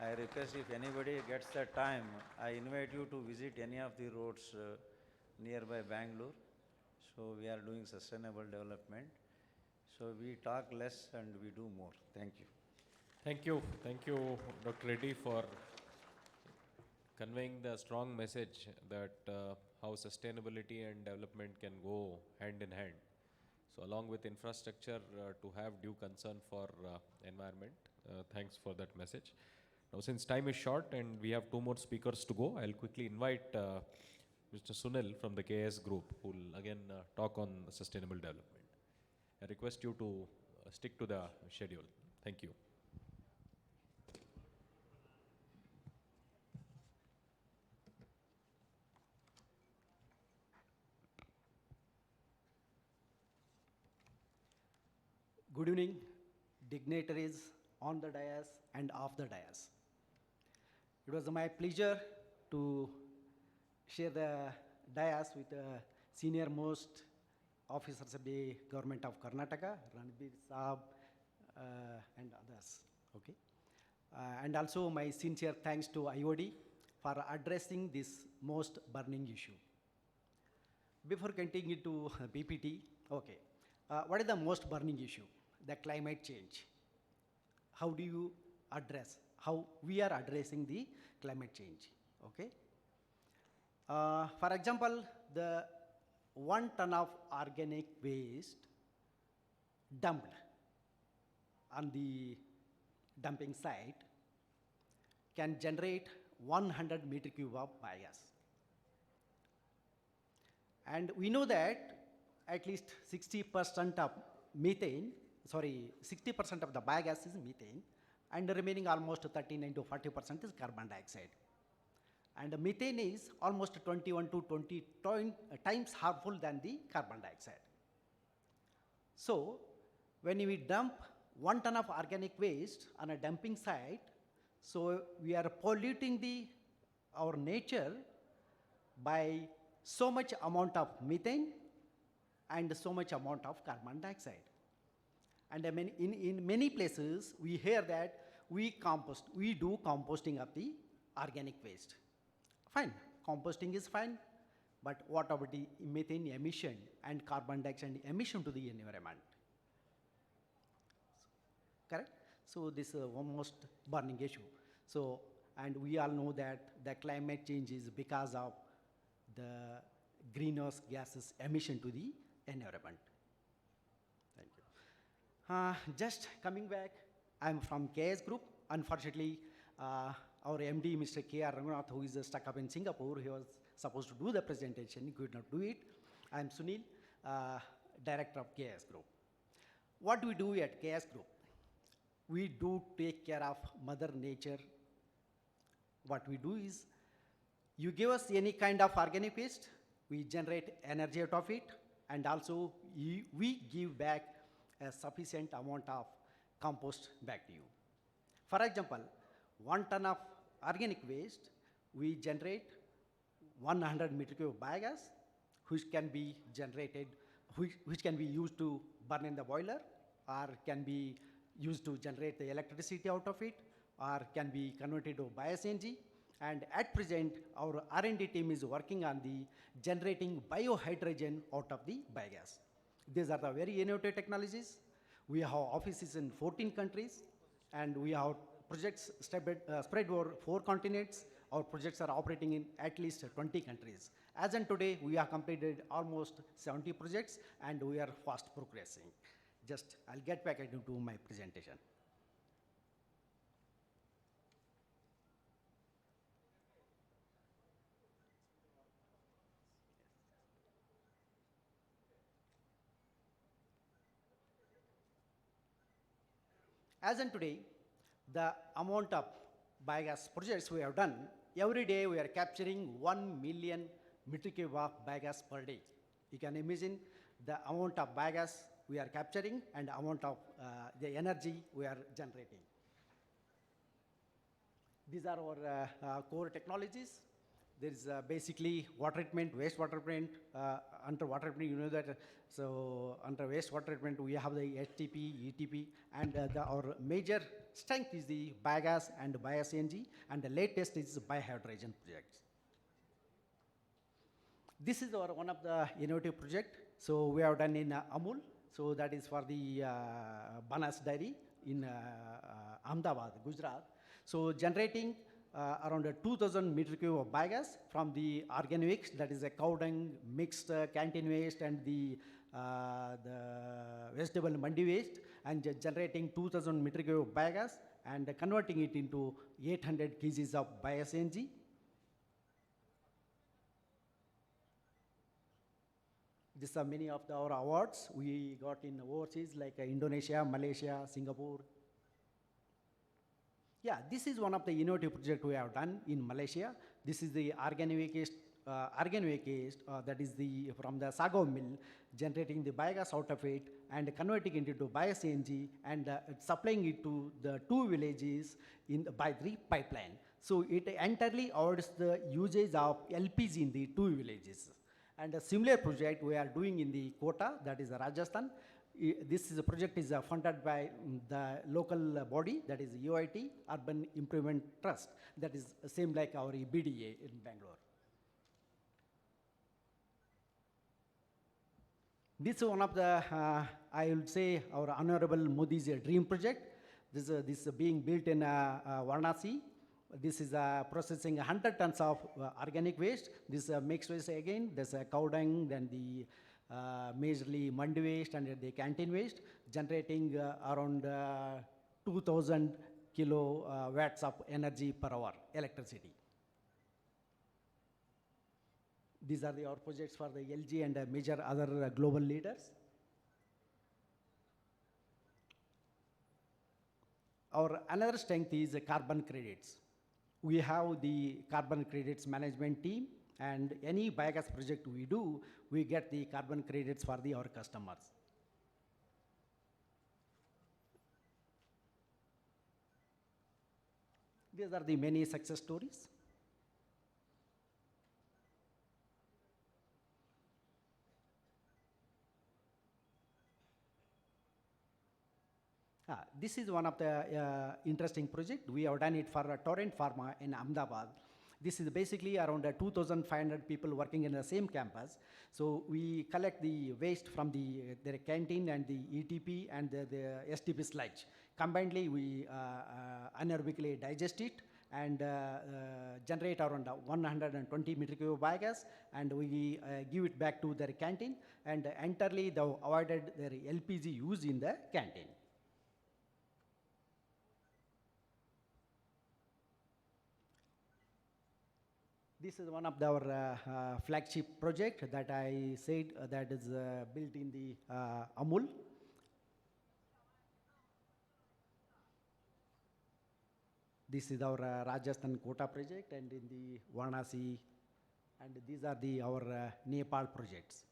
I request if anybody gets the time, I invite you to visit any of the roads nearby Bengaluru. So we are doing sustainable development. So we talk less and we do more. Thank you. Thank you. Thank you, Dr. Reddy, for conveying the strong message that how sustainability and development can go hand in hand. So along with infrastructure, to have due concern for environment. Thanks for that message. Now, since time is short and we have 2 more speakers to go, I'll quickly invite Mr. Sunil from the KS group, who will again talk on sustainable development. I request you to stick to the schedule. Thank you. Good evening, dignitaries on the dais and off the dais. It was my pleasure to share the dais with the senior most officers of the government of Karnataka, Ranbir Saab and others. Okay. And also my sincere thanks to IOD for addressing this most burning issue. Before continuing to PPT, okay, what is the most burning issue? The climate change. How do you address, how we are addressing the climate change, okay? For example, the 1 ton of organic waste dumped on the dumping site can generate 100 meter cube of biogas. And we know that at least 60% of methane, 60% of the biogas is methane, and the remaining almost 39 to 40% is carbon dioxide. And the methane is almost 21 to 20 times harmful than the carbon dioxide. So when we dump 1 ton of organic waste on a dumping site, so we are polluting our nature by so much amount of methane and so much amount of carbon dioxide. And in many places, we hear that we do composting of the organic waste. Fine, composting is fine, but what about the methane emission and carbon dioxide emission to the environment? Correct? So this is almost burning issue. So, and we all know that the climate change is because of the greenhouse gases emission to the environment. Thank you. Just coming back, I'm from KS Group. Unfortunately, our MD, Mr. K.R. Ranganath, who is stuck up in Singapore, he was supposed to do the presentation, he could not do it. I'm Sunil. director of KS Group. What do we do at KS Group? We do take care of Mother Nature. What we do is, you give us any kind of organic waste, we generate energy out of it, and also we give back a sufficient amount of compost back to you. For example, 1 ton of organic waste, we generate 100 meter cube of biogas, which can be generated, which can be used to burn in the boiler, or can be used to generate the electricity out of it, or can be converted to bio-CNG. And at present, our R&D team is working on the generating biohydrogen out of the biogas. These are the very innovative technologies. We have offices in 14 countries, and we have projects spread over 4 continents. Our projects are operating in at least 20 countries. As in today, we have completed almost 70 projects, and we are fast progressing. Just, I'll get back into my presentation. As in today, the amount of biogas projects we have done, every day we are capturing 1 million metric cube of biogas per day. You can imagine the amount of biogas we are capturing and amount of the energy we are generating. These are our core technologies. There is basically water treatment, wastewater treatment. Under water treatment, you know that. So under wastewater treatment, we have the HTP, ETP, and our major strength is the biogas and bio-CNG, and the latest is biohydrogen projects. This is one of the innovative project. So we have done in Amul. So that is for the Banas Dairy in Ahmedabad, Gujarat. So generating around 2,000 meter cube of biogas from the organic waste, that is a cow dung, mixed canteen waste, and the vegetable mandi waste, and generating 2,000 meter cube of biogas and converting it into 800 kgs of bio-CNG. These are many of our awards we got in overseas, like Indonesia, Malaysia, Singapore. Yeah, this is one of the innovative projects we have done in Malaysia. This is the organic waste, that is from the sago mill, generating the biogas out of it and converting it into bio-CNG and supplying it to the 2 villages by the pipeline. So it entirely avoids the usage of LPG in the 2 villages. And a similar project we are doing in the Kota, that is Rajasthan. This project is funded by the local body, that is UIT, Urban Improvement Trust, that is same like our BDA in Bangalore. This is one of the, I would say, our Honorable Modi's dream project. This is being built in Varanasi. This is processing 100 tons of organic waste. This mixed waste again, there's a cow dung, then the majorly mandi waste and the canteen waste, generating around 2,000 kilowatts of energy per hour, electricity. These are our projects for the LG and major other global leaders. Our another strength is carbon credits. We have the carbon credits management team, and any biogas project we do, we get the carbon credits for our customers. These are the many success stories. This is one of the interesting project. We have done it for Torrent Pharma in Ahmedabad. This is basically around 2,500 people working in the same campus. So we collect the waste from their canteen and the ETP and the STP sludge. Combinedly, we anaerobically digest it and generate around 120 meter cube of biogas, and we give it back to their canteen, and entirely they avoided their LPG use in the canteen. This is one of our flagship project that I said that is built in the Amul. This is our Rajasthan Kota project, and in the Varanasi, and these are our Nepal projects.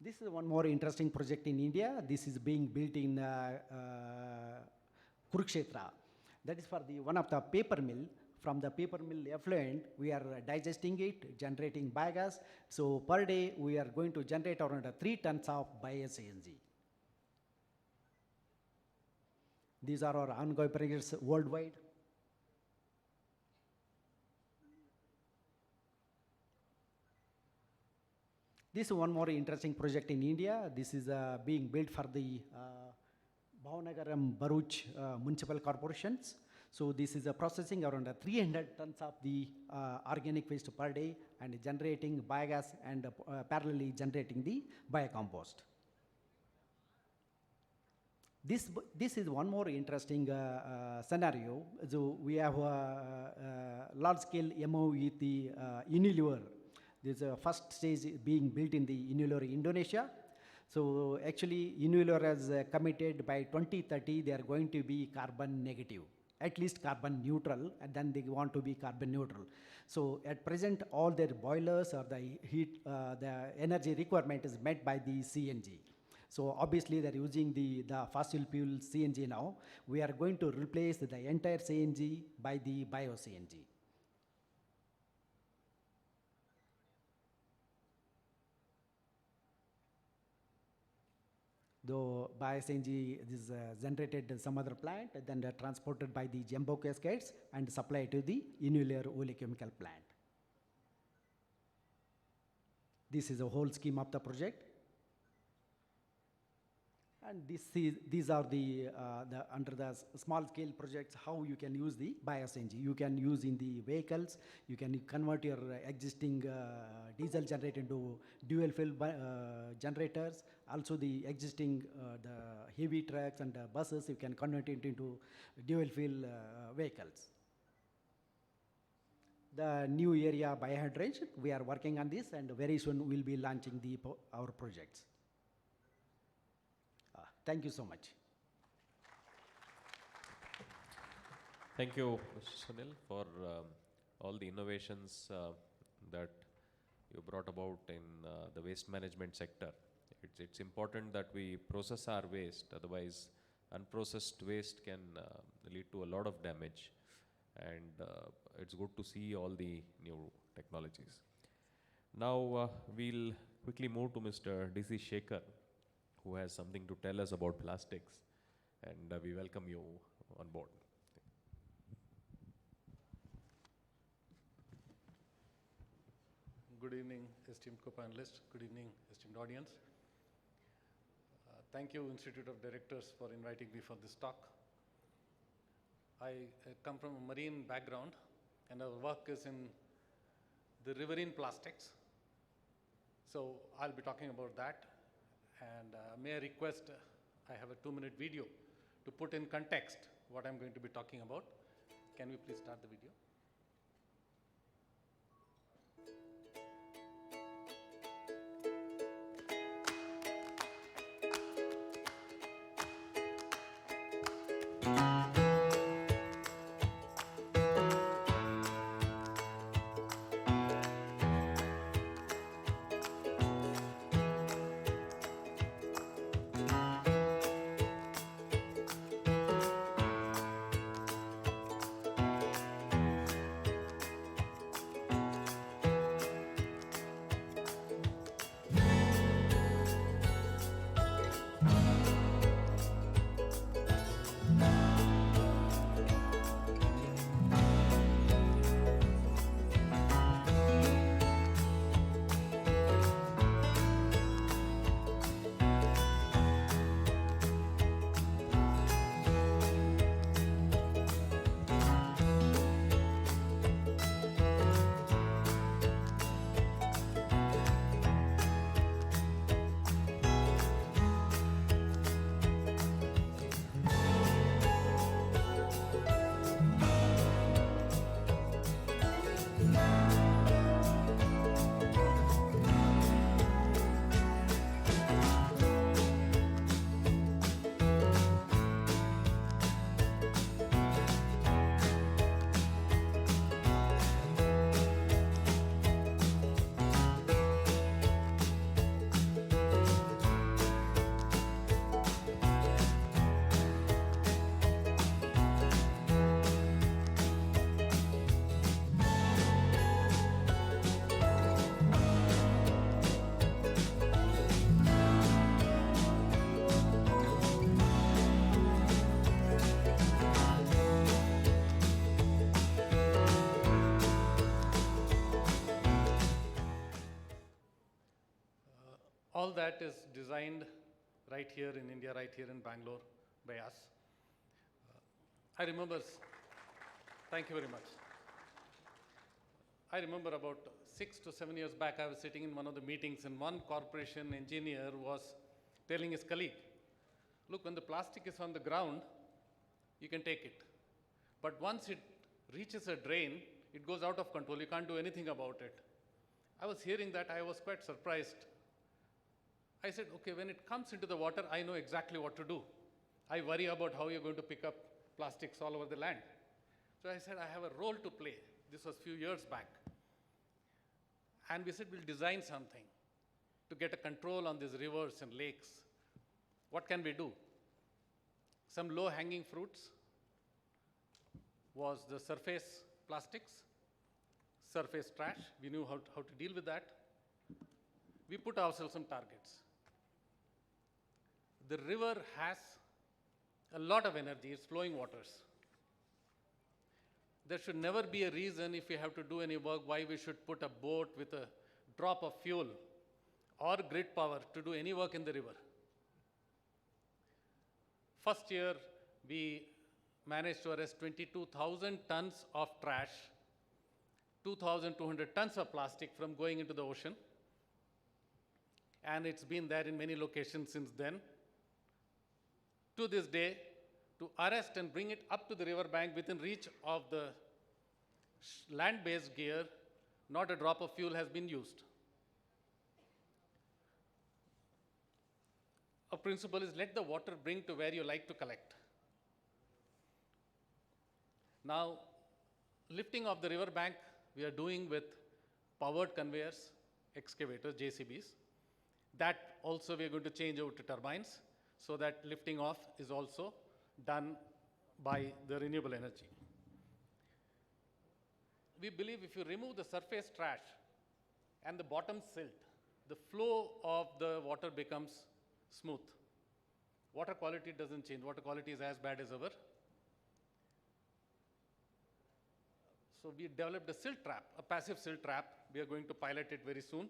This is one more interesting project in India. This is being built in Kurukshetra. That is for one of the paper mill. From the paper mill effluent, we are digesting it, generating biogas. So per day, we are going to generate around 3 tons of bio-CNG. These are our ongoing projects worldwide. This is one more interesting project in India. This is being built for the Bhavnagar and Bharuch municipal corporations. So this is processing around 300 tons of the organic waste per day and generating biogas and parallelly generating the biocompost. This is one more interesting scenario. So we have a large-scale MOU with the Unilever. This is the first stage being built in the Unilever, Indonesia. So actually, Unilever has committed by 2030 they are going to be carbon negative, at least carbon neutral, and then they want to be carbon neutral. So at present, all their boilers or the heat, the energy requirement is met by the CNG. So obviously they're using the fossil fuel CNG now. We are going to replace the entire CNG by the bio-CNG. Though bio-CNG is generated in some other plant, then they're transported by the jumbo cascades and supplied to the Unilever oleochemical plant. This is a whole scheme of the project. And these are under the small scale projects, how you can use the bio-CNG. You can use in the vehicles, you can convert your existing diesel generator into dual fuel generators. Also the existing the heavy trucks and buses, you can convert it into dual fuel vehicles. The new area biohydration, we are working on this, and very soon we'll be launching our projects. Thank you so much. Thank you, Mr. Sunil, for all the innovations that you brought about in the waste management sector. It's important that we process our waste, otherwise unprocessed waste can lead to a lot of damage. And it's good to see all the new technologies. Now we'll quickly move to Mr. D.C. Shekhar, who has something to tell us about plastics, and we welcome you on board. Good evening, esteemed co-panelists. Good evening, esteemed audience. Thank you, Institute of Directors, for inviting me for this talk. I come from a marine background, and our work is in the riverine plastics. So I'll be talking about that. And may I request, I have a 2-minute video to put in context what I'm going to be talking about. Can we please start the video? all that is designed right here in India, right here in Bangalore by us. I remember, thank you very much. I remember about 6 to 7 years back, I was sitting in one of the meetings and one corporation engineer was telling his colleague, look, when the plastic is on the ground, you can take it. But once it reaches a drain, it goes out of control. You can't do anything about it. I was hearing that, I was quite surprised. I said, okay, when it comes into the water, I know exactly what to do. I worry about how you're going to pick up plastics all over the land. So I said, I have a role to play. This was a few years back. And we said, we'll design something to get a control on these rivers and lakes. What can we do? Some low-hanging fruits was the surface plastics, surface trash. We knew how to deal with that. We put ourselves some targets. The river has a lot of energy, it's flowing waters. There should never be a reason if we have to do any work why we should put a boat with a drop of fuel or grid power to do any work in the river. First year, we managed to arrest 22,000 tons of trash, 2,200 tons of plastic from going into the ocean. And it's been there in many locations since then. To this day, to arrest and bring it up to the river bank within reach of the land-based gear, not a drop of fuel has been used. A principle is let the water bring to where you like to collect. Now, lifting of the river bank, we are doing with powered conveyors, excavators, JCBs. That also we are going to change over to turbines, so that lifting off is also done by the renewable energy. We believe if you remove the surface trash and the bottom silt, the flow of the water becomes smooth. Water quality doesn't change. Water quality is as bad as ever. So we developed a silt trap, a passive silt trap. We are going to pilot it very soon.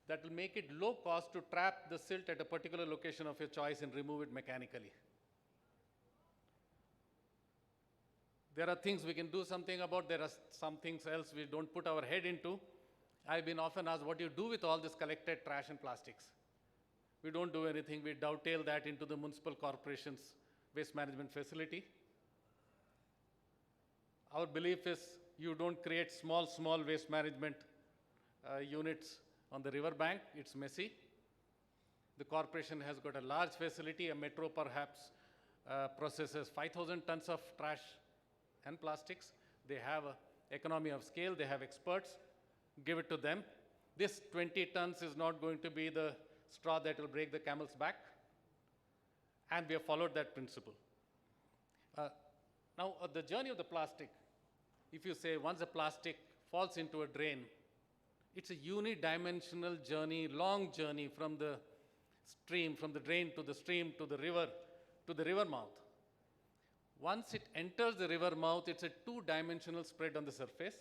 That will make it low cost to trap the silt at a particular location of your choice and remove it mechanically. There are things we can do something about. There are some things else we don't put our head into. I've been often asked, what do you do with all this collected trash and plastics? We don't do anything. We dovetail that into the municipal corporation's waste management facility. Our belief is you don't create small waste management units on the river bank. It's messy. The corporation has got a large facility. A metro perhaps processes 5,000 tons of trash and plastics. They have an economy of scale. They have experts. Give it to them. This 20 tons is not going to be the straw that will break the camel's back. And we have followed that principle. Now, the journey of the plastic, if you say once a plastic falls into a drain, it's a unidimensional journey, long journey from the stream, from the drain to the stream, to the river mouth. Once it enters the river mouth, it's a two-dimensional spread on the surface.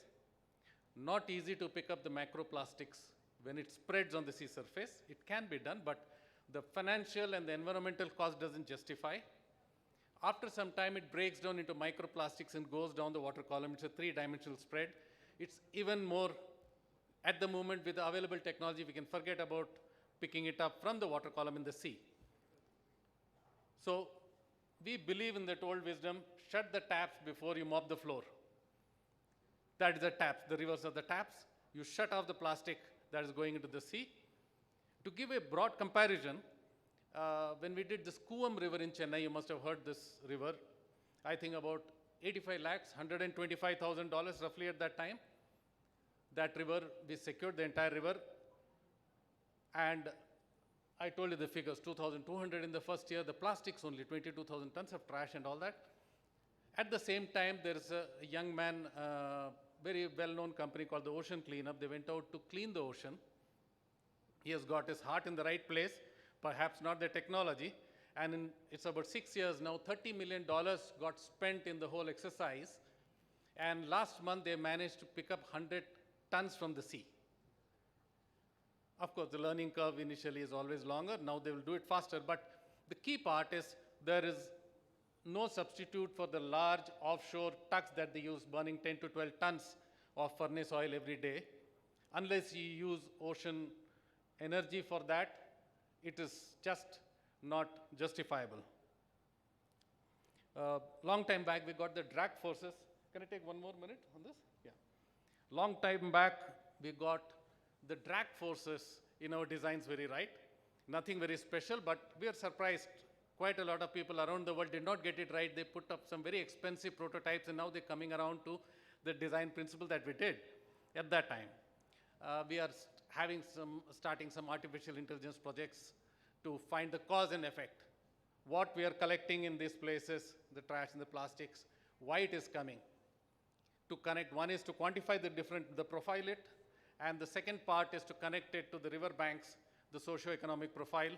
Not easy to pick up the macroplastics when it spreads on the sea surface. It can be done, but the financial and the environmental cost doesn't justify. After some time, it breaks down into microplastics and goes down the water column. It's a three-dimensional spread. It's even more, at the moment, with the available technology, we can forget about picking it up from the water column in the sea. So we believe in that old wisdom, shut the taps before you mop the floor. That is the taps, the reverse of the taps. You shut off the plastic that is going into the sea. To give a broad comparison, when we did this Kuam River in Chennai, you must have heard this river, I think about 85 lakhs, $125,000 roughly at that time. That river, we secured the entire river. And I told you the figures, 2,200 in the first year, the plastics only, 22,000 tons of trash and all that. At the same time, there is a young man, very well-known company called the Ocean Cleanup. They went out to clean the ocean. He has got his heart in the right place, perhaps not the technology. And it's about 6 years now, $30 million got spent in the whole exercise. And last month, they managed to pick up 100 tons from the sea. Of course, the learning curve initially is always longer. Now they will do it faster. But the key part is there is no substitute for the large offshore tugs that they use, burning 10 to 12 tons of furnace oil every day. Unless you use ocean energy for that, it is just not justifiable. Long time back, we got the drag forces. Can I take one more minute on this? Yeah. Long time back, we got the drag forces in our designs very right. Nothing very special, but we are surprised. Quite a lot of people around the world did not get it right. They put up some very expensive prototypes, and now they're coming around to the design principle that we did at that time. We are starting some artificial intelligence projects to find the cause and effect. What we are collecting in these places, the trash and the plastics, why it is coming. To connect, one is to quantify the profile it, and the second part is to connect it to the river banks, the socio-economic profile,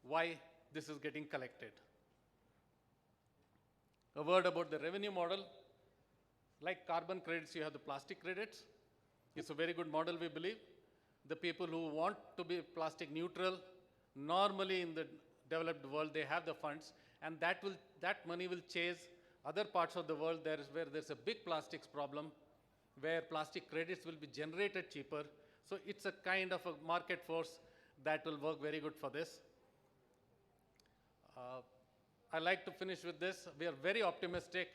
why this is getting collected. A word about the revenue model. Like carbon credits, you have the plastic credits. It's a very good model, we believe. The people who want to be plastic neutral, normally in the developed world, they have the funds, and that money will chase other parts of the world where there's a big plastics problem, where plastic credits will be generated cheaper. So it's a kind of a market force that will work very good for this. I like to finish with this. We are very optimistic.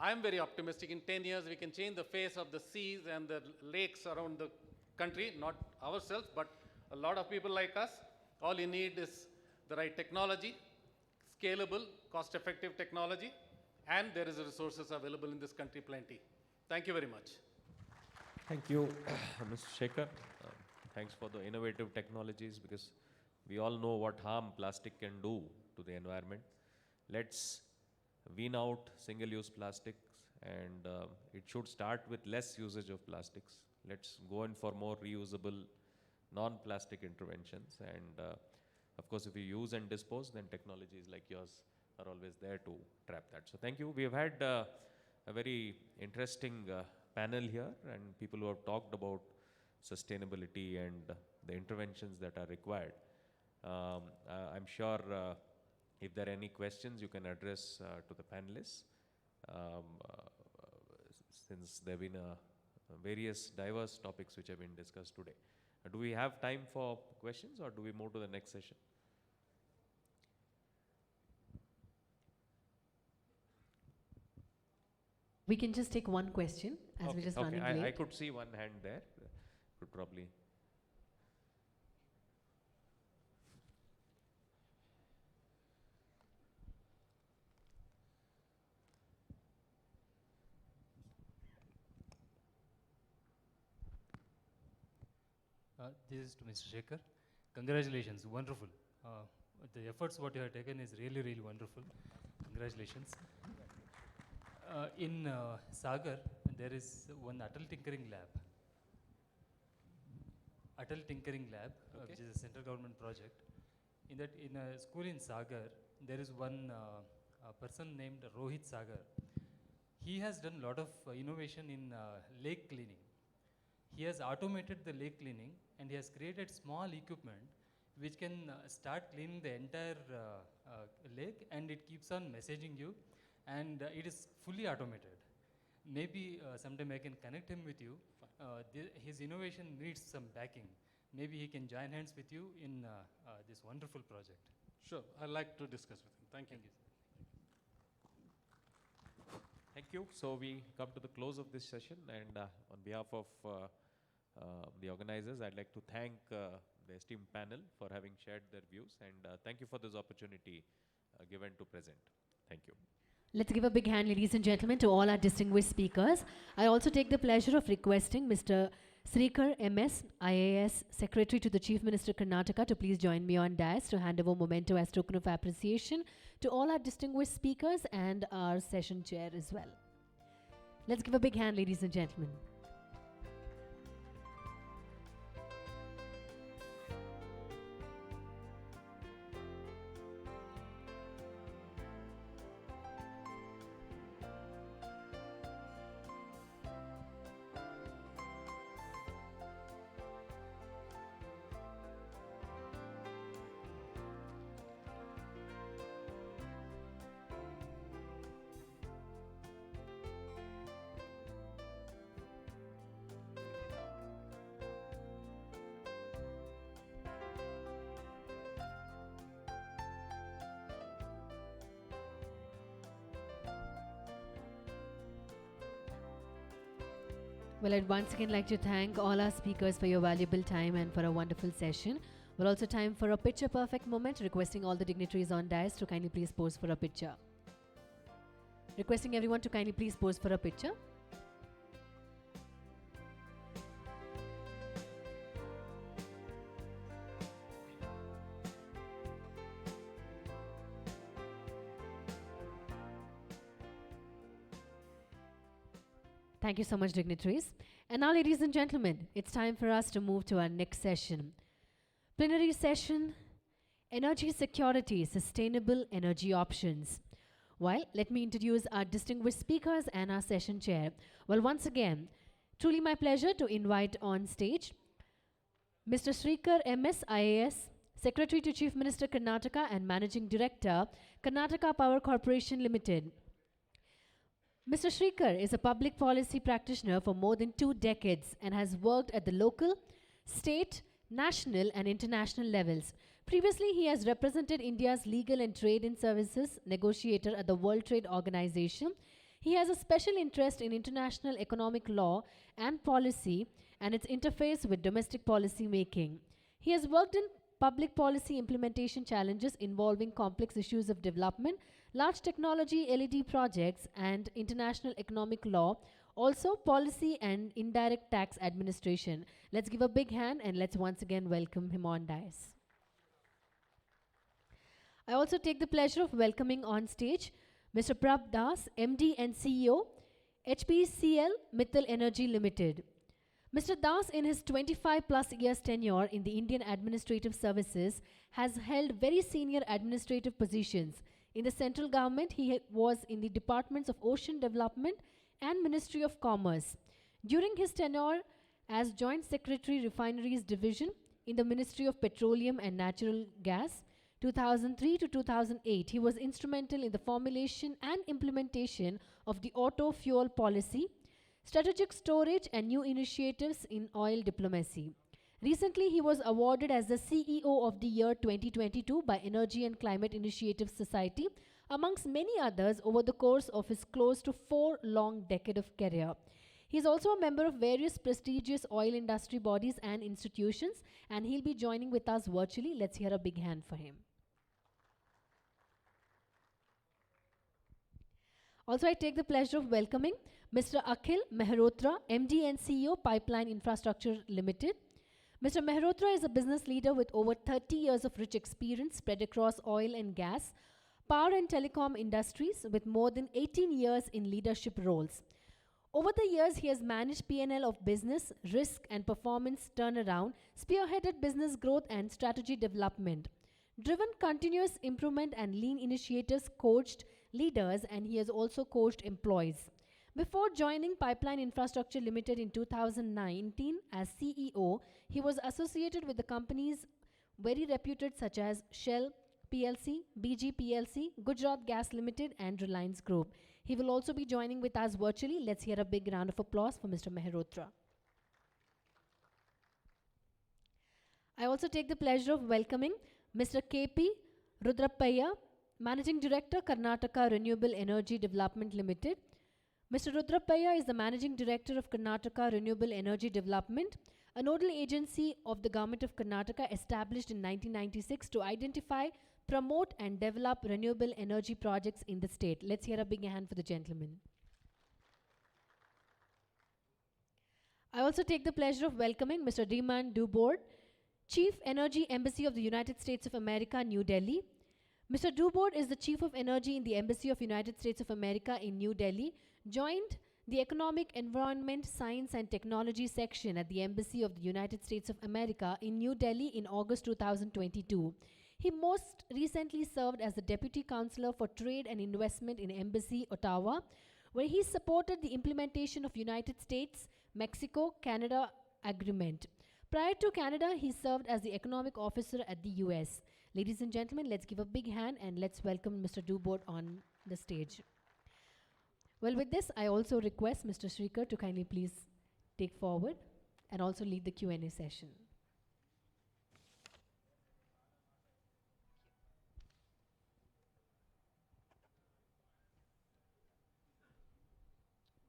I'm very optimistic. In 10 years, we can change the face of the seas and the lakes around the country, not ourselves, but a lot of people like us. All you need is the right technology, scalable, cost-effective technology, and there is resources available in this country plenty. Thank you very much. Thank you, Mr. Shekhar. Thanks for the innovative technologies, because we all know what harm plastic can do to the environment. Let's wean out single-use plastics, and it should start with less usage of plastics. Let's go in for more reusable, non-plastic interventions. And of course, if you use and dispose, then technologies like yours are always there to trap that. So thank you. We have had a very interesting panel here, and people who have talked about sustainability and the interventions that are required. I'm sure if there are any questions, you can address to the panelists, since there have been various diverse topics which have been discussed today. Do we have time for questions, or do we move to the next session? We can just take one question as we're just running late. I could see one hand there. Could probably. This is to Mr. Shekhar. Congratulations, wonderful. The efforts what you have taken is really, really wonderful. Congratulations. In Sagar, there is one Atal Tinkering Lab. Atal Tinkering Lab, which is a central government project. In a school in Sagar, there is one person named Rohit Sagar. He has done a lot of innovation in lake cleaning. He has automated the lake cleaning, and he has created small equipment which can start cleaning the entire lake, and it keeps on messaging you, and it is fully automated. Maybe sometime I can connect him with you. His innovation needs some backing. Maybe he can join hands with you in this wonderful project. Sure, I'd like to discuss with him. Thank you. Thank you. So we come to the close of this session, and on behalf of the organizers, I'd like to thank the esteemed panel for having shared their views, and thank you for this opportunity given to present. Thank you. Let's give a big hand, ladies and gentlemen, to all our distinguished speakers. I also take the pleasure of requesting Mr. Srikar MS, IAS Secretary to the Chief Minister Karnataka, to please join me on dais to hand over memento as token of appreciation to all our distinguished speakers and our session chair as well. Let's give a big hand, ladies and gentlemen. Well, I'd once again like to thank all our speakers for your valuable time and for a wonderful session. Well, also time for a picture perfect moment, requesting all the dignitaries on dais to kindly please pose for a picture. Requesting everyone to kindly please pose for a picture. Thank you so much, dignitaries. And now, ladies and gentlemen, it's time for us to move to our next session. Plenary session, Energy Security, Sustainable Energy Options. Well, let me introduce our distinguished speakers and our session chair. Well, once again, truly my pleasure to invite on stage Mr. Srikar MS IAS, Secretary to Chief Minister Karnataka and Managing Director, Karnataka Power Corporation Limited. Mr. Srikar is a public policy practitioner for more than 2 decades and has worked at the local, state, national and international levels. Previously, he has represented India's legal and trade in services negotiator at the World Trade Organization. He has a special interest in international economic law and policy and its interface with domestic policy making. He has worked in public policy implementation challenges involving complex issues of development, large technology LED projects and international economic law, also policy and indirect tax administration. Let's give a big hand and let's once again welcome him on dais. I also take the pleasure of welcoming on stage Mr. Prab Das, MD and CEO, HPCL Mittal Energy Limited. Mr. Das, in his 25 plus years tenure in the Indian Administrative Services, has held very senior administrative positions. In the central government, he was in the Departments of Ocean Development and Ministry of Commerce. During his tenure as Joint Secretary Refineries Division in the Ministry of Petroleum and Natural Gas, 2003 to 2008, he was instrumental in the formulation and implementation of the auto fuel policy, strategic storage and new initiatives in oil diplomacy. Recently, he was awarded as the CEO of the year 2022 by Energy and Climate Initiative Society, amongst many others over the course of his close to 4 long decade of career. He is also a member of various prestigious oil industry bodies and institutions, and he'll be joining with us virtually. Let's hear a big hand for him. Also, I take the pleasure of welcoming Mr. Akhil Mehrotra, MD and CEO, Pipeline Infrastructure Limited. Mr. Mehrotra is a business leader with over 30 years of rich experience spread across oil and gas, power and telecom industries with more than 18 years in leadership roles. Over the years, he has managed P&L of business, risk and performance turnaround, spearheaded business growth and strategy development, driven continuous improvement and lean initiatives, coached leaders, and he has also coached employees. Before joining Pipeline Infrastructure Limited in 2019 as CEO, he was associated with the companies very reputed such as Shell PLC, BG PLC, Gujarat Gas Limited and Reliance Group. He will also be joining with us virtually. Let's hear a big round of applause for Mr. Mehrotra. I also take the pleasure of welcoming Mr. KP Rudrappaya, Managing Director, Karnataka Renewable Energy Development Limited. Mr. Rudrappaya is the Managing Director of Karnataka Renewable Energy Development, a nodal agency of the Government of Karnataka established in 1996 to identify, promote and develop renewable energy projects in the state. Let's hear a big hand for the gentleman. I also take the pleasure of welcoming Mr. Riemann Dubord, Chief Energy Embassy of the United States of America, New Delhi. Mr. Dubord is the Chief of Energy in the Embassy of United States of America in New Delhi, joined the Economic, Environment, Science and Technology section at the Embassy of the United States of America in New Delhi in August 2022. He most recently served as the Deputy Counselor for Trade and Investment in Embassy, Ottawa, where he supported the implementation of United States, Mexico, Canada agreement. Prior to Canada, he served as the Economic Officer at the US. Ladies and gentlemen, let's give a big hand and let's welcome Mr. Dubord on the stage. Well, with this, I also request Mr. Srikar to kindly please take forward and also lead the Q&A session.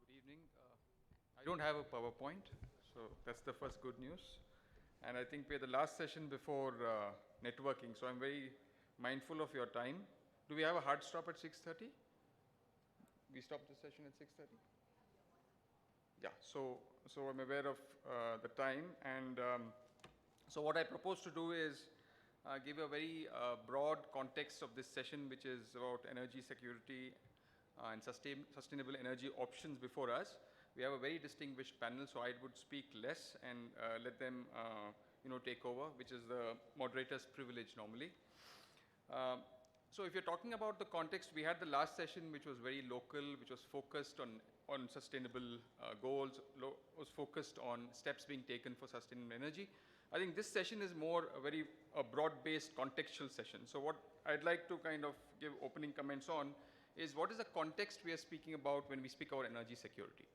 Good evening. I don't have a PowerPoint, so that's the first good news. And I think we're the last session before networking, so I'm very mindful of your time. Do we have a hard stop at 6:30? We stop the session at 6:30? Yeah, so I'm aware of the time, and so what I propose to do is give a very broad context of this session, which is about energy security and sustainable energy options before us. We have a very distinguished panel, so I would speak less and let them take over, which is the moderator's privilege normally. So if you're talking about the context, we had the last session which was very local, which was focused on sustainable goals, was focused on steps being taken for sustainable energy. I think this session is more a very broad-based contextual session. So what I'd like to kind of give opening comments on is what is the context we are speaking about when we speak about energy security.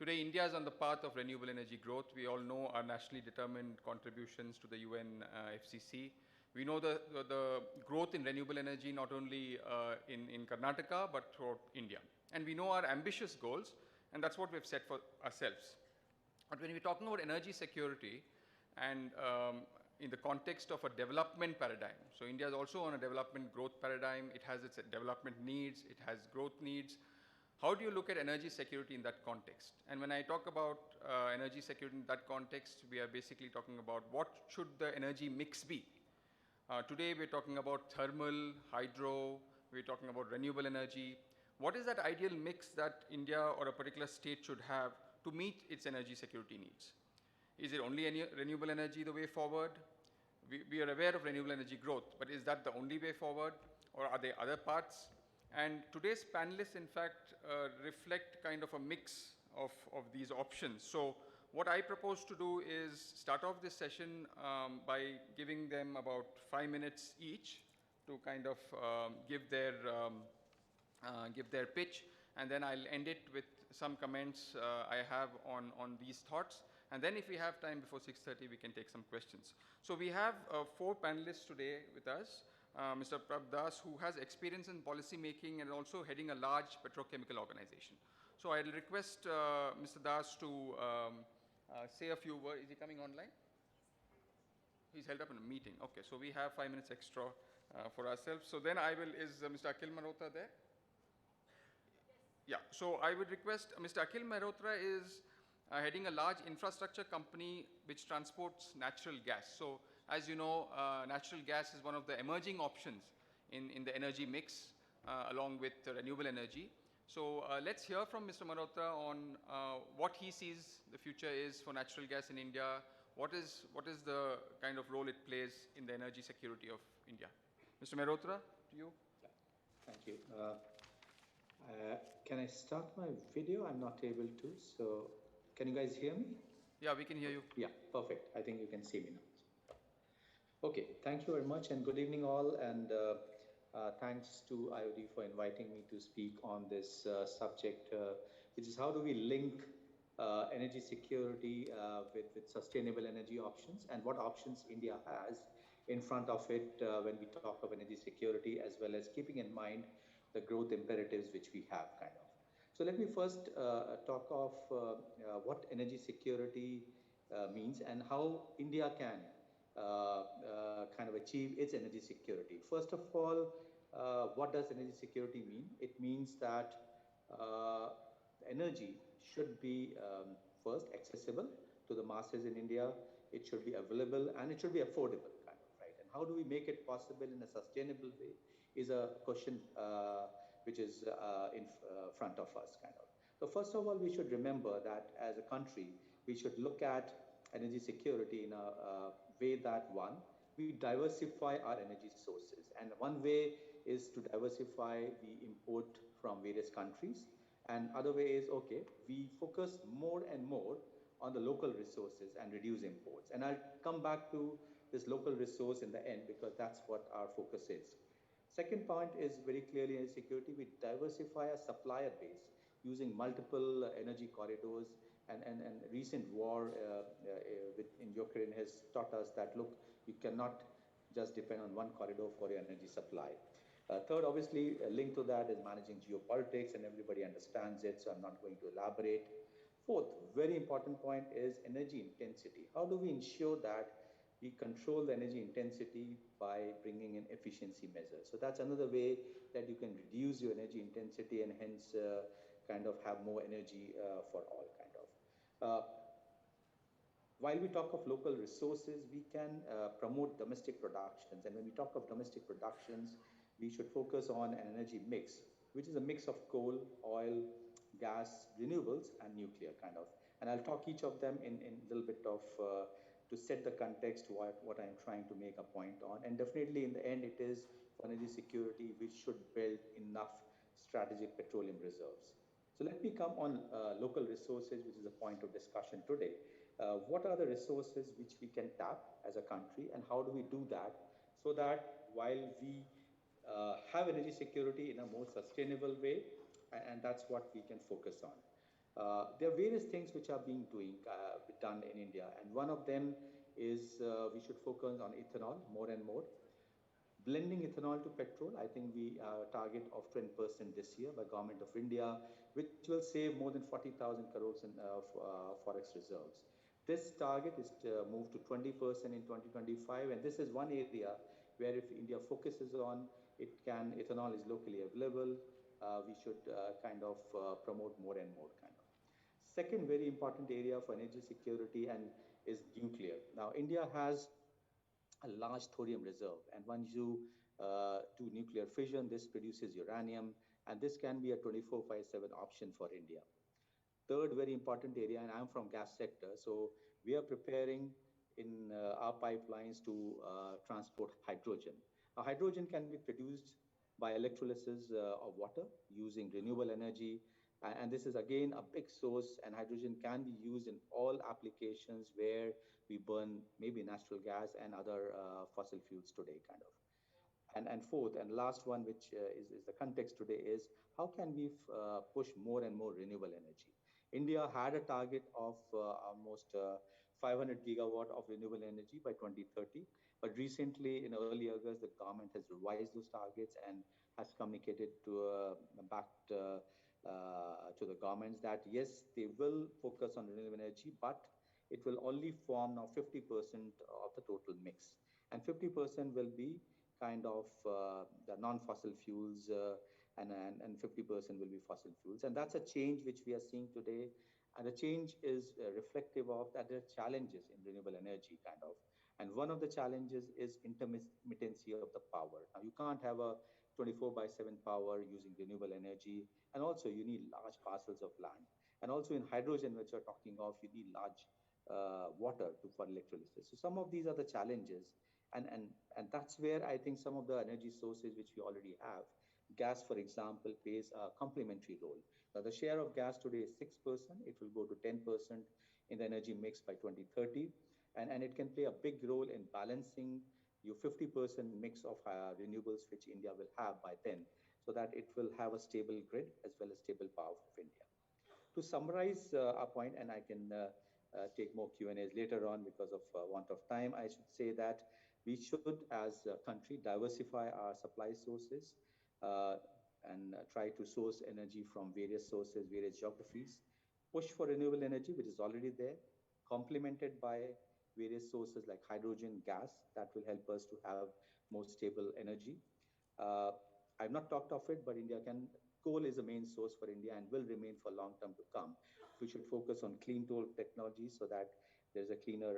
Today, India is on the path of renewable energy growth. We all know our nationally determined contributions to the UN FCC. We know the growth in renewable energy not only in Karnataka, but throughout India. And we know our ambitious goals, and that's what we've set for ourselves. But when we're talking about energy security, and in the context of a development paradigm, so India is also on a development growth paradigm. It has its development needs, it has growth needs. How do you look at energy security in that context? And when I talk about energy security in that context, we are basically talking about what should the energy mix be. Today we're talking about thermal, hydro, we're talking about renewable energy. What is that ideal mix that India or a particular state should have to meet its energy security needs? Is it only renewable energy the way forward? We are aware of renewable energy growth, but is that the only way forward, or are there other parts? And today's panelists, in fact, reflect kind of a mix of these options. So what I propose to do is start off this session by giving them about 5 minutes each to kind of give their pitch, and then I'll end it with some comments I have on these thoughts. And then if we have time before 6:30, we can take some questions. So we have 4 panelists today with us. Mr. Prab Das, who has experience in policy making and also heading a large petrochemical organization. So I'll request Mr. Das to say a few words. Is he coming online? He's held up in a meeting. Okay, so we have 5 minutes extra for ourselves. So then is Mr. Akhil Malhotra there? Yeah, so I would request Mr. Akhil Malhotra is heading a large infrastructure company which transports natural gas. So as you know, natural gas is one of the emerging options in the energy mix along with renewable energy. So let's hear from Mr. Malhotra on what he sees the future is for natural gas in India. What is the kind of role it plays in the energy security of India? Mr. Malhotra, to you. Thank you. Can I start my video? I'm not able to, so can you guys hear me? Yeah, we can hear you. Yeah, perfect. I think you can see me now. Okay, thank you very much and good evening all, and thanks to IOD for inviting me to speak on this subject, which is how do we link energy security with sustainable energy options, and what options India has in front of it when we talk of energy security, as well as keeping in mind the growth imperatives which we have kind of. So let me first talk of what energy security means and how India can kind of achieve its energy security. First of all, what does energy security mean? It means that energy should be first accessible to the masses in India. It should be available and it should be affordable, kind of, right? And how do we make it possible in a sustainable way is a question which is in front of us, kind of. So first of all, we should remember that as a country, we should look at energy security in a way that, one, we diversify our energy sources. And one way is to diversify the import from various countries. And other way is, okay, we focus more and more on the local resources and reduce imports. And I'll come back to this local resource in the end because that's what our focus is. Second point is very clearly energy security. We diversify our supplier base using multiple energy corridors, and recent war in Ukraine has taught us that, look, you cannot just depend on one corridor for your energy supply. Third, obviously, linked to that is managing geopolitics, and everybody understands it, so I'm not going to elaborate. Fourth, very important point is energy intensity. How do we ensure that we control the energy intensity by bringing in efficiency measures? So that's another way that you can reduce your energy intensity and hence kind of have more energy for all kind of. While we talk of local resources, we can promote domestic productions. And when we talk of domestic productions, we should focus on an energy mix, which is a mix of coal, oil, gas, renewables, and nuclear kind of. And I'll talk each of them in a little bit of to set the context what I'm trying to make a point on. And definitely in the end, it is for energy security, we should build enough strategic petroleum reserves. So let me come on local resources, which is a point of discussion today. What are the resources which we can tap as a country, and how do we do that so that while we have energy security in a more sustainable way, and that's what we can focus on. There are various things which are being done in India, and one of them is we should focus on ethanol more and more. Blending ethanol to petrol, I think we target of 10% this year by Government of India, which will save more than 40,000 crores in forex reserves. This target is to move to 20% in 2025, and this is one area where if India focuses on ethanol is locally available, we should kind of promote more and more kind of. Second very important area for energy security and is nuclear. Now, India has a large thorium reserve, and once you do nuclear fission, this produces uranium, and this can be a 24/7 option for India. Third very important area, and I'm from gas sector, so we are preparing in our pipelines to transport hydrogen. Now, hydrogen can be produced by electrolysis of water using renewable energy, and this is again a big source, and hydrogen can be used in all applications where we burn maybe natural gas and other fossil fuels today kind of. And fourth and last one, which is the context today, is how can we push more and more renewable energy? India had a target of almost 500 gigawatt of renewable energy by 2030. But recently, in early August, the government has revised those targets and has communicated back to the governments that yes, they will focus on renewable energy, but it will only form now 50% of the total mix. And 50% will be kind of the non-fossil fuels and 50% will be fossil fuels. And that's a change which we are seeing today. And the change is reflective of that there are challenges in renewable energy kind of. And one of the challenges is intermittency of the power. Now, you can't have a 24/7 power using renewable energy. And also you need large parcels of land. And also in hydrogen, which you're talking of, you need large water for electrolysis. So some of these are the challenges. And that's where I think some of the energy sources which we already have, gas, for example, plays a complementary role. Now, the share of gas today is 6%. It will go to 10% in the energy mix by 2030. And it can play a big role in balancing your 50% mix of renewables, which India will have by then, so that it will have a stable grid as well as stable power of India. To summarize our point, and I can take more Q&As later on because of want of time, I should say that we should, as a country, diversify our supply sources and try to source energy from various sources, various geographies, push for renewable energy, which is already there, complemented by various sources like hydrogen, gas, that will help us to have more stable energy. I've not talked of it, but coal is a main source for India and will remain for long term to come. We should focus on clean coal technology so that there's a cleaner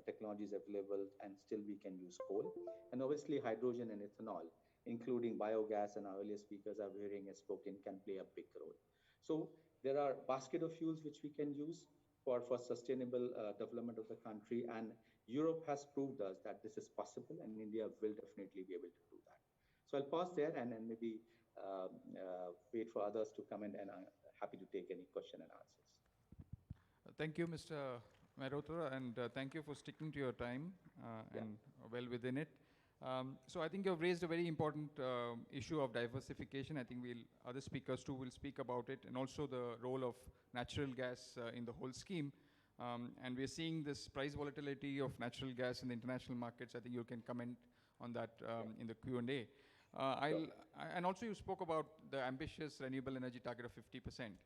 technologies available and still we can use coal. And obviously hydrogen and ethanol, including biogas, and our earlier speakers are hearing has spoken, can play a big role. So there are basket of fuels which we can use for sustainable development of the country. And Europe has proved us that this is possible, and India will definitely be able to do that. So I'll pause there and maybe wait for others to come in, and I'm happy to take any question and answers. Thank you, Mr. Mehrotra, and thank you for sticking to your time and well within it. So I think you've raised a very important issue of diversification. I think other speakers too will speak about it, and also the role of natural gas in the whole scheme. And we're seeing this price volatility of natural gas in the international markets. I think you can comment on that in the Q&A. And also you spoke about the ambitious renewable energy target of 50%.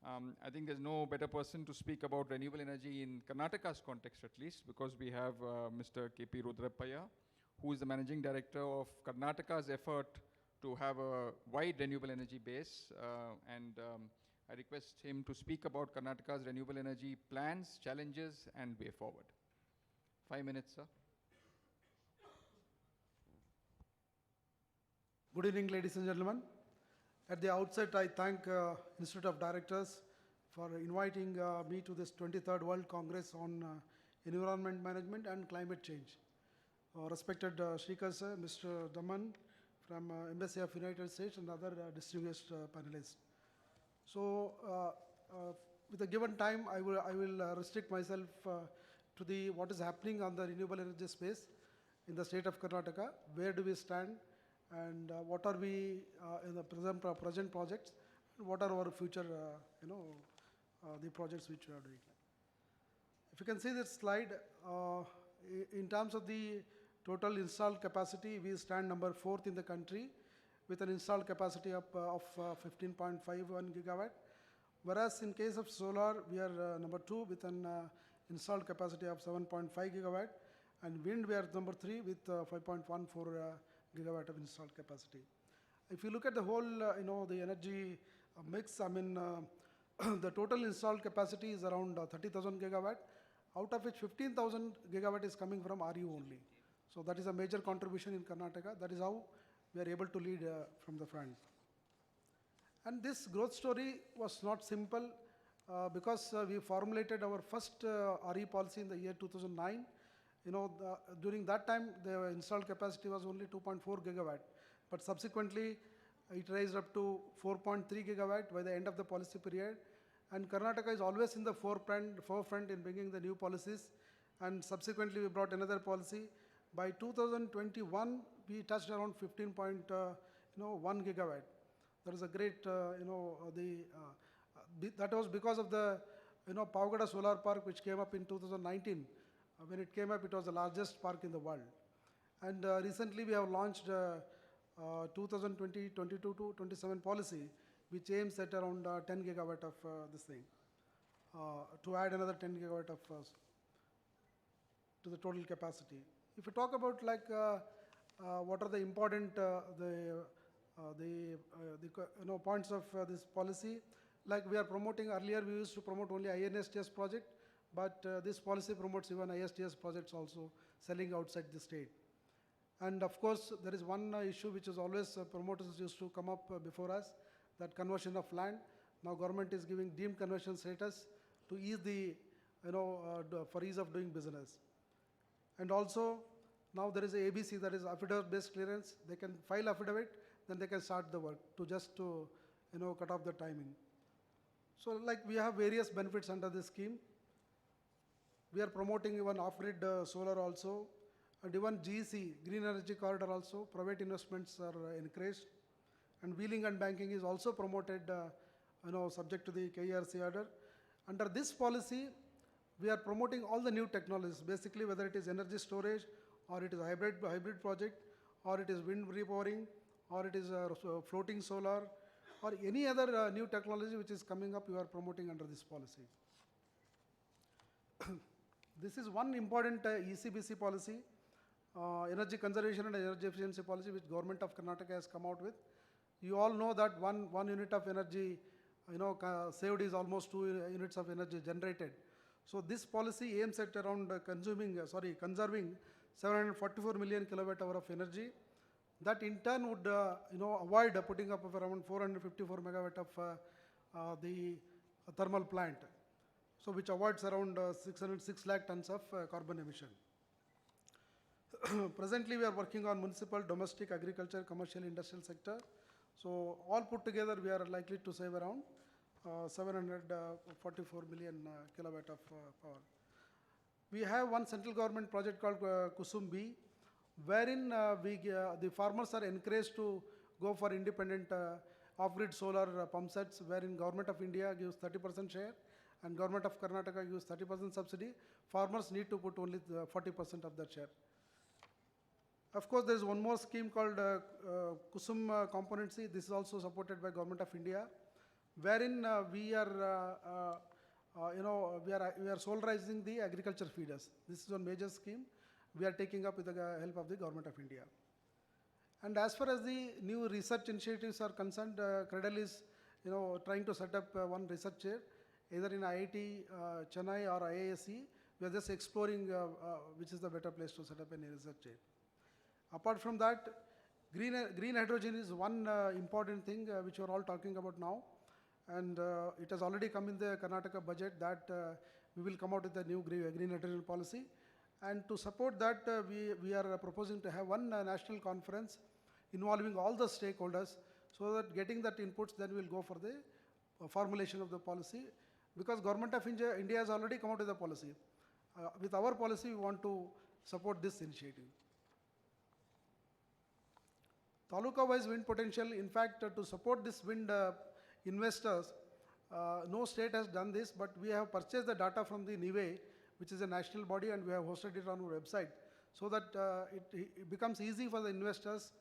I think there's no better person to speak about renewable energy in Karnataka's context at least, because we have Mr. K.P. Rudrappaya, who is the Managing Director of Karnataka's effort to have a wide renewable energy base. I request him to speak about Karnataka's renewable energy plans, challenges, and way forward. 5 minutes, sir. Good evening, ladies and gentlemen. At the outset, I thank Institute of Directors for inviting me to this 23rd World Congress on Environment Management and Climate Change. Respected speakers, Mr. Daman from Embassy of United States and other distinguished panelists. So, with the given time, I will restrict myself to what is happening on the renewable energy space in the state of Karnataka. Where do we stand? And what are we in the present projects, and what are our future, the projects which we are doing. If you can see this slide, in terms of the total installed capacity, we stand number 4th in the country with an installed capacity of 15.51 gigawatt. Whereas in case of solar, we are number 2 with an installed capacity of 7.5 gigawatt, and wind we are number 3 with 5.14 gigawatt of installed capacity. If you look at the whole, the energy mix, I mean, the total installed capacity is around 30,000 gigawatt, out of which 15,000 gigawatt is coming from RU only. So that is a major contribution in Karnataka. That is how we are able to lead from the front. And this growth story was not simple because we formulated our first RE policy in the year 2009. During that time, the installed capacity was only 2.4 gigawatt, but subsequently it raised up to 4.3 gigawatt by the end of the policy period. And Karnataka is always in the forefront in bringing the new policies. And subsequently, we brought another policy. By 2021, we touched around 15.1 gigawatt. That is a great, that was because of the, Pavagada Solar Park, which came up in 2019. When it came up, it was the largest park in the world. And recently we have launched 2020-22 to 27 policy, which aims at around 10 gigawatt of this thing, to add another 10 gigawatt of to the total capacity. If you talk about what are the important points of this policy, like we are promoting earlier, we used to promote only INSTS project. But this policy promotes even ISTS projects also selling outside the state. And of course, there is one issue which is always promoters used to come up before us, that conversion of land. Now government is giving deemed conversion status to ease the, for ease of doing business. And also, now there is a ABC, that is affidavit-based clearance. They can file affidavit, then they can start the work to cut off the timing. So like we have various benefits under this scheme. We are promoting even off-grid solar also, and even GEC, Green Energy Corridor also, private investments are encouraged. And wheeling and banking is also promoted, subject to the KERC order. Under this policy, we are promoting all the new technologies, basically whether it is energy storage, or it is a hybrid project, or it is wind repowering, or it is floating solar, or any other new technology which is coming up, we are promoting under this policy. This is one important ECBC policy, energy conservation and energy efficiency policy, which government of Karnataka has come out with. You all know that one unit of energy, saved is almost 2 units of energy generated. So this policy aims at around conserving 744 million kilowatt hour of energy. That in turn would, avoid putting up of around 454 megawatt of the thermal plant. So which avoids around 6 lakh tons of carbon emission. Presently, we are working on municipal, domestic, agriculture, commercial, industrial sector. So all put together, we are likely to save around 744 million kilowatt of power. We have one central government project called Kusum B, wherein the farmers are encouraged to go for independent off-grid solar pump sets, wherein Government of India gives 30% share and Government of Karnataka gives 30% subsidy. Farmers need to put only 40% of that share. Of course, there is one more scheme called Kusum Component C. This is also supported by Government of India. wherein we are we are solarizing the agriculture feeders. This is one major scheme we are taking up with the help of the Government of India. And as far as the new research initiatives are concerned, CREDL is trying to set up one research chair, either in IIT Chennai or IISc. We are just exploring which is the better place to set up any research chair. Apart from that, green hydrogen is one important thing which we are all talking about now. And it has already come in the Karnataka budget that we will come out with a new green hydrogen policy. And to support that, we are proposing to have one national conference involving all the stakeholders, so that getting that inputs, then we will go for the formulation of the policy. Because Government of India has already come out with a policy. With our policy, we want to support this initiative. Taluka-wise wind potential, in fact, to support this wind investors, no state has done this, but we have purchased the data from the NIWE, which is a national body, and we have hosted it on our website, so that it becomes easy for the investors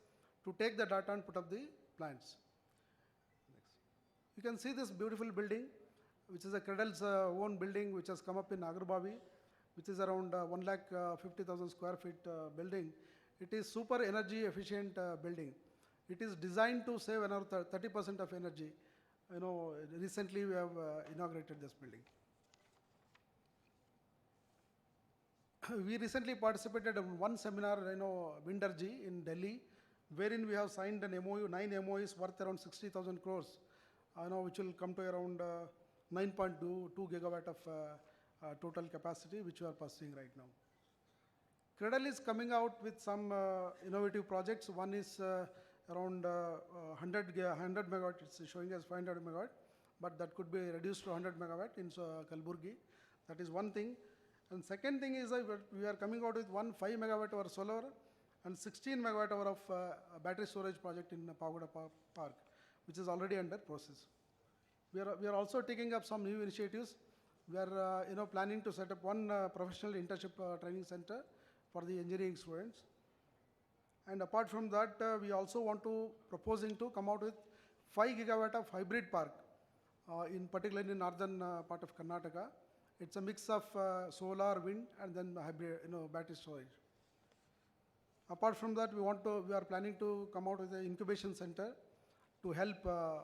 to take the data and put up the plants. Next. You can see this beautiful building, which is a CREDL's own building, which has come up in Agarbavi, which is around 1,50,000 square feet building. It is super energy efficient building. It is designed to save another 30% of energy. Recently we have inaugurated this building. We recently participated in one seminar, Windergy in Delhi, wherein we have signed an MOU, 9 MOUs worth around 60,000 crores, which will come to around 9.2 gigawatt of total capacity, which we are pursuing right now. CREDL is coming out with some innovative projects. One is around 100 megawatt, it's showing as 500 megawatt, but that could be reduced to 100 megawatt in Kalburgi. That is one thing. And second thing is we are coming out with one 5 megawatt hour solar and 16 megawatt hour of battery storage project in Pagoda Park, which is already under process. We are also taking up some new initiatives. We are planning to set up one professional internship training center for the engineering students. And apart from that, we also want to proposing to come out with 5 gigawatt of hybrid park, in particularly in northern part of Karnataka. It's a mix of solar, wind, and then hybrid, battery storage. Apart from that, we are planning to come out with an incubation center to help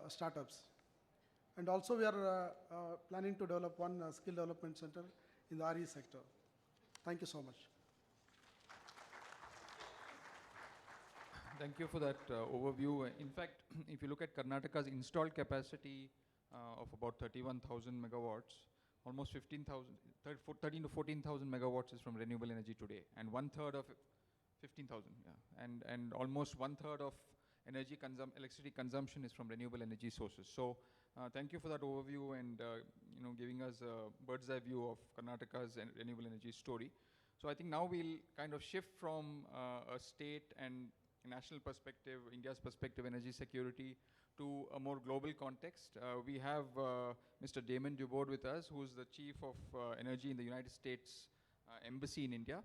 startups. And also we are planning to develop one skill development center in the RE sector. Thank you so much. Thank you for that overview. In fact, if you look at Karnataka's installed capacity of about 31,000 megawatts, almost 13 to 14,000 megawatts is from renewable energy today, and 1/3 of 15,000, yeah, and almost 1/3 of electricity consumption is from renewable energy sources. So thank you for that overview and giving us a bird's eye view of Karnataka's renewable energy story. So I think now we'll kind of shift from a state and national perspective, India's perspective, energy security, to a more global context. We have Mr. Damon Dubord with us, who's the Chief of Energy in the United States Embassy in India.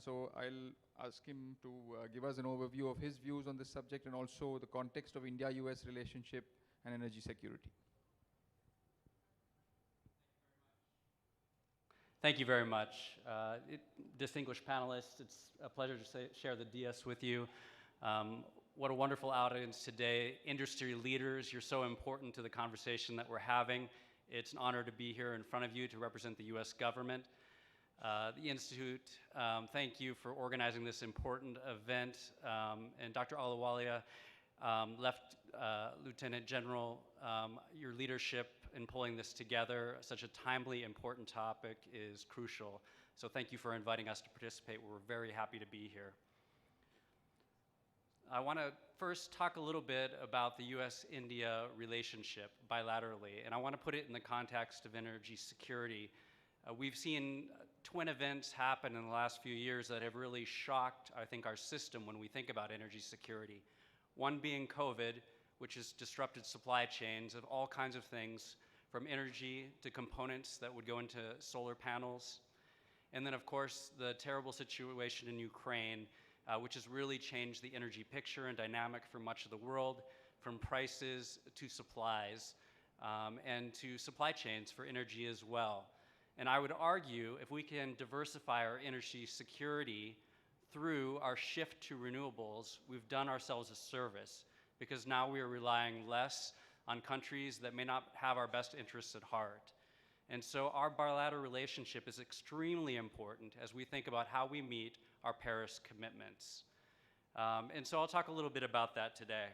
So I'll ask him to give us an overview of his views on this subject and also the context of India-US relationship and energy security. Thank you very much. Distinguished panelists, it's a pleasure to share the DS with you. What a wonderful audience today. Industry leaders, you're so important to the conversation that we're having. It's an honor to be here in front of you to represent the US government. The Institute, thank you for organizing this important event. And Dr. Ahluwalia, Lieutenant General, your leadership in pulling this together, such a timely, important topic is crucial. So thank you for inviting us to participate. We're very happy to be here. I want to first talk a little bit about the US-India relationship bilaterally, and I want to put it in the context of energy security. We've seen twin events happen in the last few years that have really shocked, I think, our system when we think about energy security. One being COVID, which has disrupted supply chains of all kinds of things, from energy to components that would go into solar panels. And then, of course, the terrible situation in Ukraine, which has really changed the energy picture and dynamic for much of the world, from prices to supplies. and to supply chains for energy as well. And I would argue if we can diversify our energy security through our shift to renewables, we've done ourselves a service, because now we are relying less on countries that may not have our best interests at heart. And so our bilateral relationship is extremely important as we think about how we meet our Paris commitments. And so I'll talk a little bit about that today.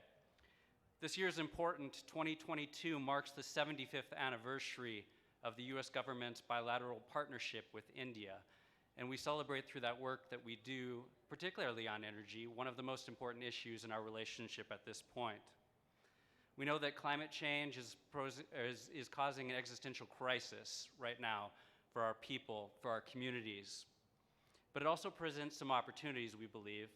This year is important. 2022 marks the 75th anniversary of the US government's bilateral partnership with India. And we celebrate through that work that we do, particularly on energy, one of the most important issues in our relationship at this point. We know that climate change is causing an existential crisis right now for our people, for our communities. But it also presents some opportunities, we believe,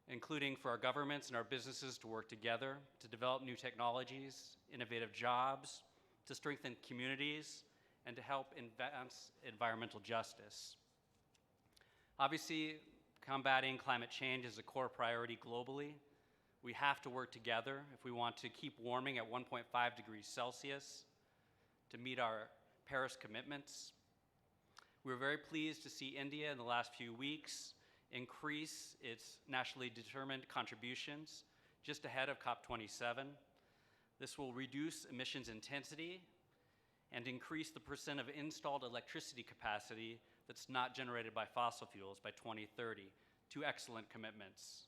including for our governments and our businesses to work together, to develop new technologies, innovative jobs, to strengthen communities, and to help advance environmental justice. Obviously, combating climate change is a core priority globally. We have to work together if we want to keep warming at 1.5 degrees Celsius to meet our Paris commitments. We were very pleased to see India in the last few weeks increase its nationally determined contributions just ahead of COP27. This will reduce emissions intensity and increase the percent of installed electricity capacity that's not generated by fossil fuels by 2030. Two excellent commitments.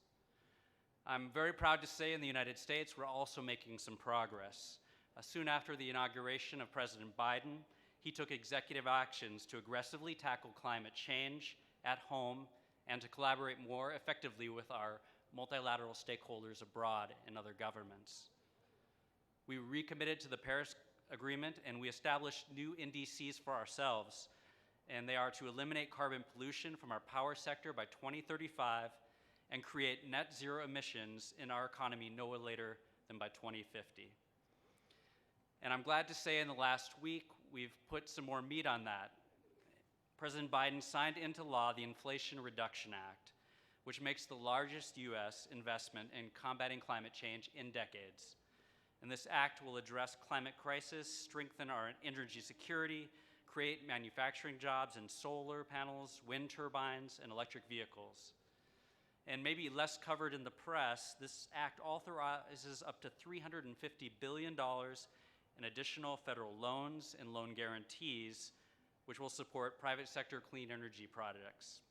I'm very proud to say in the United States we're also making some progress. Soon after the inauguration of President Biden, he took executive actions to aggressively tackle climate change at home and to collaborate more effectively with our multilateral stakeholders abroad and other governments. We recommitted to the Paris Agreement and we established new NDCs for ourselves, and they are to eliminate carbon pollution from our power sector by 2035 and create net zero emissions in our economy no later than by 2050. And I'm glad to say in the last week, we've put some more meat on that. President Biden signed into law the Inflation Reduction Act, which makes the largest US investment in combating climate change in decades. And this act will address climate crisis, strengthen our energy security, create manufacturing jobs in solar panels, wind turbines, and electric vehicles. And maybe less covered in the press, this act authorizes up to $350 billion in additional federal loans and loan guarantees, which will support private sector clean energy projects.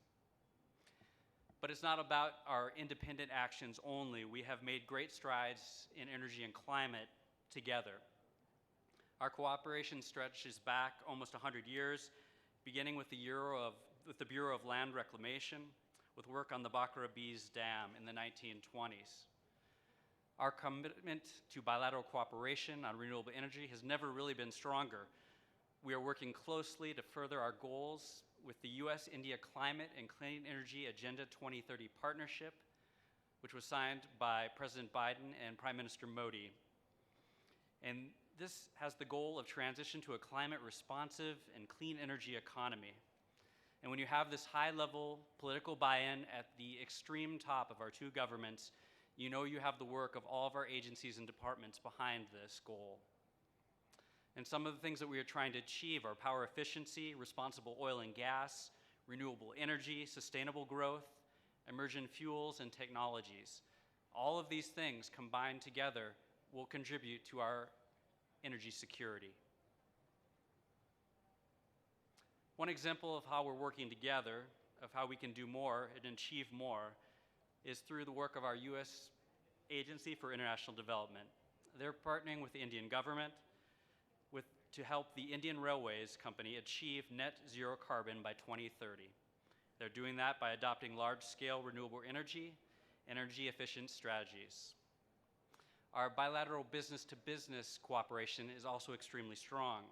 But it's not about our independent actions only. We have made great strides in energy and climate together. Our cooperation stretches back almost 100 years, beginning with the Bureau of Land Reclamation, with work on the Bakra Bees Dam in the 1920s. Our commitment to bilateral cooperation on renewable energy has never really been stronger. We are working closely to further our goals with the US-India Climate and Clean Energy Agenda 2030 Partnership, which was signed by President Biden and Prime Minister Modi. And this has the goal of transition to a climate-responsive and clean energy economy. And when you have this high-level political buy-in at the extreme top of our two governments, you know you have the work of all of our agencies and departments behind this goal. And some of the things that we are trying to achieve are power efficiency, responsible oil and gas, renewable energy, sustainable growth, emergent fuels and technologies. All of these things combined together will contribute to our energy security. One example of how we're working together, of how we can do more and achieve more, is through the work of our US Agency for International Development. They're partnering with the Indian government to help the Indian Railways Company achieve net zero carbon by 2030. They're doing that by adopting large-scale renewable energy efficient strategies. Our bilateral business-to-business cooperation is also extremely strong.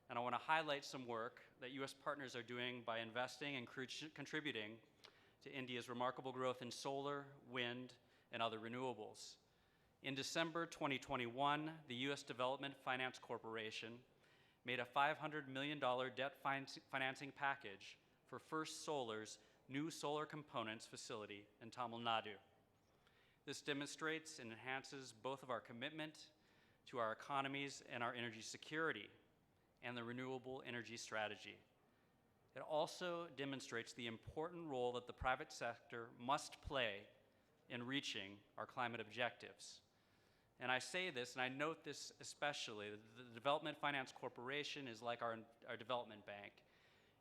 And I want to highlight some work that US partners are doing by investing and contributing to India's remarkable growth in solar, wind, and other renewables. In December 2021, the US Development Finance Corporation made a $500 million debt financing package for First Solar's new solar components facility in Tamil Nadu. This demonstrates and enhances both of our commitment to our economies and our energy security and the renewable energy strategy. It also demonstrates the important role that the private sector must play in reaching our climate objectives. And I say this, and I note this especially, the Development Finance Corporation is like our development bank,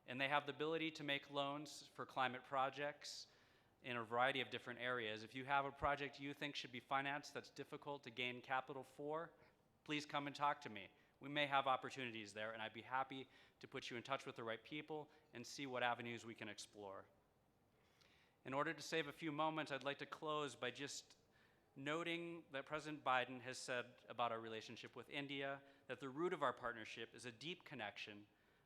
and they have the ability to make loans for climate projects in a variety of different areas. If you have a project you think should be financed that's difficult to gain capital for, please come and talk to me. We may have opportunities there, and I'd be happy to put you in touch with the right people and see what avenues we can explore. In order to save a few moments, I'd like to close by just noting that President Biden has said about our relationship with India that the root of our partnership is a deep connection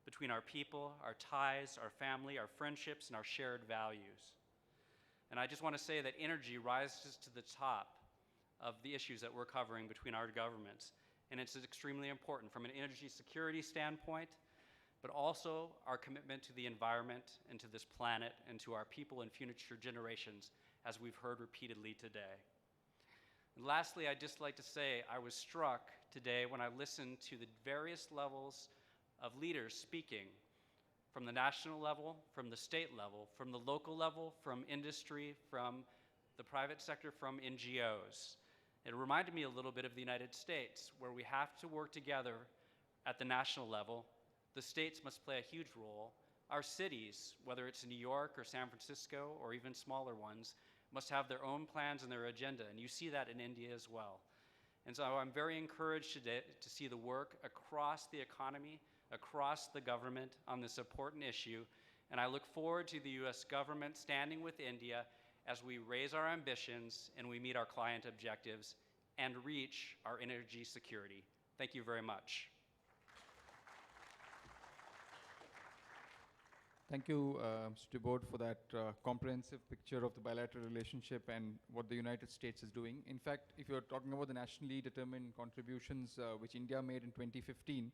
between our people, our ties, our family, our friendships, and our shared values. And I just want to say that energy rises to the top of the issues that we're covering between our governments. And it's extremely important from an energy security standpoint, but also our commitment to the environment and to this planet and to our people and future generations, as we've heard repeatedly today. And lastly, I'd just like to say I was struck today when I listened to the various levels of leaders speaking from the national level, from the state level, from the local level, from industry, from the private sector, from NGOs. It reminded me a little bit of the United States, where we have to work together at the national level. The states must play a huge role. Our cities, whether it's New York or San Francisco or even smaller ones, must have their own plans and their agenda, and you see that in India as well. And so I'm very encouraged today to see the work across the economy, across the government on this important issue, and I look forward to the US government standing with India as we raise our ambitions and we meet our client objectives and reach our energy security. Thank you very much. Thank you, Mr. Board, for that comprehensive picture of the bilateral relationship and what the United States is doing. In fact, if you're talking about the nationally determined contributions which India made in 2015,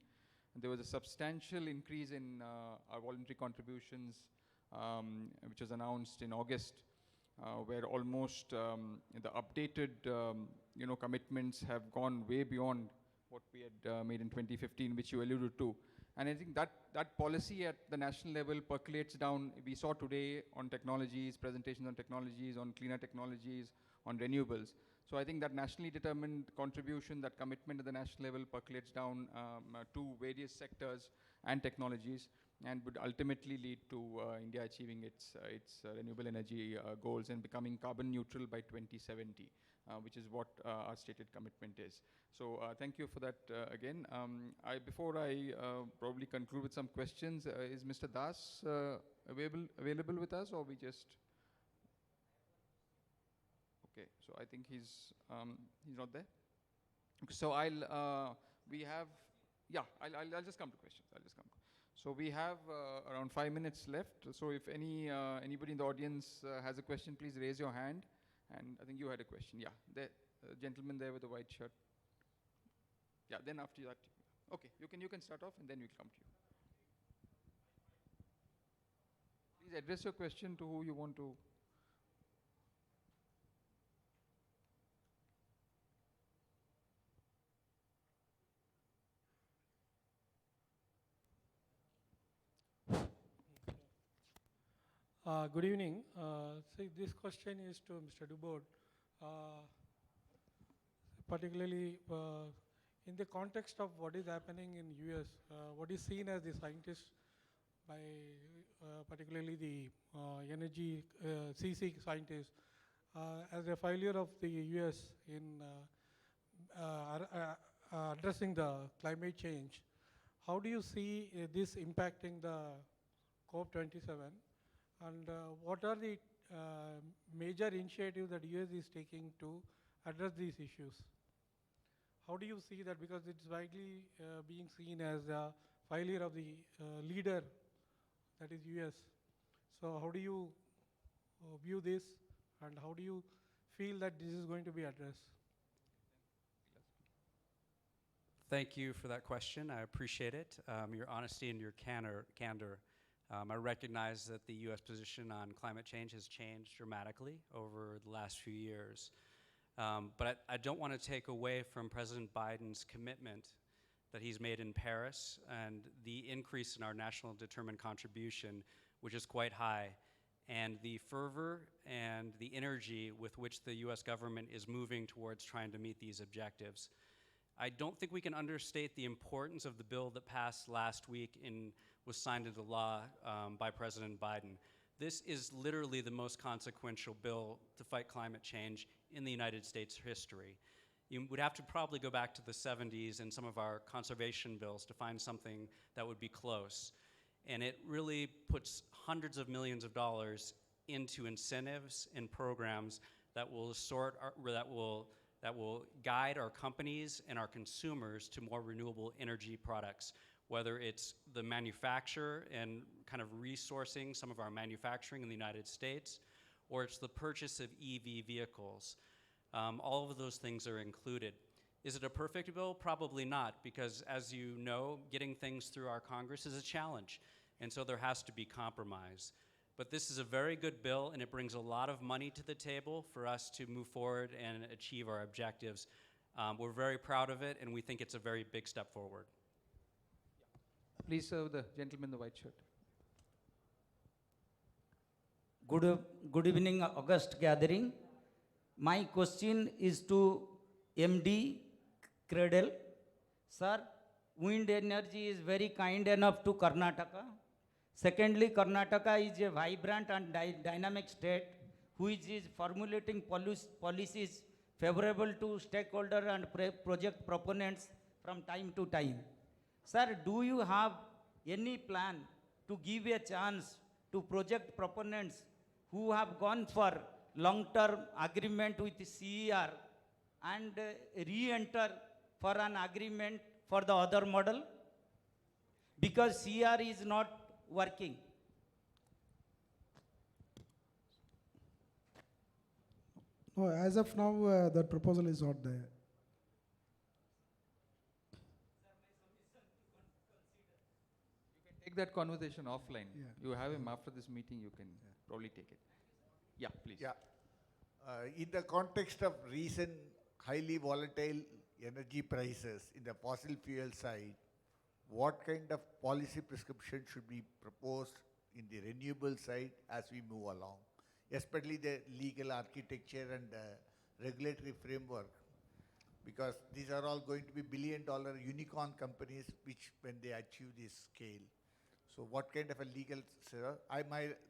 there was a substantial increase in our voluntary contributions, which was announced in August, where almost the updated commitments have gone way beyond what we had made in 2015, which you alluded to. And I think that policy at the national level percolates down. We saw today on technologies, presentations on technologies, on cleaner technologies, on renewables. So I think that nationally determined contribution, that commitment at the national level percolates down to various sectors and technologies, and would ultimately lead to India achieving its renewable energy goals and becoming carbon neutral by 2070, which is what our stated commitment is. So thank you for that again. Before I probably conclude with some questions, is Mr. Das available with us, or we just? Okay, so I think he's not there. Okay, so I'll just come to questions. So we have around 5 minutes left. So if anybody in the audience has a question, please raise your hand. And I think you had a question. Yeah, the gentleman there with the white shirt. Yeah, then after that, okay, you can start off, and then we'll come to you. Please address your question to who you want to. Good evening. So this question is to Mr. Dubod, particularly in the context of what is happening in US, what is seen as the scientists by particularly the energy CC scientists as a failure of the US in addressing the climate change. How do you see this impacting the COP27? And what are the major initiatives that US is taking to address these issues? How do you see that? Because it's widely being seen as a failure of the leader, that is US. So how do you view this, and how do you feel that this is going to be addressed? Thank you for that question. I appreciate it, your honesty and your candor. I recognize that the U.S. position on climate change has changed dramatically over the last few years. But I don't want to take away from President Biden's commitment that he's made in Paris and the increase in our national determined contribution, which is quite high, and the fervor and the energy with which the US government is moving towards trying to meet these objectives. I don't think we can understate the importance of the bill that passed last week and was signed into law by President Biden. This is literally the most consequential bill to fight climate change in the United States history. You would have to probably go back to the 70s and some of our conservation bills to find something that would be close. And it really puts hundreds of millions of dollars into incentives and programs that will that will guide our companies and our consumers to more renewable energy products, whether it's the manufacture and kind of resourcing some of our manufacturing in the United States, or it's the purchase of EV vehicles. All of those things are included. Is it a perfect bill? Probably not, because as you know, getting things through our Congress is a challenge, and so there has to be compromise. But this is a very good bill, and it brings a lot of money to the table for us to move forward and achieve our objectives. We're very proud of it, and we think it's a very big step forward. Please serve the gentleman in the white shirt. Good evening, August gathering. My question is to MD Cradle. Sir, wind energy is very kind enough to Karnataka. Secondly, Karnataka is a vibrant and dynamic state which is formulating policies favorable to stakeholder and project proponents from time to time. Sir, do you have any plan to give a chance to project proponents who have gone for long-term agreement with CER and re-enter for an agreement for the other model? Because CER is not working. No, as of now, that proposal is not there. Take that conversation offline. Yeah. You have him after this meeting, you can probably take it. Yeah, please. Yeah. In the context of recent highly volatile energy prices in the fossil fuel side, what kind of policy prescription should be proposed in the renewable side as we move along, especially the legal architecture and regulatory framework? Because these are all going to be billion-dollar unicorn companies which when they achieve this scale. So what kind of a legal, sir?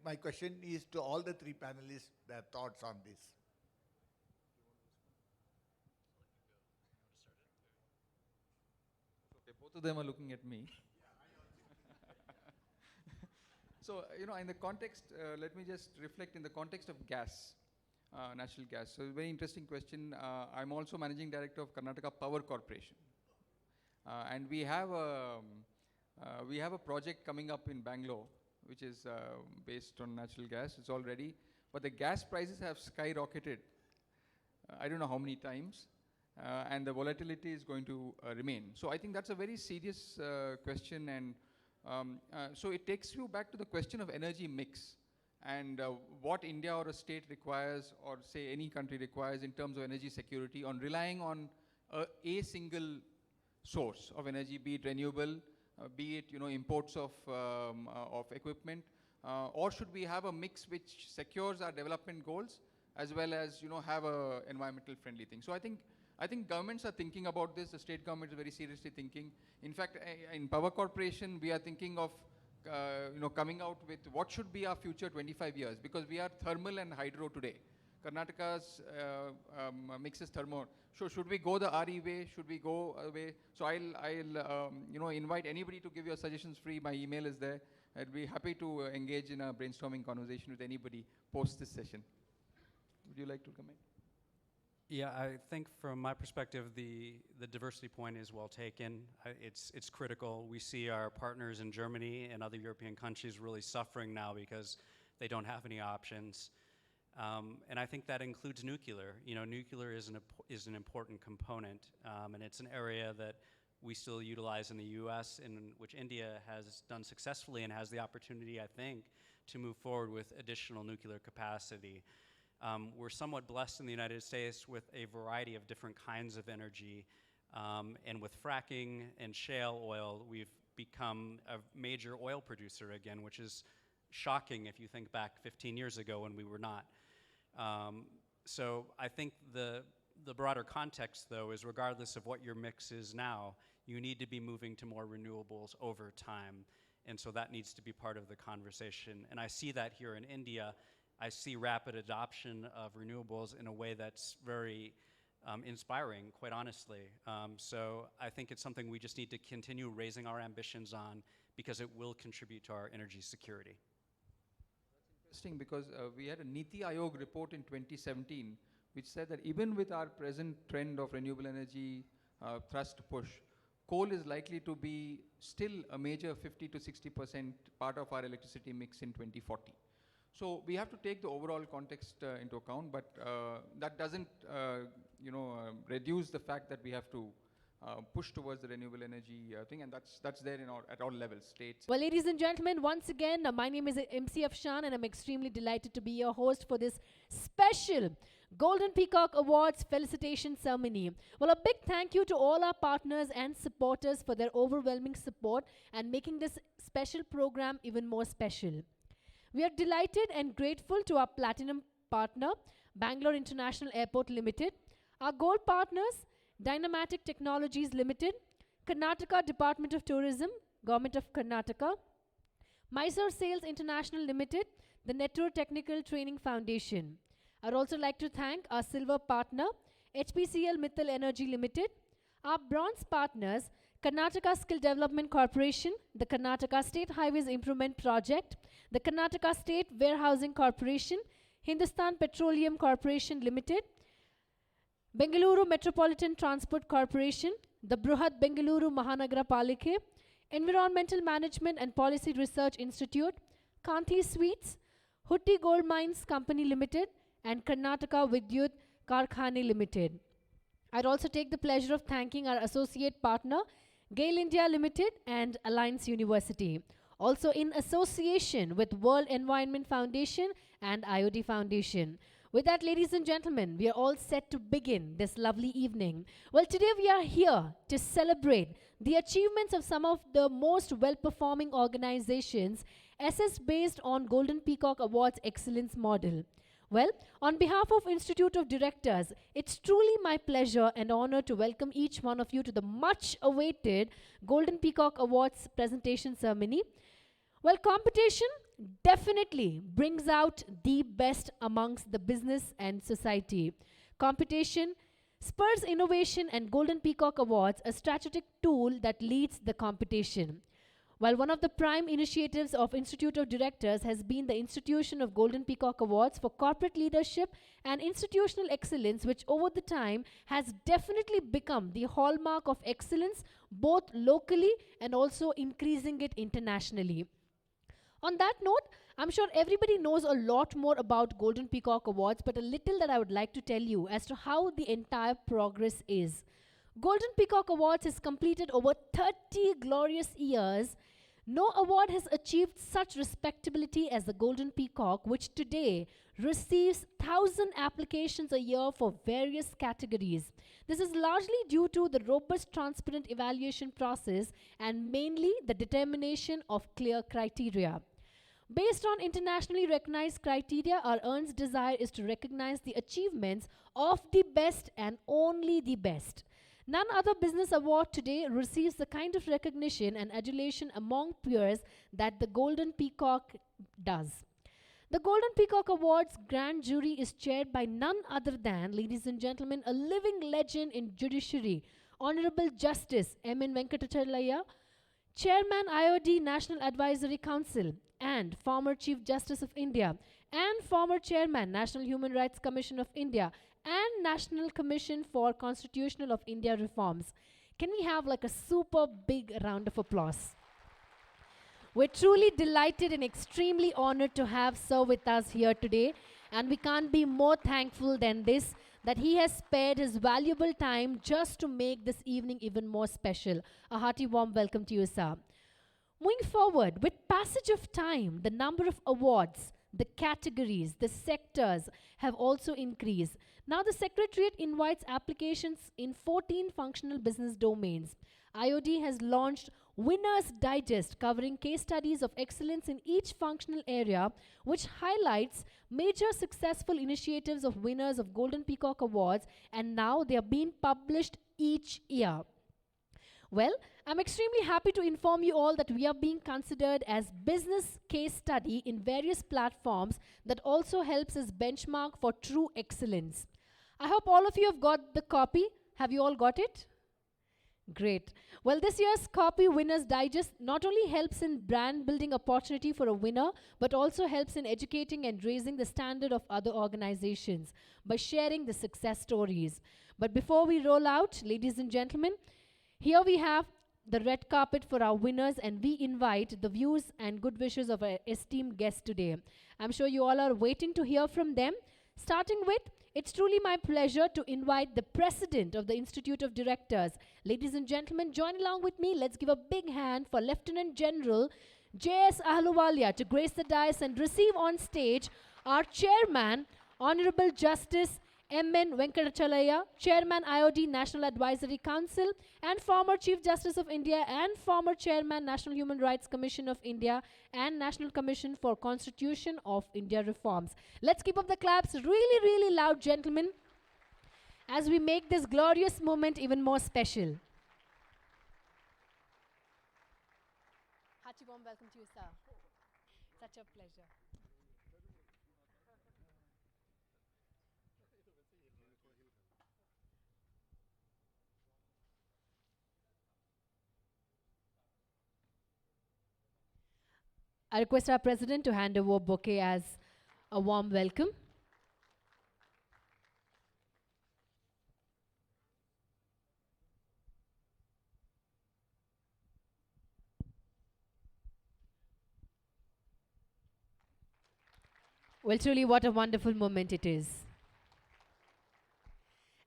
My question is to all the three panelists, their thoughts on this. Okay, both of them are looking at me. So, in the context, let me just reflect in the context of gas, natural gas. So, very interesting question. I'm also managing director of Karnataka Power Corporation. And we have a project coming up in Bangalore, which is based on natural gas. It's all ready. But the gas prices have skyrocketed. I don't know how many times. And the volatility is going to remain. So I think that's a very serious question. And so it takes you back to the question of energy mix and what India or a state requires, or say any country requires in terms of energy security, on relying on a single source of energy, be it renewable, be it imports of equipment, or should we have a mix which secures our development goals as well as have a environmental friendly thing. So I think governments are thinking about this. The state government is very seriously thinking. In fact, in Power Corporation, we are thinking of coming out with what should be our future 25 years, because we are thermal and hydro today. Karnataka's mix is thermal. So should we go the RE way? Should we go away? So I'll invite anybody to give your suggestions free. My email is there. I'd be happy to engage in a brainstorming conversation with anybody post this session. Would you like to comment? Yeah, I think from my perspective, the diversity point is well taken. It's critical. We see our partners in Germany and other European countries really suffering now because they don't have any options. And I think that includes nuclear. Nuclear is an important component, and it's an area that we still utilize in the U.S., in which India has done successfully and has the opportunity, I think, to move forward with additional nuclear capacity. We're somewhat blessed in the United States with a variety of different kinds of energy. And with fracking and shale oil, we've become a major oil producer again, which is shocking if you think back 15 years ago when we were not. So I think the broader context, though, is regardless of what your mix is now, you need to be moving to more renewables over time. And so that needs to be part of the conversation. And I see that here in India. I see rapid adoption of renewables in a way that's very inspiring, quite honestly. So I think it's something we just need to continue raising our ambitions on because it will contribute to our energy security. Interesting, because we had a Niti Aayog report in 2017 which said that even with our present trend of renewable energy thrust push, coal is likely to be still a major 50 to 60% part of our electricity mix in 2040. So we have to take the overall context into account, but that doesn't reduce the fact that we have to push towards the renewable energy thing, and that's there at all levels, states. Well, ladies and gentlemen, once again, my name is MC Afshan, and I'm extremely delighted to be your host for this special Golden Peacock Awards felicitation ceremony. Well, a big thank you to all our partners and supporters for their overwhelming support and making this special program even more special. We are delighted and grateful to our platinum partner, Bangalore International Airport Limited, our gold partners, Dynamatic Technologies Limited, Karnataka Department of Tourism, Government of Karnataka, Mysore Sales International Limited, the Network Technical Training Foundation. I'd also like to thank our silver partner, HPCL Mittal Energy Limited, our bronze partners, Karnataka Skill Development Corporation, the Karnataka State Highways Improvement Project, the Karnataka State Warehousing Corporation, Hindustan Petroleum Corporation Limited, Bengaluru Metropolitan Transport Corporation, the Bruhat Bengaluru Mahanagara Palike, Environmental Management and Policy Research Institute, Kanthi Sweets, Hutti Gold Mines Company Limited, and Karnataka Vidyut Karkhane Limited. I'd also take the pleasure of thanking our associate partner, GAIL India Limited and Alliance University, also in association with World Environment Foundation and IOD Foundation. With that, ladies and gentlemen, we are all set to begin this lovely evening. Well, today we are here to celebrate the achievements of some of the most well-performing organizations assessed based on Golden Peacock Awards Excellence Model. Well, on behalf of Institute of Directors, it's truly my pleasure and honor to welcome each one of you to the much-awaited Golden Peacock Awards presentation ceremony. Well, competition definitely brings out the best amongst the business and society. Competition spurs innovation, and Golden Peacock Awards, a strategic tool that leads the competition. While one of the prime initiatives of Institute of Directors has been the institution of Golden Peacock Awards for corporate leadership and institutional excellence, which over the time has definitely become the hallmark of excellence both locally and also increasing it internationally. On that note, I'm sure everybody knows a lot more about Golden Peacock Awards, but a little that I would like to tell you as to how the entire progress is. Golden Peacock Awards has completed over 30 glorious years. No award has achieved such respectability as the Golden Peacock, which today receives 1,000 applications a year for various categories. This is largely due to the robust, transparent evaluation process and mainly the determination of clear criteria. Based on internationally recognized criteria, our earnest desire is to recognize the achievements of the best and only the best. None other business award today receives the kind of recognition and adulation among peers that the Golden Peacock does. The Golden Peacock Awards grand jury is chaired by none other than, ladies and gentlemen, a living legend in judiciary, Honorable Justice M.N. Venkatachalaya, Chairman IOD National Advisory Council and former Chief Justice of India and former Chairman National Human Rights Commission of India and National Commission for Constitutional of India Reforms. Can we have like a super big round of applause? We're truly delighted and extremely honored to have Sir with us here today, and we can't be more thankful than this, that he has spared his valuable time just to make this evening even more special. A hearty warm welcome to you, sir. Moving forward, with passage of time, the number of awards, the categories, the sectors have also increased. Now the Secretariat invites applications in 14 functional business domains. IOD has launched Winners Digest covering case studies of excellence in each functional area, which highlights major successful initiatives of winners of Golden Peacock Awards, and now they are being published each year. Well, I'm extremely happy to inform you all that we are being considered as business case study in various platforms that also helps us benchmark for true excellence. I hope all of you have got the copy. Have you all got it? Great. Well, this year's Copy Winners Digest not only helps in brand building opportunity for a winner, but also helps in educating and raising the standard of other organizations by sharing the success stories. But before we roll out, ladies and gentlemen, here we have the red carpet for our winners, and we invite the views and good wishes of our esteemed guests today. I'm sure you all are waiting to hear from them. Starting with, it's truly my pleasure to invite the President of the Institute of Directors. Ladies and gentlemen, join along with me. Let's give a big hand for Lieutenant General J.S. Ahluwalia to grace the dais and receive on stage our Chairman, Honorable Justice M.N. Venkatachalaya, Chairman IOD National Advisory Council, and former Chief Justice of India and former Chairman National Human Rights Commission of India and National Commission for Constitution of India Reforms. Let's keep up the claps really, really loud, gentlemen, as we make this glorious moment even more special. Hearty warm welcome to you, sir. Such a pleasure. I request our President to hand over a bouquet as a warm welcome. Well, truly, what a wonderful moment it is.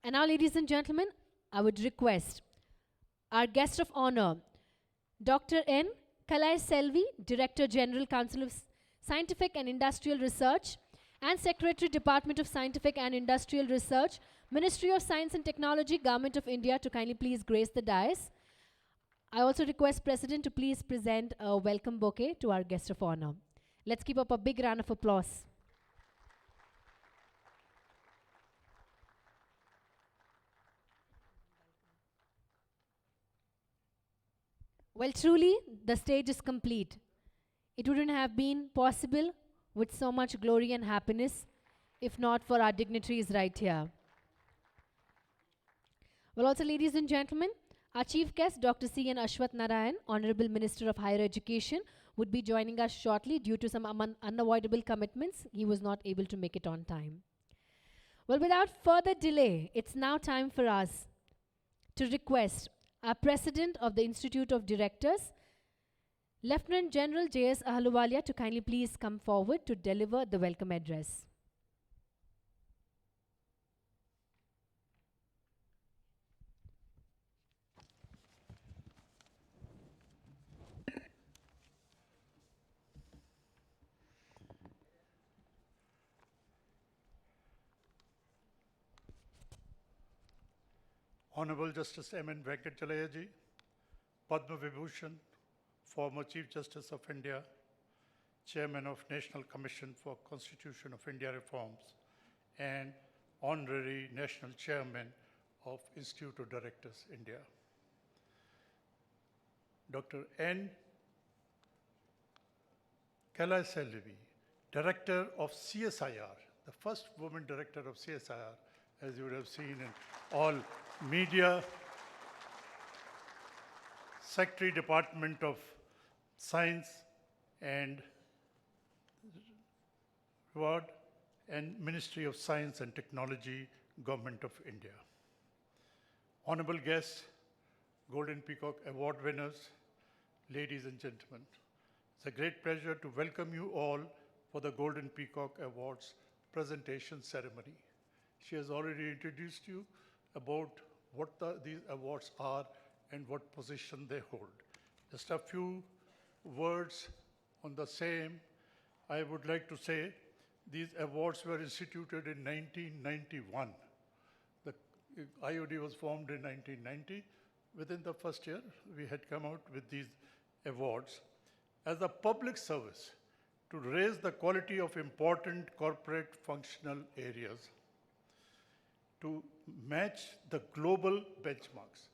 And now, ladies and gentlemen, I would request our guest of honor, Dr. N. Kalai Selvi, Director General, Council of Scientific and Industrial Research, and Secretary, Department of Scientific and Industrial Research, Ministry of Science and Technology, Government of India, to kindly please grace the dais. I also request President to please present a welcome bouquet to our guest of honor. Let's keep up a big round of applause. Well, truly, the stage is complete. It wouldn't have been possible with so much glory and happiness if not for our dignitaries right here. Well, also, ladies and gentlemen, our chief guest, Dr. C.N. Ashwath Narayan, Honorable Minister of Higher Education, would be joining us shortly due to some unavoidable commitments. He was not able to make it on time. Well, without further delay, it's now time for us to request our President of the Institute of Directors, Lieutenant General J.S. Ahluwalia, to kindly please come forward to deliver the welcome address. Honorable Justice M.N. Venkatachalaya ji, Padma Vibhushan, former Chief Justice of India, Chairman of National Commission for Constitution of India Reforms, and Honorary National Chairman of Institute of Directors, India. Dr. N. Kalai Selvi, Director of CSIR, the first woman director of CSIR, as you would have seen in all media, Secretary, Department of Science and Reward, and Ministry of Science and Technology, Government of India. Honorable guests, Golden Peacock Award winners, ladies and gentlemen, it's a great pleasure to welcome you all for the Golden Peacock Awards presentation ceremony. She has already introduced you about what these awards are and what position they hold. Just a few words on the same. I would like to say these awards were instituted in 1991. The IOD was formed in 1990. Within the first year, we had come out with these awards as a public service to raise the quality of important corporate functional areas to match the global benchmarks.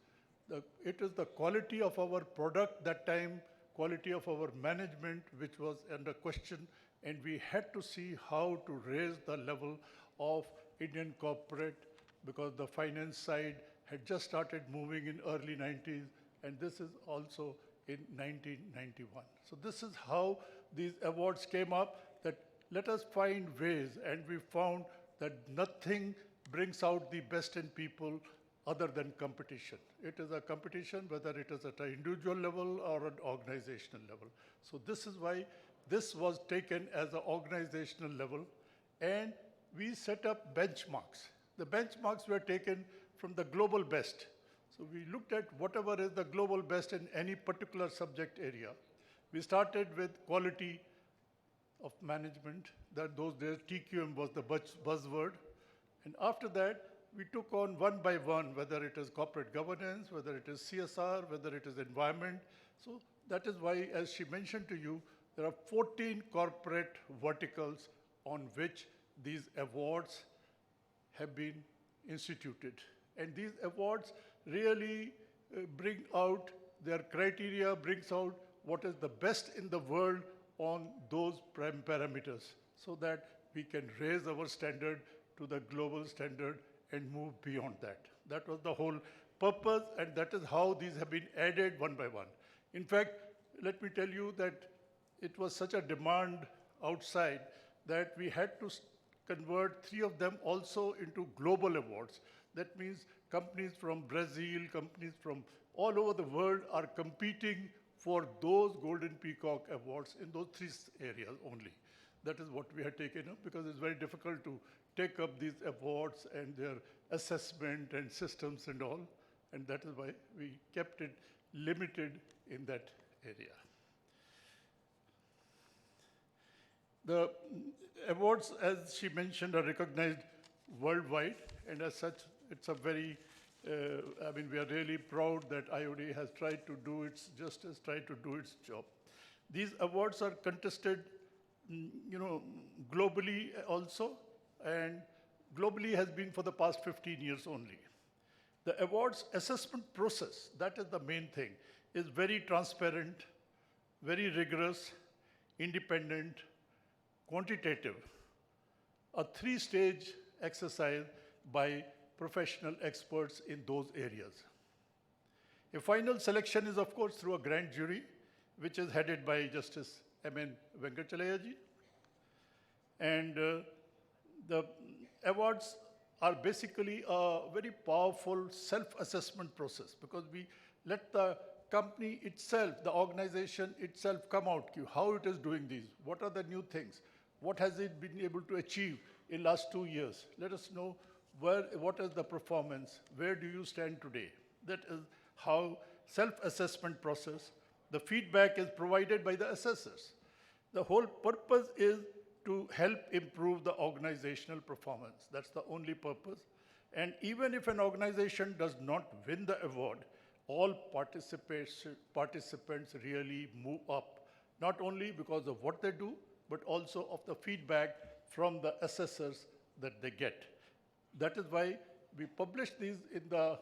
It is the quality of our product that time, quality of our management, which was under question, and we had to see how to raise the level of Indian corporate because the finance side had just started moving in early 90s, and this is also in 1991. So this is how these awards came up, that let us find ways, and we found that nothing brings out the best in people other than competition. It is a competition, whether it is at an individual level or an organizational level. So this is why this was taken as an organizational level, and we set up benchmarks. The benchmarks were taken from the global best. So we looked at whatever is the global best in any particular subject area. We started with quality of management. That those days TQM was the buzzword. And after that, we took on one by one, whether it is corporate governance, whether it is CSR, whether it is environment. So that is why, as she mentioned to you, there are 14 corporate verticals on which these awards have been instituted. And these awards really bring out, their criteria brings out what is the best in the world on those parameters so that we can raise our standard to the global standard and move beyond that. That was the whole purpose, and that is how these have been added one by one. In fact, let me tell you that it was such a demand outside that we had to convert 3 of them also into global awards. That means companies from Brazil, companies from all over the world are competing for those Golden Peacock Awards in those 3 areas only. That is what we had taken up because it's very difficult to take up these awards and their assessment and systems and all. And that is why we kept it limited in that area. The awards, as she mentioned, are recognized worldwide, and as such, it's a very, I mean, we are really proud that IOD has tried to do its justice, tried to do its job. These awards are contested, globally also, and globally has been for the past 15 years only. The awards assessment process, that is the main thing, is very transparent, very rigorous, independent, quantitative, a 3-stage exercise by professional experts in those areas. A final selection is, of course, through a grand jury, which is headed by Justice M.N. Venkatachalaya. And the awards are basically a very powerful self-assessment process because we let the company itself, the organization itself come out, how it is doing these, what are the new things, what has it been able to achieve in last 2 years. Let us know what is the performance, where do you stand today. That is how self-assessment process, the feedback is provided by the assessors. The whole purpose is to help improve the organizational performance. That's the only purpose. And even if an organization does not win the award, all participants really move up, not only because of what they do, but also of the feedback from the assessors that they get. That is why we publish these in the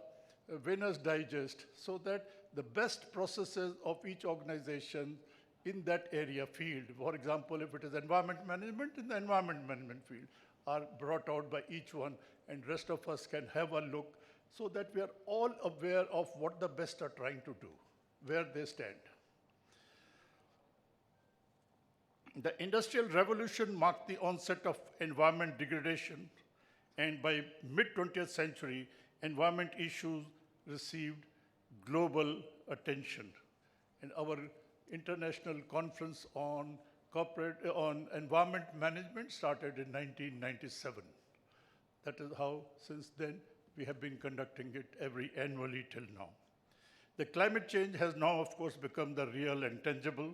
Winners Digest so that the best processes of each organization in that area field, for example, if it is environment management, in the environment management field, are brought out by each one, and rest of us can have a look so that we are all aware of what the best are trying to do, where they stand. The Industrial Revolution marked the onset of environment degradation, and by mid-20th century, environment issues received global attention. And our International Conference on Environment Management started in 1997. That is how, since then, we have been conducting it annually till now. The climate change has now, of course, become the real and tangible.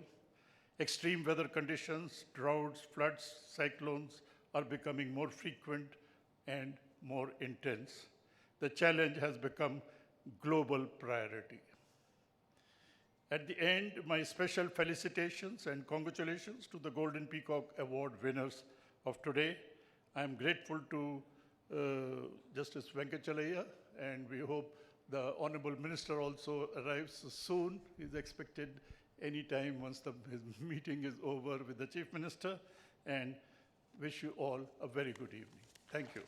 Extreme weather conditions, droughts, floods, cyclones are becoming more frequent and more intense. The challenge has become global priority. At the end, my special felicitations and congratulations to the Golden Peacock Award winners of today. I am grateful to Justice Venkachalaya, and we hope the Honorable Minister also arrives soon. He is expected any time once his meeting is over with the Chief Minister, and wish you all a very good evening. Thank you.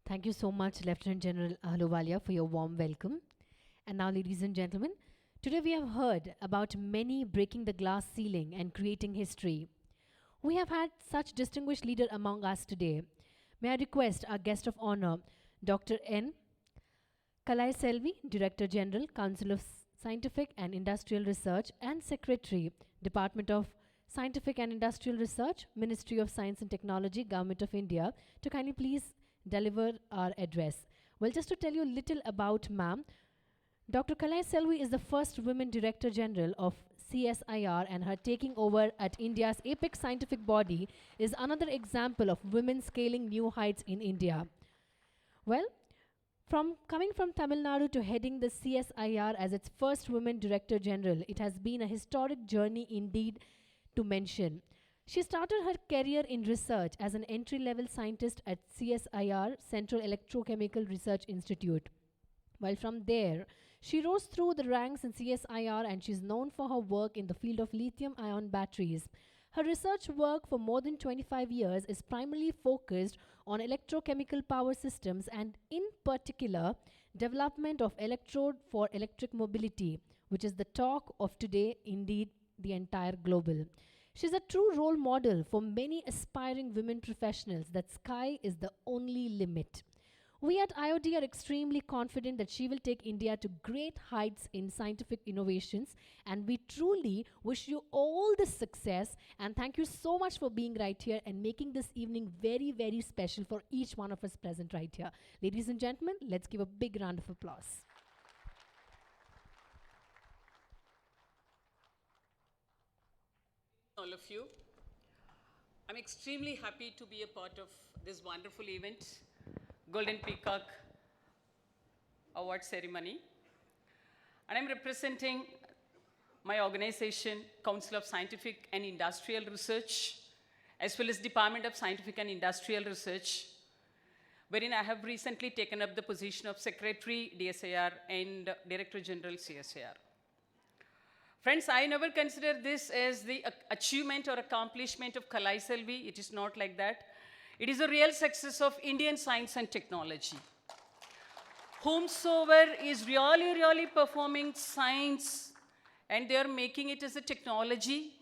Thank you so much, Lieutenant General Ahluwalia, for your warm welcome. And now, ladies and gentlemen, today we have heard about many breaking the glass ceiling and creating history. We have had such distinguished leader among us today. May I request our guest of honor, Dr. N. Kalai Selvi, Director General, Council of Scientific and Industrial Research and Secretary, Department of Scientific and Industrial Research, Ministry of Science and Technology, Government of India, to kindly please deliver our address. Well, just to tell you a little about ma'am, Dr. Kalai Selvi is the first women Director General of CSIR, and her taking over at India's apex scientific body is another example of women scaling new heights in India. Well, coming from Tamil Nadu to heading the CSIR as its first women Director General, it has been a historic journey indeed to mention. She started her career in research as an entry-level scientist at CSIR, Central Electrochemical Research Institute. While from there, she rose through the ranks in CSIR, and she's known for her work in the field of lithium-ion batteries. Her research work for more than 25 years is primarily focused on electrochemical power systems and, in particular, development of electrode for electric mobility, which is the talk of today, indeed the entire global. She's a true role model for many aspiring women professionals that sky is the only limit. We at IOD are extremely confident that she will take India to great heights in scientific innovations, and we truly wish you all the success, and thank you so much for being right here and making this evening very, very special for each one of us present right here. Ladies and gentlemen, let's give a big round of applause. All of you. I'm extremely happy to be a part of this wonderful event, Golden Peacock Award Ceremony. And I'm representing my organization, Council of Scientific and Industrial Research, as well as Department of Scientific and Industrial Research, wherein I have recently taken up the position of Secretary, DSIR, and Director General, CSIR. Friends, I never consider this as the achievement or accomplishment of Kalai Selvi. It is not like that. It is a real success of Indian science and technology. Whomsoever is really, really performing science and they are making it as a technology,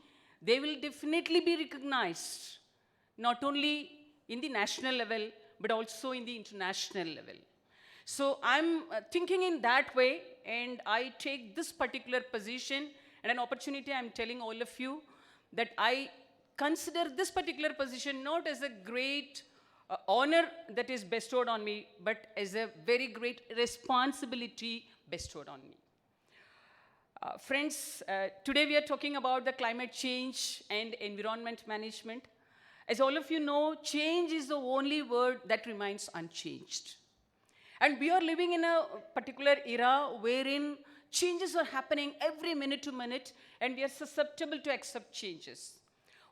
they will definitely be recognized, not only in the national level, but also in the international level. So I'm thinking in that way, and I take this particular position and an opportunity. I'm telling all of you that I consider this particular position not as a great honor that is bestowed on me, but as a very great responsibility bestowed on me. Friends, today we are talking about the climate change and environment management. As all of you know, change is the only word that remains unchanged. And we are living in a particular era wherein changes are happening every minute to minute, and we are susceptible to accept changes.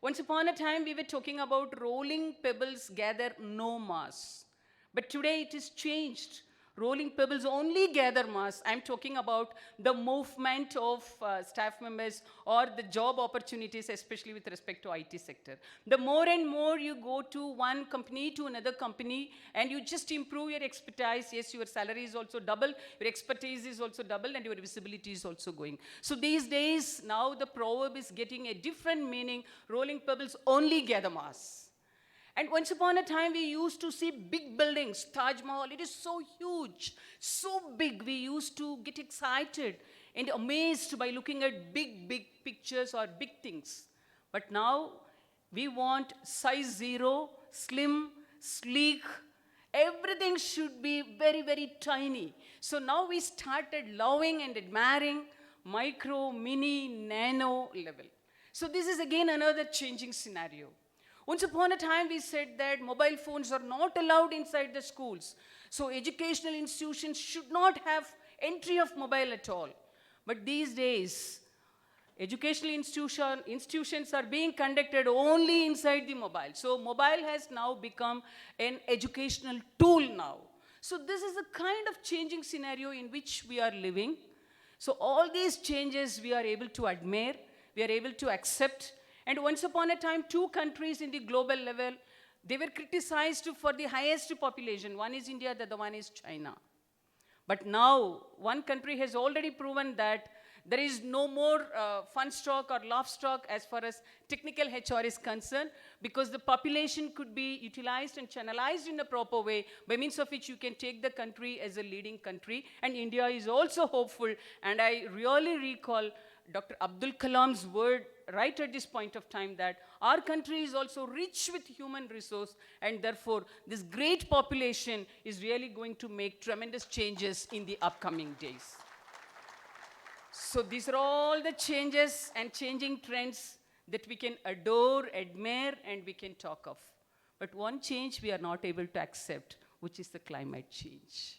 Once upon a time, we were talking about rolling pebbles gather no mass. But today it is changed. Rolling pebbles only gather mass. I'm talking about the movement of staff members or the job opportunities, especially with respect to IT sector. The more and more you go to one company to another company and you just improve your expertise, yes, your salary is also double, your expertise is also double, and your visibility is also going. So these days, now the proverb is getting a different meaning. Rolling pebbles only gather mass. And once upon a time, we used to see big buildings, Taj Mahal. It is so huge, so big. We used to get excited and amazed by looking at big, big pictures or big things. But now, We want size 0, slim, sleek. Everything should be very, very tiny. So now we started loving and admiring micro, mini, nano level. So this is again another changing scenario. Once upon a time, we said that mobile phones are not allowed inside the schools. So educational institutions should not have entry of mobile at all. But these days, educational institutions are being conducted only inside the mobile. So mobile has now become an educational tool now. So this is the kind of changing scenario in which we are living. So all these changes we are able to admire, we are able to accept. And once upon a time, 2 countries in the global level, they were criticized for the highest population. One is India, the other one is China. But now, one country has already proven that there is no more fun stock or laugh stock as far as technical HR is concerned, because the population could be utilized and channelized in a proper way, by means of which you can take the country as a leading country. And India is also hopeful. And I really recall Dr. Abdul Kalam's word right at this point of time that our country is also rich with human resource, and therefore this great population is really going to make tremendous changes in the upcoming days. So these are all the changes and changing trends that we can adore, admire, and we can talk of. But one change we are not able to accept, which is the climate change.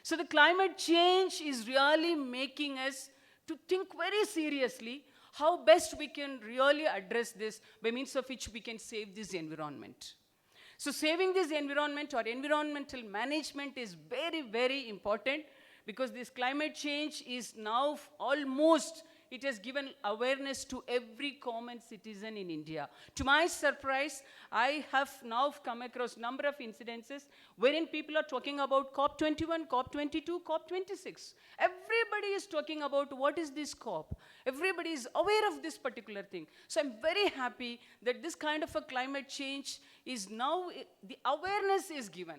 So the climate change is really making us to think very seriously how best we can really address this, by means of which we can save this environment. So saving this environment or environmental management is very, very important, because this climate change is now almost, it has given awareness to every common citizen in India. To my surprise, I have now come across a number of incidences wherein people are talking about COP21, COP22, COP26. Everybody is talking about what is this COP. Everybody is aware of this particular thing. So I'm very happy that this kind of a climate change is now, the awareness is given.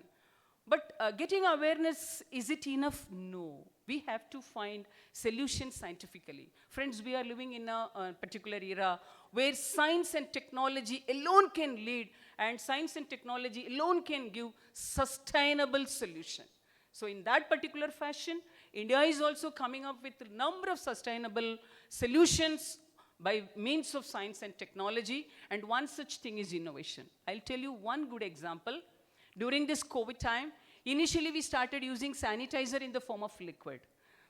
But getting awareness, is it enough? No. We have to find solutions scientifically. Friends, we are living in a particular era where science and technology alone can lead, and science and technology alone can give sustainable solution. So in that particular fashion, India is also coming up with a number of sustainable solutions by means of science and technology, and one such thing is innovation. I'll tell you one good example. During this COVID time, initially we started using sanitizer in the form of liquid.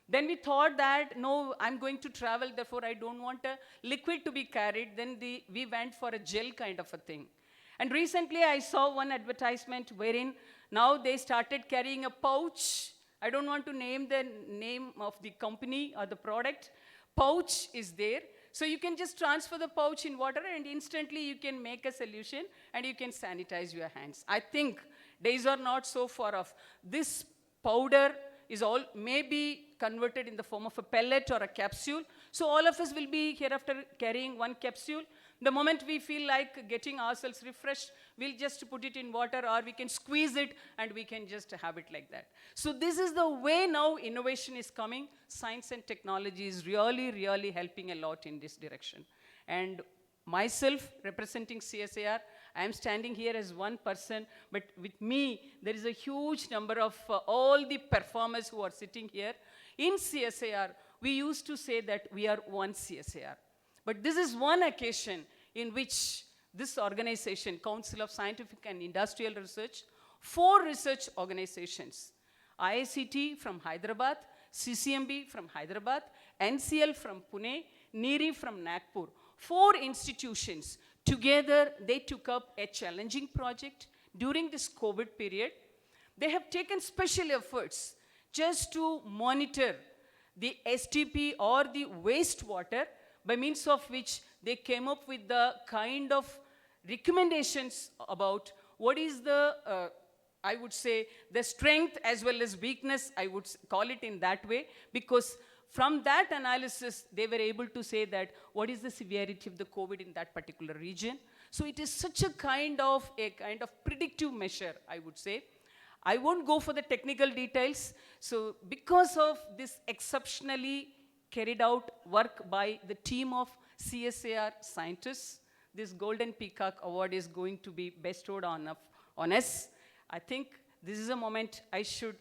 Then we thought that, no, I'm going to travel, therefore I don't want a liquid to be carried. Then we went for a gel kind of a thing. And recently I saw one advertisement wherein now they started carrying a pouch. I don't want to name the name of the company or the product. Pouch is there. So you can just transfer the pouch in water and instantly you can make a solution and you can sanitize your hands. I think days are not so far off. This powder is all maybe converted in the form of a pellet or a capsule. So all of us will be hereafter carrying one capsule. The moment we feel like getting ourselves refreshed, we'll just put it in water, or we can squeeze it and we can just have it like that. So this is the way now innovation is coming. Science and technology is really, really helping a lot in this direction. And myself, representing CSIR, I am standing here as one person, but with me, there is a huge number of all the performers who are sitting here. In CSIR, we used to say that we are one CSIR. But this is one occasion in which this organization, Council of Scientific and Industrial Research, 4 research organizations, IICT from Hyderabad, CCMB from Hyderabad, NCL from Pune, NIRI from Nagpur, 4 institutions, together they took up a challenging project during this COVID period. They have taken special efforts just to monitor the STP or the wastewater, by means of which they came up with the kind of recommendations about what is the, I would say, the strength as well as weakness, I would call it in that way, because from that analysis, they were able to say that what is the severity of the COVID in that particular region. So it is such a kind of predictive measure, I would say. I won't go for the technical details. So because of this exceptionally carried out work by the team of CSIR scientists, this Golden Peacock Award is going to be bestowed on us. I think this is a moment I should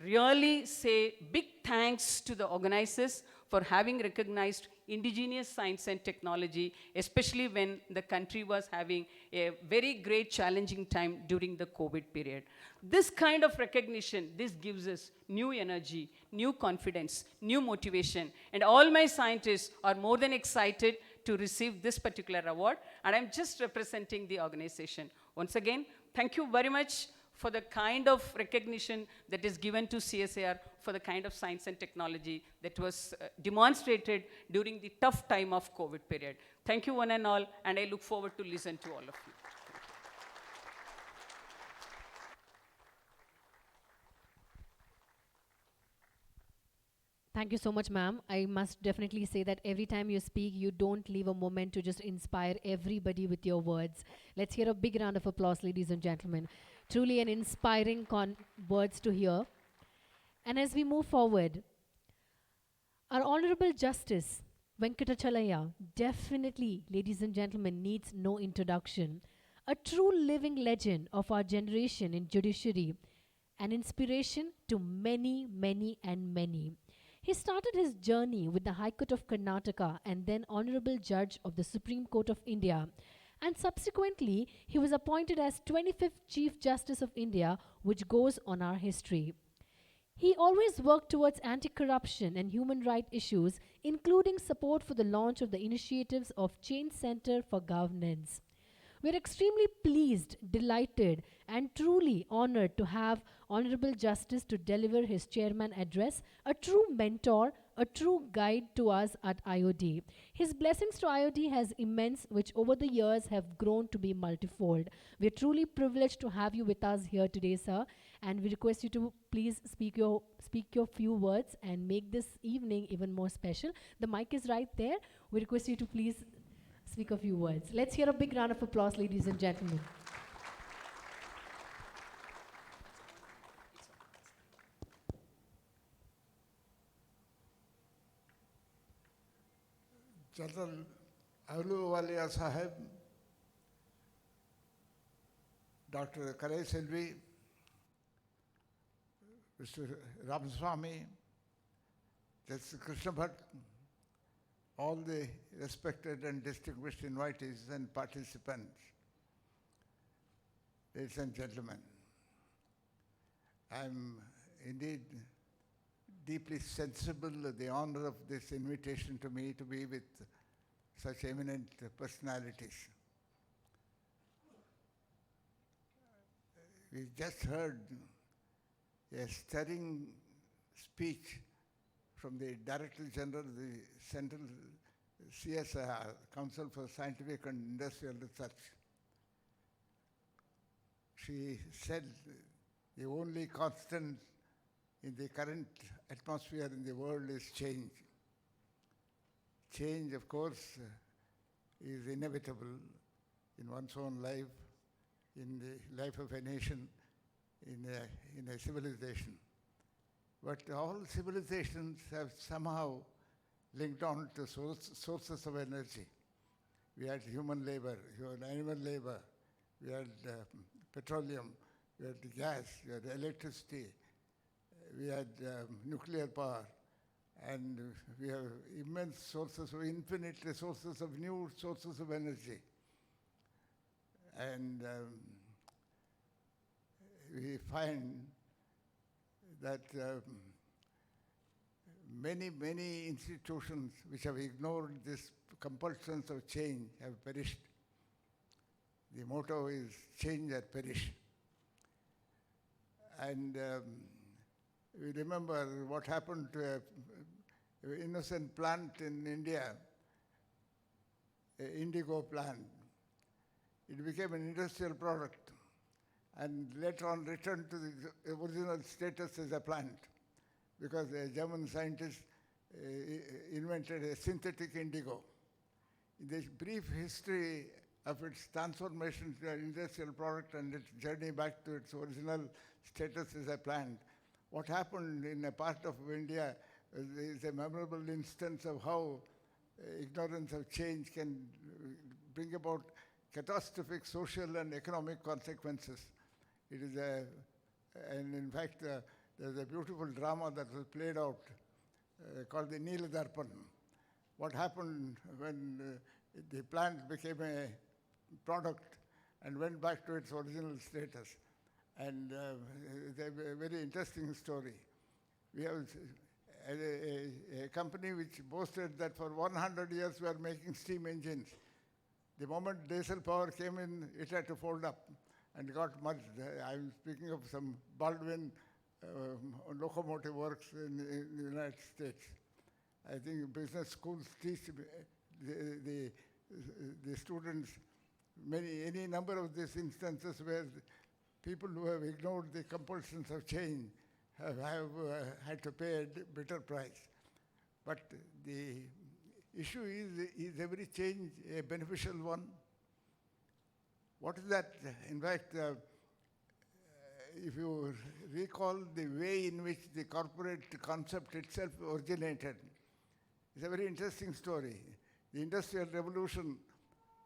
really say big thanks to the organizers for having recognized indigenous science and technology, especially when the country was having a very great challenging time during the COVID period. This kind of recognition, this gives us new energy, new confidence, new motivation, and all my scientists are more than excited to receive this particular award, and I'm just representing the organization. Once again, thank you very much for the kind of recognition that is given to CSIR for the kind of science and technology that was demonstrated during the tough time of COVID period. Thank you one and all, and I look forward to listen to all of you. Thank you so much, ma'am. I must definitely say that every time you speak, you don't leave a moment to just inspire everybody with your words. Let's hear a big round of applause, ladies and gentlemen. Truly an inspiring words to hear. And as we move forward, our Honorable Justice Venkatachalaya definitely, ladies and gentlemen, needs no introduction. A true living legend of our generation in judiciary, an inspiration to many, many and many. He started his journey with the High Court of Karnataka and then Honorable Judge of the Supreme Court of India. And subsequently, he was appointed as 25th Chief Justice of India, which goes on our history. He always worked towards anti-corruption and human rights issues, including support for the launch of the initiatives of Change Center for Governance. We're extremely pleased, delighted, and truly honored to have Honorable Justice to deliver his chairman address, a true mentor, a true guide to us at IOD. His blessings to IOD has immense, which over the years have grown to be multifold. We're truly privileged to have you with us here today, sir, and we request you to please speak your few words and make this evening even more special. The mic is right there. We request you to please speak a few words. Let's hear a big round of applause, ladies and gentlemen. General Ahluwalia Sahib, Dr. Karai Selvi, Mr. Ramaswamy, Justice Krishna Bhatt, all the respected and distinguished invitees and participants, ladies and gentlemen, I'm indeed deeply sensible of the honor of this invitation to me to be with such eminent personalities. We just heard a stirring speech from the Director General of the Central CSIR, Council for Scientific and Industrial Research. She said the only constant in the current atmosphere in the world is change. Change, of course, is inevitable in one's own life, in the life of a nation, in a civilization. But all civilizations have somehow linked on to sources of energy. We had human labor, animal labor, we had petroleum, we had gas, we had electricity, we had nuclear power, and we have immense sources of infinite resources of new sources of energy. And we find that many institutions which have ignored these compulsions of change have perished. The motto is change or perish. And we remember what happened to an innocent plant in India, an indigo plant. It became an industrial product and later on returned to the original status as a plant because a German scientist invented a synthetic indigo. In this brief history of its transformation to an industrial product and its journey back to its original status as a plant, what happened in a part of India is a memorable instance of how ignorance of change can bring about catastrophic social and economic consequences. It is and in fact, there's a beautiful drama that was played out called the Neela Darpan. What happened when the plant became a product and went back to its original status. And it's a very interesting story. We have a company which boasted that for 100 years we are making steam engines. The moment diesel power came in, it had to fold up and got merged. I'm speaking of some Baldwin locomotive works in the United States. I think business schools teach the students any number of these instances where people who have ignored the compulsions of change have had to pay a bitter price. But the issue is every change a beneficial one? What is that? In fact, if you recall the way in which the corporate concept itself originated, it's a very interesting story. The Industrial Revolution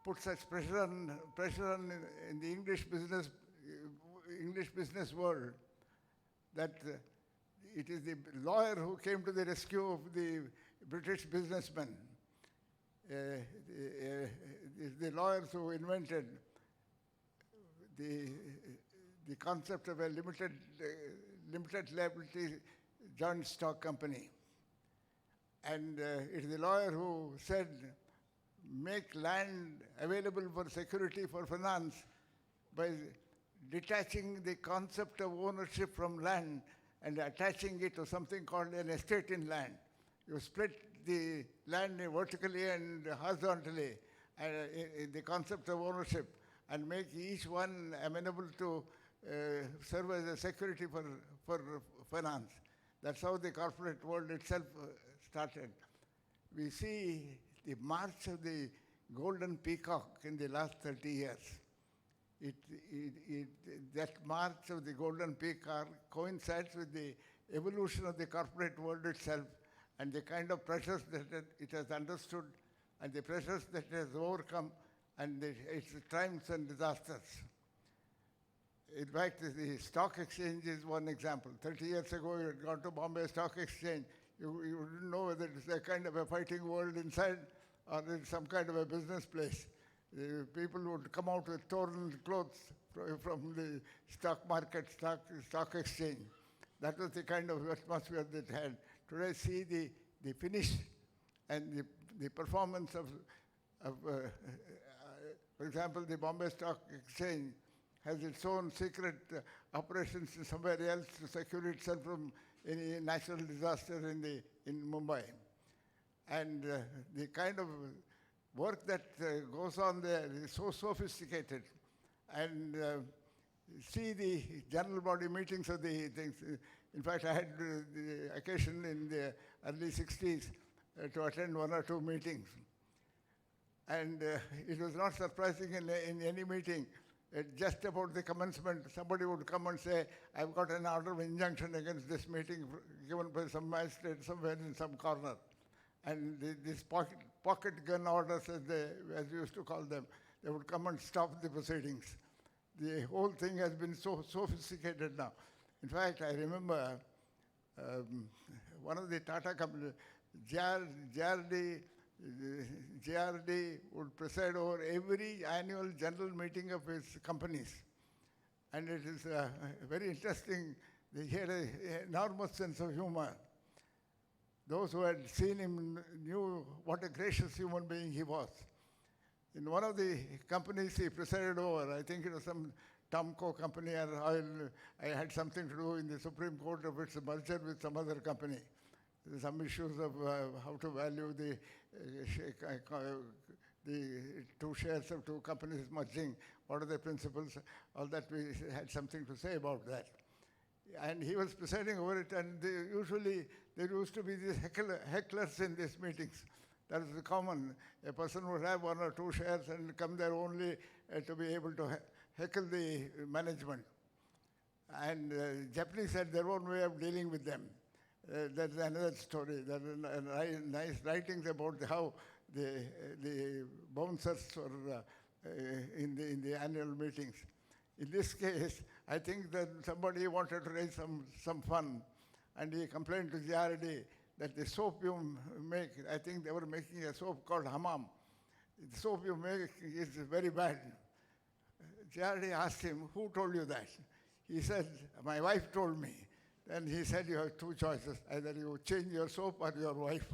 put such pressure on in the English business world that it is the lawyer who came to the rescue of the British businessmen. The lawyers who invented the concept of a limited liability joint stock company. And it is the lawyer who said, make land available for security for finance by detaching the concept of ownership from land and attaching it to something called an estate in land. You split the land vertically and horizontally, the concept of ownership, and make each one amenable to serve as a security for finance. That's how the corporate world itself started. We see the march of the golden peacock in the last 30 years. That march of the golden peacock coincides with the evolution of the corporate world itself and the kind of pressures that it has understood and the pressures that it has overcome and its triumphs and disasters. In fact, the stock exchange is one example. 30 years ago, you had gone to Bombay Stock Exchange. You didn't know whether it's a kind of a fighting world inside or it's some kind of a business place. People would come out with torn clothes from the stock market, stock exchange. That was the kind of atmosphere that had. Today, see the finish and the performance of for example, the Bombay Stock Exchange has its own secret operations somewhere else to secure itself from any natural disaster in Mumbai. And the kind of work that goes on there is so sophisticated. And see the general body meetings of the things. In fact, I had the occasion in the early 60s to attend one or two meetings. And it was not surprising in any meeting. Just about the commencement, somebody would come and say, I've got an order of injunction against this meeting given by some magistrate somewhere in some corner. And these pocket gun orders, as we used to call them, they would come and stop the proceedings. The whole thing has been so sophisticated now. In fact, I remember one of the Tata companies, JRD would preside over every annual general meeting of its companies. And it is very interesting. He had an enormous sense of humor. Those who had seen him knew what a gracious human being he was. In one of the companies he presided over, I think it was some Tomco company or oil, I had something to do in the Supreme Court of its merger with some other company. Some issues of how to value the two shares of two companies merging, what are the principles, all that we had something to say about that. And he was presiding over it, and usually there used to be these hecklers in these meetings. That is common. A person would have one or two shares and come there only to be able to heckle the management. And Japanese had their own way of dealing with them. That's another story. There are nice writings about how the bouncers for, in the annual meetings. In this case, I think that somebody wanted to raise some fun, and he complained to JRD that the soap you make, I think they were making a soap called Hammam. The soap you make is very bad. JRD asked him, who told you that? He said, my wife told me. Then he said, you have two choices, either you change your soap or your wife.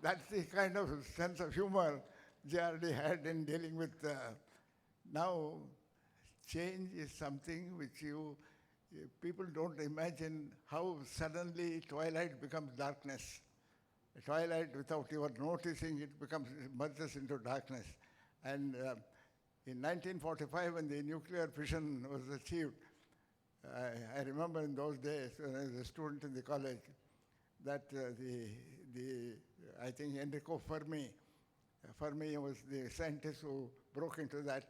That's the kind of sense of humor JRD had in dealing with. Now, change is something which people don't imagine how suddenly twilight becomes darkness. Twilight, without your noticing, it merges into darkness. And in 1945, when the nuclear fission was achieved, I remember in those days when I was a student in the college that I think Enrico Fermi was the scientist who broke into that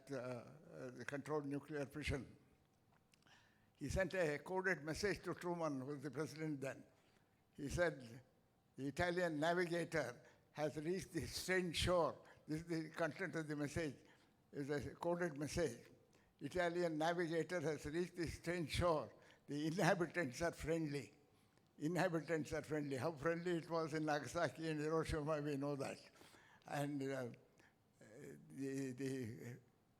the controlled nuclear fission. He sent a coded message to Truman, who was the president then. He said, the Italian navigator has reached the strange shore. This is the content of the message. It's a coded message. Italian navigator has reached the strange shore. The inhabitants are friendly. Inhabitants are friendly. How friendly it was in Nagasaki and Hiroshima, we know that. And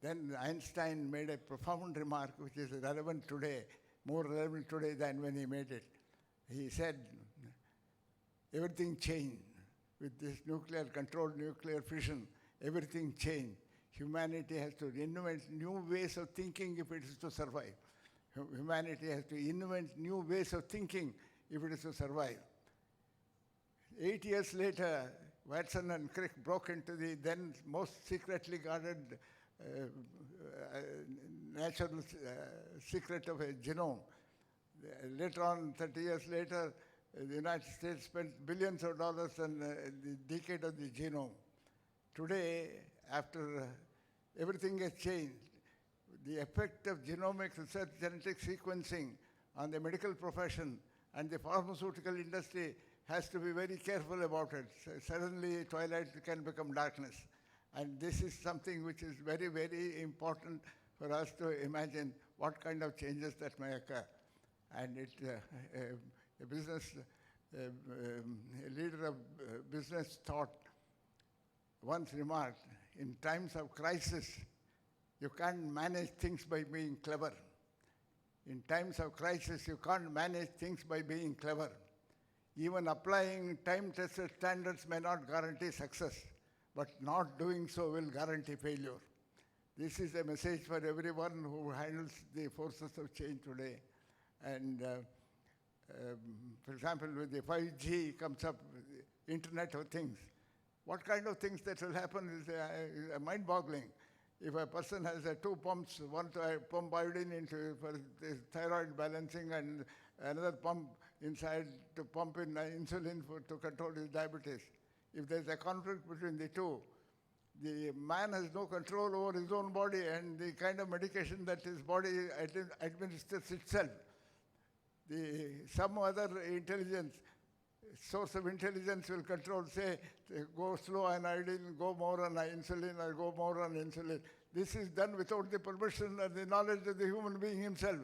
then Einstein made a profound remark which is relevant today, more relevant today than when he made it. He said, everything changed. With this controlled nuclear fission, everything changed. Humanity has to invent new ways of thinking if it is to survive. Humanity has to invent new ways of thinking if it is to survive. 8 years later, Watson and Crick broke into the then most secretly guarded natural secret of a genome. Later on, 30 years later, the United States spent billions of dollars on the decade of the genome. Today, after everything has changed, the effect of genomic research, genetic sequencing on the medical profession and the pharmaceutical industry has to be very careful about it. Suddenly, twilight can become darkness. And this is something which is very, very important for us to imagine what kind of changes that may occur. And a leader of business thought once remarked, in times of crisis, you can't manage things by being clever. In times of crisis, you can't manage things by being clever. Even applying time-tested standards may not guarantee success, but not doing so will guarantee failure. This is a message for everyone who handles the forces of change today. And for example, with the 5G comes up, Internet of Things. What kind of things that will happen is mind-boggling. If a person has two pumps, one to pump iodine into for the thyroid balancing and another pump inside to pump in insulin to control his diabetes. If there's a conflict between the two, the man has no control over his own body and the kind of medication that his body administers itself. Some other source of intelligence will control, say, go slow on iodine, go more on insulin, or go more on insulin. This is done without the permission or the knowledge of the human being himself.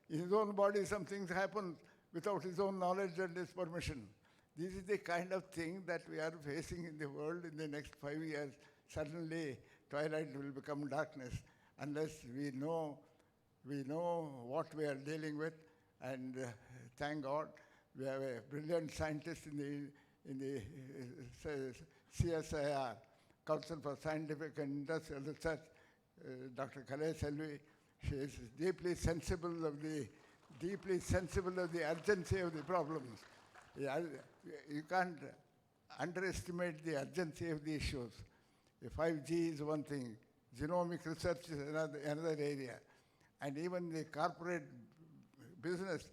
In his own body, some things happen without his own knowledge and his permission. This is the kind of thing that we are facing in the world in the next 5 years. Suddenly, twilight will become darkness unless we know what we are dealing with. And thank God, we have a brilliant scientist in the CSIR, Council for Scientific and Industrial Research, Dr. Kalai Selvi. She is deeply sensible of the urgency of the problems. You can't underestimate the urgency of the issues. The 5G is one thing. Genomic research is another area. And even the corporate business,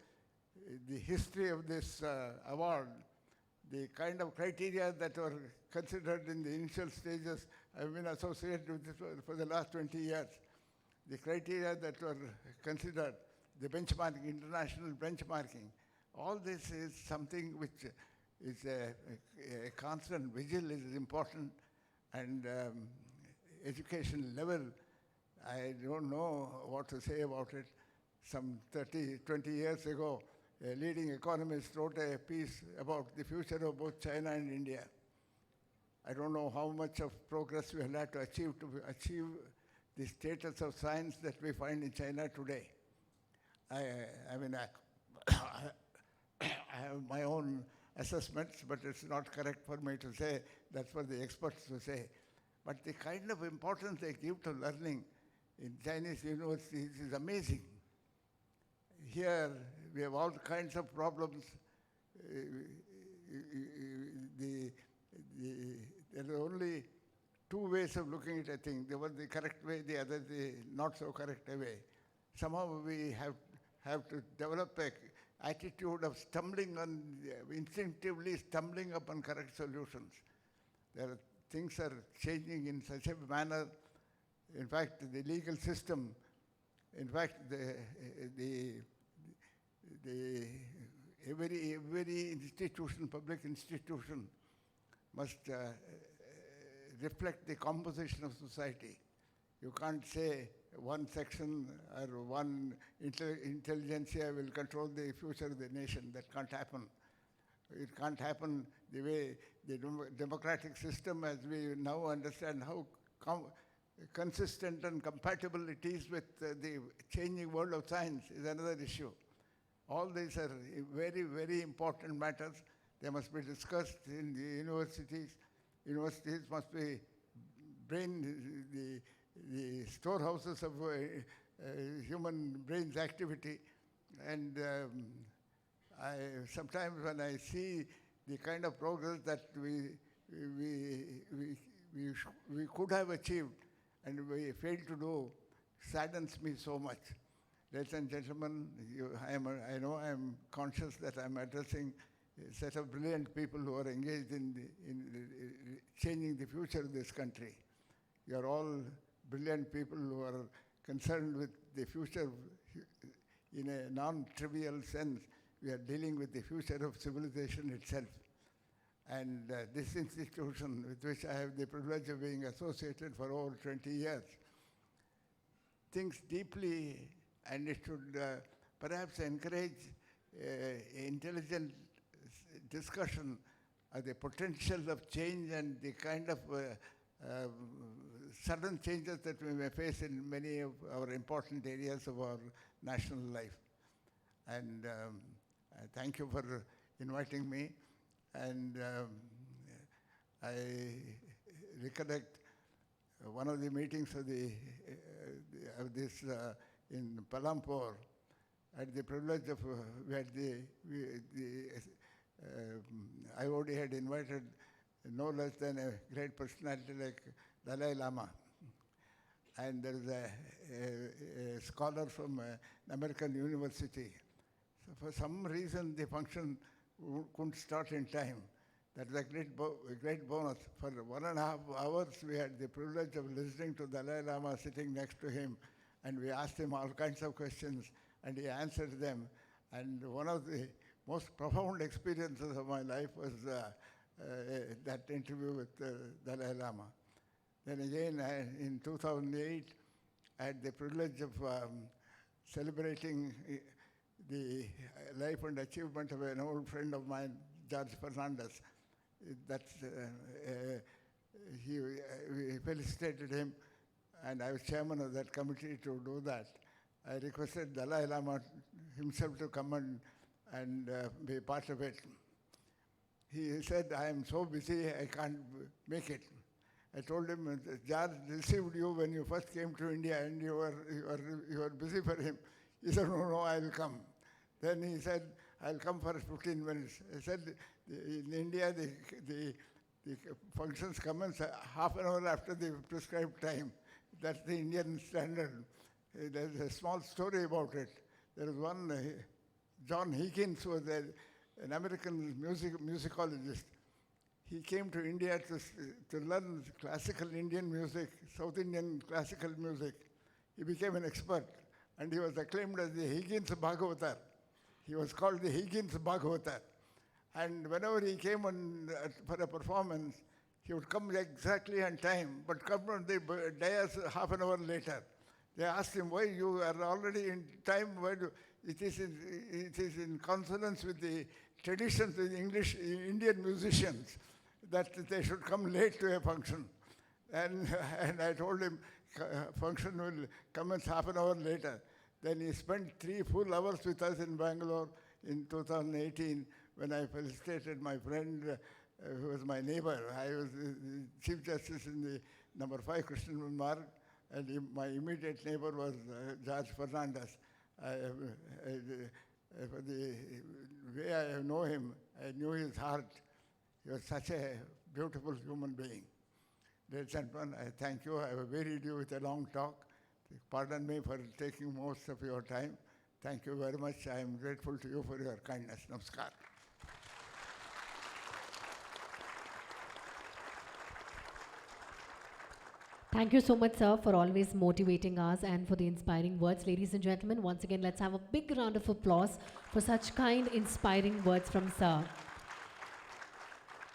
the history of this award, the kind of criteria that were considered in the initial stages, I've been associated with this for the last 20 years. The criteria that were considered, the benchmarking, international benchmarking, all this is something which is a constant vigil is important, and education level, I don't know what to say about it. Some 20 years ago, a leading economist wrote a piece about the future of both China and India. I don't know how much of progress we have had to achieve the status of science that we find in China today. I mean, I have my own assessments, but it's not correct for me to say. That's for the experts to say. But the kind of importance they give to learning in Chinese universities is amazing. Here, we have all kinds of problems. There are only two ways of looking at a thing. There was the correct way, the other the not so correct way. Somehow we have to develop an attitude of instinctively stumbling upon correct solutions. Things are changing in such a manner. In fact, the legal system, in fact, every institution, public institution, must reflect the composition of society. You can't say one section or one intelligentsia will control the future of the nation. That can't happen. It can't happen the way the democratic system, as we now understand how consistent and compatible it is with the changing world of science, is another issue. All these are very, very important matters. They must be discussed in the universities. Universities must be the storehouses of human brain's activity. And sometimes when I see the kind of progress that we could have achieved and we failed to do, saddens me so much. Ladies and gentlemen, I know I am conscious that I am addressing a set of brilliant people who are engaged in changing the future of this country. You are all brilliant people who are concerned with the future in a non-trivial sense. We are dealing with the future of civilization itself. And this institution, with which I have the privilege of being associated for over 20 years, thinks deeply, and it should perhaps encourage intelligent discussion of the potential of change and the kind of sudden changes that we may face in many of our important areas of our national life. And I thank you for inviting me. And I recollect one of the meetings of this in Palampur. I had the privilege of, IOD had invited no less than a great personality like Dalai Lama. And there is a scholar from an American university. So for some reason, the function couldn't start in time. That was a great bonus. For 1.5 hours, we had the privilege of listening to Dalai Lama sitting next to him, and we asked him all kinds of questions, and he answered them. And one of the most profound experiences of my life was that interview with Dalai Lama. Then again, in 2008, I had the privilege of celebrating the life and achievement of an old friend of mine, George Fernandez. We felicitated him, and I was chairman of that committee to do that. I requested Dalai Lama himself to come and be part of it. He said, I am so busy, I can't make it. I told him, George received you when you first came to India and you were busy for him. He said, no, I'll come. Then he said, I'll come for 15 minutes. I said, in India, the functions commence half an hour after the prescribed time. That's the Indian standard. There's a small story about it. There was one, John Higgins was an American musicologist. He came to India to learn classical Indian music, South Indian classical music. He became an expert, and he was acclaimed as the Higgins Bhagavatar. He was called the Higgins Bhagavatar. And whenever he came for a performance, he would come exactly on time, but come on the dais half an hour later. They asked him, why you are already in time? It is in consonance with the traditions of the Indian musicians that they should come late to a function. And I told him, function will commence half an hour later. Then he spent 3 full hours with us in Bangalore in 2018 when I felicitated my friend who was my neighbor. I was Chief Justice in the number 5 Christian Mark, and my immediate neighbor was George Fernandez. For the way I know him, I knew his heart. He was such a beautiful human being. Ladies and gentlemen, I thank you. I have wearied you with a long talk. Pardon me for taking most of your time. Thank you very much. I am grateful to you for your kindness. Namaskar. Thank you so much, sir, for always motivating us and for the inspiring words. Ladies and gentlemen, once again, let's have a big round of applause for such kind, inspiring words from sir.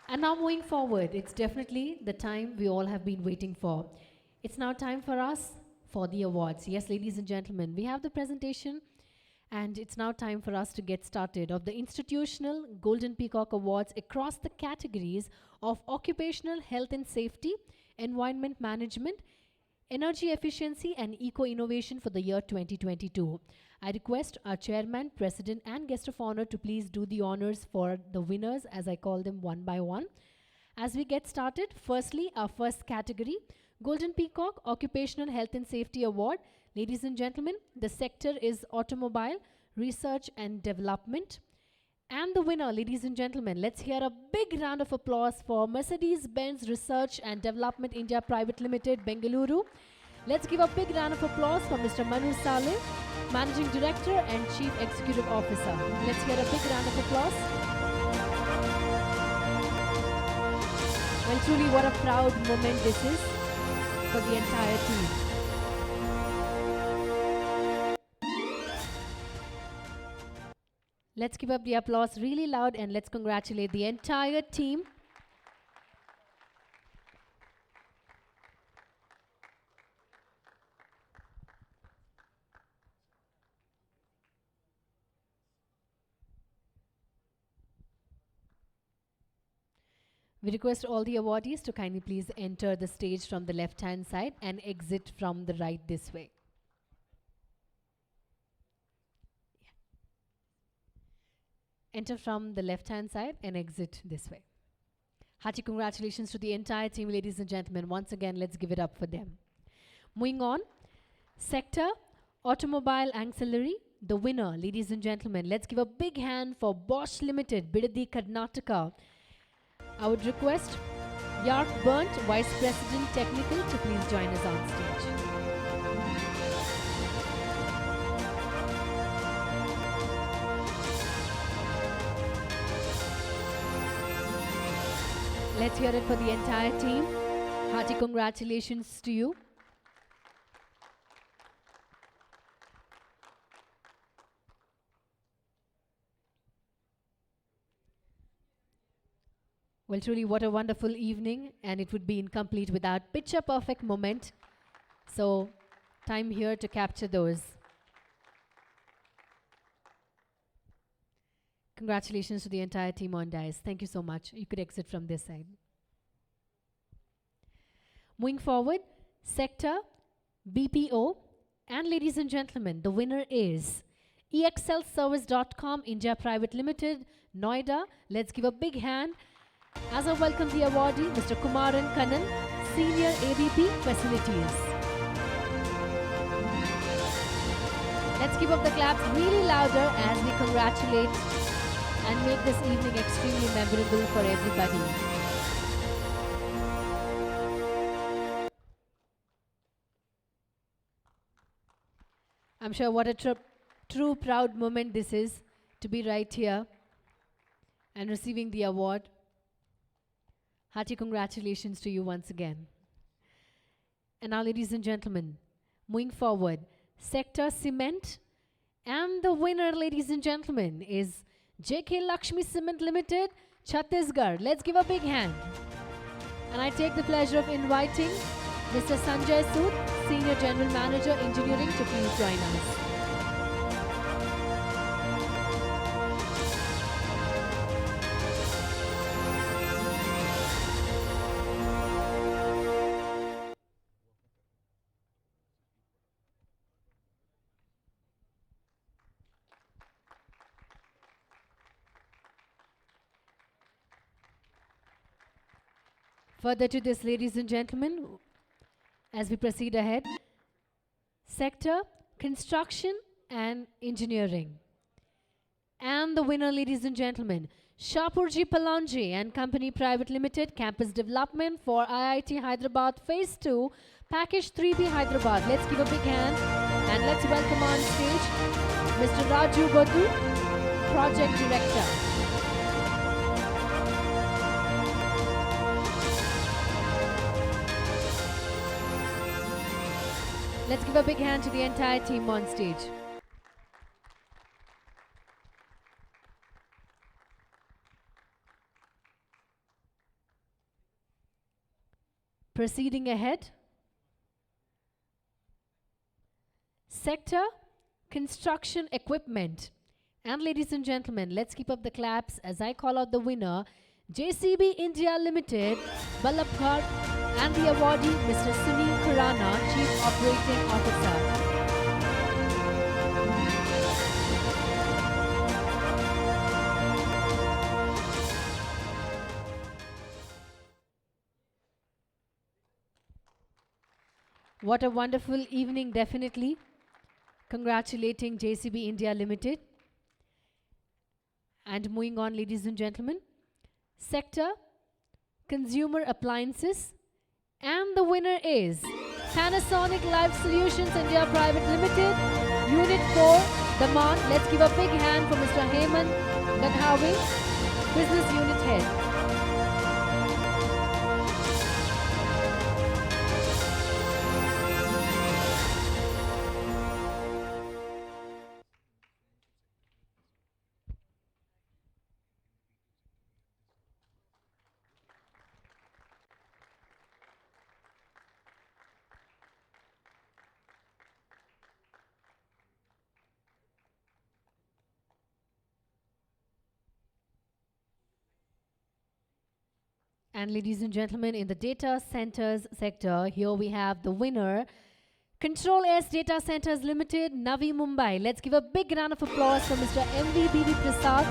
And now moving forward, it's definitely the time we all have been waiting for. It's now time for us for the awards. Yes, ladies and gentlemen, we have the presentation, and it's now time for us to get started of the Institutional Golden Peacock Awards across the categories of Occupational Health and Safety, Environment Management, Energy Efficiency and Eco-Innovation for the year 2022. I request our Chairman, President and Guest of Honor to please do the honors for the winners, as I call them one by one. As we get started, firstly, our first category, Golden Peacock Occupational Health and Safety Award. Ladies and gentlemen, the sector is Automobile, Research and Development. And the winner, ladies and gentlemen, let's hear a big round of applause for Mercedes-Benz Research and Development India Private Limited, Bengaluru. Let's give a big round of applause for Mr. Manu Saleh, Managing Director and Chief Executive Officer. Let's hear a big round of applause. Well, truly what a proud moment this is for the entire team. Let's give up the applause really loud and let's congratulate the entire team. We request all the awardees to kindly please enter the stage from the left-hand side and exit from the right this way. Enter from the left-hand side and exit this way. Hearty congratulations to the entire team, ladies and gentlemen. Once again, let's give it up for them. Moving on, sector Automobile Ancillary, the winner, ladies and gentlemen. Let's give a big hand for Bosch Limited, Bidadi, Karnataka. I would request Yark Burnt, Vice President Technical, to please join us on stage. Let's hear it for the entire team. Hearty congratulations to you. Well, truly, what a wonderful evening, and it would be incomplete without picture perfect moment. So, time here to capture those. Congratulations to the entire team on dais. Thank you so much. You could exit from this side. Moving forward, sector BPO, and ladies and gentlemen, the winner is EXLService.com India Private Limited, Noida. Let's give a big hand as I welcome the awardee, Mr. Kumaran Kannan, Senior AVP Facilities. Let's give up the claps really louder as we congratulate and make this evening extremely memorable for everybody. I'm sure what a true proud moment this is to be right here and receiving the award. Hearty congratulations to you once again. And now, ladies and gentlemen, moving forward, sector Cement, and the winner, ladies and gentlemen, is JK Lakshmi Cement Limited, Chhattisgarh. Let's give a big hand. And I take the pleasure of inviting Mr. Sanjay Sood, Senior General Manager, Engineering, to please join us. Further to this, ladies and gentlemen, as we proceed ahead, sector, construction and engineering. And the winner, ladies and gentlemen, Shapurji Palanji and Company Private Limited, Campus Development for IIT Hyderabad Phase 2, Package 3B Hyderabad. Let's give a big hand and let's welcome on stage Mr. Raju Godu, Project Director. Let's give a big hand to the entire team on stage. Proceeding ahead. Sector, construction equipment. And ladies and gentlemen, let's keep up the claps as I call out the winner, JCB India Limited, Ballabghar, and the awardee, Mr. Sunil Khurana, Chief Operating Officer. What a wonderful evening, definitely. Congratulating JCB India Limited. And moving on, ladies and gentlemen, sector, consumer appliances, and the winner is Panasonic Life Solutions India Private Limited, Unit 4, Daman. Let's give a big hand for Mr. Heyman Gadhawi, Business Unit Head. And ladies and gentlemen, in the data centers sector, here we have the winner, Control S Data Centers Limited, Navi Mumbai. Let's give a big round of applause for Mr. MVBB Prasad,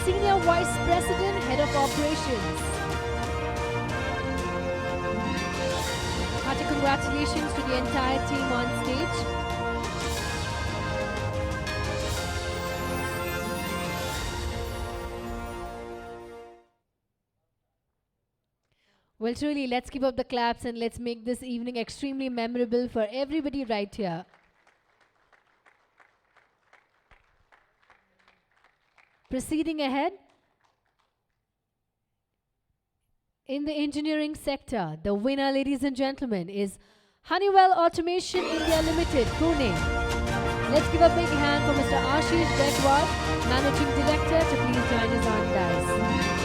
Senior Vice President, Head of Operations. Hearty congratulations to the entire team on stage. Well, truly, let's keep up the claps and let's make this evening extremely memorable for everybody right here. Proceeding ahead, in the engineering sector, the winner, ladies and gentlemen, is Honeywell Automation India Limited, Pune. Let's give a big hand for Mr. Ashish Gaikwad, Managing Director, to please join us on dais.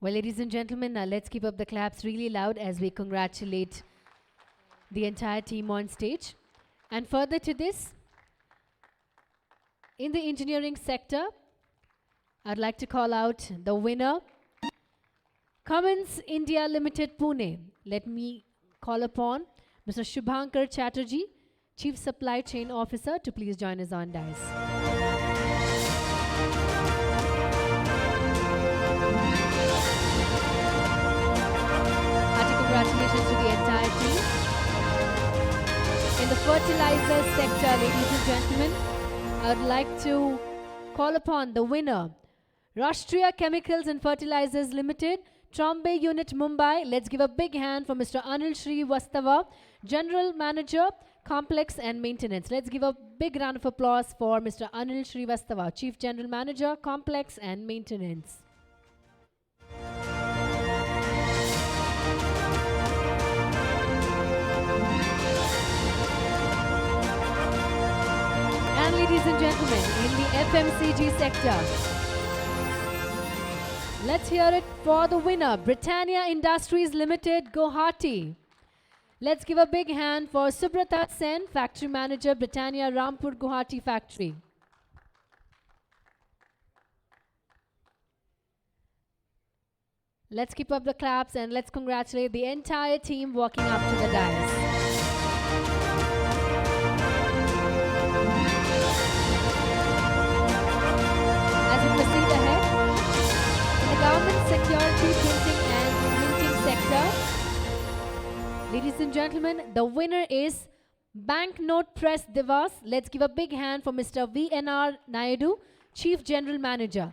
Well, ladies and gentlemen, now let's keep up the claps really loud as we congratulate the entire team on stage. And further to this, in the engineering sector, I'd like to call out the winner, Cummins India Limited, Pune. Let me call upon Mr. Shubhankar Chatterjee, Chief Supply Chain Officer, to please join us on dais. Congratulations to the entire team. In the fertilizer sector, ladies and gentlemen, I would like to call upon the winner, Rashtriya Chemicals and Fertilizers Limited, Trombay Unit, Mumbai. Let's give a big hand for Mr. Anil Shrivastava, General Manager, Complex and Maintenance. Let's give a big round of applause for Mr. Anil Srivastava, Chief General Manager, Complex and Maintenance. And ladies and gentlemen, in the FMCG sector, let's hear it for the winner, Britannia Industries Limited, Guwahati. Let's give a big hand for Subrata Sen, Factory Manager, Britannia Rampur Guwahati Factory. Let's keep up the claps and let's congratulate the entire team walking up to the dais. As we proceed ahead, in the government security printing and minting sector, ladies and gentlemen, the winner is Banknote Press Divas. Let's give a big hand for Mr. VNR Naidu, Chief General Manager.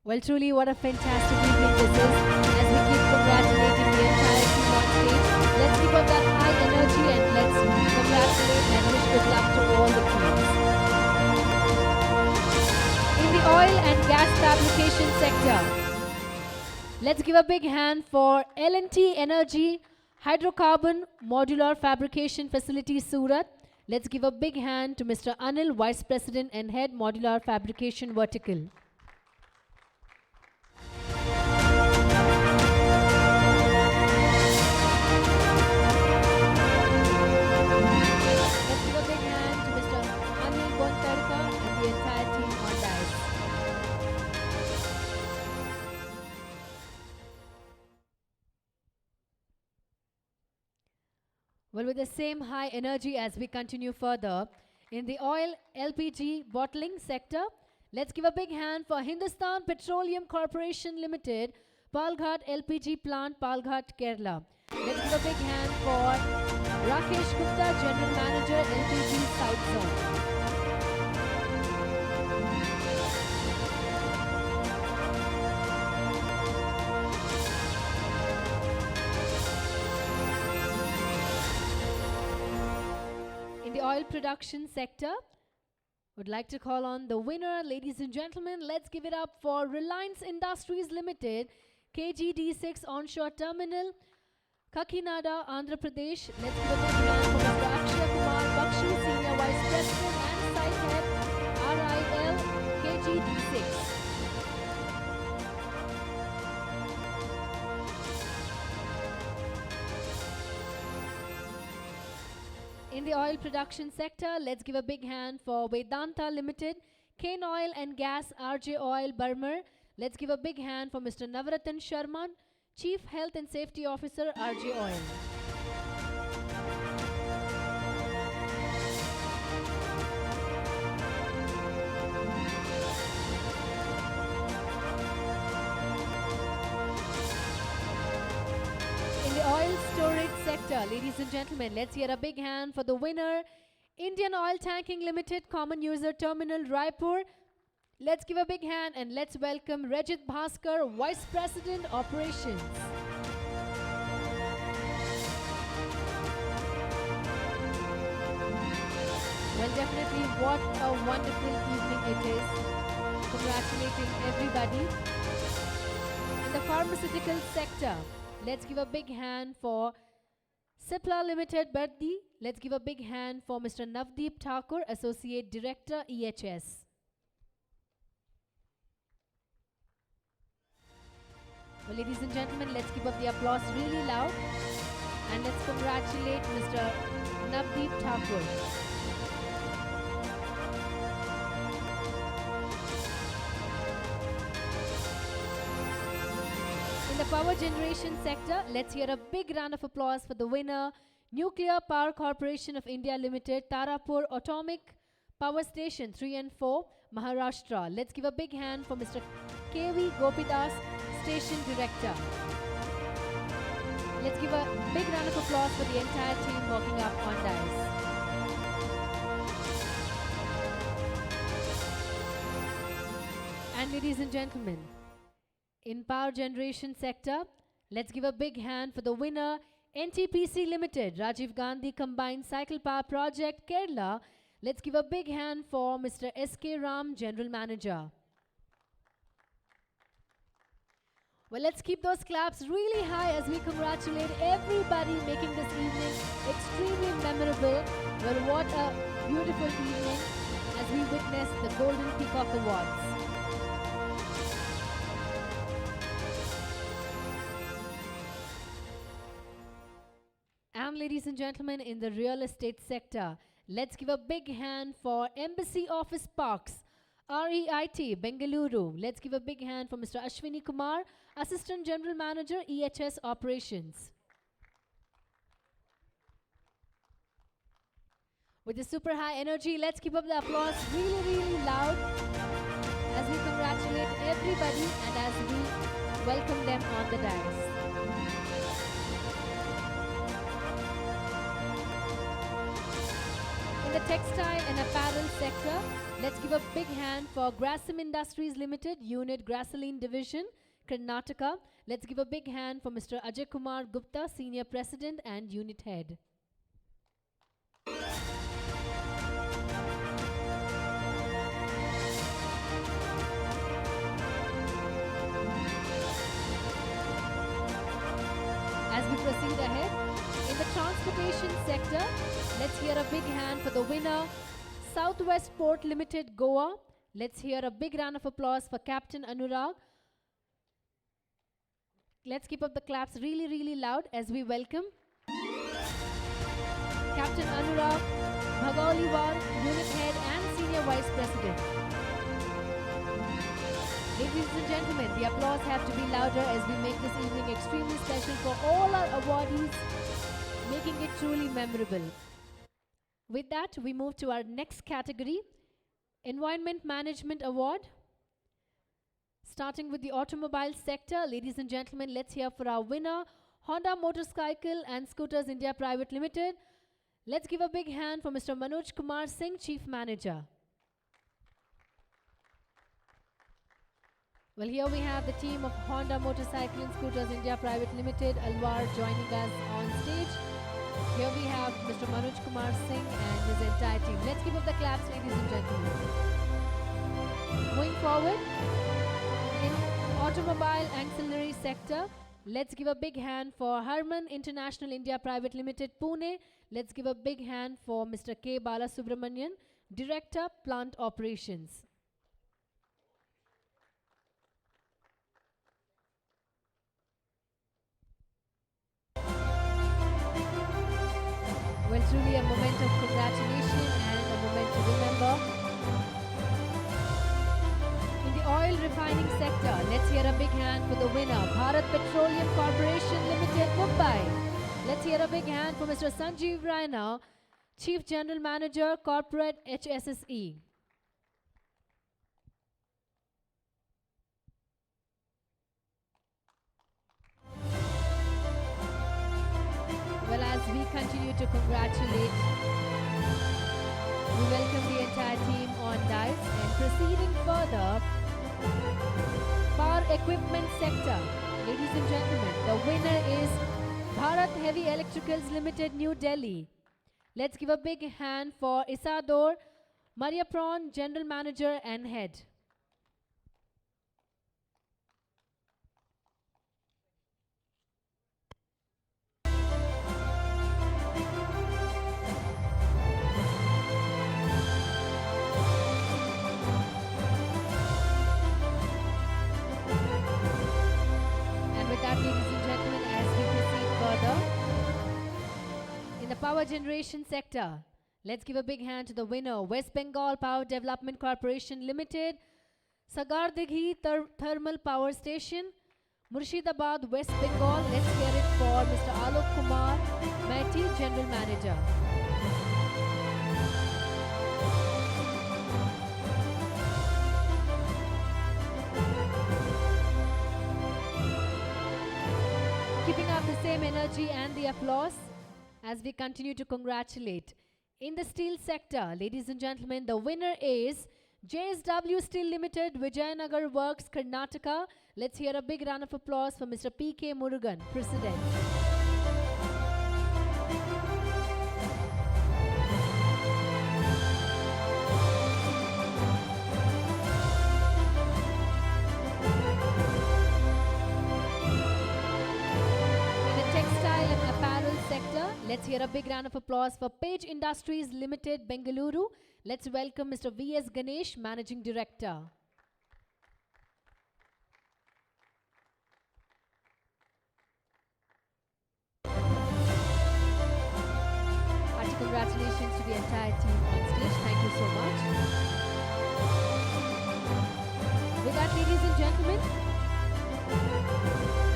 Well, truly, what a fantastic evening this is. As we keep congratulating the entire team on stage, let's keep up that high energy and let's congratulate and wish good luck to all the teams. In the oil and gas fabrication sector, let's give a big hand for L&T Energy Hydrocarbon Modular Fabrication Facility, Surat. Let's give a big hand to Mr. Anil, Vice President and Head Modular Fabrication Vertical. Let's give a big hand to Mr. Anil Bontarka and the entire team on dais. Well, with the same high energy as we continue further, in the oil LPG bottling sector, let's give a big hand for Hindustan Petroleum Corporation Limited, Palghat LPG Plant, Palghat, Kerala. Let's give a big hand for Rakesh Gupta, General Manager, LPG South Zone. In the oil production sector, would like to call on the winner, ladies and gentlemen. Let's give it up for Reliance Industries Limited, KGD6 Onshore Terminal, Kakinada, Andhra Pradesh. Let's give a big hand for Mr. Akshay Kumar Bakshi, Senior Vice President and Site Head, RIL, KGD6. In the oil production sector, let's give a big hand for Vedanta Limited, Kane Oil and Gas, RJ Oil, Burmer. Let's give a big hand for Mr. Navratan Sharma, Chief Health and Safety Officer, RJ Oil. In the oil storage sector, ladies and gentlemen, let's hear a big hand for the winner, Indian Oil Tanking Limited, Common User Terminal, Raipur. Let's give a big hand and let's welcome Rajit Bhaskar, Vice President Operations. Well, definitely what a wonderful evening it is. Congratulating everybody. In the pharmaceutical sector, let's give a big hand for Cipla Limited, Bardi. Let's give a big hand for Mr. Navdeep Thakur, Associate Director, EHS. Well, ladies and gentlemen, let's keep up the applause really loud and let's congratulate Mr. Navdeep Thakur. In the power generation sector, let's hear a big round of applause for the winner, Nuclear Power Corporation of India Limited, Tarapur Atomic Power Station 3 and 4, Maharashtra. Let's give a big hand for Mr. K.V. Gopidas, Station Director. Let's give a big round of applause for the entire team walking up on dais. And ladies and gentlemen, in power generation sector, Let's give a big hand for the winner, NTPC Limited, Rajiv Gandhi Combined Cycle Power Project, Kerala. Let's give a big hand for Mr. S.K. Ram, General Manager. Well, let's keep those claps really high as we congratulate everybody making this evening extremely memorable. Well, what a beautiful evening as we witness the Golden Peacock Awards. And ladies and gentlemen, in the real estate sector, let's give a big hand for Embassy Office Parks, REIT, Bengaluru. Let's give a big hand for Mr. Ashwini Kumar, Assistant General Manager, EHS Operations. With the super high energy, let's keep up the applause really, really loud as we congratulate everybody and as we welcome them on the dais. In the textile and apparel sector, let's give a big hand for Grasim Industries Limited, Unit Grasoline Division, Karnataka. Let's give a big hand for Mr. Ajay Kumar Gupta, Senior President and Unit Head. As we proceed ahead, in the transportation sector, let's hear a big hand for the winner, Southwest Port Limited, Goa. Let's hear a big round of applause for Captain Anurag. Let's keep up the claps really, really loud as we welcome Captain Anurag Bhagauliwal, Unit Head and Senior Vice President. Ladies and gentlemen, the applause have to be louder as we make this evening extremely special for all our awardees, making it truly memorable. With that, we move to our next category, Environment Management Award. Starting with the automobile sector, ladies and gentlemen, let's hear for our winner, Honda Motorcycle and Scooters India Private Limited. Let's give a big hand for Mr. Manoj Kumar Singh, Chief Manager. Well, here we have the team of Honda Motorcycle and Scooters India Private Limited, Alwar, joining us on stage. Here we have Mr. Manoj Kumar Singh and his entire team. Let's give up the claps, ladies and gentlemen. Moving forward, in automobile ancillary sector, let's give a big hand for Harman International India Private Limited, Pune. Let's give a big hand for Mr. K. Balasubramanian, Director, Plant Operations. Well, truly a moment of congratulation and a moment to remember. In the oil refining sector, let's hear a big hand for the winner, Bharat Petroleum Corporation Limited, Mumbai. Let's hear a big hand for Mr. Sanjeev Raina, Chief General Manager, Corporate HSSE. Well, as we continue to congratulate, we welcome the entire team on dais and proceeding further, power equipment sector. Ladies and gentlemen, the winner is Bharat Heavy Electricals Limited, New Delhi. Let's give a big hand for Isador Mariapron, General Manager and Head. Ladies and gentlemen, as we proceed further, in the power generation sector, let's give a big hand to the winner, West Bengal Power Development Corporation Limited, Sagardighi Thermal Power Station, Murshidabad, West Bengal. Let's hear it for Mr. Alok Kumar Maiti, General Manager. Keeping up the same energy and the applause as we continue to congratulate. In the steel sector, ladies and gentlemen, the winner is JSW Steel Limited, Vijayanagar Works, Karnataka. Let's hear a big round of applause for Mr. P.K. Murugan, President. Let's hear a big round of applause for Page Industries Limited, Bengaluru. Let's welcome Mr. V.S. Ganesh, Managing Director. Hearty congratulations to the entire team on stage. Thank you so much. With that, ladies and gentlemen,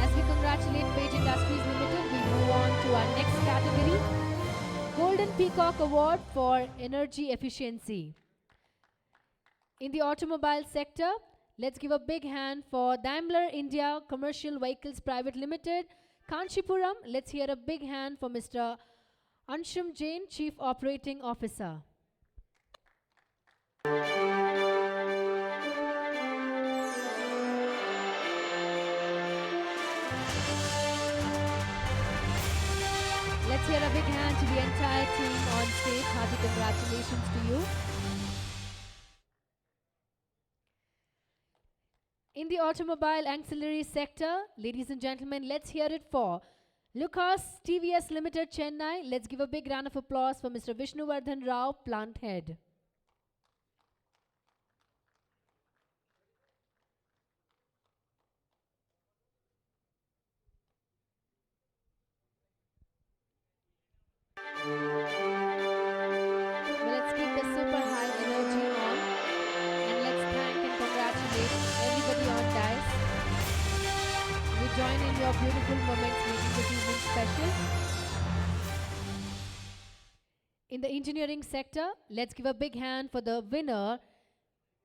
as we congratulate Page Industries Limited, we move on to our next category, Golden Peacock Award for Energy Efficiency. In the automobile sector, let's give a big hand for Daimler India Commercial Vehicles Private Limited, Kanchipuram. Let's hear a big hand for Mr. Anshum Jain, Chief Operating Officer. Let's hear a big hand to the entire team on stage. Hearty congratulations to you. In the automobile ancillary sector, ladies and gentlemen, let's hear it for Lucas TVS Limited, Chennai. Let's give a big round of applause for Mr. Vishnuvardhan Rao, Plant Head. Well, let's keep the super high energy on, and let's thank and congratulate everybody on dais. We join in your beautiful moments making this evening special. In the engineering sector, let's give a big hand for the winner,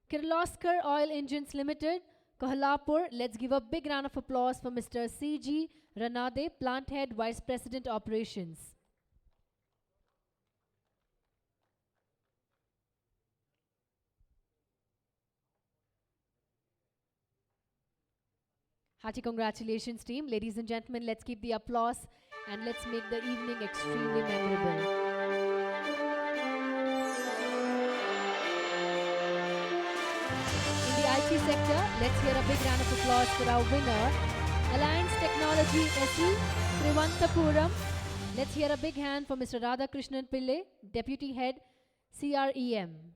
Kirloskar Oil Engines Limited, Kohalapur. Let's give a big round of applause for Mr. C.G. Ranade, Plant Head, Vice President Operations. Hearty congratulations, team. Ladies and gentlemen, let's keep the applause and let's make the evening extremely memorable. In the IT sector, let's hear a big round of applause for our winner, Alliance Technology SE, Trivanthapuram. Let's hear a big hand for Mr. Radhakrishnan Pillai, Deputy Head, CREM.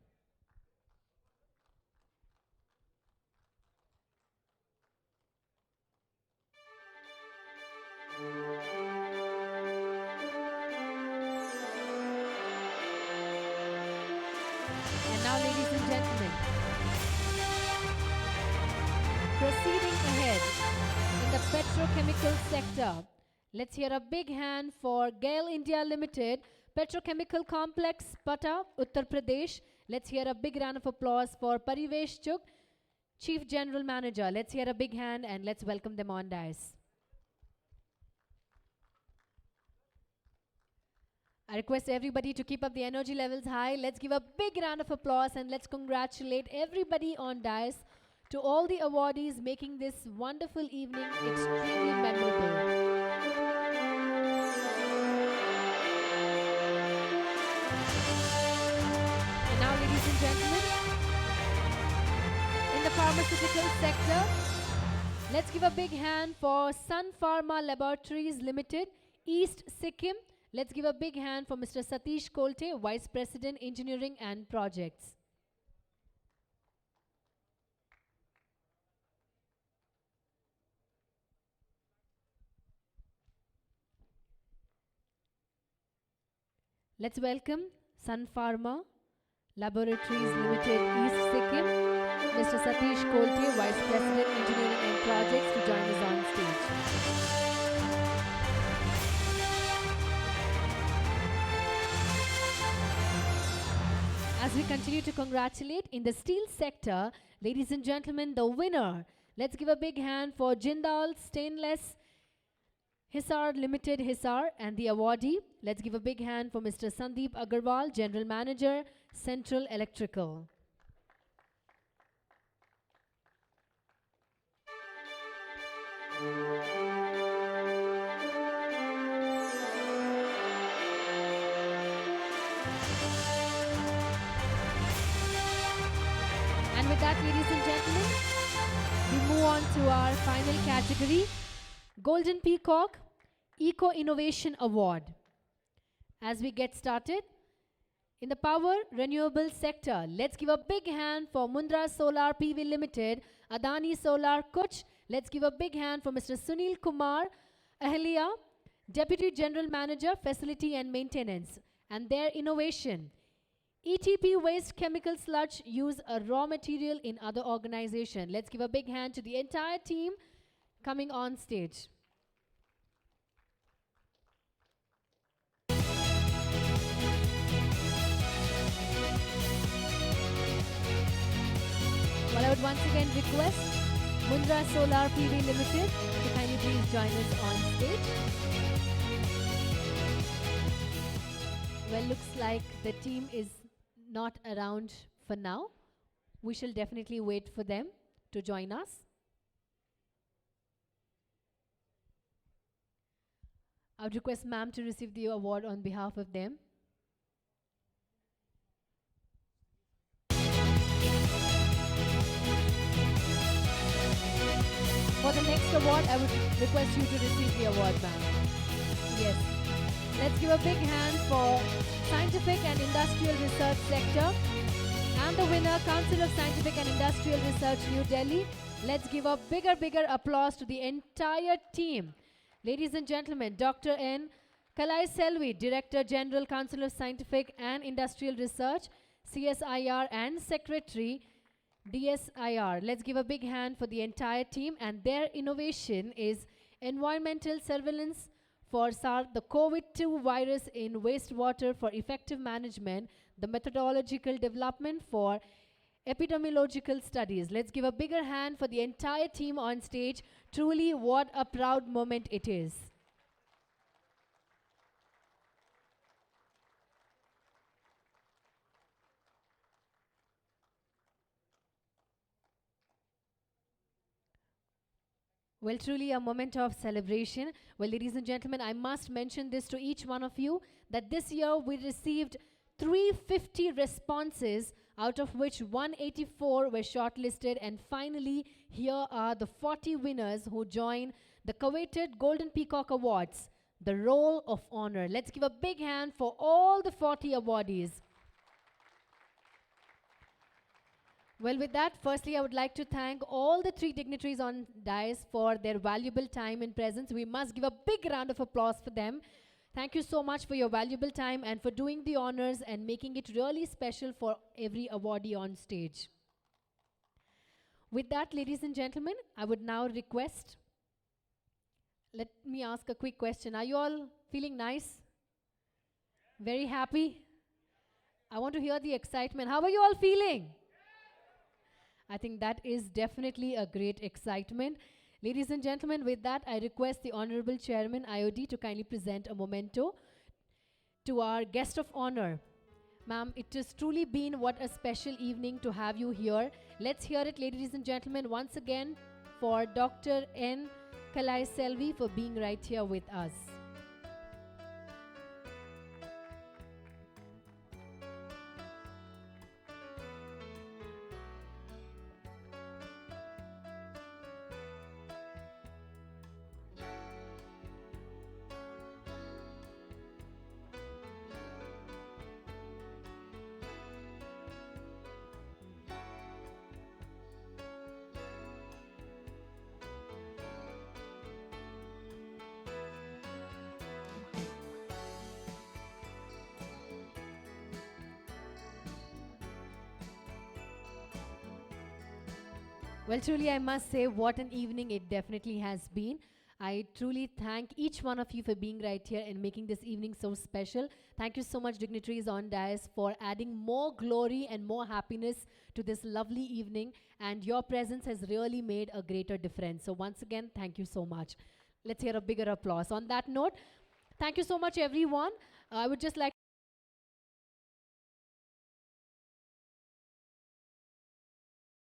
And now, ladies and gentlemen, proceeding ahead in the petrochemical sector, let's hear a big hand for GAIL India Limited, Petrochemical Complex, Pata, Uttar Pradesh. Let's hear a big round of applause for Parivesh Chuk, Chief General Manager. Let's hear a big hand and let's welcome them on dais. I request everybody to keep up the energy levels high. Let's give a big round of applause and let's congratulate everybody on dais, to all the awardees making this wonderful evening extremely memorable. And now, ladies and gentlemen, in the pharmaceutical sector, let's give a big hand for Sun Pharma Laboratories Limited, East Sikkim. Let's give a big hand for Mr. Satish Kolte, Vice President, Engineering and Projects. Let's welcome Sun Pharma Laboratories Limited, East Sikkim, Mr. Satish Kolte, Vice President, Engineering and Projects, to join us on stage. As we continue to congratulate in the steel sector, ladies and gentlemen, the winner. Let's give a big hand for Jindal Stainless Hisar Limited, Hisar, and the awardee. Let's give a big hand for Mr. Sandeep Agarwal, General Manager, Central Electrical. And with that, ladies and gentlemen, we move on to our final category, Golden Peacock Eco Innovation Award. As we get started, in the power renewable sector, let's give a big hand for Mundra Solar PV Limited, Adani Solar Kuch. Let's give a big hand for Mr. Sunil Kumar Ahlia, Deputy General Manager, Facility and Maintenance, and their innovation. ETP waste chemical sludge use a raw material in other organization. Let's give a big hand to the entire team coming on stage. Well, I would once again request Mundra Solar PV Limited to kindly please join us on stage. Well, looks like the team is not around for now. We shall definitely wait for them to join us. I would request ma'am to receive the award on behalf of them. For the next award, I would request you to receive the award, ma'am. Yes. Let's give a big hand for Scientific and Industrial Research Sector. And the winner, Council of Scientific and Industrial Research, New Delhi. Let's give a bigger applause to the entire team. Ladies and gentlemen, Dr. N. Kalai Selvi, Director General, Council of Scientific and Industrial Research, CSIR, and Secretary, DSIR. Let's give a big hand for the entire team, and their innovation is environmental surveillance for the COVID-2 virus in wastewater for effective management, the methodological development for epidemiological studies. Let's give a bigger hand for the entire team on stage. Truly, what a proud moment it is. Well, truly a moment of celebration. Well, ladies and gentlemen, I must mention this to each one of you, that this year we received 350 responses, out of which 184 were shortlisted, and finally, here are the 40 winners who join the coveted Golden Peacock Awards, the Roll of Honor. Let's give a big hand for all the 40 awardees. Well, with that, firstly, I would like to thank all the 3 dignitaries on dais for their valuable time and presence. We must give a big round of applause for them. Thank you so much for your valuable time and for doing the honors and making it really special for every awardee on stage. With that, ladies and gentlemen, I would now request, let me ask a quick question. Are you all feeling nice? Very happy? I want to hear the excitement. How are you all feeling? I think that is definitely a great excitement. Ladies and gentlemen, with that, I request the Honorable Chairman, IOD, to kindly present a memento to our guest of honor. Ma'am, it has truly been what a special evening to have you here. Let's hear it, ladies and gentlemen, once again for Dr. N. Kalai Selvi for being right here with us. Well, truly, I must say, what an evening it definitely has been. I truly thank each one of you for being right here and making this evening so special. Thank you so much, dignitaries on dais, for adding more glory and more happiness to this lovely evening. And your presence has really made a greater difference. So once again, thank you so much. Let's hear a bigger applause. On that note, thank you so much, everyone. I would just like